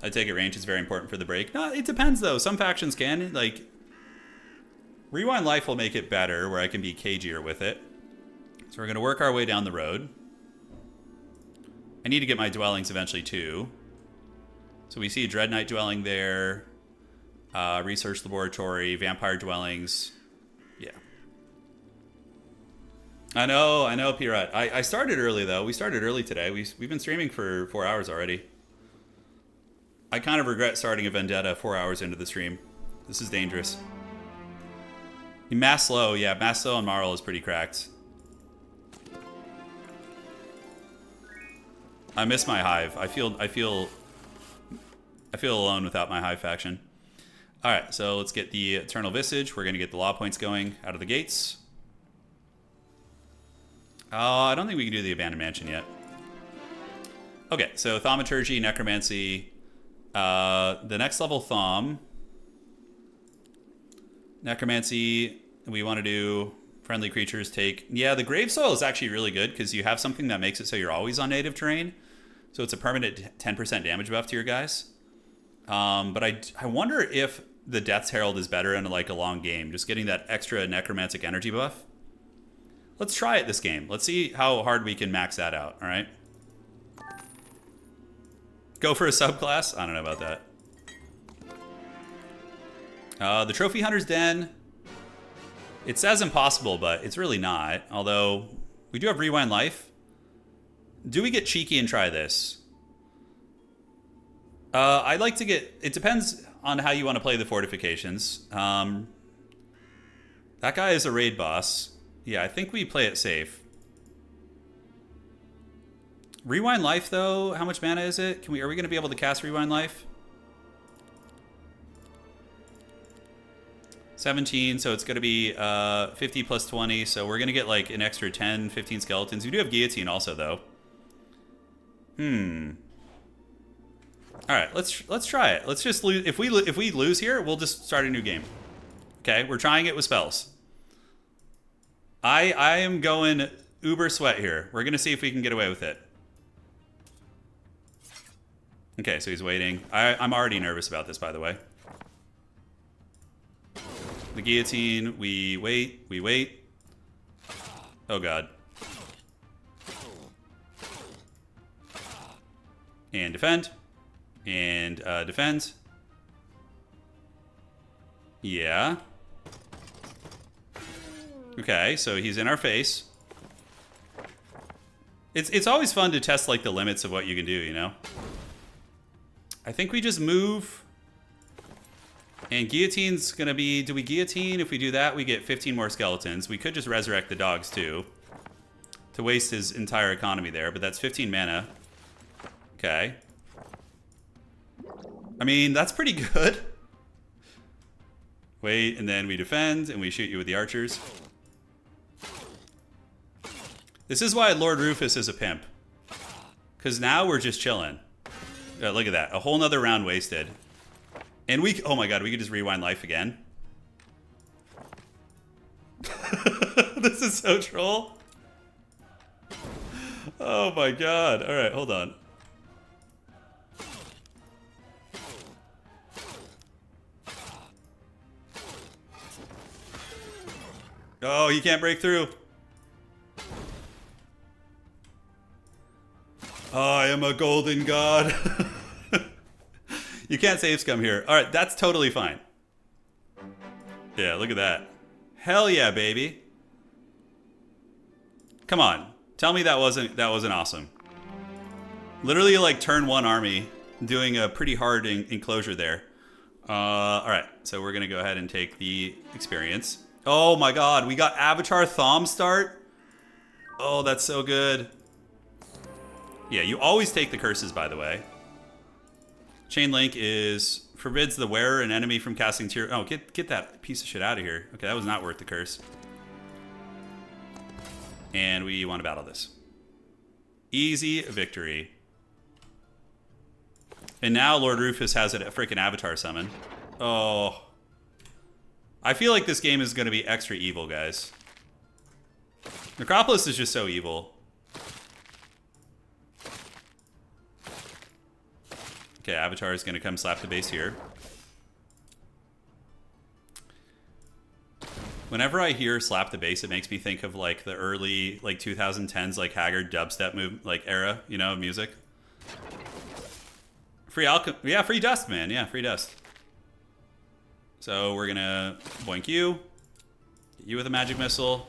I take it range is very important for the break. No, it depends, though. Some factions can, like... Rewind Life will make it better, where I can be cagier with it. So we're going to work our way down the road. I need to get my dwellings eventually, too. So we see a Dread Knight dwelling there. Research Laboratory, Vampire Dwellings. Yeah. I know, Pirate. I started early, though. We started early today. We've been streaming for 4 hours already. I kind of regret starting a Vendetta 4 hours into the stream. This is dangerous. Mass slow, yeah, mass slow on Marl is pretty cracked. I miss my Hive. I feel alone without my Hive faction. All right, so let's get the Eternal Visage. We're gonna get the law points going out of the gates. I don't think we can do the Abandoned Mansion yet. Okay, so Thaumaturgy, Necromancy. The next level Thom. Necromancy, we want to do friendly creatures take... Yeah, the Grave Soil is actually really good because you have something that makes it so you're always on native terrain. So it's a permanent 10% damage buff to your guys. But I wonder if the Death's Herald is better in like a long game. Just getting that extra necromantic energy buff. Let's try it this game. Let's see how hard we can max that out, all right? Go for a subclass? I don't know about that. The Trophy Hunter's Den. It says impossible, but it's really not. Although, we do have Rewind Life. Do we get cheeky and try this? I'd like to get... It depends on how you want to play the fortifications. That guy is a raid boss. Yeah, I think we play it safe. Rewind Life, though, how much mana is it? Are we going to be able to cast Rewind Life? 17, so it's going to be 50 plus 20, so we're going to get like an extra 10, 15 skeletons. We do have Guillotine also, though. All right, let's try it. Let's just lose. If we lose here, we'll just start a new game. Okay, we're trying it with spells. I am going uber sweat here. We're going to see if we can get away with it. Okay, so he's waiting. I'm already nervous about this, by the way. The guillotine, we wait. Oh, God. And defend. And defend. Yeah. Okay, so he's in our face. It's always fun to test like the limits of what you can do, you know? I think we just move. And guillotine's gonna be, do we guillotine? If we do that, we get 15 more skeletons. We could just resurrect the dogs too, to waste his entire economy there, but that's 15 mana. Okay. I mean, that's pretty good. Wait, and then we defend, and we shoot you with the archers. This is why Lord Rufus is a pimp. Because now we're just chilling. Look at that. A whole nother round wasted. And we... Oh my god, we could just rewind life again. This is so troll. Oh my god. Alright, hold on. Oh, he can't break through. I am a golden god. You can't save scum here. All right, that's totally fine. Yeah, look at that. Hell yeah, baby. Come on. Tell me that wasn't awesome. Literally like turn one army doing a pretty hard enclosure there. All right, so we're going to go ahead and take the experience. Oh my god, we got Avatar Thom start. Oh, that's so good. Yeah, you always take the curses, by the way. Chain Link is forbids the wearer and enemy from casting tier. Oh, get that piece of shit out of here. Okay, that was not worth the curse. And we want to battle this. Easy victory. And now Lord Rufus has a freaking Avatar summon. Oh. I feel like this game is going to be extra evil, guys. Necropolis is just so evil. Okay, Avatar is going to come slap the base here. Whenever I hear slap the base, it makes me think of like the early like 2010s like Haggard dubstep move like era, you know, music. Free yeah, free dust, man. Yeah, free dust. So we're going to boink you. Get you with a magic missile.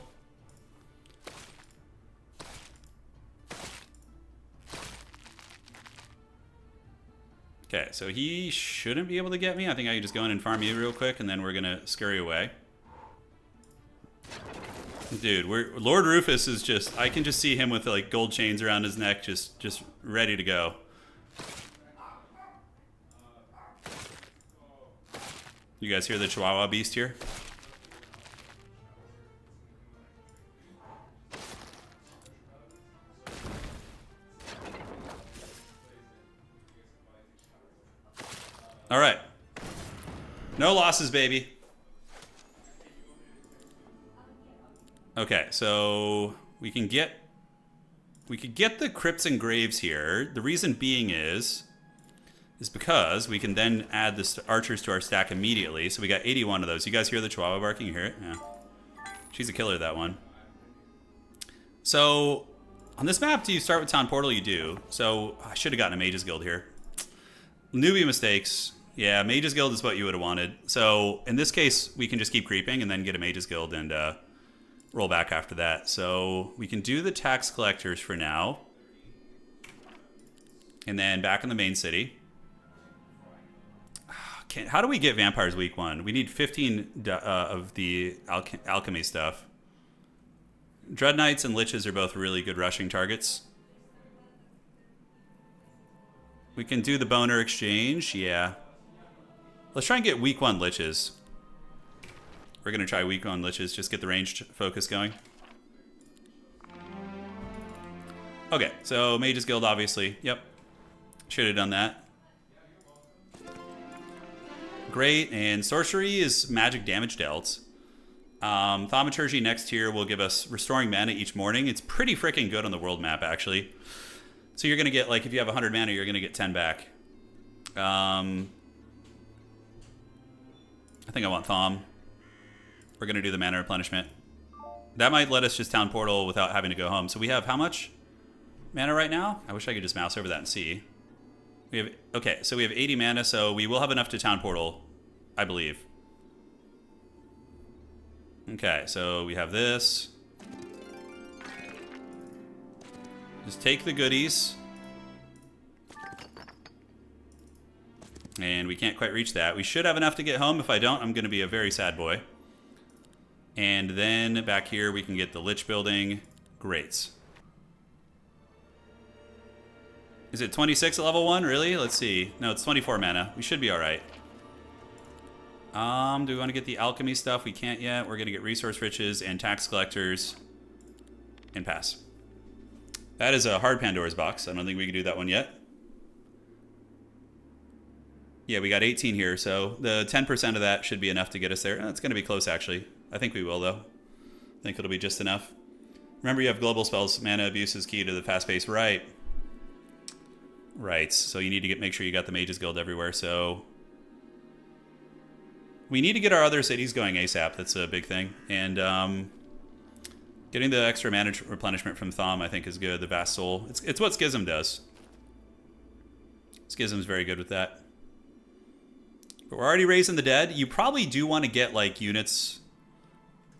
Okay, so he shouldn't be able to get me. I think I can just go in and farm you real quick, and then we're gonna scurry away. Dude, Lord Rufus is just... I can just see him with like gold chains around his neck, just ready to go. You guys hear the Chihuahua beast here? All right. No losses, baby. Okay, so we could get the crypts and graves here. The reason being is because we can then add the archers to our stack immediately. So we got 81 of those. You guys hear the Chihuahua barking? You hear it? Yeah. She's a killer, that one. So on this map, do you start with Town Portal? You do. So I should have gotten a Mage's Guild here. Newbie mistakes. Yeah, Mage's Guild is what you would have wanted. So in this case, we can just keep creeping and then get a Mage's Guild and roll back after that. So we can do the tax collectors for now. And then back in the main city. How do we get vampires week 1? We need 15 of the alchemy stuff. Dread Knights and Liches are both really good rushing targets. We can do the boner exchange. Yeah. Let's try and get week 1 Liches. We're going to try week 1 Liches. Just get the ranged focus going. Okay, so Mage's Guild, obviously. Yep. Should have done that. Great, and sorcery is magic damage dealt. Thaumaturgy next tier will give us restoring mana each morning. It's pretty freaking good on the world map, actually. So you're going to get, like, if you have 100 mana, you're going to get 10 back. I think I want Thom. We're going to do the mana replenishment. That might let us just Town Portal without having to go home. So we have how much mana right now? I wish I could just mouse over that and see. We have, okay, so we have 80 mana, so we will have enough to Town Portal, I believe. Okay, so we have this. Just take the goodies. And we can't quite reach that. We should have enough to get home. If I don't, I'm going to be a very sad boy. And then back here, we can get the Lich building. Great. Is it 26 at level 1? Really? Let's see. No, it's 24 mana. We should be alright. Do we want to get the alchemy stuff? We can't yet. We're going to get resource riches and tax collectors. And pass. That is a hard Pandora's box. I don't think we can do that one yet. Yeah, we got 18 here, so the 10% of that should be enough to get us there. It's going to be close, actually. I think we will, though. I think it'll be just enough. Remember, you have global spells. Mana abuse is key to the fast pace. Right. Right, so you need to make sure you got the Mage's Guild everywhere, so... We need to get our other cities going ASAP. That's a big thing. And getting the extra mana replenishment from Thom, I think, is good. The Vast Soul. It's what Schism does. Schism's very good with that. But we're already raising the dead. You probably do want to get, like, units...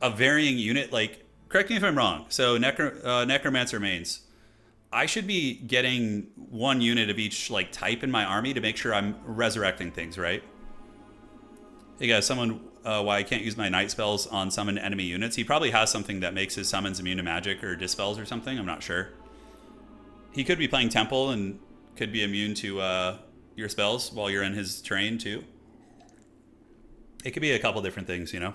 A varying unit, like... Correct me if I'm wrong. So, Necromancer mains. I should be getting 1 unit of each, like, type in my army to make sure I'm resurrecting things, right? Hey guys, someone, why I can't use my night spells on summoned enemy units. He probably has something that makes his summons immune to magic or dispels or something. I'm not sure. He could be playing Temple and could be immune to your spells while you're in his terrain too. It could be a couple different things, you know?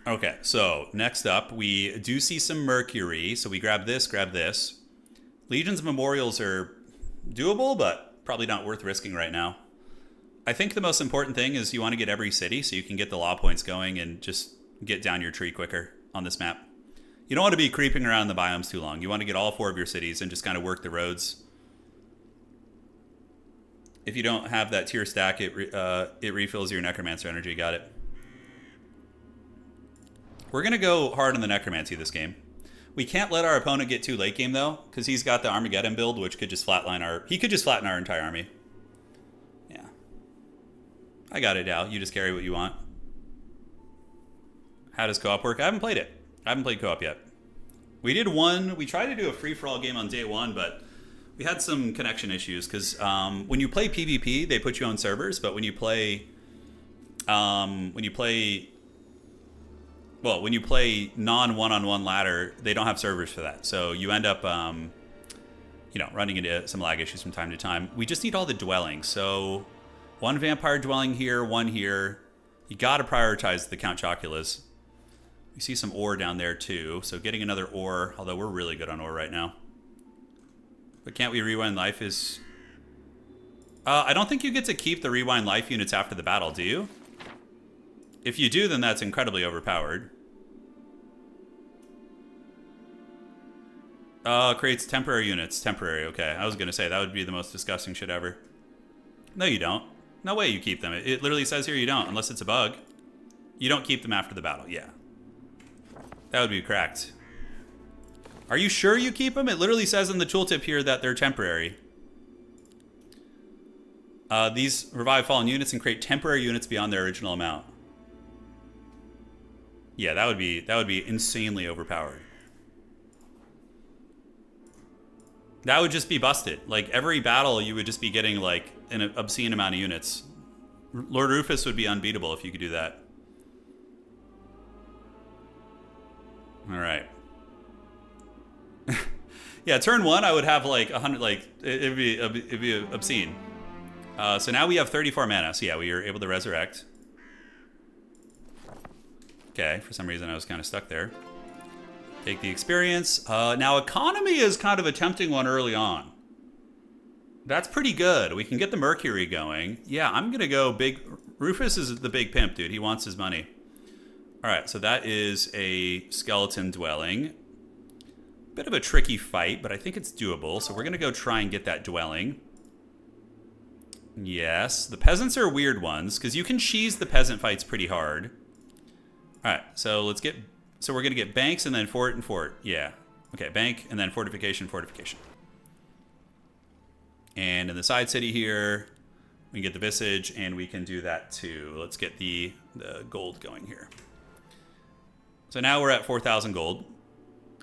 Okay, so next up, we do see some Mercury. So we grab this, grab this. Legion's Memorials are doable, but probably not worth risking right now. I think the most important thing is you want to get every city so you can get the law points going and just get down your tree quicker on this map. You don't want to be creeping around the biomes too long. You want to get all 4 of your cities and just kind of work the roads. If you don't have that tier stack, it refills your Necromancer energy. Got it. We're going to go hard on the Necromancy this game. We can't let our opponent get too late game, though, because he's got the Armageddon build, which could just flatline our... He could just flatten our entire army. Yeah. I got it, Al. You just carry what you want. How does co-op work? I haven't played it. I haven't played co-op yet. We did one... We tried to do a free-for-all game on day 1, but we had some connection issues, because when you play PvP, they put you on servers, but when you play... Well, when you play non-one-on-one ladder, they don't have servers for that. So you end up, you know, running into some lag issues from time to time. We just need all the dwellings. So 1 vampire dwelling here, 1 here. You got to prioritize the Count Chocula's. We see some ore down there too. So getting another ore, although we're really good on ore right now. But can't we rewind life is... I don't think you get to keep the rewind life units after the battle, do you? If you do, then that's incredibly overpowered. Creates temporary units. Temporary, okay. I was going to say, that would be the most disgusting shit ever. No, you don't. No way you keep them. It literally says here you don't, unless it's a bug. You don't keep them after the battle, yeah. That would be cracked. Are you sure you keep them? It literally says in the tooltip here that they're temporary. These revive fallen units and create temporary units beyond their original amount. Yeah, that would be insanely overpowered. That would just be busted. Like, every battle, you would just be getting, like, an obscene amount of units. Lord Rufus would be unbeatable if you could do that. All right. Yeah, turn 1, I would have, like, 100, like, it'd be obscene. So now we have 34 mana. So yeah, we are able to resurrect. Okay, for some reason I was kind of stuck there. Take the experience. Now economy is kind of a tempting one early on. That's pretty good. We can get the Mercury going. Yeah, I'm going to go big. Rufus is the big pimp, dude. He wants his money. All right, so that is a skeleton dwelling. Bit of a tricky fight, but I think it's doable. So we're going to go try and get that dwelling. Yes, the peasants are weird ones because you can cheese the peasant fights pretty hard. All right, so let's get. So we're going to get banks and then fort and fort. Yeah. Okay, bank and then fortification, fortification. And in the side city here, we can get the Visage, and we can do that too. Let's get the gold going here. So now we're at 4,000 gold.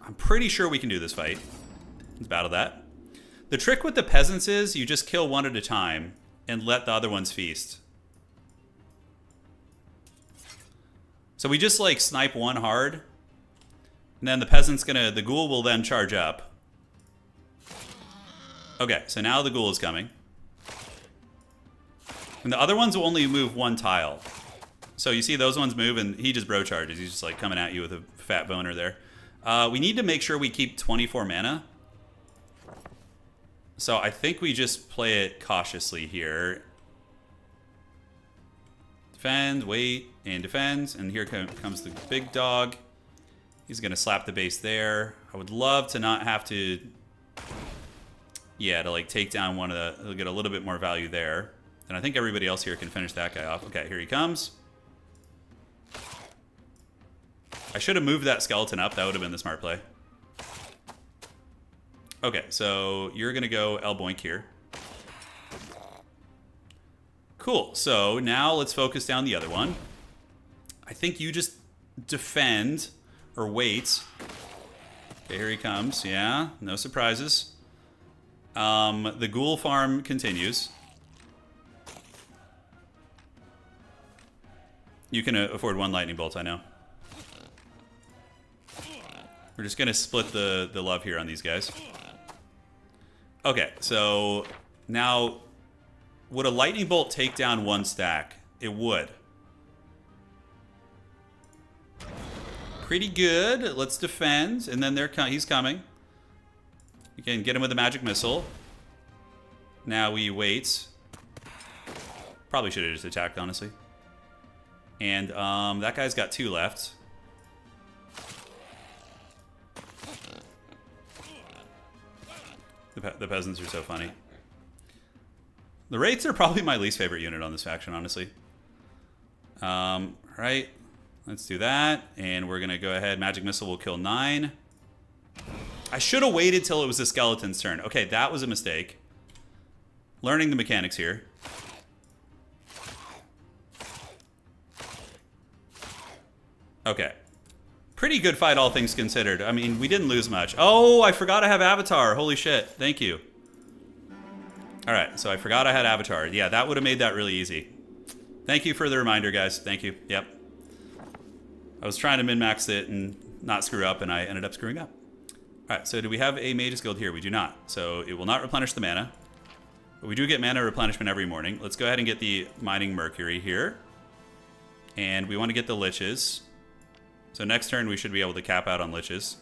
I'm pretty sure we can do this fight. Let's battle that. The trick with the peasants is you just kill one at a time and let the other ones feast. So we just like snipe one hard, and then the peasant's the ghoul will then charge up. Okay, so now the ghoul is coming. And the other ones will only move one tile. So you see those ones move, and he just bro charges. He's just like coming at you with a fat boner there. We need to make sure we keep 24 mana. So I think we just play it cautiously here. Defend, wait, and defend. And here comes the big dog. He's going to slap the base there. I would love to not have to... Yeah, to like take down one of the... He'll get a little bit more value there. And I think everybody else here can finish that guy off. Okay, here he comes. I should have moved that skeleton up. That would have been the smart play. Okay, so you're going to go El Boink here. Cool. So now let's focus down the other one. I think you just defend or wait. Okay, here he comes. Yeah, no surprises. The ghoul farm continues. You can afford one lightning bolt, I know. We're just going to split the love here on these guys. Okay, so now, would a lightning bolt take down one stack? It would. Pretty good. Let's defend, and then he's coming. You can get him with a magic missile. Now we wait. Probably should have just attacked, honestly. And that guy's got 2 left. The peasants are so funny. The Wraiths are probably my least favorite unit on this faction, honestly. Right. Let's do that. And we're going to go ahead. Magic Missile will kill 9. I should have waited till it was the skeleton's turn. Okay, that was a mistake. Learning the mechanics here. Okay. Pretty good fight, all things considered. I mean, we didn't lose much. Oh, I forgot I have Avatar. Holy shit. Thank you. All right, so I forgot I had Avatar. Yeah, that would have made that really easy. Thank you for the reminder, guys. Thank you. Yep. I was trying to min-max it and not screw up, and I ended up screwing up. All right, so do we have a Mage's Guild here? We do not. So it will not replenish the mana. But we do get mana replenishment every morning. Let's go ahead and get the Mining Mercury here. And we want to get the Liches. So next turn, we should be able to cap out on Liches.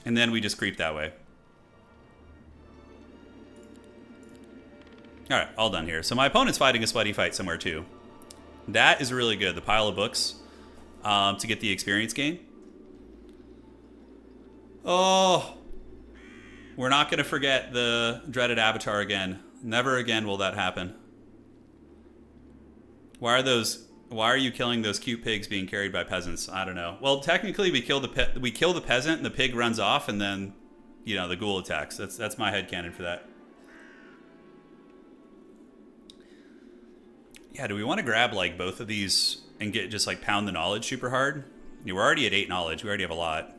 And then we just creep that way. All right, all done here. So my opponent's fighting a sweaty fight somewhere too. That is really good. The pile of books to get the experience gain. Oh, we're not going to forget the dreaded Avatar again. Never again will that happen. Why are those Why are you killing those cute pigs being carried by peasants? I don't know. Well, technically, we kill the peasant, and the pig runs off, and then, you know, the ghoul attacks. That's my headcanon for that. Yeah, do we want to grab like both of these and get just like pound the knowledge super hard? Yeah, we're already at 8 knowledge. We already have a lot.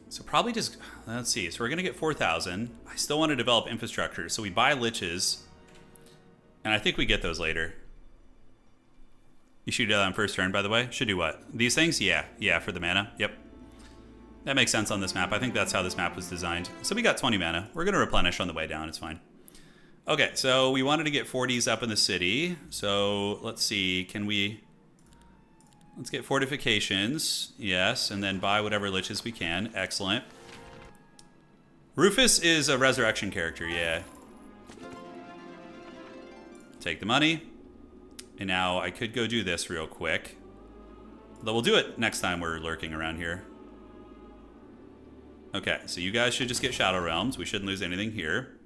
So probably just, let's see. So we're going to get 4,000. I still want to develop infrastructure. So we buy liches. And I think we get those later. You should do that on first turn, by the way. Should do what? These things? Yeah. Yeah, for the mana. Yep. That makes sense on this map. I think that's how this map was designed. So we got 20 mana. We're going to replenish on the way down. It's fine. Okay, so we wanted to get 40s up in the city. So let's see. Can we... Let's get fortifications. Yes, and then buy whatever liches we can. Excellent. Rufus is a resurrection character, yeah. Take the money. And now I could go do this real quick. Though we'll do it next time we're lurking around here. Okay, so you guys should just get Shadow Realms. We shouldn't lose anything here.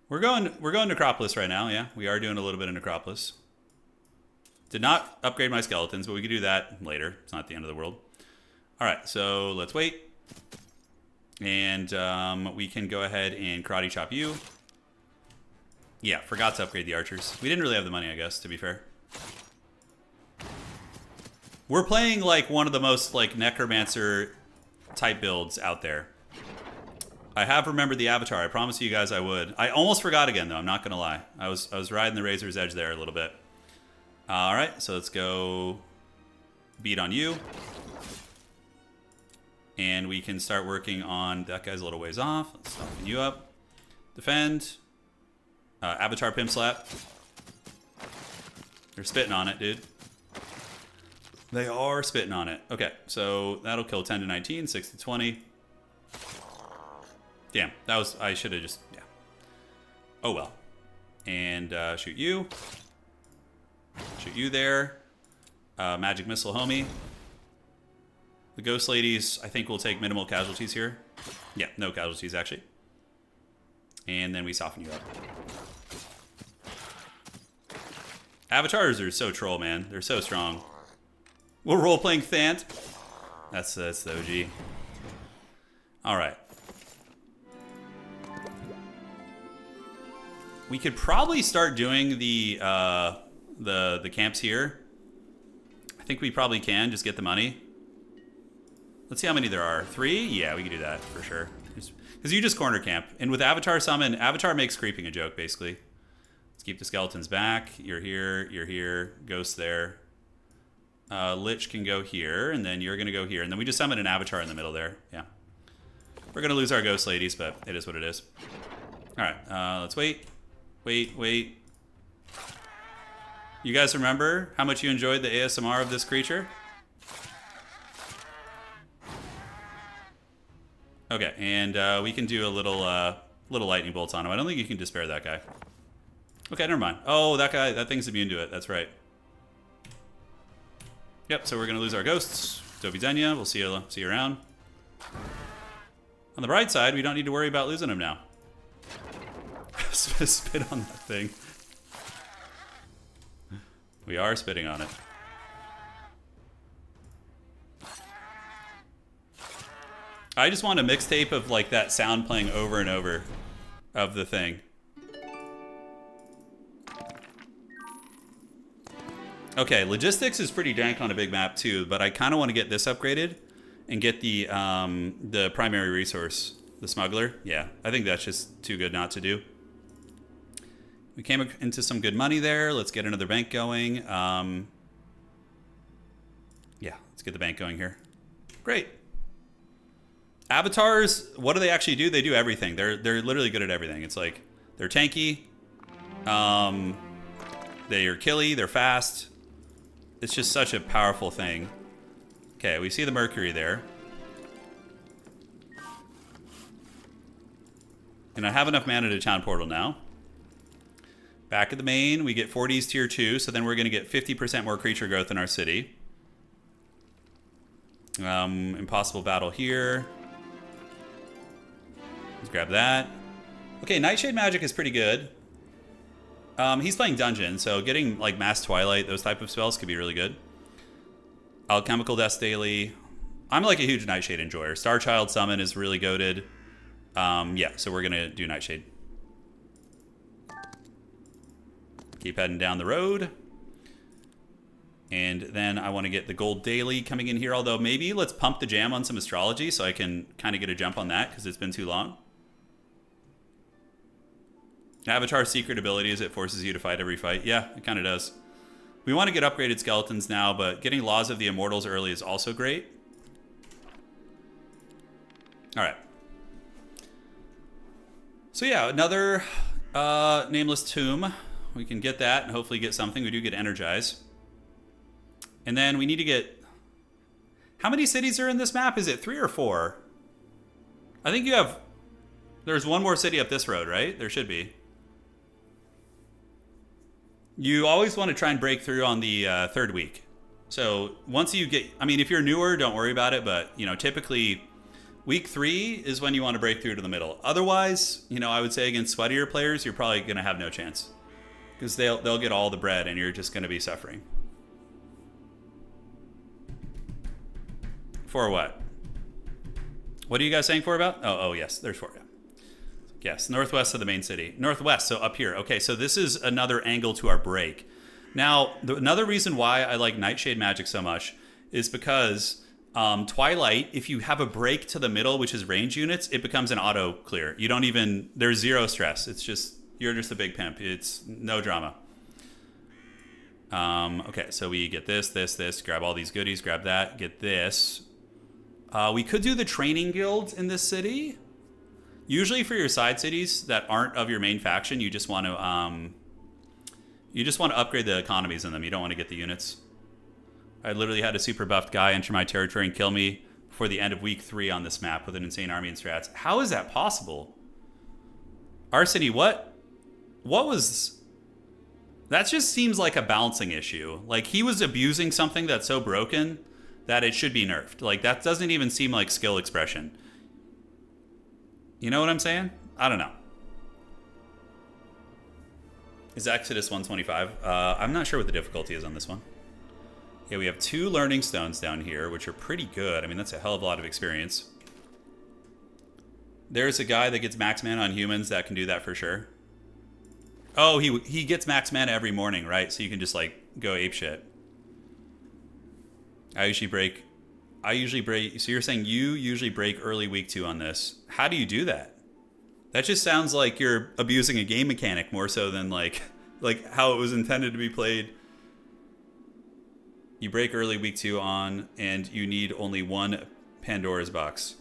We're going Necropolis right now, yeah. We are doing a little bit of Necropolis. Did not upgrade my skeletons, but we could do that later. It's not the end of the world. All right, so let's wait. And we can go ahead and karate chop you. Yeah, forgot to upgrade the archers. We didn't really have the money, I guess, to be fair. We're playing like one of the most like necromancer type builds out there. I have remembered the avatar. I promised you guys I would. I almost forgot again, though. I'm not going to lie. I was riding the razor's edge there a little bit. All right, so let's go beat on you. And we can start working on... That guy's a little ways off. Let's soften you up. Defend. Avatar Pimp Slap. They're spitting on it, dude. They are spitting on it. Okay, so that'll kill 10 to 19, 6 to 20. Damn, that was... I should have just... Yeah. Oh, well. And shoot you. Shoot you there. Magic Missile, homie. The Ghost Ladies, I think, will take minimal casualties here. Yeah, no casualties, actually. And then we soften you up. Avatars are so troll, man. They're so strong. We're role-playing Thant. That's the OG. All right. We could probably start doing the camps here. I think we probably can just get the money. Let's see how many there are. 3? Yeah, we can do that for sure. Because you just corner camp. And with Avatar Summon, Avatar makes creeping a joke, basically. Let's keep the skeletons back. You're here. Ghost there. Lich can go here, and then you're going to go here. And then we just summon an Avatar in the middle there. Yeah. We're going to lose our Ghost Ladies, but it is what it is. All right, let's wait. Wait. You guys remember how much you enjoyed the ASMR of this creature? Okay, and we can do a little lightning bolts on him. I don't think you can despair that guy. Okay, never mind. Oh, that thing's immune to it. That's right. Yep, so we're going to lose our ghosts. Dovidenia, we'll see you around. On the bright side, we don't need to worry about losing them now. Spit on that thing. We are spitting on it. I just want a mixtape of like that sound playing over and over of the thing. Okay, logistics is pretty dank on a big map too, but I kind of want to get this upgraded and get the primary resource, the smuggler. Yeah, I think that's just too good not to do. We came into some good money there. Let's get another bank going. Yeah, let's get the bank going here. Great. Avatars, what do they actually do? They do everything. They're literally good at everything. It's like they're tanky. They are killy. They're fast. It's just such a powerful thing. Okay, we see the Mercury there. And I have enough mana to town portal now. Back at the main, we get 40s tier 2, so then we're going to get 50% more creature growth in our city. Impossible battle here. Let's grab that. Okay, Nightshade magic is pretty good. He's playing Dungeon, so getting like Mass Twilight, those type of spells could be really good. Alchemical Death Daily. I'm like a huge Nightshade enjoyer. Starchild Summon is really goated. Yeah, so we're going to do Nightshade. Keep heading down the road. And then I want to get the Gold Daily coming in here, although maybe let's pump the jam on some Astrology so I can kind of get a jump on that because it's been too long. Avatar Secret Abilities, it forces you to fight every fight. Yeah, it kind of does. We want to get upgraded skeletons now, but getting Laws of the Immortals early is also great. All right. So yeah, another Nameless Tomb. We can get that and hopefully get something. We do get Energize. And then we need to get... How many cities are in this map? Is it 3 or 4? I think you have... There's one more city up this road, right? There should be. You always want to try and break through on the third week. So once you get... I mean, if you're newer, don't worry about it. But, you know, typically week 3 is when you want to break through to the middle. Otherwise, you know, I would say against sweatier players, you're probably going to have no chance. Because they'll get all the bread and you're just going to be suffering. For what? What are you guys saying for about? Oh, yes, there's 4. Yeah. Yes, northwest of the main city. Northwest, so up here. Okay, so this is another angle to our break. Now, another reason why I like Nightshade Magic so much is because Twilight, if you have a break to the middle, which is range units, it becomes an auto clear. You don't even, there's zero stress. It's just, you're just a big pimp. It's no drama. Okay, so we get this, grab all these goodies, grab that, get this. We could do the training guilds in this city. Usually for your side cities that aren't of your main faction, you just want to upgrade the economies in them. You don't want to get the units. I literally had a super buffed guy enter my territory and kill me before the end of week 3 on this map with an insane army and strats. How is that possible? Our city, what was... That just seems like a balancing issue. Like, he was abusing something that's so broken that it should be nerfed. Like, that doesn't even seem like skill expression. You know what I'm saying? I don't know. Is Exodus 125? I'm not sure what the difficulty is on this one. Yeah, we have 2 learning stones down here, which are pretty good. I mean, that's a hell of a lot of experience. There's a guy that gets max mana on humans that can do that for sure. Oh, he gets max mana every morning, right? So you can just, like, go apeshit. I usually break... So you're saying you usually break early week 2 on this. How do you do that? That just sounds like you're abusing a game mechanic more so than like how it was intended to be played. You break early week 2 on, and you need only 1 Pandora's box.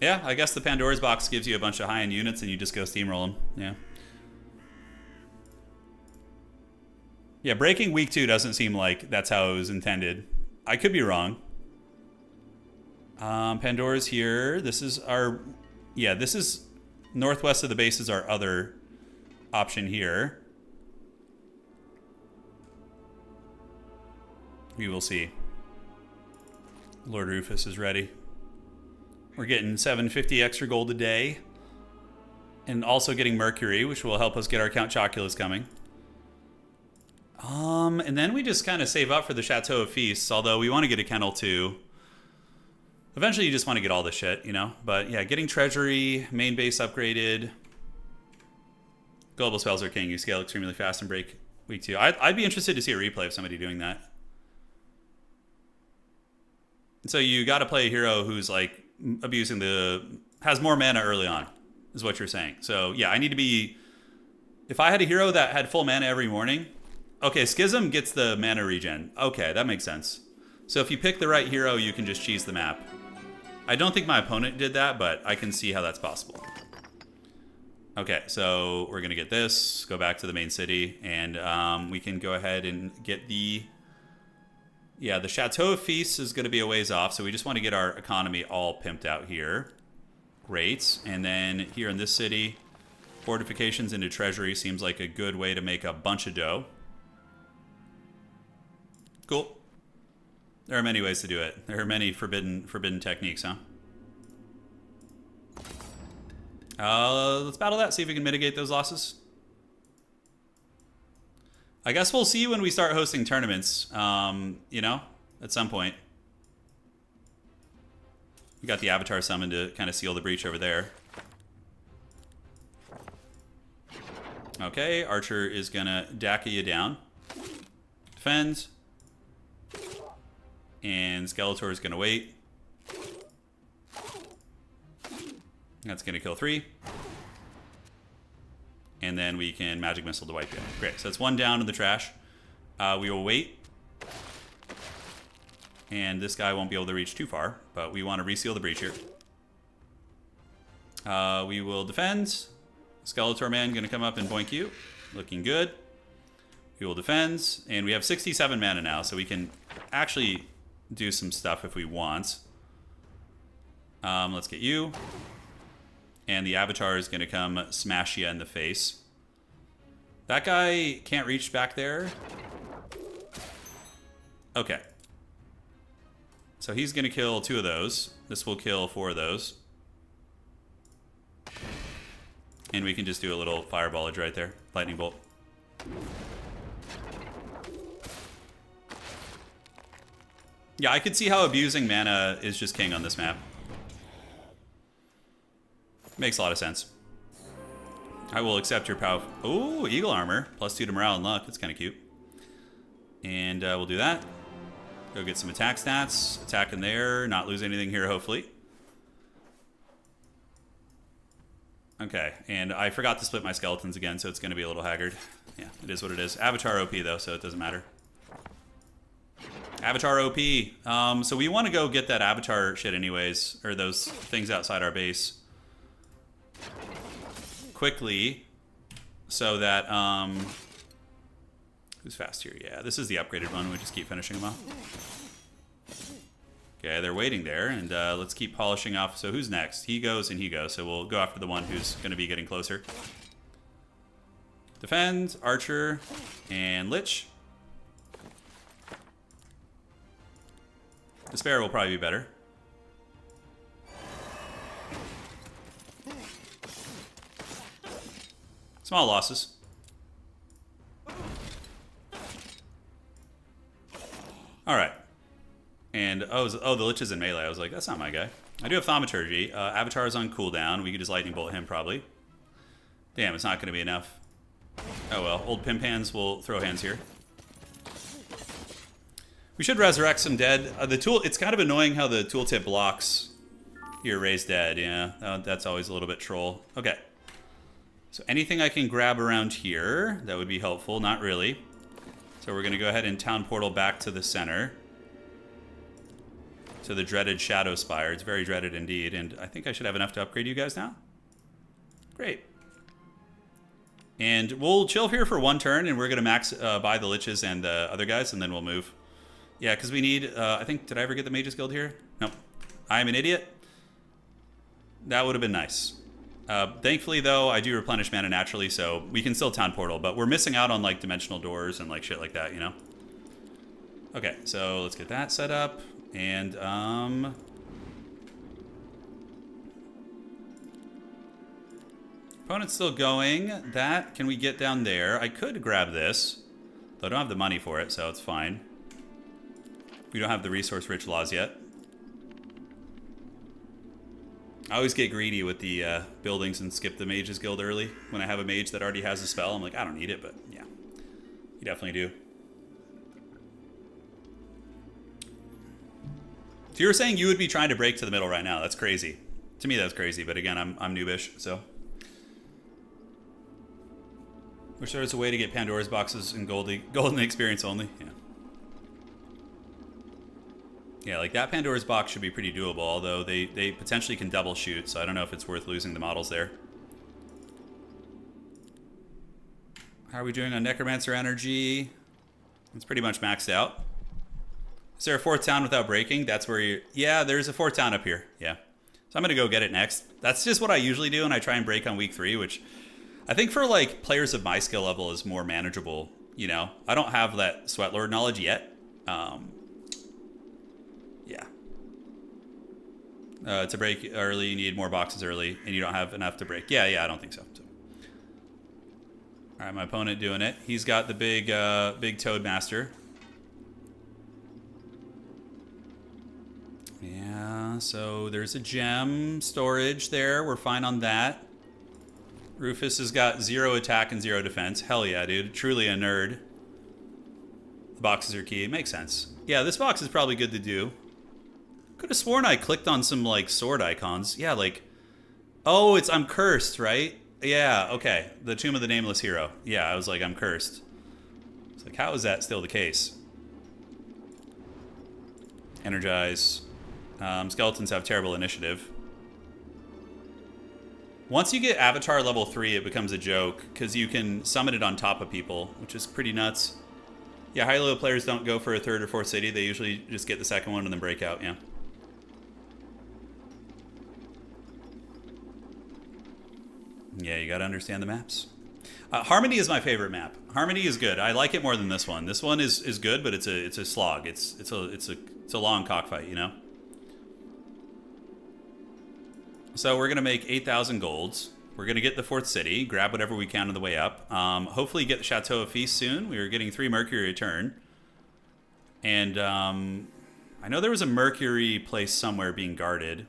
Yeah, I guess the Pandora's box gives you a bunch of high-end units, and you just go steamroll them. Yeah. Yeah, breaking week 2 doesn't seem like that's how it was intended. I could be wrong. Pandora's here. This is our... Yeah, this is... Northwest of the base is our other option here. We will see. Lord Rufus is ready. We're getting 750 extra gold a day. And also getting Mercury, which will help us get our Count Chocula's coming. And then we just kind of save up for the Chateau of Feasts, although we want to get a Kennel too. Eventually you just want to get all this shit, you know? But yeah, getting Treasury, main base upgraded. Global Spells are king. You scale extremely fast and break week 2. I'd be interested to see a replay of somebody doing that. So you got to play a hero who's like abusing has more mana early on, is what you're saying. So yeah, I need to be... If I had a hero that had full mana every morning... Okay, Schism gets the mana regen. Okay, that makes sense. So if you pick the right hero, you can just cheese the map. I don't think my opponent did that, but I can see how that's possible. Okay, so we're going to get this, go back to the main city, and we can go ahead and get the... Yeah, the Chateau of Feasts is going to be a ways off, so we just want to get our economy all pimped out here. Great. And then here in this city, fortifications into treasury seems like a good way to make a bunch of dough. Cool. There are many ways to do it. There are many forbidden techniques, huh? Let's battle that, see if we can mitigate those losses. I guess we'll see when we start hosting tournaments, you know, at some point. We got the Avatar summon to kind of seal the breach over there. Okay, Archer is going to Daka you down. Defends. And Skeletor is going to wait. That's going to kill 3. And then we can Magic Missile to wipe you. Great, so that's 1 down in the trash. We will wait. And this guy won't be able to reach too far, but we want to reseal the breach here. We will defend. Skeletor Man going to come up and boink you. Looking good. We will defend. And we have 67 mana now, so we can actually do some stuff if we want. Let's get you. And the Avatar is going to come smash you in the face. That guy can't reach back there. Okay. So he's going to kill 2 of those. This will kill 4 of those. And we can just do a little fireballage right there. Lightning bolt. Yeah, I could see how abusing mana is just king on this map. Makes a lot of sense. I will accept your power. Ooh, Eagle Armor. +2 to morale and luck. That's kind of cute. And we'll do that. Go get some attack stats. Attack in there. Not lose anything here, hopefully. Okay, and I forgot to split my skeletons again, so it's going to be a little haggard. Yeah, it is what it is. Avatar OP, though, so it doesn't matter. Avatar OP. So we want to go get that Avatar shit anyways, or those things outside our base. Quickly, so that, who's fast here? Yeah, this is the upgraded one. We just keep finishing them off. Okay, they're waiting there, and let's keep polishing off. So who's next? He goes and he goes, so we'll go after the one who's going to be getting closer. Defend, Archer, and Lich. Despair will probably be better. Small losses. All right. And, the Lich is in melee. I was like, that's not my guy. I do have Thaumaturgy. Avatar is on cooldown. We could just Lightning Bolt him, probably. Damn, it's not going to be enough. Oh, well. Old Pimp Hands will throw hands here. We should resurrect some dead. The tool, it's kind of annoying how the tooltip blocks your raised dead. Yeah, that's always a little bit troll. Okay. So anything I can grab around here, that would be helpful. Not really. So we're going to go ahead and Town Portal back to the center. To the dreaded Shadow Spire. It's very dreaded indeed. And I think I should have enough to upgrade you guys now. Great. And we'll chill here for 1 turn, and we're going to max buy the Liches and the other guys, and then we'll move. Yeah, because we need, I think, did I ever get the Mages Guild here? Nope. I'm an idiot. That would have been nice. Thankfully, though, I do replenish mana naturally, so we can still Town Portal, but we're missing out on, like, dimensional doors and, like, shit like that, you know? Okay, so let's get that set up, and, opponent's still going. That, can we get down there? I could grab this, though I don't have the money for it, so it's fine. We don't have the resource-rich laws yet. I always get greedy with the buildings and skip the Mages Guild early. When I have a mage that already has a spell, I'm like, I don't need it, but yeah. You definitely do. So you were saying you would be trying to break to the middle right now. That's crazy. To me, that's crazy, but again, I'm noobish, so. Wish there was a way to get Pandora's boxes in golden experience only. Yeah. Yeah, like that Pandora's box should be pretty doable, although they potentially can double shoot, so I don't know if it's worth losing the models there. How are we doing on Necromancer energy? It's pretty much maxed out. Is there a 4th town without breaking? That's where you... Yeah, there's a 4th town up here. Yeah. So I'm going to go get it next. That's just what I usually do, and I try and break on week 3, which I think for like players of my skill level is more manageable, you know? I don't have that Sweatlord knowledge yet. Yeah. To break early, you need more boxes early, and you don't have enough to break. Yeah, I don't think so. All right, my opponent doing it. He's got the big Toad Master. Yeah, so there's a gem storage there. We're fine on that. Rufus has got 0 attack and 0 defense. Hell yeah, dude. Truly a nerd. The boxes are key. It makes sense. Yeah, this box is probably good to do. Could have sworn I clicked on some, like, sword icons. Yeah, like... Oh, I'm cursed, right? Yeah, okay. The Tomb of the Nameless Hero. Yeah, I was like, I'm cursed. It's like, how is that still the case? Energize. Skeletons have terrible initiative. Once you get Avatar level 3, it becomes a joke, because you can summon it on top of people, which is pretty nuts. Yeah, high-level players don't go for a 3rd or 4th city. They usually just get the 2nd one and then break out, yeah. Yeah, you gotta understand the maps. Harmony is my favorite map. Harmony is good. I like it more than this one. This one is good, but it's a slog. It's a long cockfight, you know. So we're gonna make 8,000 golds. We're gonna get the 4th city, grab whatever we can on the way up. Hopefully get the Chateau of Feast soon. We were getting 3 Mercury a turn, and I know there was a Mercury place somewhere being guarded.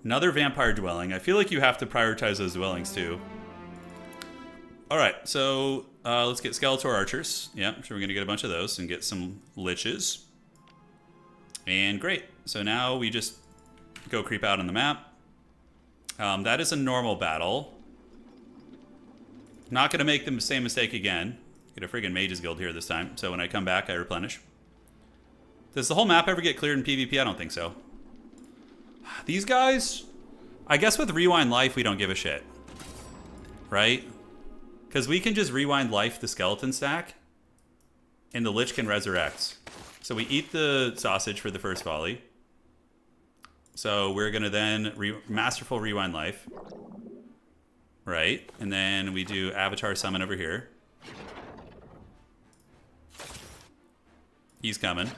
Another vampire dwelling. I feel like you have to prioritize those dwellings too. Alright, so let's get Skeletor archers. Yeah, I'm sure we're going to get a bunch of those and get some liches. And great. So now we just go creep out on the map. That is a normal battle. Not going to make the same mistake again. Get a friggin' Mage's Guild here this time. So when I come back, I replenish. Does the whole map ever get cleared in PvP? I don't think so. These guys, I guess with Rewind Life, we don't give a shit. Right? Because we can just Rewind Life the skeleton stack, and the Lich can resurrect. So we eat the sausage for the first volley. So we're going to then Masterful Rewind Life. Right? And then we do Avatar Summon over here. He's coming.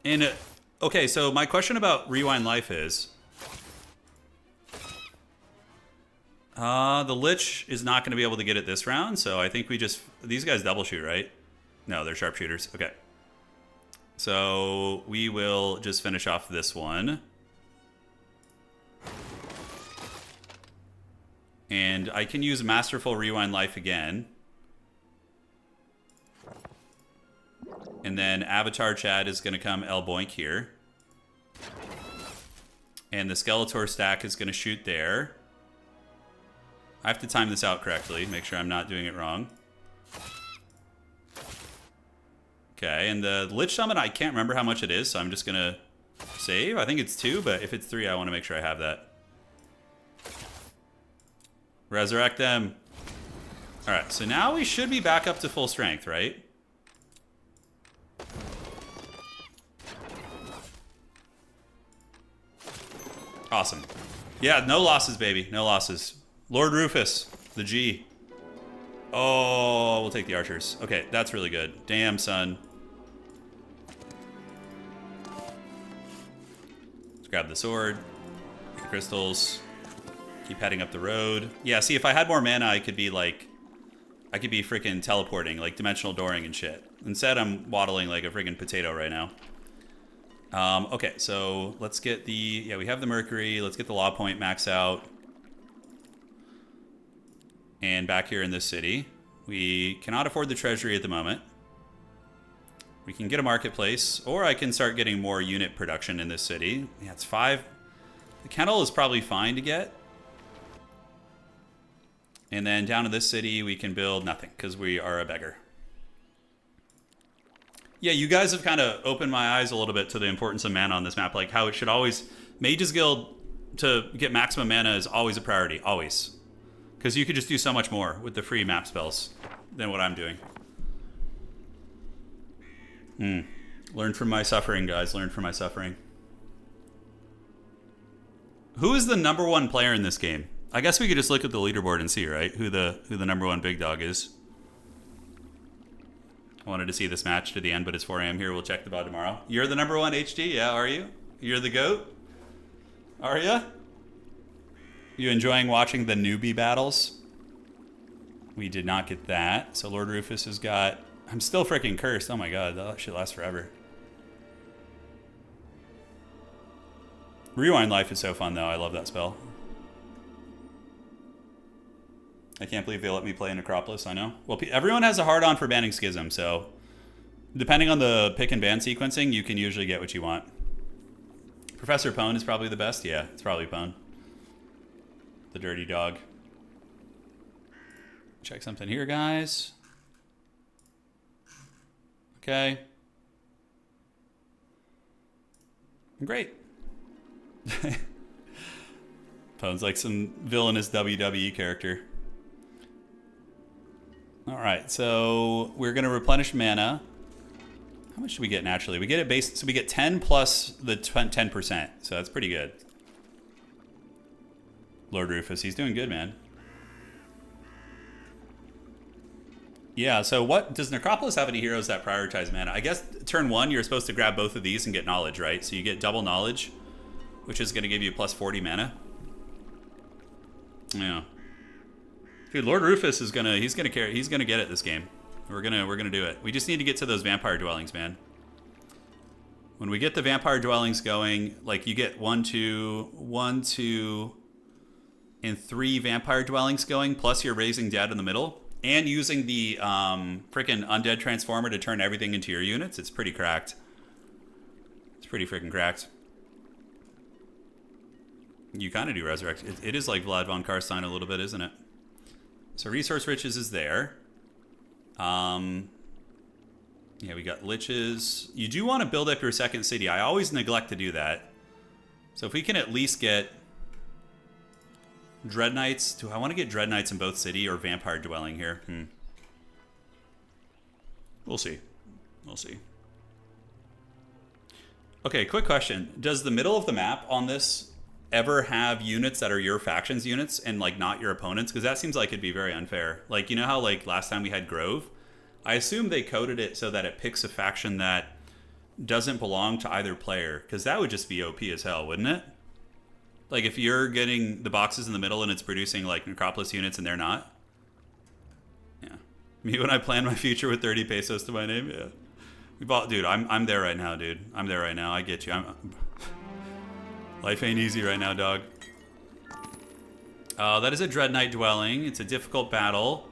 And... okay, so my question about Rewind Life is... the Lich is not going to be able to get it this round, so I think we just... These guys double shoot, right? No, they're sharpshooters. Okay. So we will just finish off this one. And I can use Masterful Rewind Life again. And then Avatar Chad is going to come El Boink here. And the Skeletor stack is going to shoot there. I have to time this out correctly, make sure I'm not doing it wrong. Okay, and the Lich Summon, I can't remember how much it is, so I'm just going to save. I think it's 2, but if it's 3, I want to make sure I have that. Resurrect them. Alright, so now we should be back up to full strength, right? Awesome. Yeah, no losses, baby. No losses. Lord Rufus, the G. Oh, we'll take the archers. Okay, that's really good. Damn, son. Let's grab the sword. Get the crystals. Keep heading up the road. Yeah, see, if I had more mana, I could be like... I could be freaking teleporting, like dimensional dooring and shit. Instead, I'm waddling like a friggin' potato right now. Okay, so let's get the... Yeah, we have the Mercury. Let's get the Law Point max out. And back here in this city, we cannot afford the treasury at the moment. We can get a marketplace, or I can start getting more unit production in this city. Yeah, it's 5. The kennel is probably fine to get. And then down in this city, we can build nothing, because we are a beggar. Yeah, you guys have kind of opened my eyes a little bit to the importance of mana on this map. Like how it should always... Mage's Guild, to get maximum mana is always a priority. Always. Because you could just do so much more with the free map spells than what I'm doing. Learn from my suffering, guys. Learn from my suffering. Who is the #1 player in this game? I guess we could just look at the leaderboard and see, right? Who the #1 big dog is. I wanted to see this match to the end, but it's 4 a.m. here. We'll check the VOD tomorrow. You're the #1 HD? Yeah, are you? You're the GOAT? Are you? You enjoying watching the newbie battles? We did not get that. So Lord Rufus has got... I'm still freaking cursed. Oh my god, that shit lasts forever. Rewind Life is so fun, though. I love that spell. I can't believe they let me play Necropolis, I know. Well, everyone has a hard-on for banning Schism, so... Depending on the pick and ban sequencing, you can usually get what you want. Professor Pone is probably the best. Yeah, it's probably Pone. The dirty dog. Check something here, guys. Okay. Great. Pone's like some villainous WWE character. All right, so we're going to replenish mana. How much do we get naturally? We get it based, so we get 10 plus the 10%. So that's pretty good. Lord Rufus, he's doing good, man. Yeah, so what does Necropolis have any heroes that prioritize mana? I guess turn 1, you're supposed to grab both of these and get knowledge, right? So you get double knowledge, which is going to give you plus 40 mana. Yeah. Dude, Lord Rufus is he's gonna get it this game. We're gonna do it. We just need to get to those vampire dwellings, man. When we get the vampire dwellings going, like you get 1, 2, and 3 vampire dwellings going, plus you're raising dead in the middle, and using the freaking undead transformer to turn everything into your units. It's pretty cracked. It's pretty freaking cracked. You kind of do resurrect. It is like Vlad von Karstein a little bit, isn't it? So resource riches is there. Yeah, we got liches. You do want to build up your second city. I always neglect to do that. So if we can at least get Dread Knights. Do I want to get Dread Knights in both city or vampire dwelling here? We'll see. We'll see. Okay, quick question. Does the middle of the map on this ever have units that are your faction's units and like not your opponents? Because that seems like it'd be very unfair. Like, you know how like last time we had Grove? I assume they coded it so that it picks a faction that doesn't belong to either player, because that would just be OP as hell, wouldn't it? Like if you're getting the boxes in the middle and it's producing like Necropolis units and they're not. Yeah. Me when I plan my future with 30 pesos to my name. Yeah. We bought, dude. I'm there right now, dude. I'm there right now. I get you. Life ain't easy right now, dog. That is a Dread Knight dwelling. It's a difficult battle.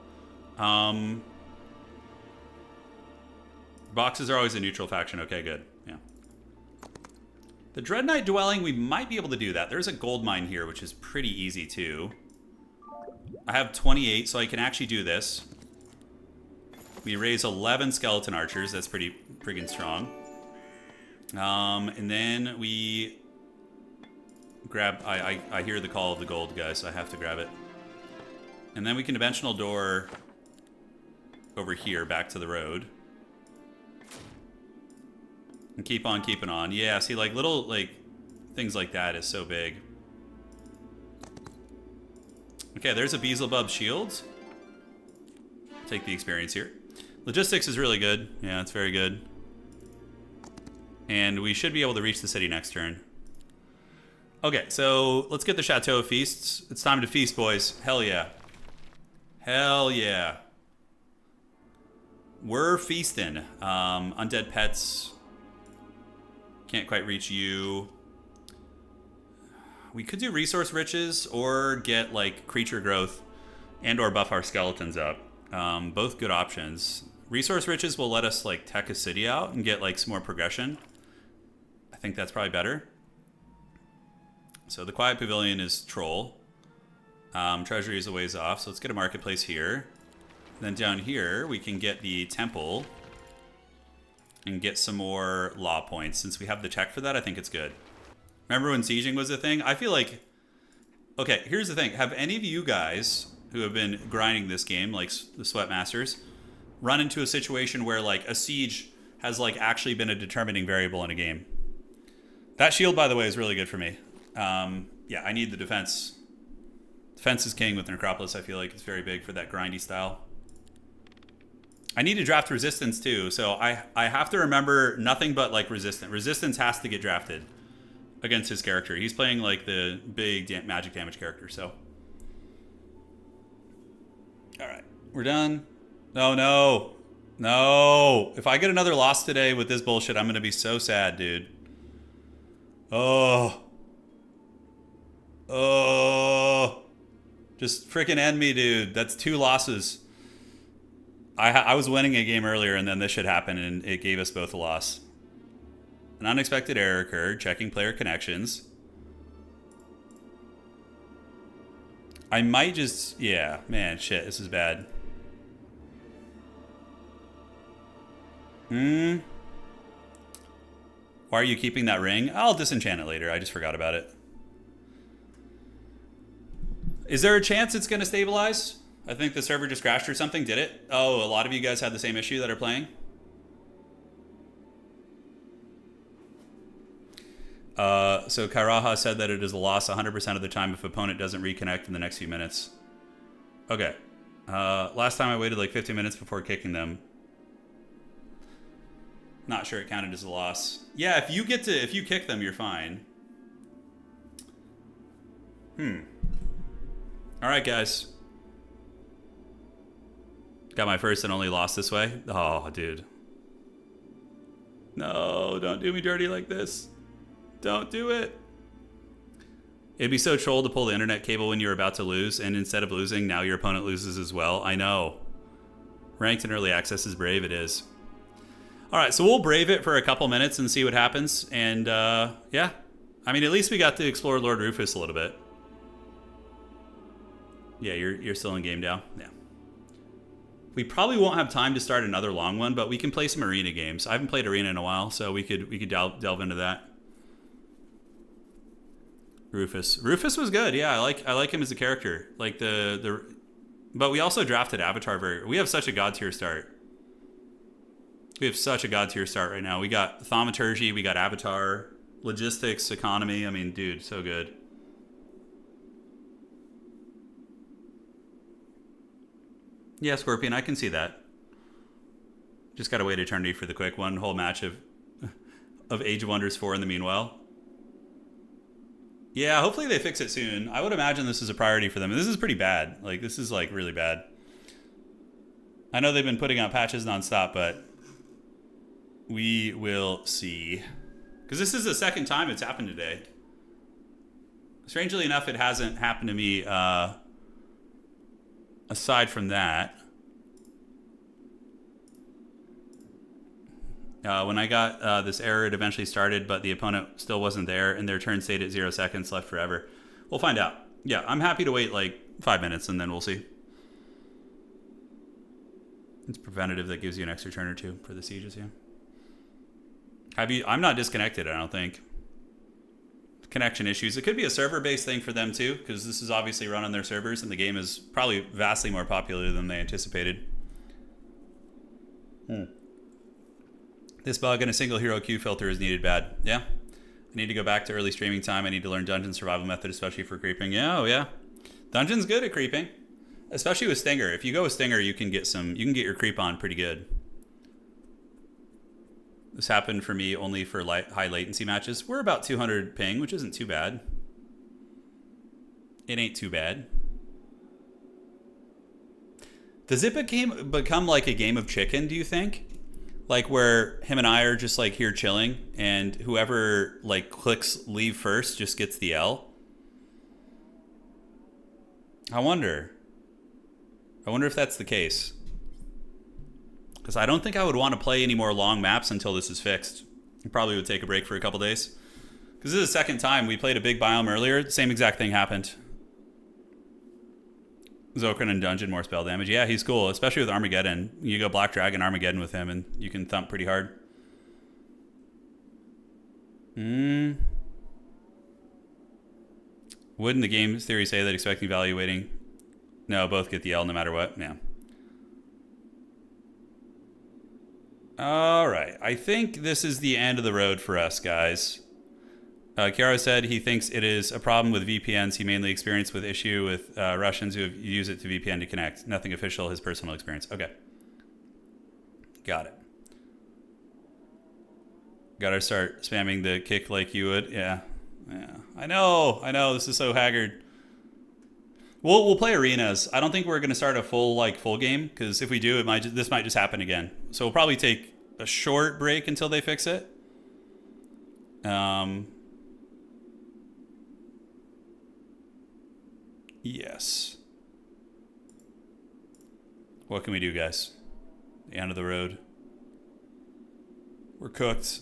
Boxes are always a neutral faction. Okay, good. Yeah. The Dread Knight dwelling, we might be able to do that. There's a gold mine here, which is pretty easy too. I have 28, so I can actually do this. We raise 11 skeleton archers. That's pretty friggin' strong. And then we grab... I hear the call of the gold, guys, so I have to grab it. And then we can dimensional door over here back to the road. And keep on keeping on. Yeah, see, like, little, like, things like that is so big. Okay, there's a Beelzebub shield. Take the experience here. Logistics is really good. Yeah, it's very good. And we should be able to reach the city next turn. Okay, so let's get the Chateau of Feasts. It's time to feast, boys. Hell yeah. Hell yeah. We're feasting. Undead pets... Can't quite reach you. We could do resource riches or get like creature growth and or buff our skeletons up. Both good options. Resource riches will let us like tech a city out and get like some more progression. I think that's probably better. So the Quiet Pavilion is Troll. Treasury is a ways off, so let's get a marketplace here. Then down here we can get the temple and get some more law points. Since we have the tech for that, I think it's good. Remember when sieging was a thing? I feel like... Okay, here's the thing. Have any of you guys who have been grinding this game, like the Sweat Masters, run into a situation where like a siege has like actually been a determining variable in a game? That shield, by the way, is really good for me. Yeah, I need the defense. Defense is king with Necropolis. I feel like it's very big for that grindy style. I need to draft resistance too, so I have to remember nothing but like resistance. Resistance has to get drafted against his character. He's playing like the big magic damage character, so. All right, We're done. No, no. No. If I get another loss today with this bullshit, I'm going to be so sad, dude. Oh. Oh. Just freaking end me, dude. That's 2 losses. I was winning a game earlier, and then this shit happened, and it gave us both a loss. An unexpected error occurred. Checking player connections. I might just... Yeah, man, shit. This is bad. Why are you keeping that ring? I'll disenchant it later. I just forgot about it. Is there a chance it's going to stabilize? I think the server just crashed or something. Did it? Oh, a lot of you guys had the same issue that are playing? So Kairaha said that it is a loss 100% of the time if opponent doesn't reconnect in the next few minutes. Okay. Last time I waited like 15 minutes before kicking them. Not sure it counted as a loss. Yeah, if you kick them, you're fine. All right, guys. Got my first and only loss this way. Oh, dude. No, don't do me dirty like this. Don't do it. It'd be so troll to pull the internet cable when you're about to lose, and instead of losing, now your opponent loses as well. I know. Ranked and early access is brave, it is. All right, so we'll brave it for a couple minutes and see what happens. And, yeah. I mean, at least we got to explore Lord Rufus a little bit. Yeah, you're still in game now? Yeah. We probably won't have time to start another long one, but we can play some arena games. I haven't played arena in a while, so we could delve into that. Rufus was good. Yeah, I like him as a character. Like but we also drafted Avatar we have such a god tier start. We have such a god tier start right now. We got Thaumaturgy, we got Avatar, Logistics, Economy. I mean, dude, so good. Yeah, Scorpion, I can see that. Just gotta wait eternity for the quick one. Whole match of Age of Wonders 4 in the meanwhile. Yeah, hopefully they fix it soon. I would imagine this is a priority for them. And this is pretty bad. Like, this is, like, really bad. I know they've been putting out patches nonstop, but we will see. Because this is the second time it's happened today. Strangely enough, it hasn't happened to me, aside from that. When I got this error, it eventually started, but the opponent still wasn't there, and their turn stayed at 0 seconds, left forever. We'll find out. Yeah, I'm happy to wait like 5 minutes, and then we'll see. It's preventative. That gives you an extra turn or two for the sieges, yeah. I'm not disconnected, I don't think. Connection issues. It could be a server-based thing for them, too, because this is obviously run on their servers, and the game is probably vastly more popular than they anticipated. This bug in a single hero queue filter is needed bad. Yeah. I need to go back to early streaming time. I need to learn dungeon survival method, especially for creeping. Yeah, oh yeah. Dungeon's good at creeping. Especially with Stinger. If you go with Stinger, you can get your creep on pretty good. This happened for me only for high latency matches. We're about 200 ping, which isn't too bad. It ain't too bad. Does it become like a game of chicken, do you think? Like where him and I are just like here chilling, and whoever like clicks leave first just gets the L? I wonder if that's the case. Because I don't think I would want to play any more long maps until this is fixed. I probably would take a break for a couple days. Because this is the second time. We played a big biome earlier. Same exact thing happened. Zokran and Dungeon, more spell damage. Yeah, he's cool, especially with Armageddon. You go Black Dragon Armageddon with him, and you can thump pretty hard. Wouldn't the game theory say that expecting evaluating? No, both get the L no matter what. Yeah. All right. I think this is the end of the road for us, guys. Chiara said he thinks it is a problem with VPNs he mainly experienced with issue with Russians who have used it to VPN to connect. Nothing official, his personal experience. Okay. Got it. Gotta start spamming the kick like you would. Yeah. Yeah. I know. This is so haggard. We'll play arenas. I don't think we're gonna start a full game because if we do, this might just happen again. So we'll probably take a short break until they fix it. Yes. What can we do, guys? The end of the road. We're cooked.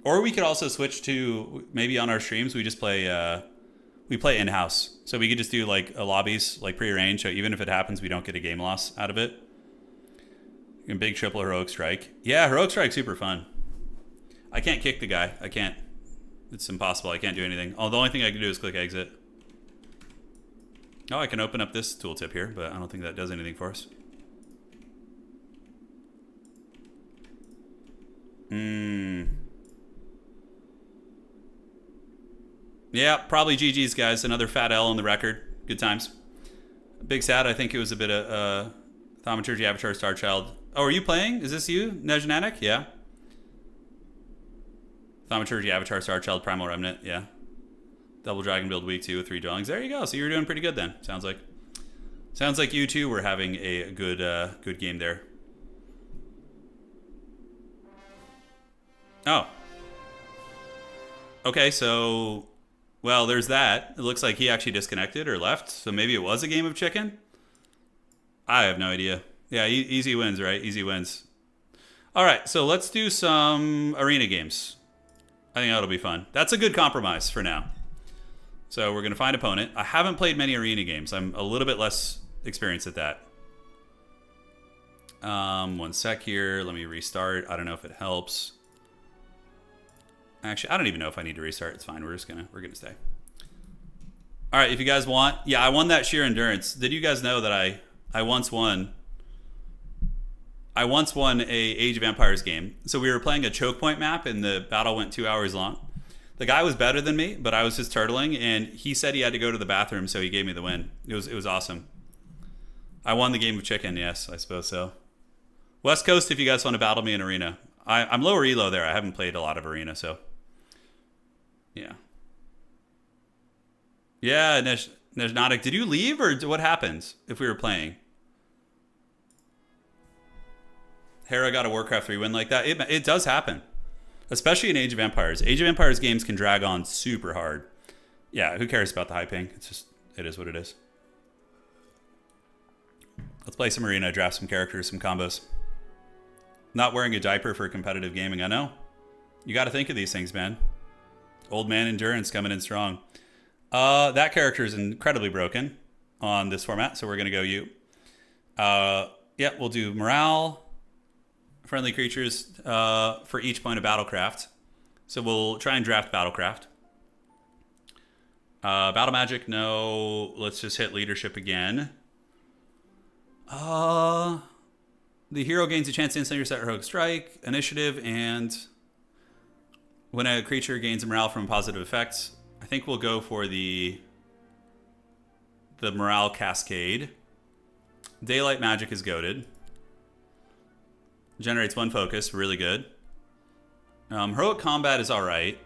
Or we could also switch to, maybe on our streams, we just play in-house. So we could just do like a lobbies, like pre-arranged, so even if it happens, we don't get a game loss out of it. And big triple heroic strike. Yeah, heroic strike's super fun. I can't kick the guy. I can't. It's impossible. I can't do anything. Oh, the only thing I can do is click exit. Oh, I can open up this tooltip here, but I don't think that does anything for us. Yeah, probably GG's, guys. Another fat L on the record. Good times. Big sad. I think it was a bit of Thaumaturgy, Avatar, Star Child. Oh, are you playing? Is this you, Nejnatic? Yeah. Thaumaturgy, Avatar, Star Child, Primal Remnant. Yeah. Double Dragon build week 2 with 3 dwellings. There you go. So you were doing pretty good then. Sounds like you two were having a good game there. Oh. Okay, so, well, there's that. It looks like he actually disconnected or left, so maybe it was a game of chicken? I have no idea. Yeah, easy wins, right? Easy wins. All right, so let's do some arena games. I think that'll be fun. That's a good compromise for now. So we're going to find opponent. I haven't played many arena games. I'm a little bit less experienced at that. One sec here. Let me restart. I don't know if it helps. Actually, I don't even know if I need to restart. It's fine. We're gonna stay. All right, if you guys want, yeah, I won that sheer endurance. Did you guys know that I once won a Age of Empires game? So we were playing a choke point map, and the battle went 2 hours long. The guy was better than me, but I was just turtling, and he said he had to go to the bathroom, so he gave me the win. It was awesome. I won the game of chicken. Yes, I suppose so. West Coast, if you guys want to battle me in arena, I'm lower elo there. I haven't played a lot of arena, so. Yeah. Yeah, Nejnatic, did you leave or what happened if we were playing? Hera got a Warcraft 3 win like that. It does happen. Especially in Age of Empires. Age of Empires games can drag on super hard. Yeah, who cares about the high ping? It is what it is. Let's play some arena, draft some characters, some combos. Not wearing a diaper for competitive gaming, I know. You got to think of these things, man. Old man endurance coming in strong. That character is incredibly broken on this format, so we're going to go you. Yeah, we'll do morale, friendly creatures for each point of battlecraft. So we'll try and draft battlecraft. Battle magic, no. Let's just hit leadership again. The hero gains a chance to instantly reset heroic strike, initiative, and when a creature gains a morale from positive effects. I think we'll go for the morale cascade. Daylight magic is goated. Generates 1 focus, really good. Heroic combat is alright.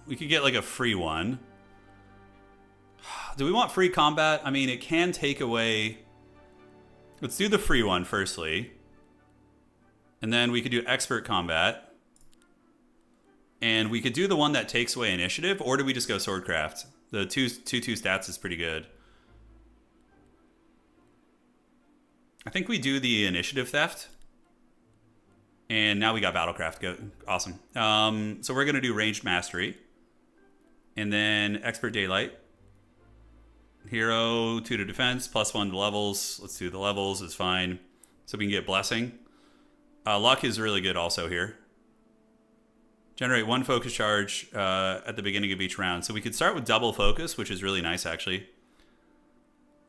We could get like a free one. Do we want free combat? I mean, it can take away... Let's do the free one firstly. And then we could do expert combat. And we could do the one that takes away initiative, or do we just go swordcraft? The 2/2 stats is pretty good. I think we do the initiative theft. And now we got battlecraft. Go, awesome. So we're going to do ranged mastery. And then expert daylight. Hero, 2 to defense, +1 to levels. Let's do the levels, it's fine. So we can get blessing. Luck is really good also here. Generate 1 focus charge at the beginning of each round. So we could start with double focus, which is really nice actually.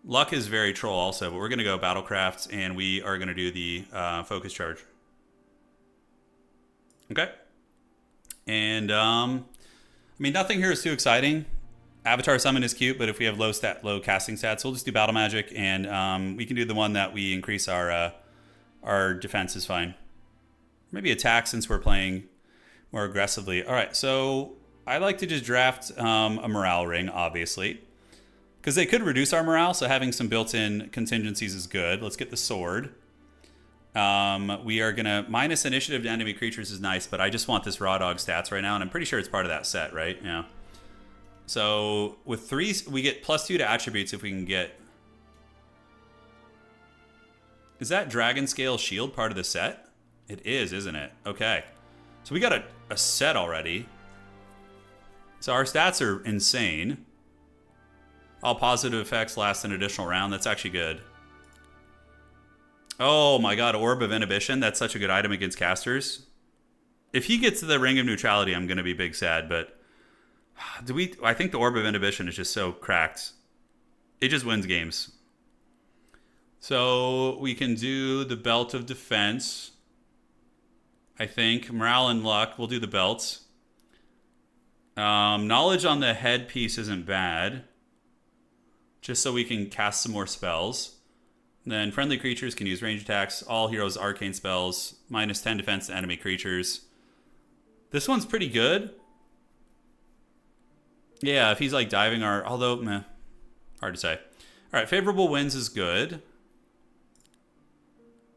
Luck is very troll also, but we're going to go battlecraft, and we are going to do the focus charge. Okay. And I mean, nothing here is too exciting. Avatar summon is cute, but if we have low casting stats, we'll just do battle magic, and we can do the one that we increase our defense is fine. Maybe attack since we're playing more aggressively. All right, so I like to just draft a morale ring, obviously. Because they could reduce our morale, so having some built-in contingencies is good. Let's get the sword. We are going to... Minus initiative to enemy creatures is nice, but I just want this raw dog stats right now, and I'm pretty sure it's part of that set, right? Yeah. So with 3, we get +2 to attributes if we can get... Is that Dragon Scale Shield part of the set? It is, isn't it? Okay. So we got a set already. So our stats are insane. All positive effects last an additional round. That's actually good. Oh my god, Orb of Inhibition. That's such a good item against casters. If he gets to the Ring of Neutrality, I'm going to be big sad, but... I think the Orb of Inhibition is just so cracked. It just wins games. So we can do the Belt of Defense. I think. Morale and Luck. We'll do the belts. Knowledge on the headpiece isn't bad. Just so we can cast some more spells. Then friendly creatures can use range attacks. All heroes arcane spells. -10 defense to enemy creatures. This one's pretty good. Yeah, if he's like diving our... Although, meh. Hard to say. Alright, favorable winds is good.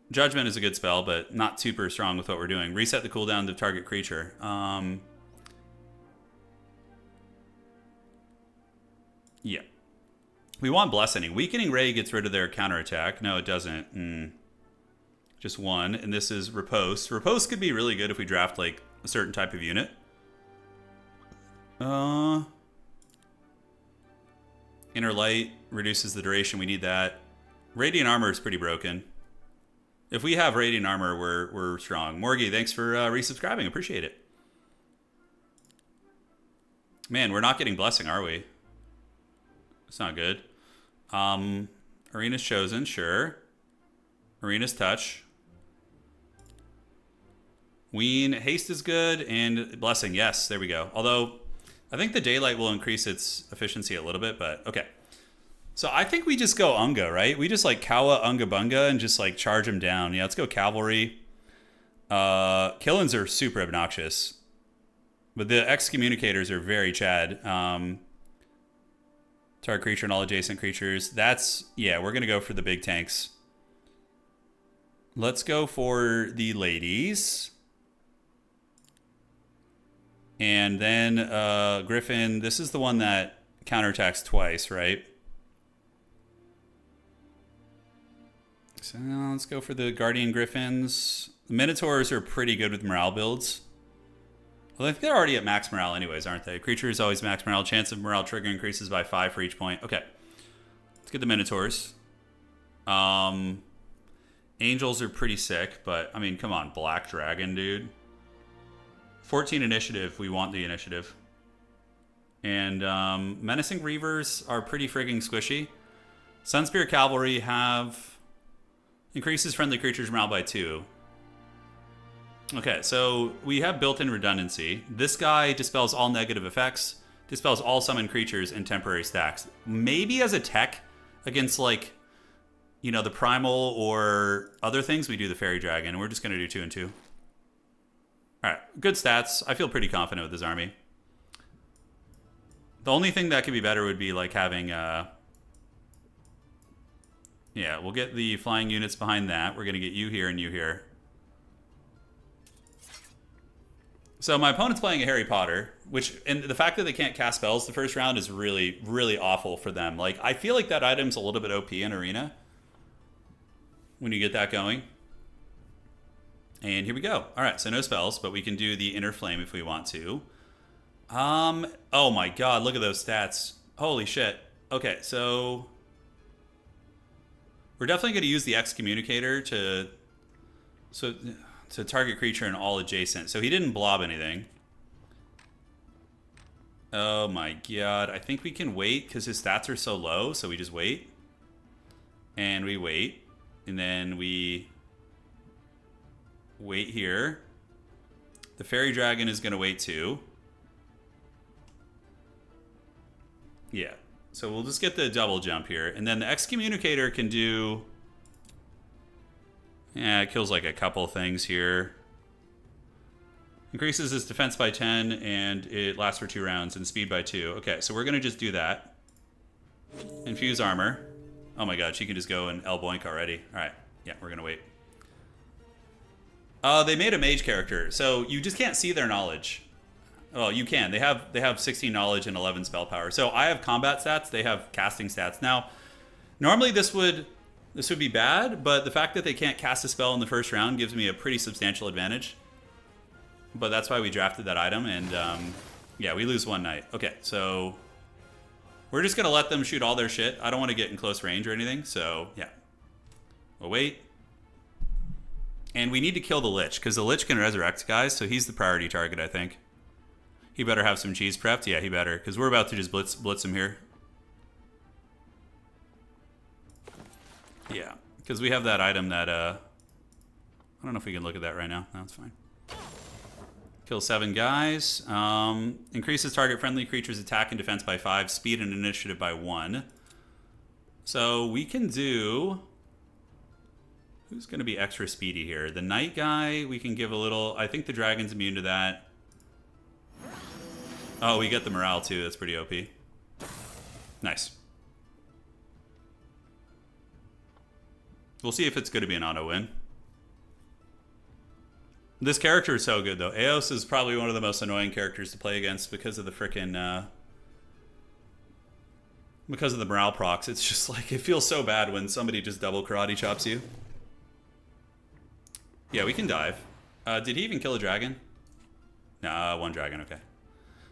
Judgment is a good spell, but not super strong with what we're doing. Reset the cooldown to target creature. Yeah. We want Blessing. Weakening Ray gets rid of their counterattack. No, it doesn't. Just 1. And this is Riposte. Riposte could be really good if we draft like a certain type of unit. Inner Light reduces the duration. We need that. Radiant Armor is pretty broken. If we have Radiant Armor, we're strong. Morgie, thanks for resubscribing. Appreciate it. Man, we're not getting Blessing, are we? It's not good. Arena's Chosen, sure. Arena's Touch. Ween, Haste is good, and Blessing, yes, there we go. Although, I think the Daylight will increase its efficiency a little bit, but okay. So I think we just go Unga, right? We just like Kawa Unga Bunga and just like charge him down. Yeah, let's go Cavalry. Killins are super obnoxious. But the Excommunicators are very Chad. Target creature and all adjacent creatures. That's, yeah, we're going to go for the big tanks. Let's go for the ladies. And then Griffin, this is the one that counterattacks twice, right? So let's go for the Guardian Griffins. The Minotaurs are pretty good with morale builds. Well, I think they're already at max morale anyways, aren't they? Creature is always max morale. Chance of morale trigger increases by 5 for each point. Okay. Let's get the Minotaurs. Angels are pretty sick, but, I mean, come on. Black Dragon, dude. 14 initiative. We want the initiative. And Menacing Reavers are pretty frigging squishy. Sunspear Cavalry have... Increases friendly creatures' morale by 2. Okay, so we have built-in redundancy. This guy dispels all negative effects, dispels all summoned creatures, and temporary stacks. Maybe as a tech against, like, you know, the Primal or other things, we do the Fairy Dragon. We're just going to do 2 and 2. All right, good stats. I feel pretty confident with this army. The only thing that could be better would be, like, having... Yeah, we'll get the flying units behind that. We're going to get you here and you here. So my opponent's playing a Harry Potter, which, and the fact that they can't cast spells the first round is really, really awful for them. Like, I feel like that item's a little bit OP in Arena when you get that going. And here we go. All right, so no spells, but we can do the Inner Flame if we want to. Oh my god, look at those stats. Holy shit. Okay, so... We're definitely going to use the Excommunicator to target creature and all adjacent. So he didn't blob anything. Oh my god. I think we can wait because his stats are so low. So we just wait. And we wait. And then we wait here. The Fairy Dragon is going to wait too. Yeah. So we'll just get the double jump here. And then the Excommunicator can do... Yeah, it kills like a couple things here. Increases his defense by 10, and it lasts for 2 rounds, and speed by 2. Okay, so we're going to just do that. Infuse armor. Oh my god, she can just go and El Boink already. Alright, yeah, we're gonna wait. They made a mage character, so you just can't see their knowledge. Well, you can. They have 16 knowledge and 11 spell power. So I have combat stats, they have casting stats. Now, normally this would be bad, but the fact that they can't cast a spell in the first round gives me a pretty substantial advantage. But that's why we drafted that item, and yeah, we lose one night. Okay, so we're just going to let them shoot all their shit. I don't want to get in close range or anything, so yeah. We'll wait. And we need to kill the Lich, because the Lich can resurrect guys, so he's the priority target, I think. He better have some cheese prepped. Yeah, he better, because we're about to just blitz him here. Yeah, because we have that item that, I don't know if we can look at that right now. No, it's fine. Kill 7 guys. Increases target friendly creatures' attack and defense by 5, speed and initiative by 1. So we can do... Who's going to be extra speedy here? The Knight guy, we can give a little... I think the Dragon's immune to that. Oh, we get the morale too. That's pretty OP. Nice. We'll see if it's going to be an auto win. This character is so good, though. Eos is probably one of the most annoying characters to play against because of the frickin'... because of the morale procs. It's just like, it feels so bad when somebody just double karate chops you. Yeah, we can dive. Did he even kill a dragon? Nah, 1 dragon, okay.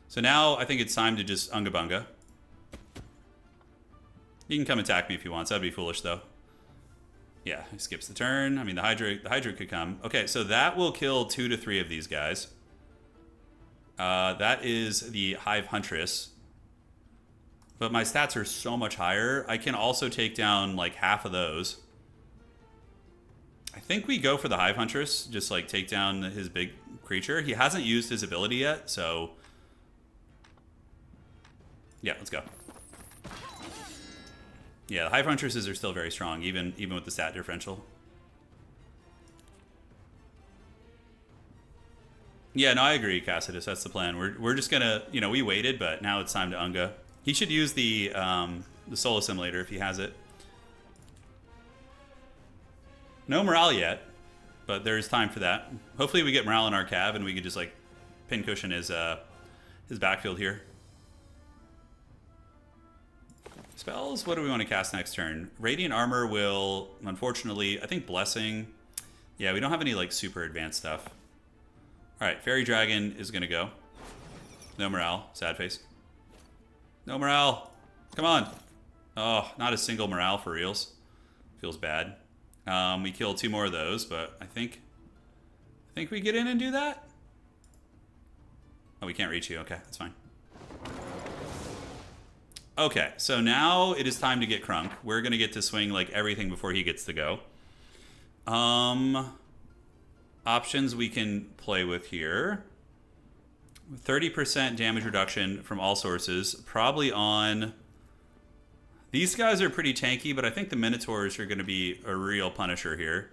So now I think it's time to just Unga Bunga. He can come attack me if he wants. That'd be foolish, though. Yeah, he skips the turn. I mean, the Hydra could come. Okay, so that will kill 2 to 3 of these guys. That is the Hive Huntress. But my stats are so much higher. I can also take down, like, half of those. I think we go for the Hive Huntress. Just, like, take down his big creature. He hasn't used his ability yet, so... Yeah, let's go. Yeah, the Hive Huntresses are still very strong, even with the stat differential. Yeah, no, I agree, Cassidus. That's the plan. We're just gonna, you know, we waited, but now it's time to Unga. He should use the Soul Assimilator if he has it. No morale yet, but there's time for that. Hopefully we get morale in our cav and we can just like pincushion his backfield here. Spells, what do we want to cast next turn? Radiant Armor will, unfortunately, I think Blessing. Yeah, we don't have any like super advanced stuff. Alright, Fairy Dragon is going to go. No morale, sad face. No morale, come on. Oh, not a single morale for reals. Feels bad. We killed 2 more of those, but I think we get in and do that. Oh, we can't reach you. Okay, that's fine. Okay, so now it is time to get Crunk. We're going to get to swing like everything before he gets to go. Options we can play with here. 30% damage reduction from all sources. Probably on... These guys are pretty tanky, but I think the Minotaurs are going to be a real punisher here.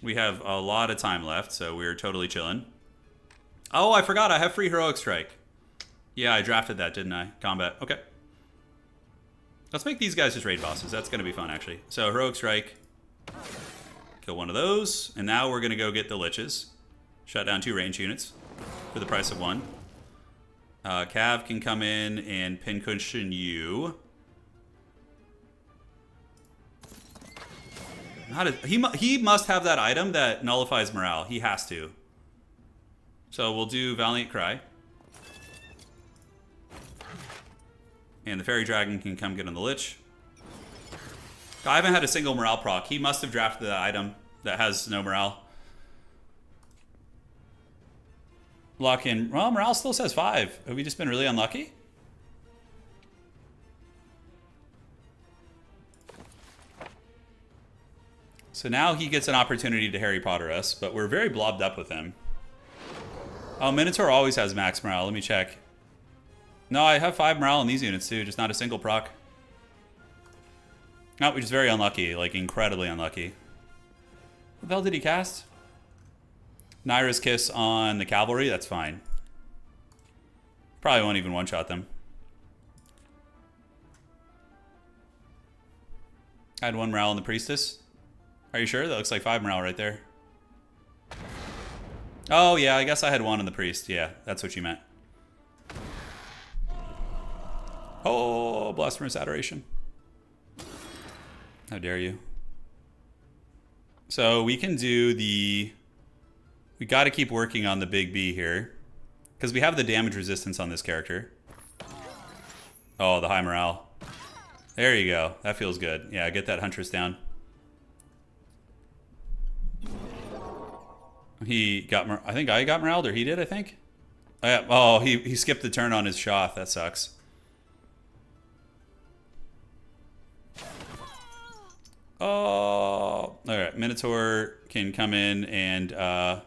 We have a lot of time left, so we're totally chilling. Oh, I forgot. I have free Heroic Strike. Yeah, I drafted that, didn't I? Combat. Okay. Let's make these guys just raid bosses. That's going to be fun, actually. So, Heroic Strike. Kill one of those. And now we're going to go get the Liches. Shut down 2 range units for the price of 1. Cav can come in and pincushion you. He must have that item that nullifies morale. He has to. So we'll do Valiant Cry. And the Fairy Dragon can come get on the Lich. I haven't had a single morale proc. He must have drafted that item that has no morale. Lock in. Well, morale still says 5. Have we just been really unlucky? So now he gets an opportunity to Harry Potter us, but we're very blobbed up with him. Oh, Minotaur always has max morale. Let me check. No, I have 5 morale in these units too, just not a single proc. No, we're just very unlucky, like incredibly unlucky. What the hell did he cast? Naira's Kiss on the Cavalry, that's fine. Probably won't even one-shot them. I had 1 morale in the priestess. Are you sure? That looks like 5 morale right there. Oh, yeah, I guess I had 1 in the priest. Yeah, that's what you meant. Oh, blasphemous adoration. How dare you. So we can do the... We got to keep working on the big B here. Because we have the damage resistance on this character. Oh, the high morale. There you go. That feels good. Yeah, get that Huntress down. He got... I think I got moraled, or he did, I think. Oh, yeah. Oh, he skipped the turn on his Shoth. That sucks. Oh, alright. Minotaur can come in and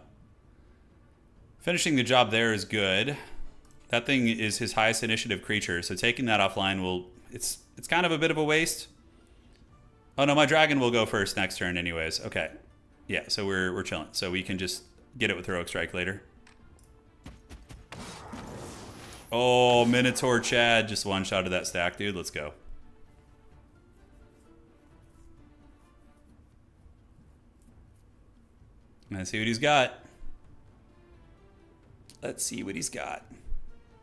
finishing the job there is good. That thing is his highest initiative creature, so taking that offline will... It's kind of a bit of a waste. Oh no, my dragon will go first next turn anyways. Okay. Yeah, so we're chilling. So we can just get it with Heroic Strike later. Oh, Minotaur Chad just one-shotted that stack, dude. Let's go. Let's see what he's got. Let's see what he's got.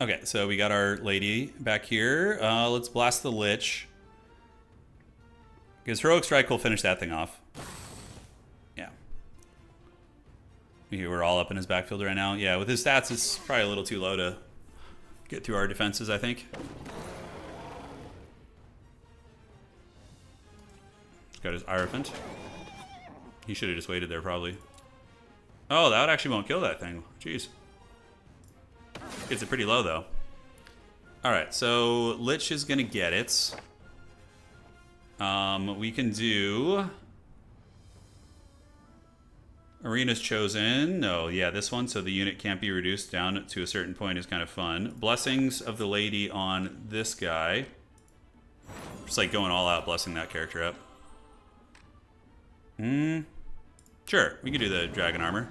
Okay, so we got our lady back here. Let's blast the Lich. Because Heroic Strike will finish that thing off. Yeah. We're all up in his backfield right now. Yeah, with his stats, it's probably a little too low to get through our defenses, I think. Got his Hierophant. He should have just waited there, probably. Oh, that actually won't kill that thing. Jeez. Gets it pretty low, though. Alright, so Lich is going to get it. We can do... Arena's Chosen. No, yeah, this one, so the unit can't be reduced down to a certain point is kind of fun. Blessings of the Lady on this guy. Just like going all out, blessing that character up. Sure, we can do the Dragon Armor.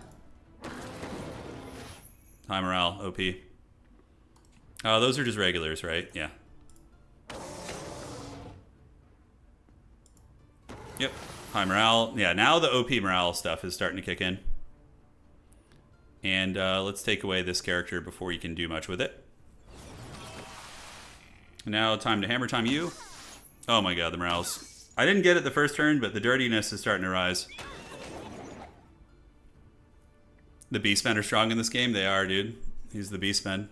High morale, OP. Oh, those are just regulars, right? Yeah. Yep, high morale. Yeah, now the OP morale stuff is starting to kick in. And let's take away this character before you can do much with it. Now time to hammer time you. Oh my god, the morales. I didn't get it the first turn, but the dirtiness is starting to rise. The Beastmen are strong in this game. They are, dude. He's the Beastmen.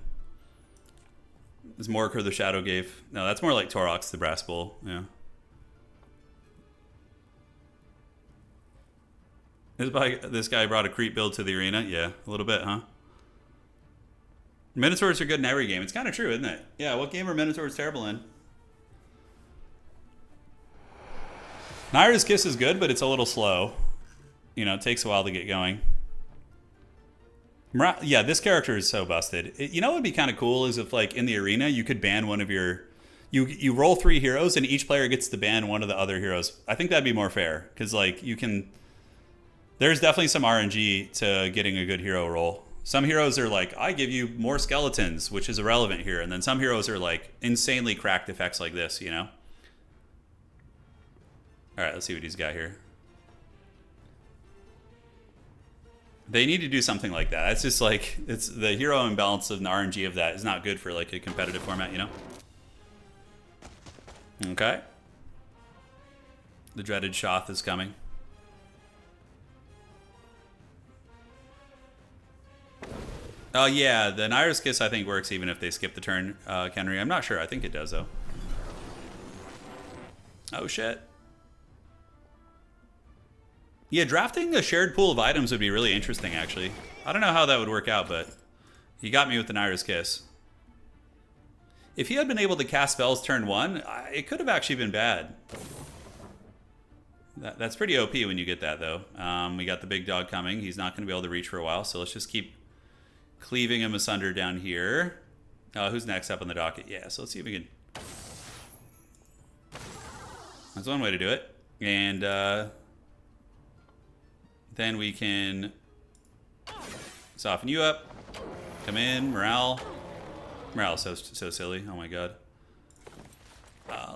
Is Morker the Shadow Gave? No, that's more like Torox the Brass Bull. Yeah. This guy brought a creep build to the arena. Yeah, a little bit, huh? Minotaurs are good in every game. It's kind of true, isn't it? Yeah, what game are Minotaurs terrible in? Naira's Kiss is good, but it's a little slow. You know, it takes a while to get going. Yeah, this character is so busted. You know what would be kind of cool is if, like, in the arena, you could ban one of your... You roll 3 heroes, and each player gets to ban one of the other heroes. I think that'd be more fair, because, like, you can... There's definitely some RNG to getting a good hero roll. Some heroes are like, I give you more skeletons, which is irrelevant here. And then some heroes are, like, insanely cracked effects like this, you know? Alright, let's see what he's got here. They need to do something like that. It's just like, it's the hero imbalance of the RNG of that is not good for like a competitive format, you know? Okay. The dreaded Shoth is coming. Oh yeah, the Naira's Kiss I think works even if they skip the turn, Kenry. I'm not sure. I think it does though. Oh shit. Yeah, drafting a shared pool of items would be really interesting, actually. I don't know how that would work out, but he got me with the Naira's Kiss. If he had been able to cast spells turn 1, it could have actually been bad. That's pretty OP when you get that, though. We got the big dog coming. He's not going to be able to reach for a while, so let's just keep cleaving him asunder down here. Who's next up on the docket? Yeah, so let's see if we can... That's one way to do it. And... then we can soften you up. Come in, morale. Morale is so silly. Oh my god.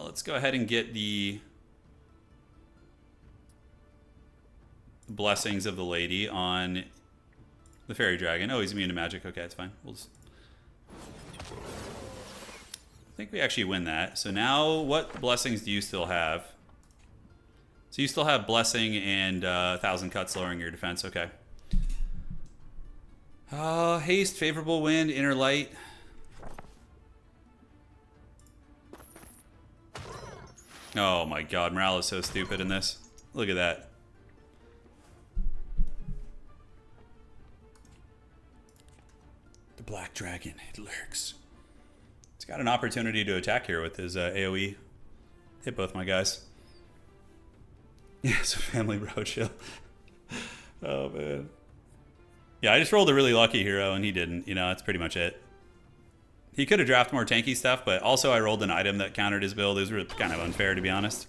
Let's go ahead and get the Blessings of the Lady on the Fairy Dragon. Oh, he's immune to magic. Okay, it's fine. We'll just... I think we actually win that. So now, what blessings do you still have? So you still have Blessing and 1,000 Cuts lowering your defense. Okay. Haste, Favorable Wind, Inner Light. Oh my god, morale is so stupid in this. Look at that. The Black Dragon, it lurks. It's got an opportunity to attack here with his AoE. Hit both my guys. Yeah, it's a family bro, chill. Oh man. Yeah, I just rolled a really lucky hero and he didn't. You know, that's pretty much it. He could have drafted more tanky stuff, but also I rolled an item that countered his build. It was really kind of unfair, to be honest.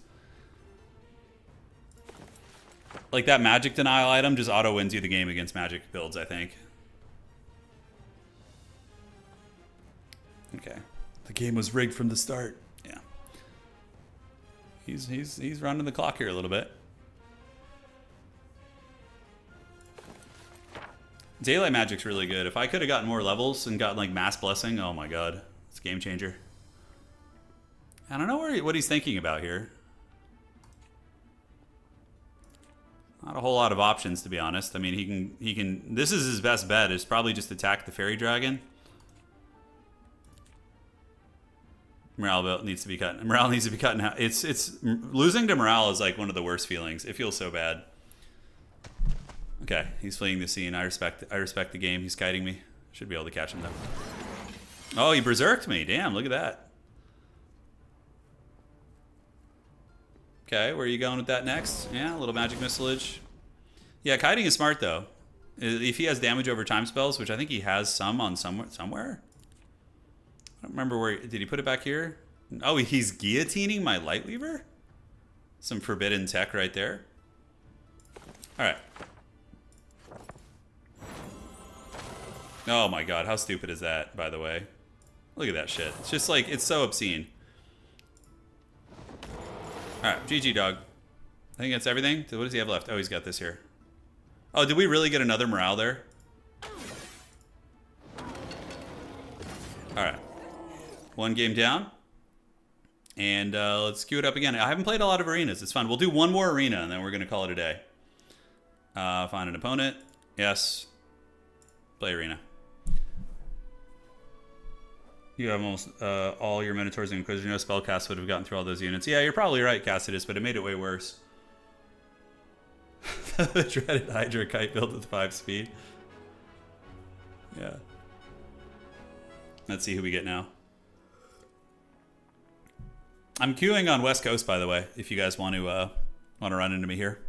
Like, that magic denial item just auto wins you the game against magic builds, I think. Okay. The game was rigged from the start. Yeah. He's running the clock here a little bit. Daylight Magic's really good. If I could have gotten more levels and gotten like Mass Blessing, oh my god, it's a game changer. I don't know what he's thinking about here. Not a whole lot of options, to be honest. I mean, he can. This is his best bet. Is probably just attack the Fairy Dragon. Morale belt needs to be cut. Morale needs to be cut in half. It's losing to morale is like one of the worst feelings. It feels so bad. Okay, he's fleeing the scene. I respect the game. He's kiting me. Should be able to catch him though. Oh, he berserked me. Damn, look at that. Okay, where are you going with that next? Yeah, a little magic missilage. Yeah, kiting is smart though. If he has damage over time spells, which I think he has some on somewhere. I don't remember where. Did he put it back here? Oh, he's guillotining my Lightweaver? Some forbidden tech right there. All right. Oh my god, how stupid is that, by the way? Look at that shit. It's just like, it's so obscene. Alright, GG, dog. I think that's everything. What does he have left? Oh, he's got this here. Oh, did we really get another morale there? Alright. One game down. And let's queue it up again. I haven't played a lot of arenas. It's fun. We'll do one more arena, and then we're going to call it a day. Find an opponent. Yes. Play arena. You have almost all your Minotaurs and Inquisitor. No spellcast would have gotten through all those units. Yeah, you're probably right, Cassidus, but it made it way worse. The dreaded Hydra kite built with 5 speed. Yeah. Let's see who we get now. I'm queuing on West Coast, by the way, if you guys want to run into me here.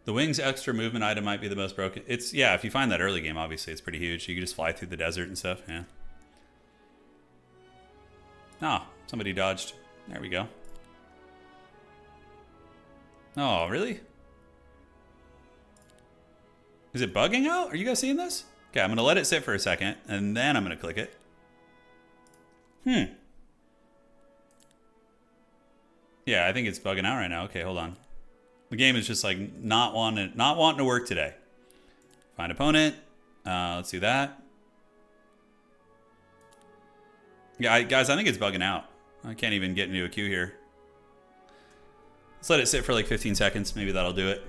The wings extra movement item might be the most broken. It's, yeah, if you find that early game, obviously, it's pretty huge. You can just fly through the desert and stuff, yeah. Ah, somebody dodged. There we go. Oh, really? Is it bugging out? Are you guys seeing this? Okay, I'm going to let it sit for a second, and then I'm going to click it. Yeah, I think it's bugging out right now. Okay, hold on. The game is just like not wanting to work today. Find opponent. Let's do that. Yeah, guys, I think it's bugging out. I can't even get into a queue here. Let's let it sit for like 15 seconds. Maybe that'll do it.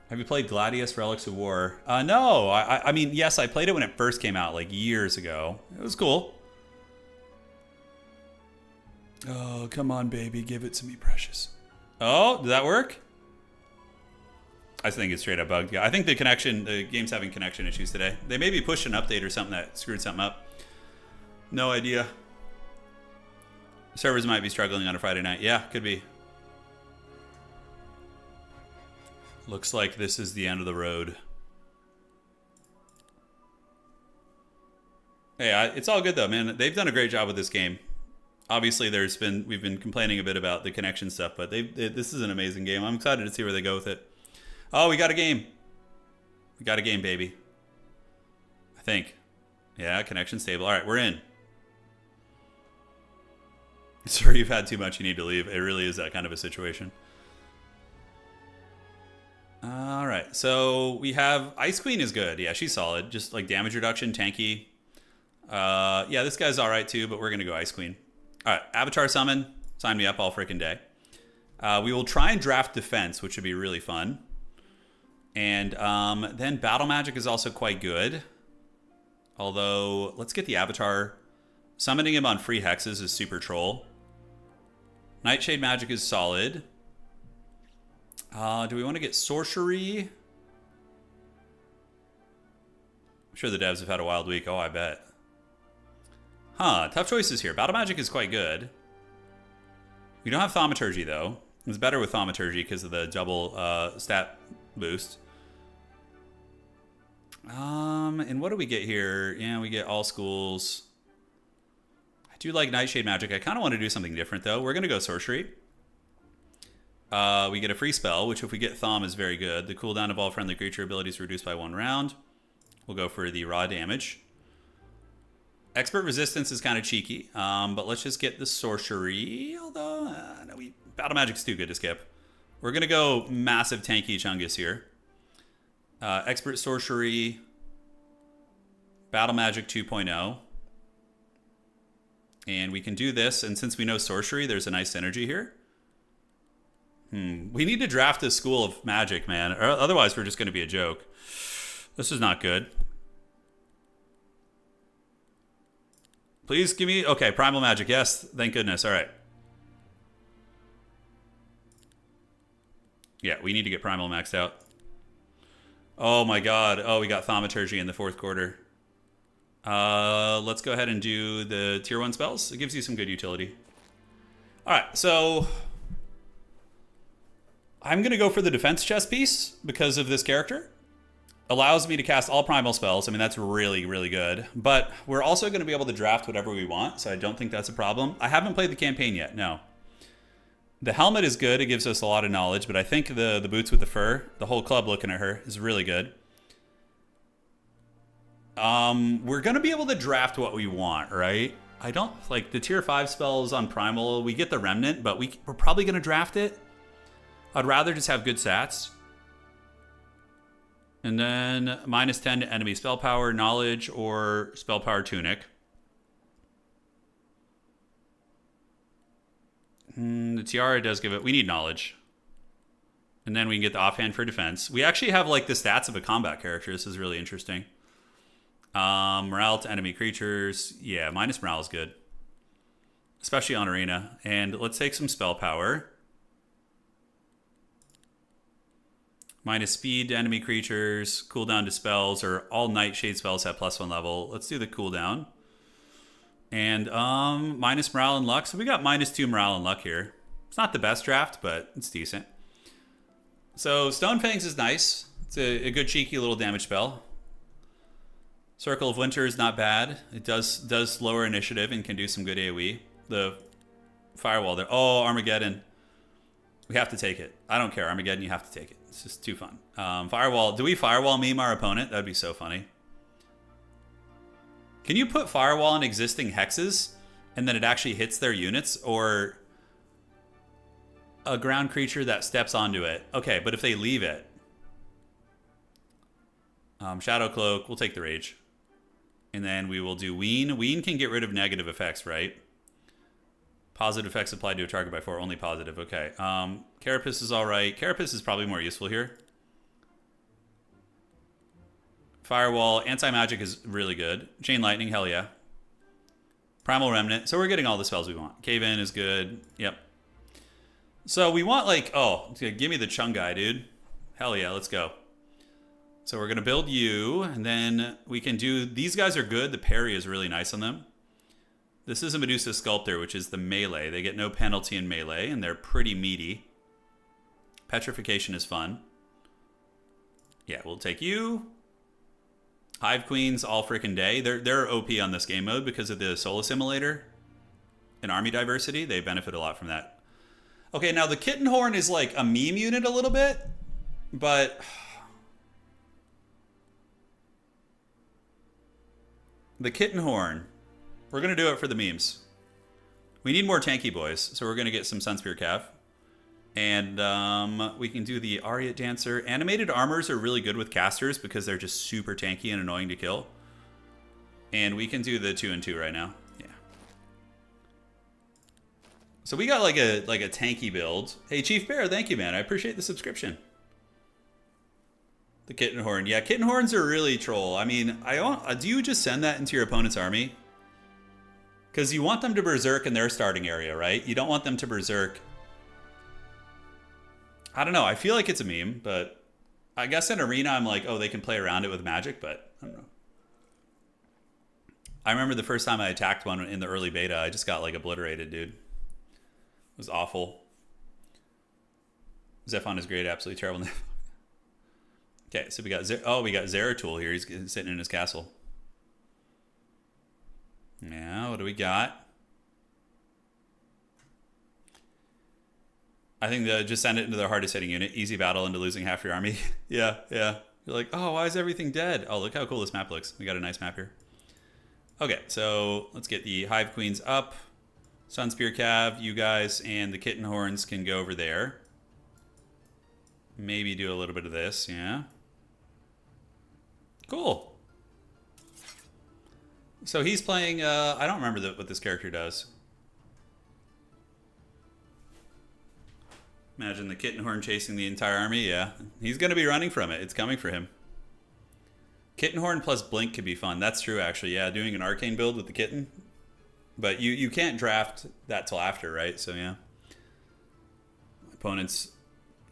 Have you played Gladius Relics of War? No. I mean, yes, I played it when it first came out like years ago. It was cool. Oh, come on, baby. Give it to me, precious. Oh, did that work? I think it's straight up bugged. Yeah, I think the game's having connection issues today. They maybe pushed an update or something that screwed something up. No idea. Servers might be struggling on a Friday night. Yeah, could be. Looks like this is the end of the road. Hey, it's all good though, man. They've done a great job with this game. Obviously, we've been complaining a bit about the connection stuff, but this is an amazing game. I'm excited to see where they go with it. Oh, we got a game. We got a game, baby. I think. Yeah, connection stable. All right, we're in. Sir, you've had too much. You need to leave. It really is that kind of a situation. All right, so we have Ice Queen is good. Yeah, she's solid. Just like damage reduction, tanky. Yeah, this guy's all right too, but we're gonna go Ice Queen. All right, Avatar Summon. Sign me up all freaking day. We will try and draft defense, which would be really fun. And then Battle Magic is also quite good. Although, let's get the Avatar. Summoning him on free hexes is super troll. Nightshade Magic is solid. Do we want to get Sorcery? I'm sure the devs have had a wild week. Oh, I bet. Huh, tough choices here. Battle Magic is quite good. We don't have Thaumaturgy, though. It's better with Thaumaturgy because of the double stat boost. And what do we get here? Yeah, we get all schools. I do like Nightshade Magic. I kind of want to do something different, though. We're going to go Sorcery. We get a free spell, which if we get Thom is very good. The cooldown of all friendly creature abilities reduced by 1 round. We'll go for the raw damage. Expert Resistance is kind of cheeky, but let's just get the Sorcery. Although, no, Battle Magic's too good to skip. We're going to go massive tanky Chungus here. Expert Sorcery. Battle Magic 2.0. And we can do this, and since we know Sorcery, there's a nice synergy here. We need to draft a school of magic, man. Or otherwise, we're just going to be a joke. This is not good. Please give me... Okay, Primal Magic. Yes, thank goodness. All right. Yeah, we need to get Primal maxed out. Oh, my God. Oh, we got Thaumaturgy in the 4th quarter. Let's go ahead and do the Tier 1 spells. It gives you some good utility. All right, so... I'm going to go for the defense chest piece because of this character. Allows me to cast all primal spells. I mean, that's really, really good. But we're also going to be able to draft whatever we want, so I don't think that's a problem. I haven't played the campaign yet, no. The helmet is good. It gives us a lot of knowledge, but I think the boots with the fur, the whole club looking at her, is really good. We're going to be able to draft what we want, right? I don't... Like, the tier 5 spells on primal, we get the remnant, but we're probably going to draft it. I'd rather just have good stats. And then minus 10 to enemy spell power, knowledge, or spell power tunic. The tiara does give it... We need knowledge. And then we can get the offhand for defense. We actually have like the stats of a combat character. This is really interesting. Morale to enemy creatures. Yeah, minus morale is good. Especially on arena. And let's take some spell power. Minus speed to enemy creatures, cooldown to spells, or all Nightshade spells have +1 level. Let's do the cooldown. And minus morale and luck. So we got -2 morale and luck here. It's not the best draft, but it's decent. So Stone Fangs is nice. It's a good cheeky little damage spell. Circle of Winter is not bad. It does lower initiative and can do some good AoE. The firewall there. Oh, Armageddon. We have to take it. I don't care. Armageddon, you have to take it. It's just too fun. Firewall. Do we firewall meme our opponent? That'd be so funny. Can you put firewall on existing hexes and then it actually hits their units, or a ground creature that steps onto it? Okay, but if they leave it. Shadow Cloak. We'll take the Rage. And then we will do Wean. Wean can get rid of negative effects, right? Positive effects applied to a target by 4, only positive. Okay. Carapace is all right. Carapace is probably more useful here. Firewall. Anti-magic is really good. Chain Lightning, hell yeah. Primal Remnant. So we're getting all the spells we want. Cave In is good. Yep. So we want like... Oh, give me the Chung guy, dude. Hell yeah, let's go. So we're going to build you, and then we can do... These guys are good. The parry is really nice on them. This is a Medusa Sculptor, which is the melee. They get no penalty in melee, and they're pretty meaty. Petrification is fun. Yeah, we'll take you. Hive Queens all freaking day. They're OP on this game mode because of the Soul Assimilator and army diversity. They benefit a lot from that. Okay, now the Kitten Horn is like a meme unit a little bit, but... The Kitten Horn... We're going to do it for the memes. We need more tanky boys, so we're going to get some Sunspear Cav. And we can do the Ariat Dancer. Animated armors are really good with casters because they're just super tanky and annoying to kill. And we can do the 2 and 2 right now. Yeah. So we got like a tanky build. Hey, Chief Bear, thank you, man. I appreciate the subscription. The Kitten Horn. Yeah, Kitten Horns are really troll. I mean, do you just send that into your opponent's army? Because you want them to berserk in their starting area, right? You don't want them to berserk. I don't know. I feel like it's a meme, but I guess in Arena I'm like, oh, they can play around it with magic, but I don't know. I remember the first time I attacked one in the early beta, I just got like obliterated, dude. It was awful. Zephon is great, absolutely terrible. Okay, so we got Zeratul here. He's sitting in his castle. Yeah, what do we got? I think just send it into their hardest hitting unit. Easy battle into losing half your army. Yeah. You're like, oh, why is everything dead? Oh, look how cool this map looks. We got a nice map here. Okay, so let's get the Hive Queens up. Sunspear Cav, you guys, and the Kitten Horns can go over there. Maybe do a little bit of this, yeah. Cool. So he's playing, I don't remember what this character does. Imagine the Kitten Horn chasing the entire army, yeah. He's going to be running from it. It's coming for him. Kitten Horn plus Blink could be fun. That's true, actually, yeah. Doing an Arcane build with the Kitten. But you can't draft that till after, right? So, yeah. My opponent's,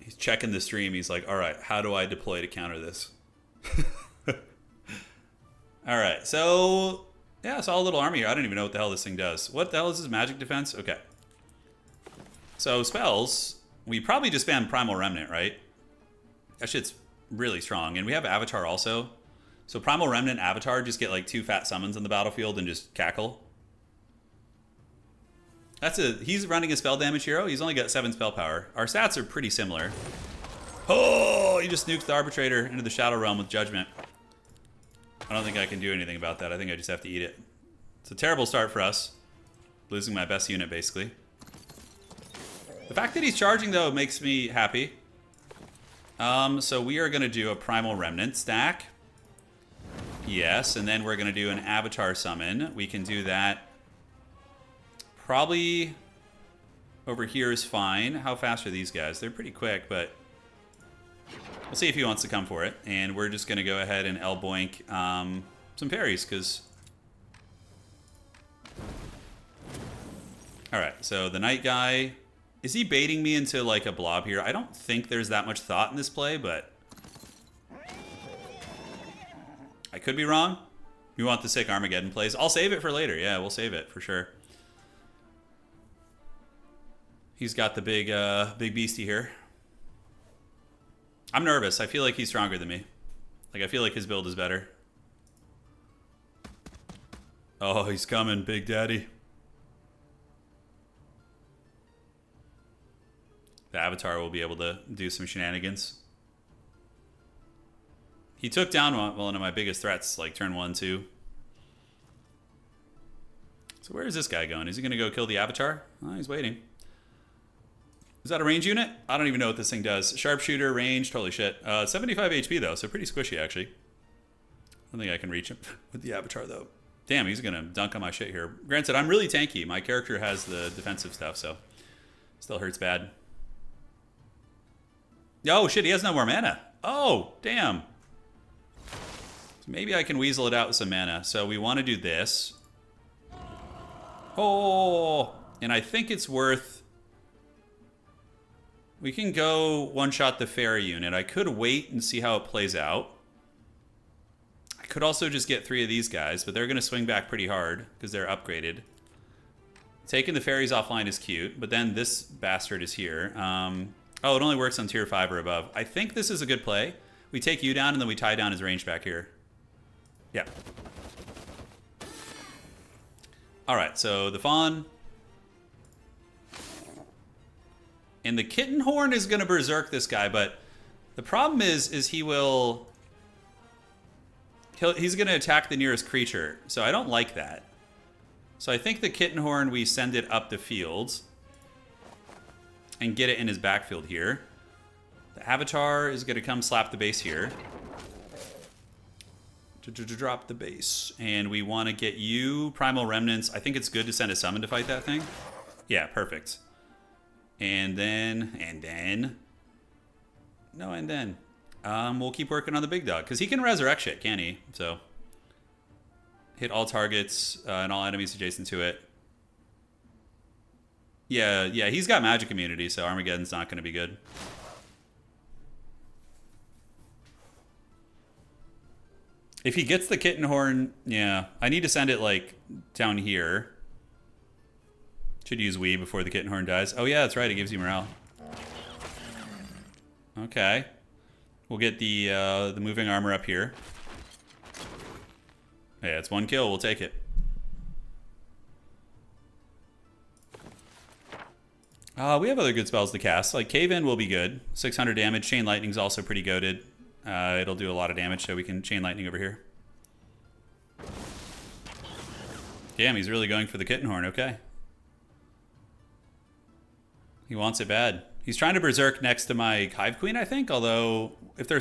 he's checking the stream. He's like, all right, how do I deploy to counter this? All right, so, yeah, it's all a little army here. I don't even know what the hell this thing does. What the hell is this magic defense? Okay. So, spells... We probably just ban Primal Remnant, right? That shit's really strong. And we have Avatar also. So Primal Remnant, Avatar, just get like 2 fat summons on the battlefield and just cackle. He's running a spell damage hero. He's only got 7 spell power. Our stats are pretty similar. Oh, he just nuked the Arbitrator into the Shadow Realm with Judgment. I don't think I can do anything about that. I think I just have to eat it. It's a terrible start for us. Losing my best unit, basically. The fact that he's charging, though, makes me happy. So we are going to do a Primal Remnant stack. Yes, and then we're going to do an Avatar summon. We can do that. Probably over here is fine. How fast are these guys? They're pretty quick, but we'll see if he wants to come for it. And we're just going to go ahead and L-boink some fairies, because... Alright, so the Night Guy... Is he baiting me into, like, a blob here? I don't think there's that much thought in this play, but... I could be wrong. You want the sick Armageddon plays? I'll save it for later. Yeah, we'll save it, for sure. He's got the big beastie here. I'm nervous. I feel like he's stronger than me. Like, I feel like his build is better. Oh, he's coming, Big Daddy. The Avatar will be able to do some shenanigans. He took down one of my biggest threats, like turn 1, 2. So where is this guy going? Is he going to go kill the Avatar? Oh, he's waiting. Is that a range unit? I don't even know what this thing does. Sharpshooter, range, totally shit. 75 HP though, so pretty squishy actually. I don't think I can reach him with the Avatar though. Damn, he's going to dunk on my shit here. Granted, I'm really tanky. My character has the defensive stuff, so still hurts bad. Oh, shit, he has no more mana. Oh, damn. So maybe I can weasel it out with some mana. So we want to do this. Oh, and I think it's worth... We can go one-shot the fairy unit. I could wait and see how it plays out. I could also just get 3 of these guys, but they're going to swing back pretty hard because they're upgraded. Taking the fairies offline is cute, but then this bastard is here. Oh, it only works on tier 5 or above. I think this is a good play. We take you down, and then we tie down his range back here. Yeah. All right, so the Fawn. And the Kitten Horn is going to berserk this guy, but the problem is he will... He's going to attack the nearest creature, so I don't like that. So I think the Kitten Horn, we send it up the field. and get it in his backfield here. The Avatar is going to come slap the base here. To drop the base. And we want to get you Primal Remnants. I think it's good to send a summon to fight that thing. Yeah, perfect. And then... we'll keep working on the big dog. Because he can resurrect shit, can't he? So... hit all targets and all enemies adjacent to it. Yeah, he's got magic immunity, so Armageddon's not going to be good. If he gets the kitten horn, yeah. I need to send it, like, down here. Should use Wii before the kitten horn dies. Oh, yeah, that's right. It gives you morale. Okay. We'll get the moving armor up here. Yeah, it's one kill. We'll take it. We have other good spells to cast. Like, Cave In will be good. 600 damage. Chain Lightning's also pretty goated. It'll do a lot of damage, so we can Chain Lightning over here. Damn, he's really going for the kitten horn. Okay. He wants it bad. He's trying to berserk next to my Hive Queen, I think. Although, if they're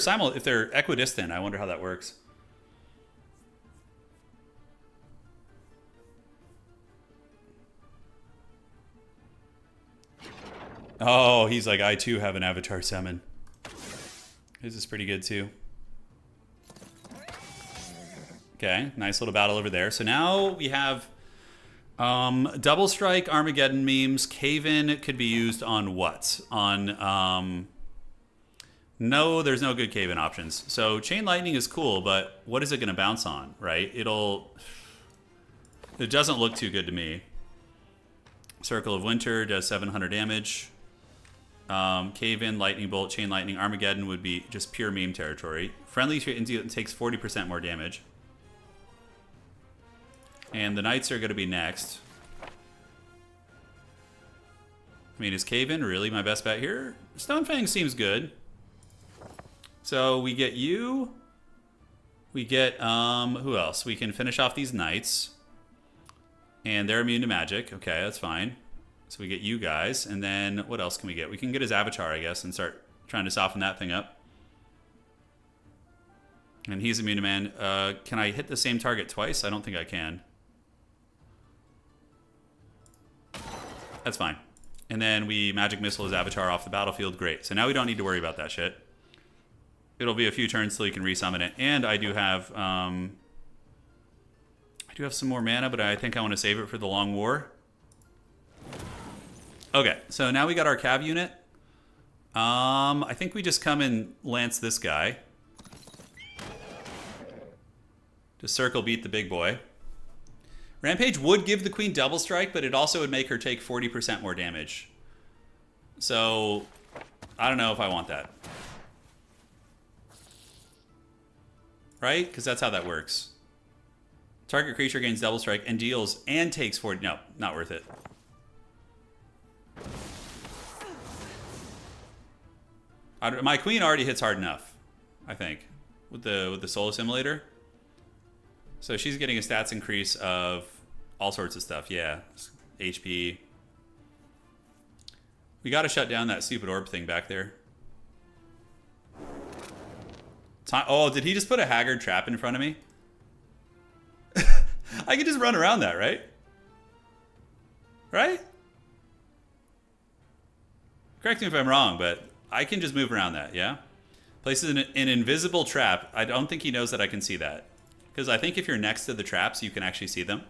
equidistant, I wonder how that works. Oh, he's like, I too have an Avatar summon. This is pretty good too. Okay, nice little battle over there. So now we have Double Strike, Armageddon memes. Cave In could be used on what? On, no, there's no good Cave In options. So Chain Lightning is cool, but what is it going to bounce on, right? It doesn't look too good to me. Circle of Winter does 700 damage. Cave In, Lightning Bolt, Chain Lightning, Armageddon would be just pure meme territory. Friendly takes 40% more damage. And the Knights are going to be next. I mean, is Cave In really my best bet here? Stonefang seems good. So we get you. We get, who else? We can finish off these Knights. And they're immune to magic. Okay, that's fine. So we get you guys, and then what else can we get? We can get his Avatar, I guess, and start trying to soften that thing up. And he's immune to man. Can I hit the same target twice? I don't think I can. That's fine. And then we Magic Missile his Avatar off the battlefield. Great. So now we don't need to worry about that shit. It'll be a few turns till you can resummon it. And I do have some more mana, but I think I want to save it for the Long War. Okay, so now we got our Cav unit. I think we just come and lance this guy. Just circle beat the big boy. Rampage would give the queen double strike, but it also would make her take 40% more damage. So, I don't know if I want that. Right? Because that's how that works. Target creature gains double strike and deals and takes 40. No, not worth it. My queen already hits hard enough, I think, with the Soul Assimilator. So she's getting a stats increase of all sorts of stuff. Yeah, HP. We got to shut down that stupid orb thing back there. Oh, did he just put a Haggard trap in front of me? I could just run around that, right? Right? Correct me if I'm wrong, but I can just move around that, yeah? Places an invisible trap. I don't think he knows that I can see that. Because I think if you're next to the traps, you can actually see them.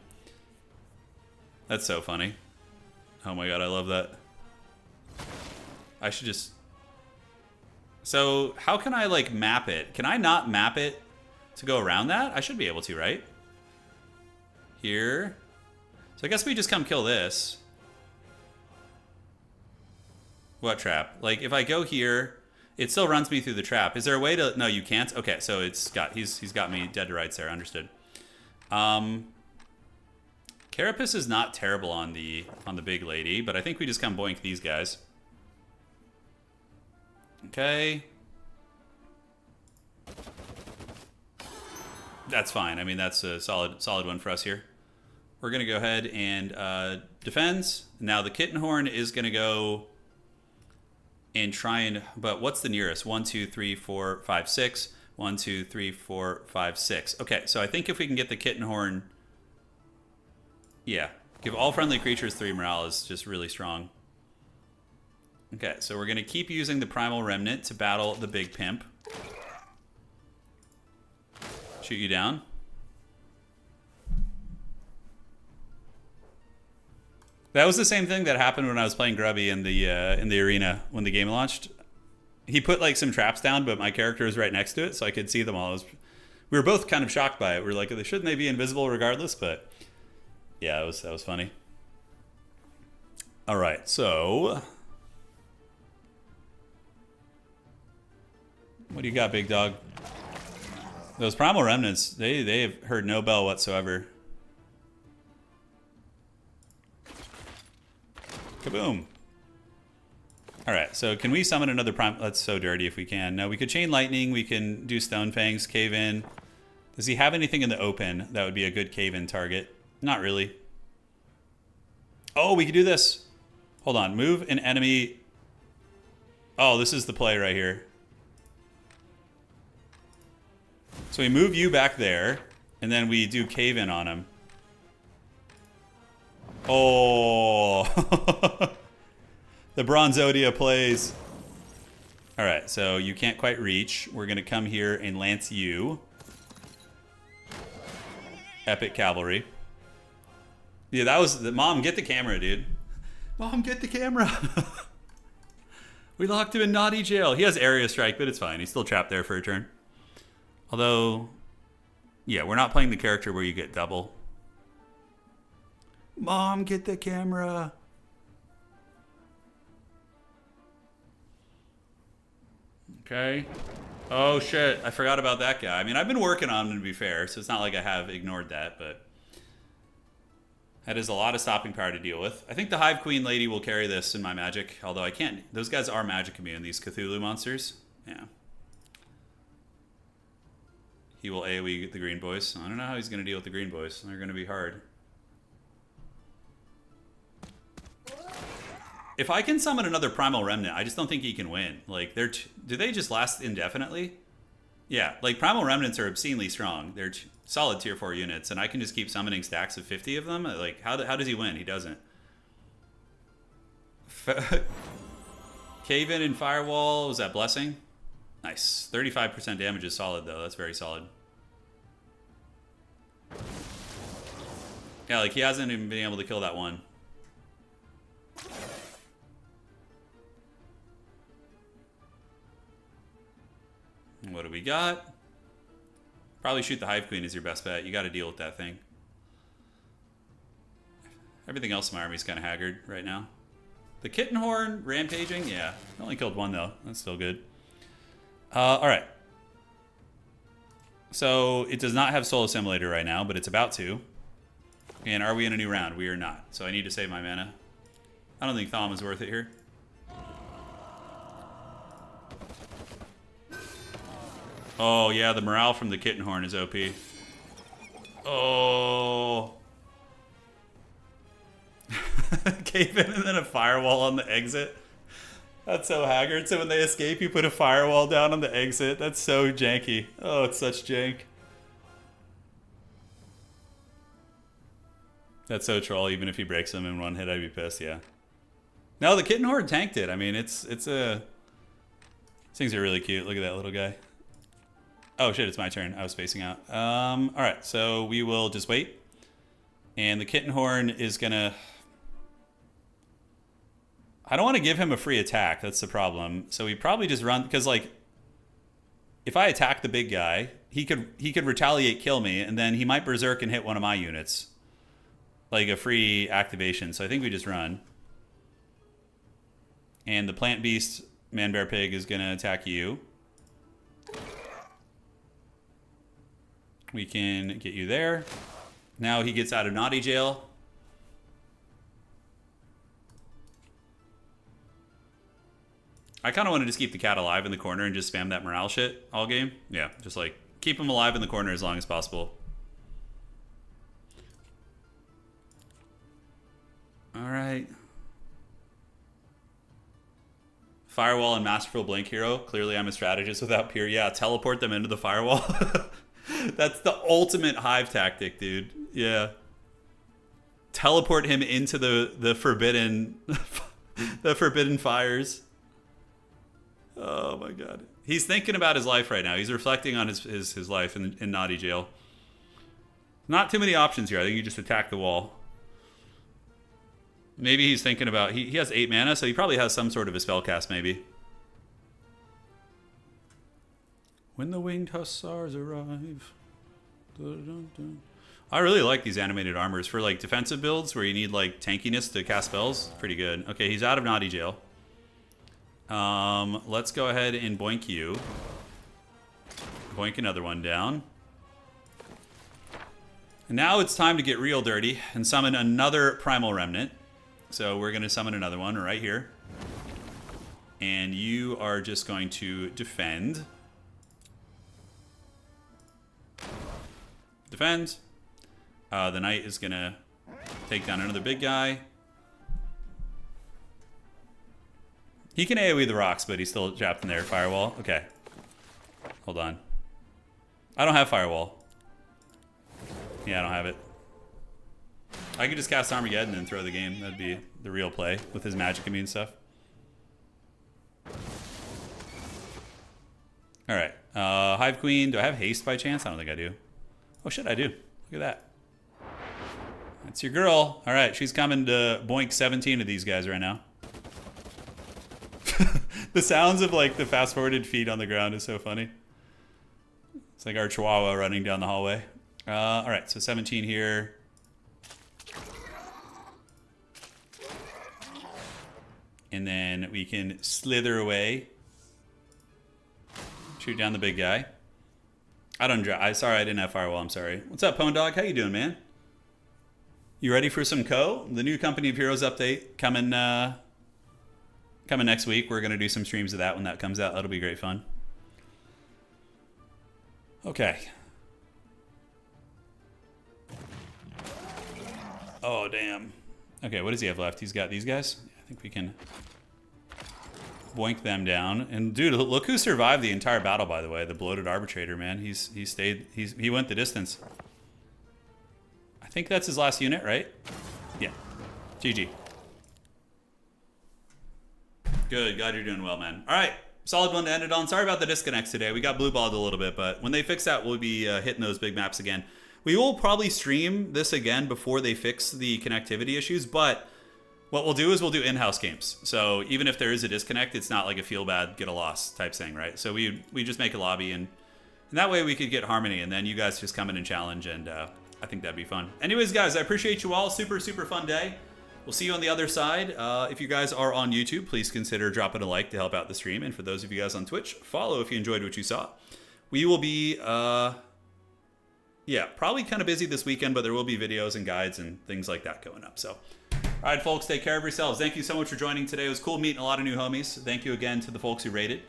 That's so funny. Oh my god, I love that. I should just... So, how can I, like, map it? Can I not map it to go around that? I should be able to, right? Here. So I guess we just come kill this. What trap? Like, if I go here, it still runs me through the trap. Is there a way to... No, you can't? Okay, so he's got me dead to rights there. Understood. Carapace is not terrible on the big lady, but I think we just come boink these guys. Okay. That's fine. I mean, that's a solid one for us here. We're going to go ahead and defends. Now the Kitten Horn is going to go and try and, but what's the nearest? 1, 2, 3, 4, 5, 6. 1, 2, 3, 4, 5, 6. Okay, so I think if we can get the kitten horn, yeah, give all friendly creatures 3 morale is just really strong. Okay, so we're gonna keep using the primal remnant to battle the big pimp. Shoot you down. That was the same thing that happened when I was playing Grubby in the arena when the game launched. He put like some traps down, but my character was right next to it, so I could see them all. We were both kind of shocked by it. We were like, shouldn't they be invisible regardless? But yeah, that was funny. All right, so what do you got, big dog? Those primal remnants, they have heard no bell whatsoever. Kaboom. All right, so can we summon another prime? That's so dirty if we can. No, we could chain lightning. We can do stone fangs, cave in. Does he have anything in the open that would be a good cave in target? Not really. Oh, we could do this. Hold on, move an enemy. Oh, this is the play right here. So we move you back there, and then we do cave in on him. Oh. The Bronzodia plays. All right, so you can't quite reach. We're going to come here and lance you. Epic cavalry. Yeah, that was... Mom, get the camera, dude. Mom, get the camera. We locked him in naughty jail. He has area strike, but it's fine. He's still trapped there for a turn. Although, yeah, we're not playing the character where you get double. Mom, get the camera. Okay. Oh, shit. I forgot about that guy. I mean, I've been working on him, to be fair, so it's not like I have ignored that, but that is a lot of stopping power to deal with. I think the Hive Queen lady will carry this in my Magic, although I can't. Those guys are Magic immune, these Cthulhu monsters. Yeah. He will AoE the green boys. I don't know how he's going to deal with the green boys. They're going to be hard. If I can summon another Primal Remnant, I just don't think he can win. Like, do they just last indefinitely? Yeah, like Primal Remnants are obscenely strong. They're solid tier 4 units, and I can just keep summoning stacks of 50 of them. Like, how does he win? He doesn't. Cave in and Firewall, was that Blessing? Nice. 35% damage is solid, though. That's very solid. Yeah, like, he hasn't even been able to kill that one. What do we got? Probably shoot the Hive Queen is your best bet. You got to deal with that thing. Everything else in my army is kind of haggard right now. The Kitten Horn rampaging, yeah. I only killed one, though. That's still good. All right. So it does not have Soul Assimilator right now, but it's about to. And are we in a new round? We are not. So I need to save my mana. I don't think Thom is worth it here. Oh, yeah, the morale from the Kitten Horn is OP. Oh. Cave in and then a firewall on the exit. That's so haggard. So when they escape, you put a firewall down on the exit. That's so janky. Oh, it's such jank. That's so troll. Even if he breaks them in one hit, I'd be pissed, yeah. No, the Kitten Horde tanked it. I mean, it's a... These things are really cute. Look at that little guy. Oh, shit, it's my turn. I was spacing out. All right, so we will just wait. And the Kitten Horn is going to... I don't want to give him a free attack. That's the problem. So we probably just run... Because, like, if I attack the big guy, he could retaliate, kill me, and then he might berserk and hit one of my units. Like a free activation. So I think we just run. And the Plant Beast, Man Bear Pig, is going to attack you. We can get you there. Now he gets out of naughty jail. I kind of want to just keep the cat alive in the corner and just spam that morale shit all game. Yeah, just like keep him alive in the corner as long as possible. All right. Firewall and Masterful Blink Hero. Clearly I'm a strategist without peer. Yeah, teleport them into the firewall. That's the ultimate hive tactic, dude. Yeah. Teleport him into the forbidden the forbidden fires. Oh my god. He's thinking about his life right now. He's reflecting on his life in naughty jail. Not too many options here. I think you just attack the wall. Maybe he's thinking about... He has 8 mana, so he probably has some sort of a spell cast, maybe. When the winged hussars arrive. Dun, dun, dun. I really like these animated armors for like defensive builds where you need like tankiness to cast spells. Pretty good. Okay, he's out of naughty jail. Let's go ahead and boink you. Boink another one down. And now it's time to get real dirty and summon another Primal Remnant. So we're going to summon another one right here. And you are just going to defend. Defend. The knight is going to take down another big guy. He can AoE the rocks, but he's still trapped in there. Firewall. Okay. Hold on. I don't have Firewall. Yeah, I don't have it. I could just cast Armageddon and throw the game. That'd be the real play with his magic immune stuff. Alright. Hive Queen. Do I have haste by chance? I don't think I do. Oh shit, I do. Look at that. That's your girl. Alright, she's coming to boink 17 of these guys right now. The sounds of like the fast forwarded feet on the ground is so funny. It's like our chihuahua running down the hallway. Alright, so 17 here. And then we can slither away. Shoot down the big guy. Sorry, I didn't have Firewall, I'm sorry. What's up, Pwn Dog? How you doing, man? You ready for some Co? The new Company of Heroes update coming next week. We're going to do some streams of that when that comes out. That'll be great fun. Okay. Oh, damn. Okay, what does he have left? He's got these guys? I think we can boink them down. And dude, look who survived the entire battle, by the way. The bloated arbitrator, man. He went the distance. I think that's his last unit, right? Yeah. GG. Good. Glad you're doing well, man. All right. Solid one to end it on. Sorry about the disconnects today. We got blue balled a little bit, but when they fix that, we'll be hitting those big maps again. We will probably stream this again before they fix the connectivity issues, but what we'll do is we'll do in-house games. So even if there is a disconnect, it's not like a feel bad, get a loss type thing, right? So we just make a lobby, and that way we could get harmony, and then you guys just come in and challenge, and I think that'd be fun. Anyways, guys, I appreciate you all. Super, super fun day. We'll see you on the other side. If you guys are on YouTube, please consider dropping a like to help out the stream. And for those of you guys on Twitch, follow if you enjoyed what you saw. We will be, yeah, probably kind of busy this weekend, but there will be videos and guides and things like that going up. So, all right, folks, take care of yourselves. Thank you so much for joining today. It was cool meeting a lot of new homies. Thank you again to the folks who rated.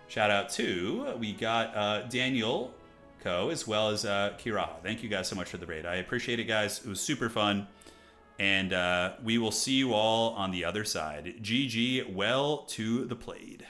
Shout out to, we got Daniel Co. as well as Kiraha. Thank you guys so much for the raid. I appreciate it, guys. It was super fun. And we will see you all on the other side. GG, well to the played.